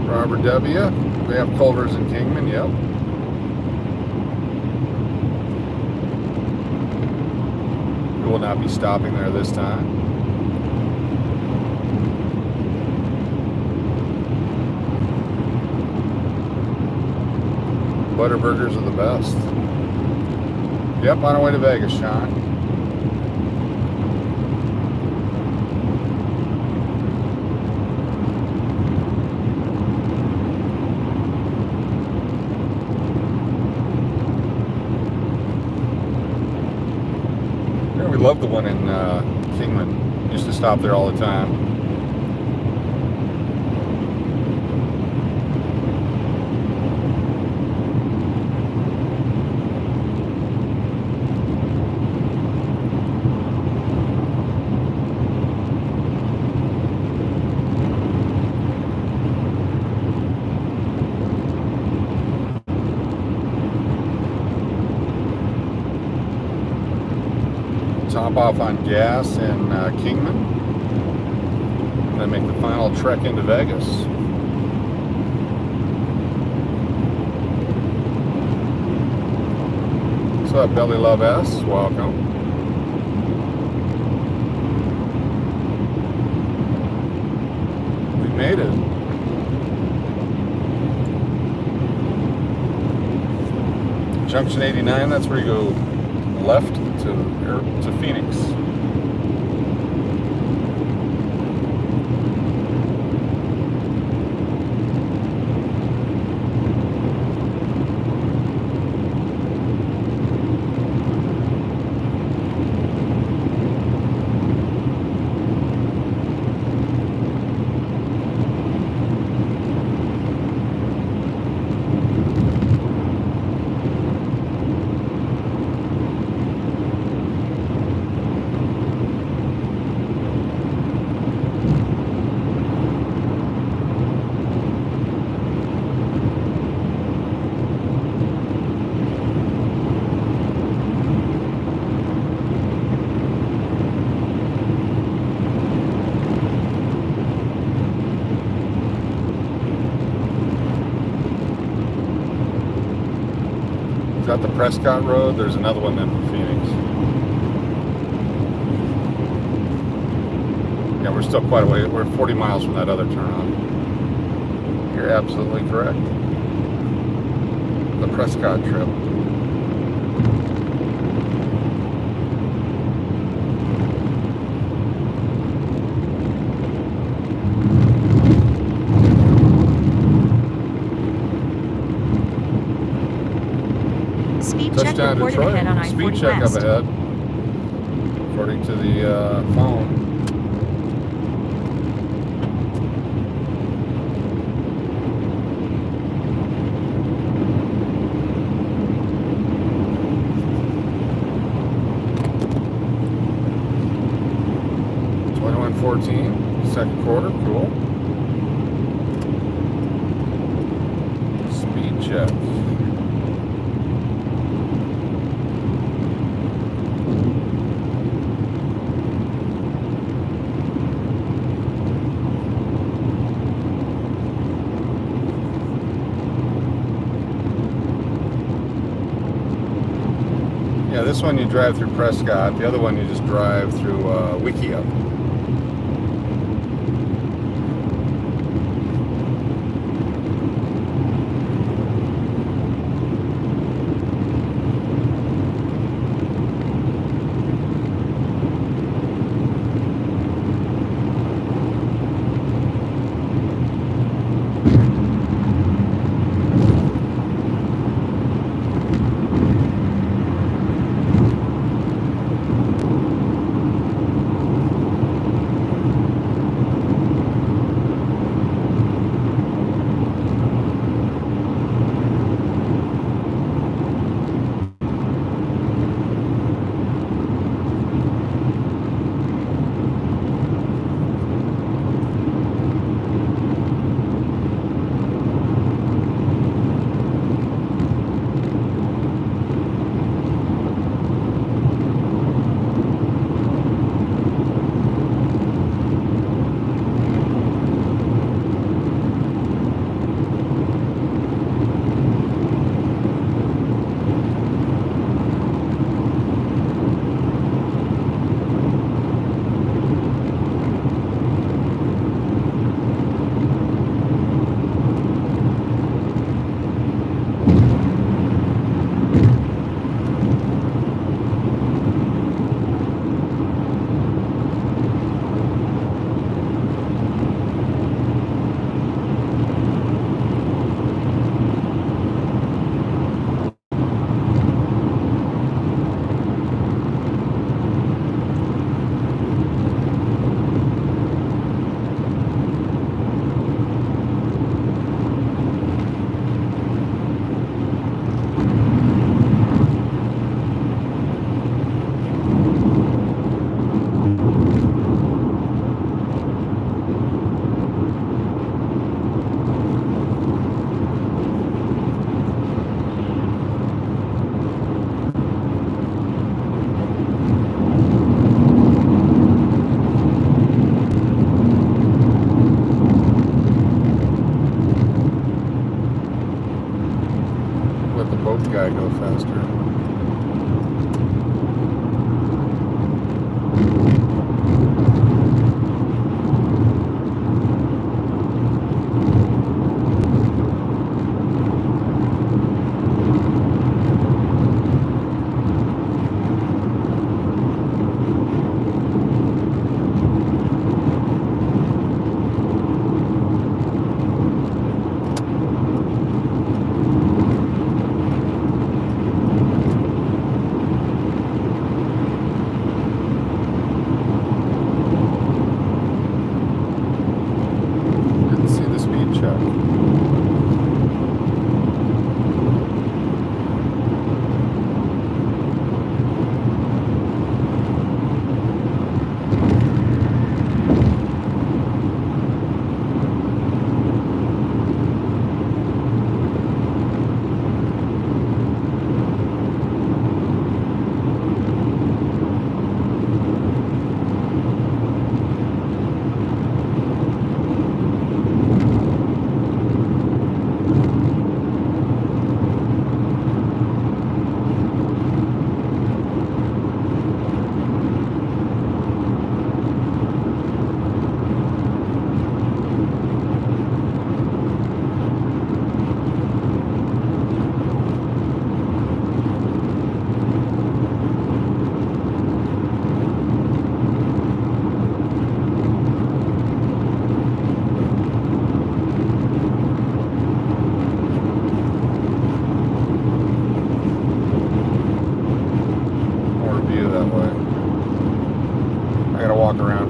Speaker 1: Robert W. We have Culver's in Kingman, yep. We will not be stopping there this time. Butterburgers are the best. Yep, on our way to Vegas, Sean. Yeah, we love the one in Kingman. Used to stop there all the time. Top off on gas in Kingman, and then make the final trek into Vegas. What's up, Belly Love S? Welcome. We made it. Junction 89, that's where you go left to Phoenix. Got the Prescott Road. There's another one then for Phoenix. Yeah, we're still quite a way. We're 40 miles from that other turnoff. You're absolutely correct. The Prescott trip. Touchdown Detroit. Speed check up ahead, according to the phone. Second quarter, cool. Speed check. Yeah, this one you drive through Prescott. The other one you just drive through Wickiup. let the boat guy go faster.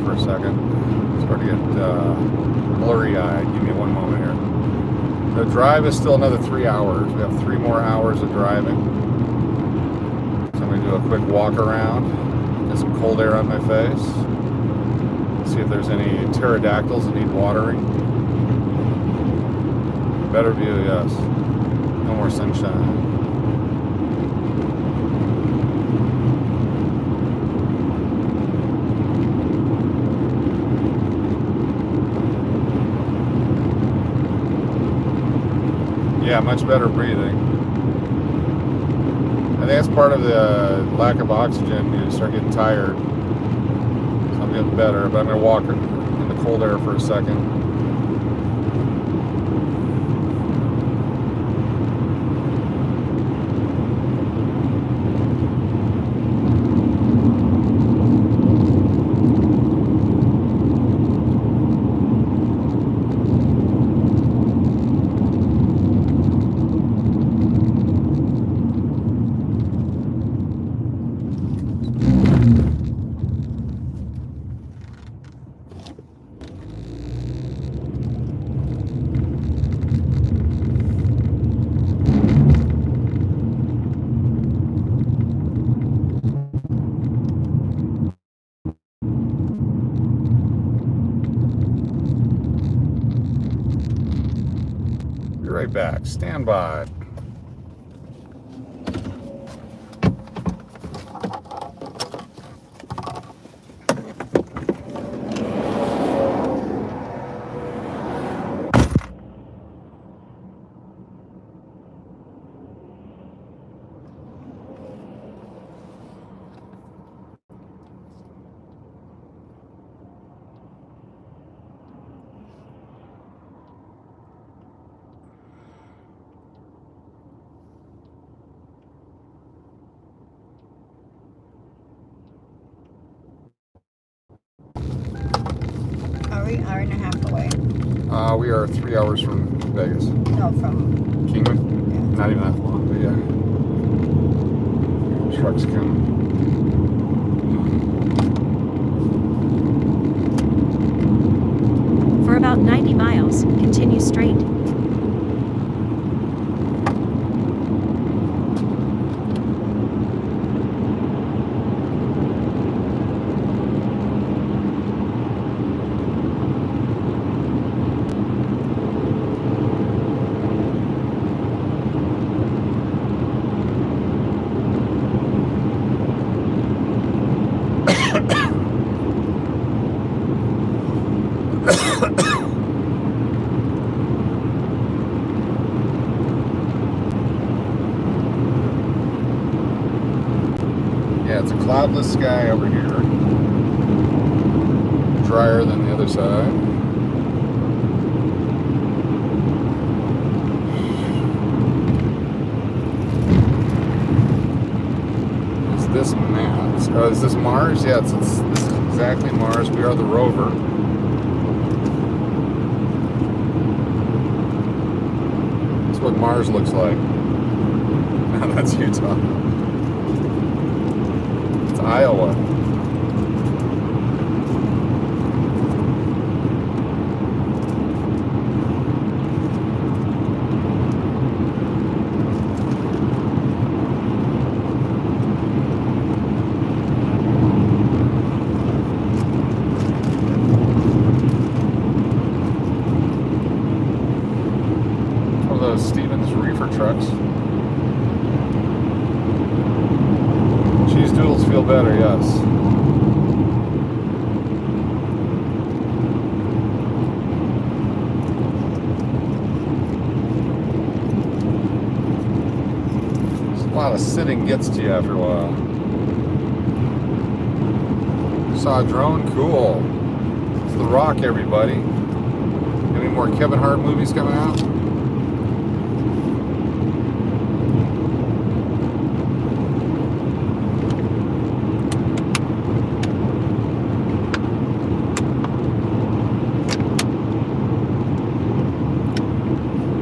Speaker 1: For a second. It's starting to get blurry-eyed. Give me one moment here. The drive is still another 3 hours. We have 3 more hours of driving. So I'm going to do a quick walk around, get some cold air on my face, see if there's any pterodactyls that need watering. Better view, yes. No more sunshine. Yeah, much better breathing. I think that's part of the lack of oxygen. You start getting tired. So I'm getting better, but I'm going to walk in the cold air for a second. Right back. Stand by.
Speaker 2: Are we hour and a half away?
Speaker 1: We are 3 hours from Vegas.
Speaker 2: No, from
Speaker 1: Kingman?
Speaker 2: Yeah.
Speaker 1: Not even that long, but yeah. Trucks coming.
Speaker 4: For about 90 miles, continue straight.
Speaker 1: cloudless sky over here. Drier than the other side. Is this Mars? Oh, is this Mars? Yeah, this is exactly Mars. We are the rover. That's what Mars looks like. That's Utah. It's Iowa. One of those Stevens reefer trucks. Cheese doodles feel better, yes. A lot of sitting gets to you after a while. Saw a drone? Cool. It's The Rock, everybody. Any more Kevin Hart movies coming out?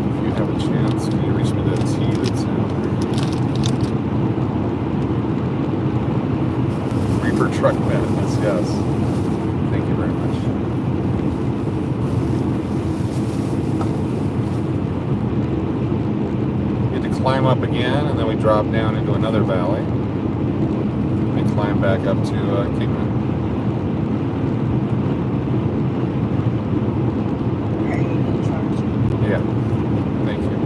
Speaker 1: If you have a chance, can you reach me that tea that's in Reaper Truck Madness? Yes. Thank you very much. You had to climb up again, and then we drop down into another valley. And climb back up to Kingman.
Speaker 2: Are you in charge?
Speaker 1: Yeah. Thank you.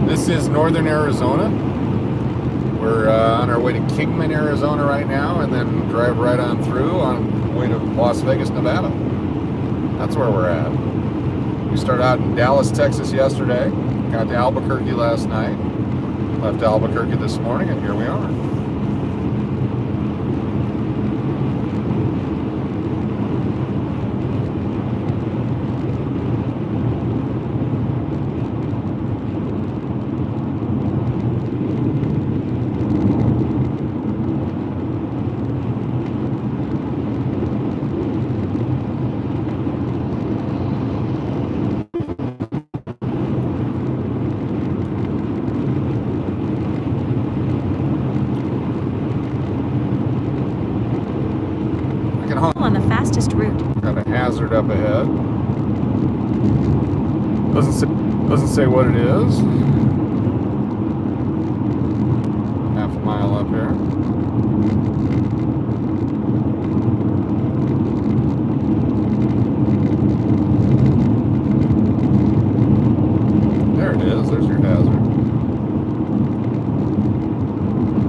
Speaker 1: This is northern Arizona. We're on our way to Kingman, Arizona right now, and then drive right on through on the way to Las Vegas, Nevada. That's where we're at. We started out in Dallas, Texas yesterday, got to Albuquerque last night, left Albuquerque this morning, and here we are.
Speaker 4: On the fastest route.
Speaker 1: Got a hazard up ahead. Doesn't say what it is. Half a mile up here. There it is. There's your hazard.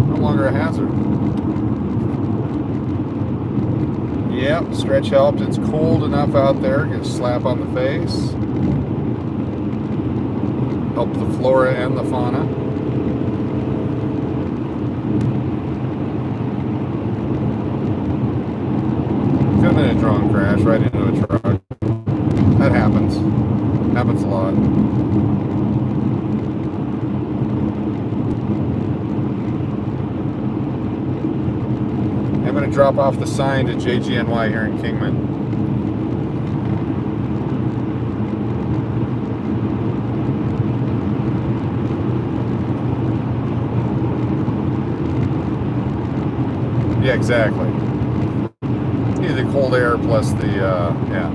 Speaker 1: No longer a hazard. Yep, stretch helps. It's cold enough out there. Get a slap on the face. Help the flora and the fauna. Could have been a drone crash right into a truck. That happens. Happens a lot. I'm going to drop off the sign to JGNY here in Kingman. Yeah, exactly. Yeah, the cold air plus the, yeah.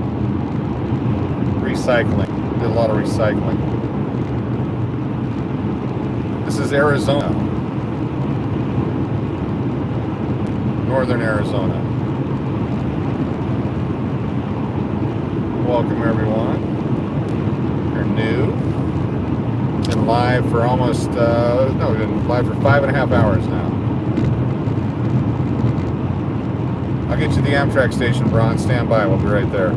Speaker 1: Recycling. Did a lot of recycling. This is Arizona. Northern Arizona. Welcome everyone. You're new. Been live for almost, no, we've been live for 5.5 hours now. I'll get you to the Amtrak station, Bron. Stand by, we'll be right there.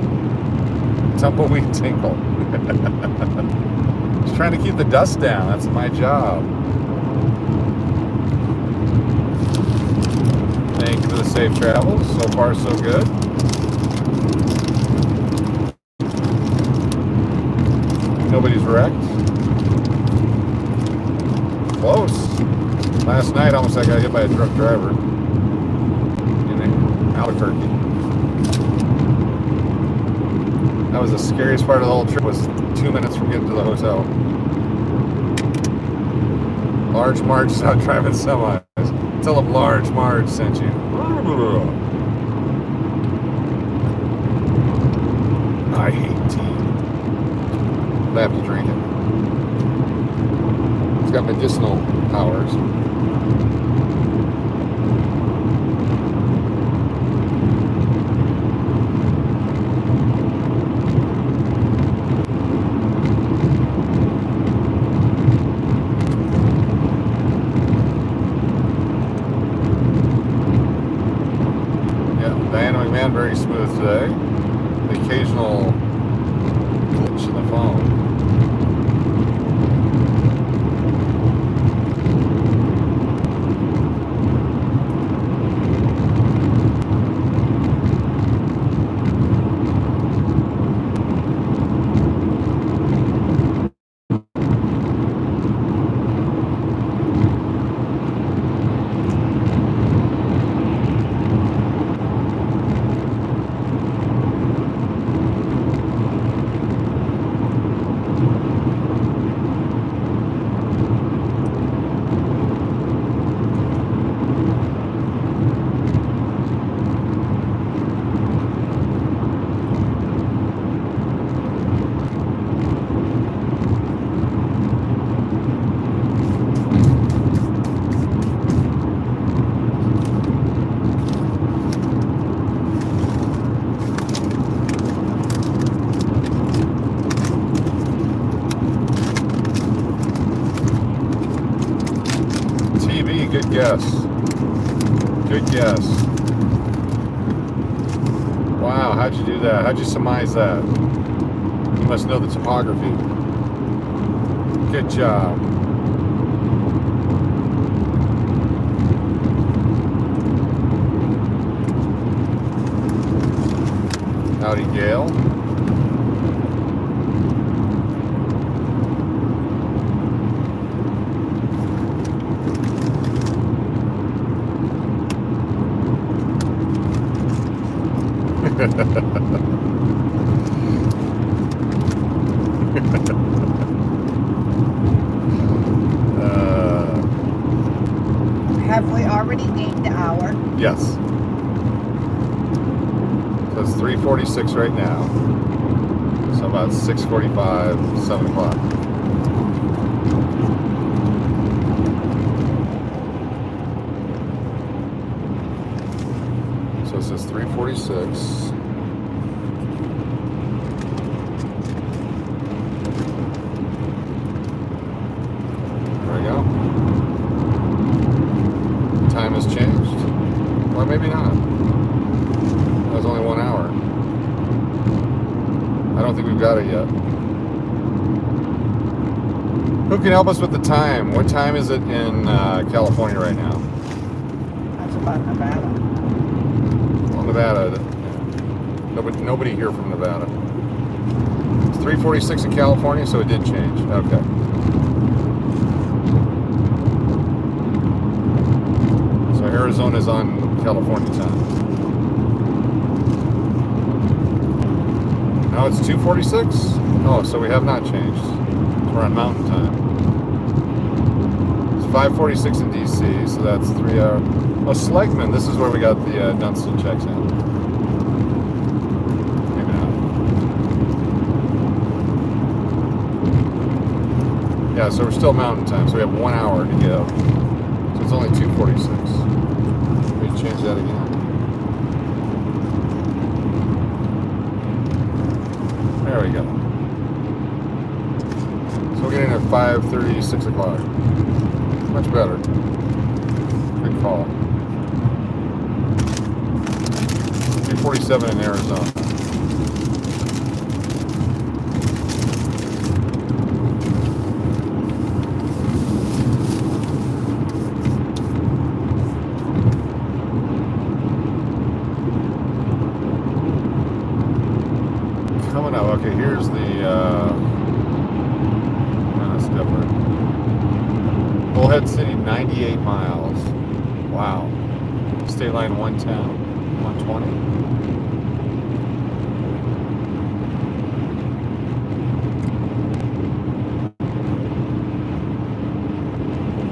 Speaker 1: Tumbleweed Tinkle. Just trying to keep the dust down. That's my job. Thank you for the safe travels. So far, so good. Nobody's wrecked. Close. Last night, almost I got hit by a drunk driver in Albuquerque. That was the scariest part of the whole trip. Was 2 minutes from getting to the hotel. Large Marge is out driving semis. Tell them Large Marge sent you. I hate tea. But I have to drink it. It's got medicinal powers. Very smooth today. The occasional glitch in the phone. Good guess. Good guess. Wow, how'd you do that? How'd you surmise that? You must know the topography. Good job. Howdy, Gail.
Speaker 2: Have we already gained the hour?
Speaker 1: Yes. So it's 3:46 right now. So about 6:45, 7 o'clock. So it says 3:46. Time has changed. Or maybe not. That was only 1 hour. I don't think we've got it yet. Who can help us with the time? What time is it in California right now?
Speaker 2: That's about Nevada.
Speaker 1: Well, Nevada. Nobody here from Nevada. It's 3:46 in California, so it did change. Okay. Arizona's on California time. Now it's 2:46? Oh, so we have not changed. We're on mountain time. It's 5:46 in DC, so that's 3 hours. Oh, Slegman, this is where we got the Dunstan checks in. Maybe not. Yeah, so we're still mountain time, so we have 1 hour to go. So it's only 2:46. Change that again. There we go. So we're getting at 5:30, 6 o'clock. Much better. Good call. 2:47 in Arizona. coming up. Okay, here's the, no, that's different. Bullhead City, 98 miles. Wow. State line 110, 120.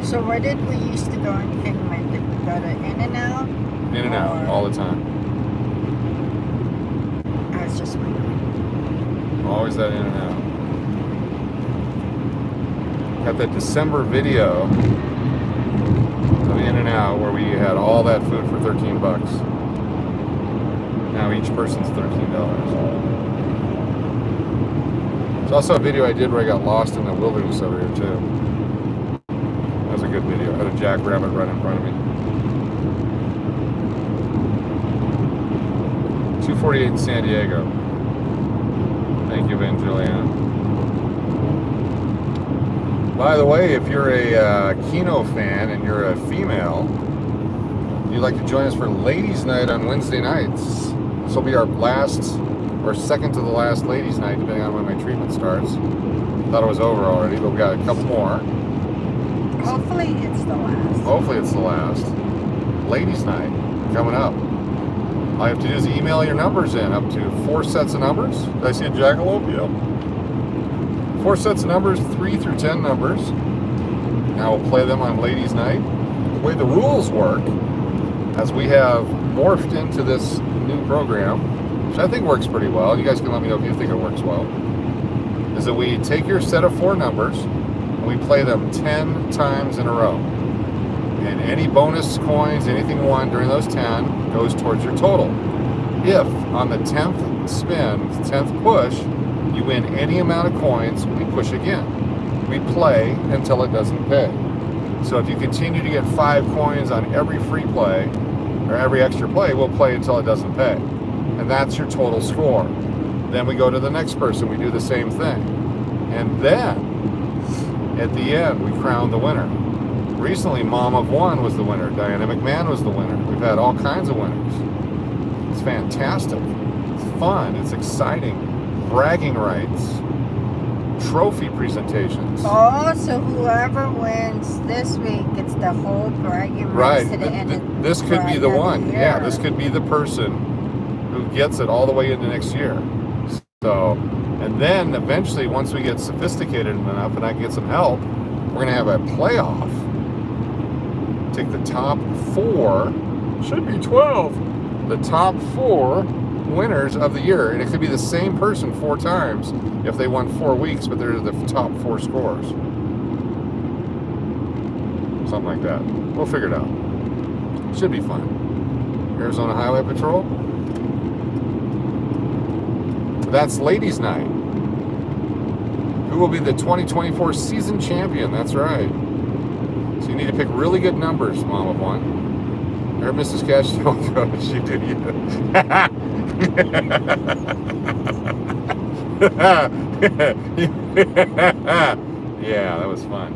Speaker 2: So where did we used to go in Kingman? Did we go to In-N-Out?
Speaker 1: In-N-Out, all the time.
Speaker 2: I was just wondering.
Speaker 1: Always that In-N-Out. Got that December video of In-N-Out where we had all that food for 13 bucks. Now each person's $13. There's also a video I did where I got lost in the wilderness over here too. That was a good video. I had a jackrabbit right in front of me. 248 in San Diego. Thank you, Evangeline. By the way, if you're a Kino fan and you're a female, you'd like to join us for Ladies' Night on Wednesday nights. This will be our last or second to the last Ladies' Night, depending on when my treatment starts. Thought it was over already, but we got a couple more.
Speaker 2: Hopefully it's the last.
Speaker 1: Hopefully it's the last. Ladies' Night coming up. All you have to do is email your numbers in, up to 4 sets of numbers. Did I see a jackalope? Yeah. 4 sets of numbers, 3 through 10 numbers. Now we'll play them on Ladies' Night. The way the rules work, as we have morphed into this new program, which I think works pretty well, you guys can let me know if you think it works well, is that we take your set of 4 numbers and we play them 10 times in a row. And any bonus coins, anything won during those 10 goes towards your total. If on the 10th spin, 10th push, you win any amount of coins, we push again. We play until it doesn't pay. So if you continue to get 5 coins on every free play, or every extra play, we'll play until it doesn't pay. And that's your total score. Then we go to the next person, we do the same thing. And then, at the end, we crown the winner. Recently, Mom of One was the winner. Diana McMahon was the winner. We've had all kinds of winners. It's fantastic. It's fun. It's exciting. Bragging rights. Trophy presentations.
Speaker 2: Oh, so whoever wins this week gets the whole bragging rights
Speaker 1: Right.
Speaker 2: to the end of
Speaker 1: This could be the one.
Speaker 2: year.
Speaker 1: Yeah, this could be the person who gets it all the way into next year. So, and then eventually, once we get sophisticated enough and I can get some help, we're going to have a playoff. Take the top 4, should be 12, the top 4 winners of the year. And it could be the same person 4 times if they won 4 weeks, but they're the top 4 scores. Something like that. We'll figure it out. Should be fun. Arizona Highway Patrol. That's Ladies' Night. Who will be the 2024 season champion? That's right. So you need to pick really good numbers, Mom of One. Or Mrs. Cash don't go. She did you. Yeah, that was fun.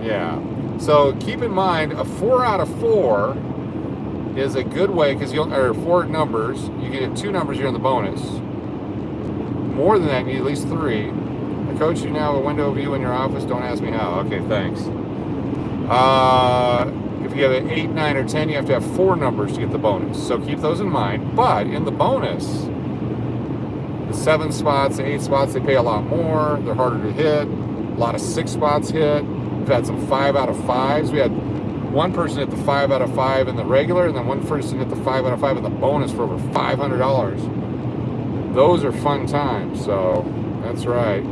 Speaker 1: Yeah. So keep in mind, a 4 out of 4 is a good way, because you'll, or 4 numbers, you can get 2 numbers here in the bonus. More than that, you need at least 3. I coach you now a window view in your office. Don't ask me how. Okay, thanks. If you have an 8, 9, or 10, you have to have 4 numbers to get the bonus. So keep those in mind. But in the bonus, the 7 spots, the 8 spots, they pay a lot more. They're harder to hit. A lot of 6 spots hit. We've had some 5 out of 5s. We had one person hit the 5 out of 5 in the regular, and then one person hit the 5 out of 5 in the bonus for over $500. Those are fun times. So that's right.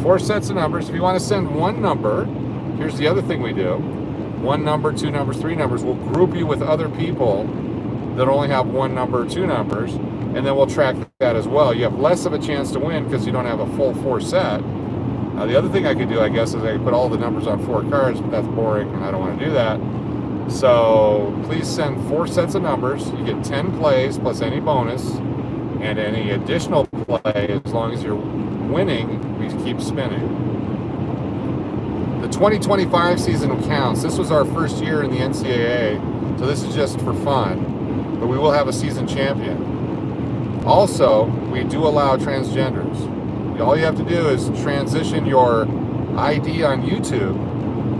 Speaker 1: 4 sets of numbers. If you want to send 1 number, here's the other thing we do. 1 number, 2 numbers, 3 numbers. We'll group you with other people that only have 1 number, 2 numbers, and then we'll track that as well. You have less of a chance to win because you don't have a full 4 set. The other thing I could do, I guess, is I could put all the numbers on 4 cards, but that's boring, and I don't want to do that. So please send 4 sets of numbers. You get 10 plays plus any bonus, and any additional play, as long as you're winning, we keep spinning. The 2025 season counts. This was our first year in the NCAA, so this is just for fun. But we will have a season champion. Also, we do allow transgenders. All you have to do is transition your ID on YouTube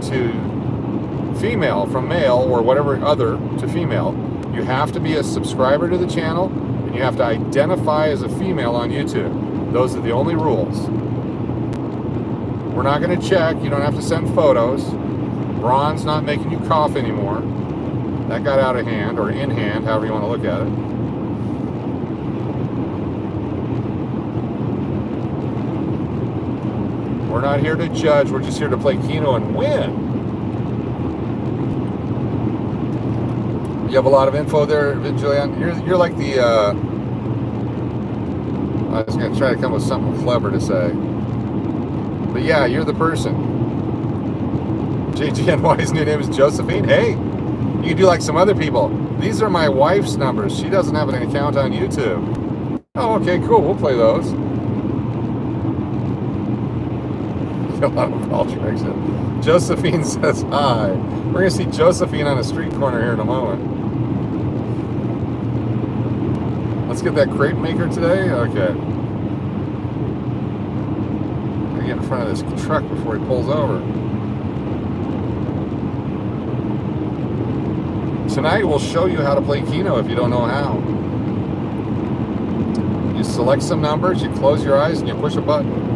Speaker 1: to female from male, or whatever other to female. You have to be a subscriber to the channel, and you have to identify as a female on YouTube. Those are the only rules. We're not going to check. You don't have to send photos. Ron's not making you cough anymore. That got out of hand, or in hand, however you want to look at it. We're not here to judge. We're just here to play Kino and win. You have a lot of info there, Julian. You're like the, I was going to try to come up with something clever to say. But yeah, you're the person. JGNY's new name is Josephine. Hey, you can do like some other people. These are my wife's numbers. She doesn't have an account on YouTube. Oh, okay, cool. We'll play those. A lot of culture exit. Josephine says hi. We're going to see Josephine on a street corner here in a moment. Let's get that crepe maker today. Okay. I get in front of this truck before he pulls over. Tonight we'll show you how to play Kino if you don't know how. You select some numbers, you close your eyes, and you push a button.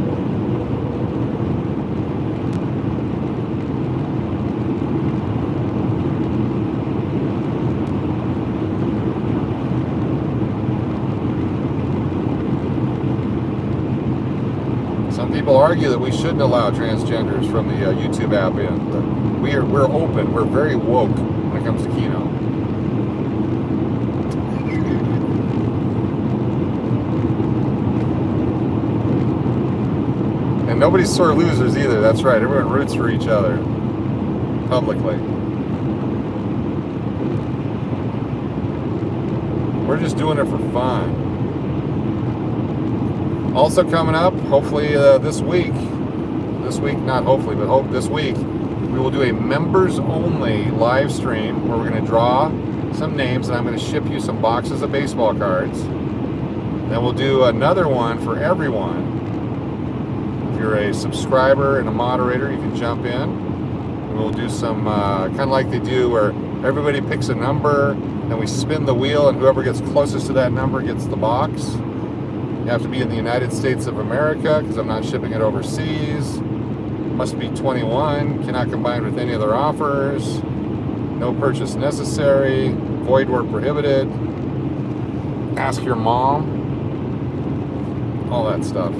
Speaker 1: People argue that we shouldn't allow transgenders from the YouTube app in, but we're open. We're very woke when it comes to Kino. And nobody's sore losers either. That's right. Everyone roots for each other publicly. We're just doing it for fun. Also coming up, hopefully this week, not hopefully, but this week, we will do a members-only live stream where we're going to draw some names, and I'm going to ship you some boxes of baseball cards. Then we'll do another one for everyone. If you're a subscriber and a moderator, you can jump in. We'll do some, kind of like they do, where everybody picks a number, then we spin the wheel, and whoever gets closest to that number gets the box. You have to be in the United States of America because I'm not shipping it overseas. Must be 21. Cannot combine with any other offers. No purchase necessary. Void where prohibited. Ask your mom. All that stuff.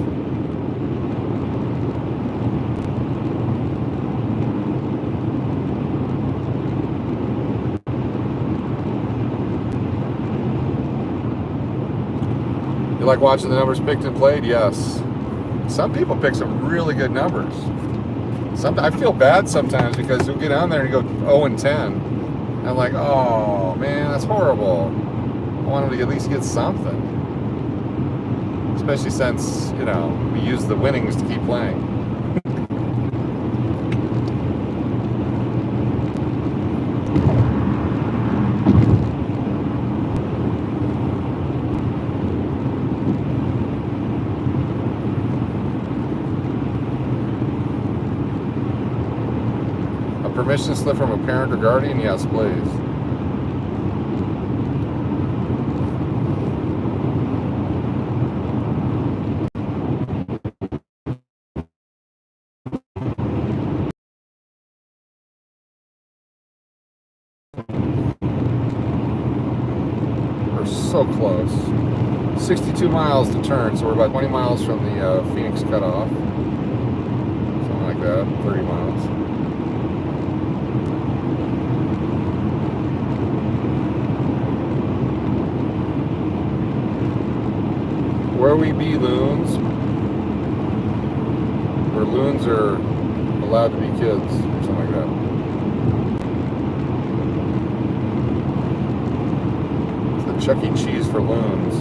Speaker 1: You like watching the numbers picked and played? Yes. Some people pick some really good numbers. I feel bad sometimes because you'll get on there and you go 0 and 10. And I'm like, oh man, that's horrible. I want them to at least get something. Especially since, you know, we use the winnings to keep playing. Permission slip from a parent or guardian? Yes, please. We're so close. 62 miles to turn, so we're about 20 miles from the Phoenix cutoff. Something like that, 30 miles. Where we be loons, where loons are allowed to be kids, or something like that. It's the Chuck E. Cheese for loons.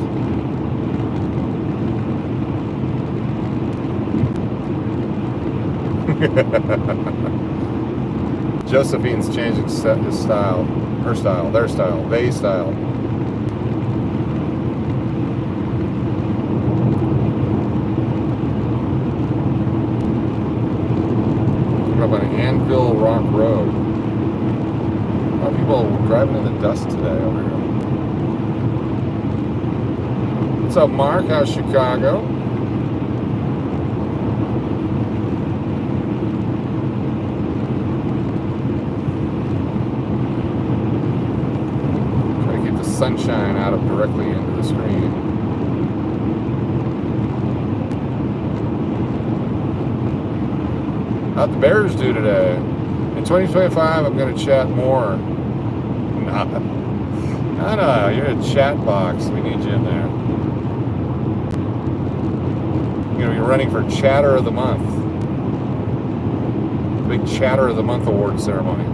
Speaker 1: Josephine's changing his style, her style, their style, they style. dust today over here. What's up, Mark? How's Chicago? Try to keep the sunshine out of directly into the screen. How'd the Bears do today? In 2025, I'm going to chat more. No, you're a chat box. We need you in there. You're going to be running for Chatter of the Month. Big Chatter of the Month award ceremony.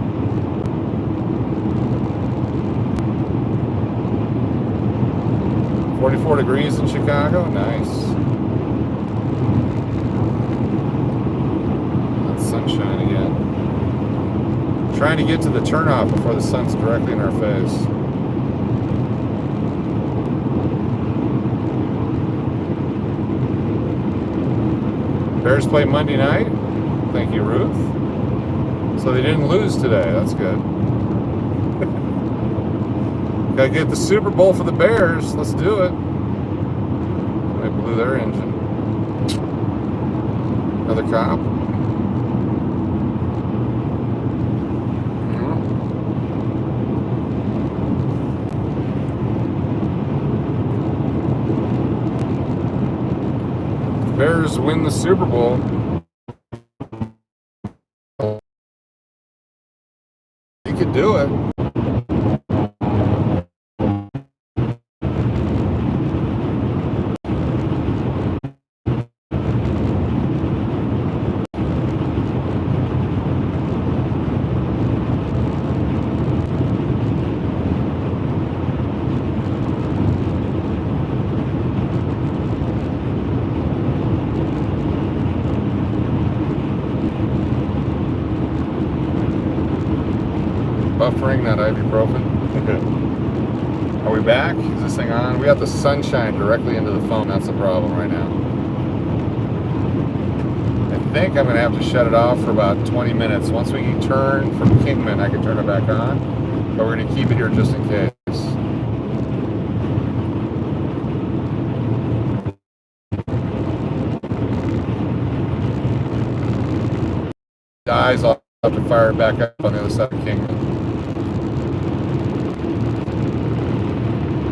Speaker 1: "44 degrees in Chicago. Nice. Sunshine again. Trying to get to the turnoff before the sun's directly in our face. Bears play Monday night. Thank you, Ruth. So they didn't lose today. That's good. Gotta get the Super Bowl for the Bears. Let's do it. They blew their engine. Another cop. Bears win the Super Bowl. You could do it. Buffering that ibuprofen. Are we back? Is this thing on? We got the sunshine directly into the phone. That's the problem right now. I think I'm going to have to shut it off for about 20 minutes. Once we turn from Kingman, I can turn it back on. But we're going to keep it here just in case. Dies, I'll have to fire it back up on the other side of Kingman.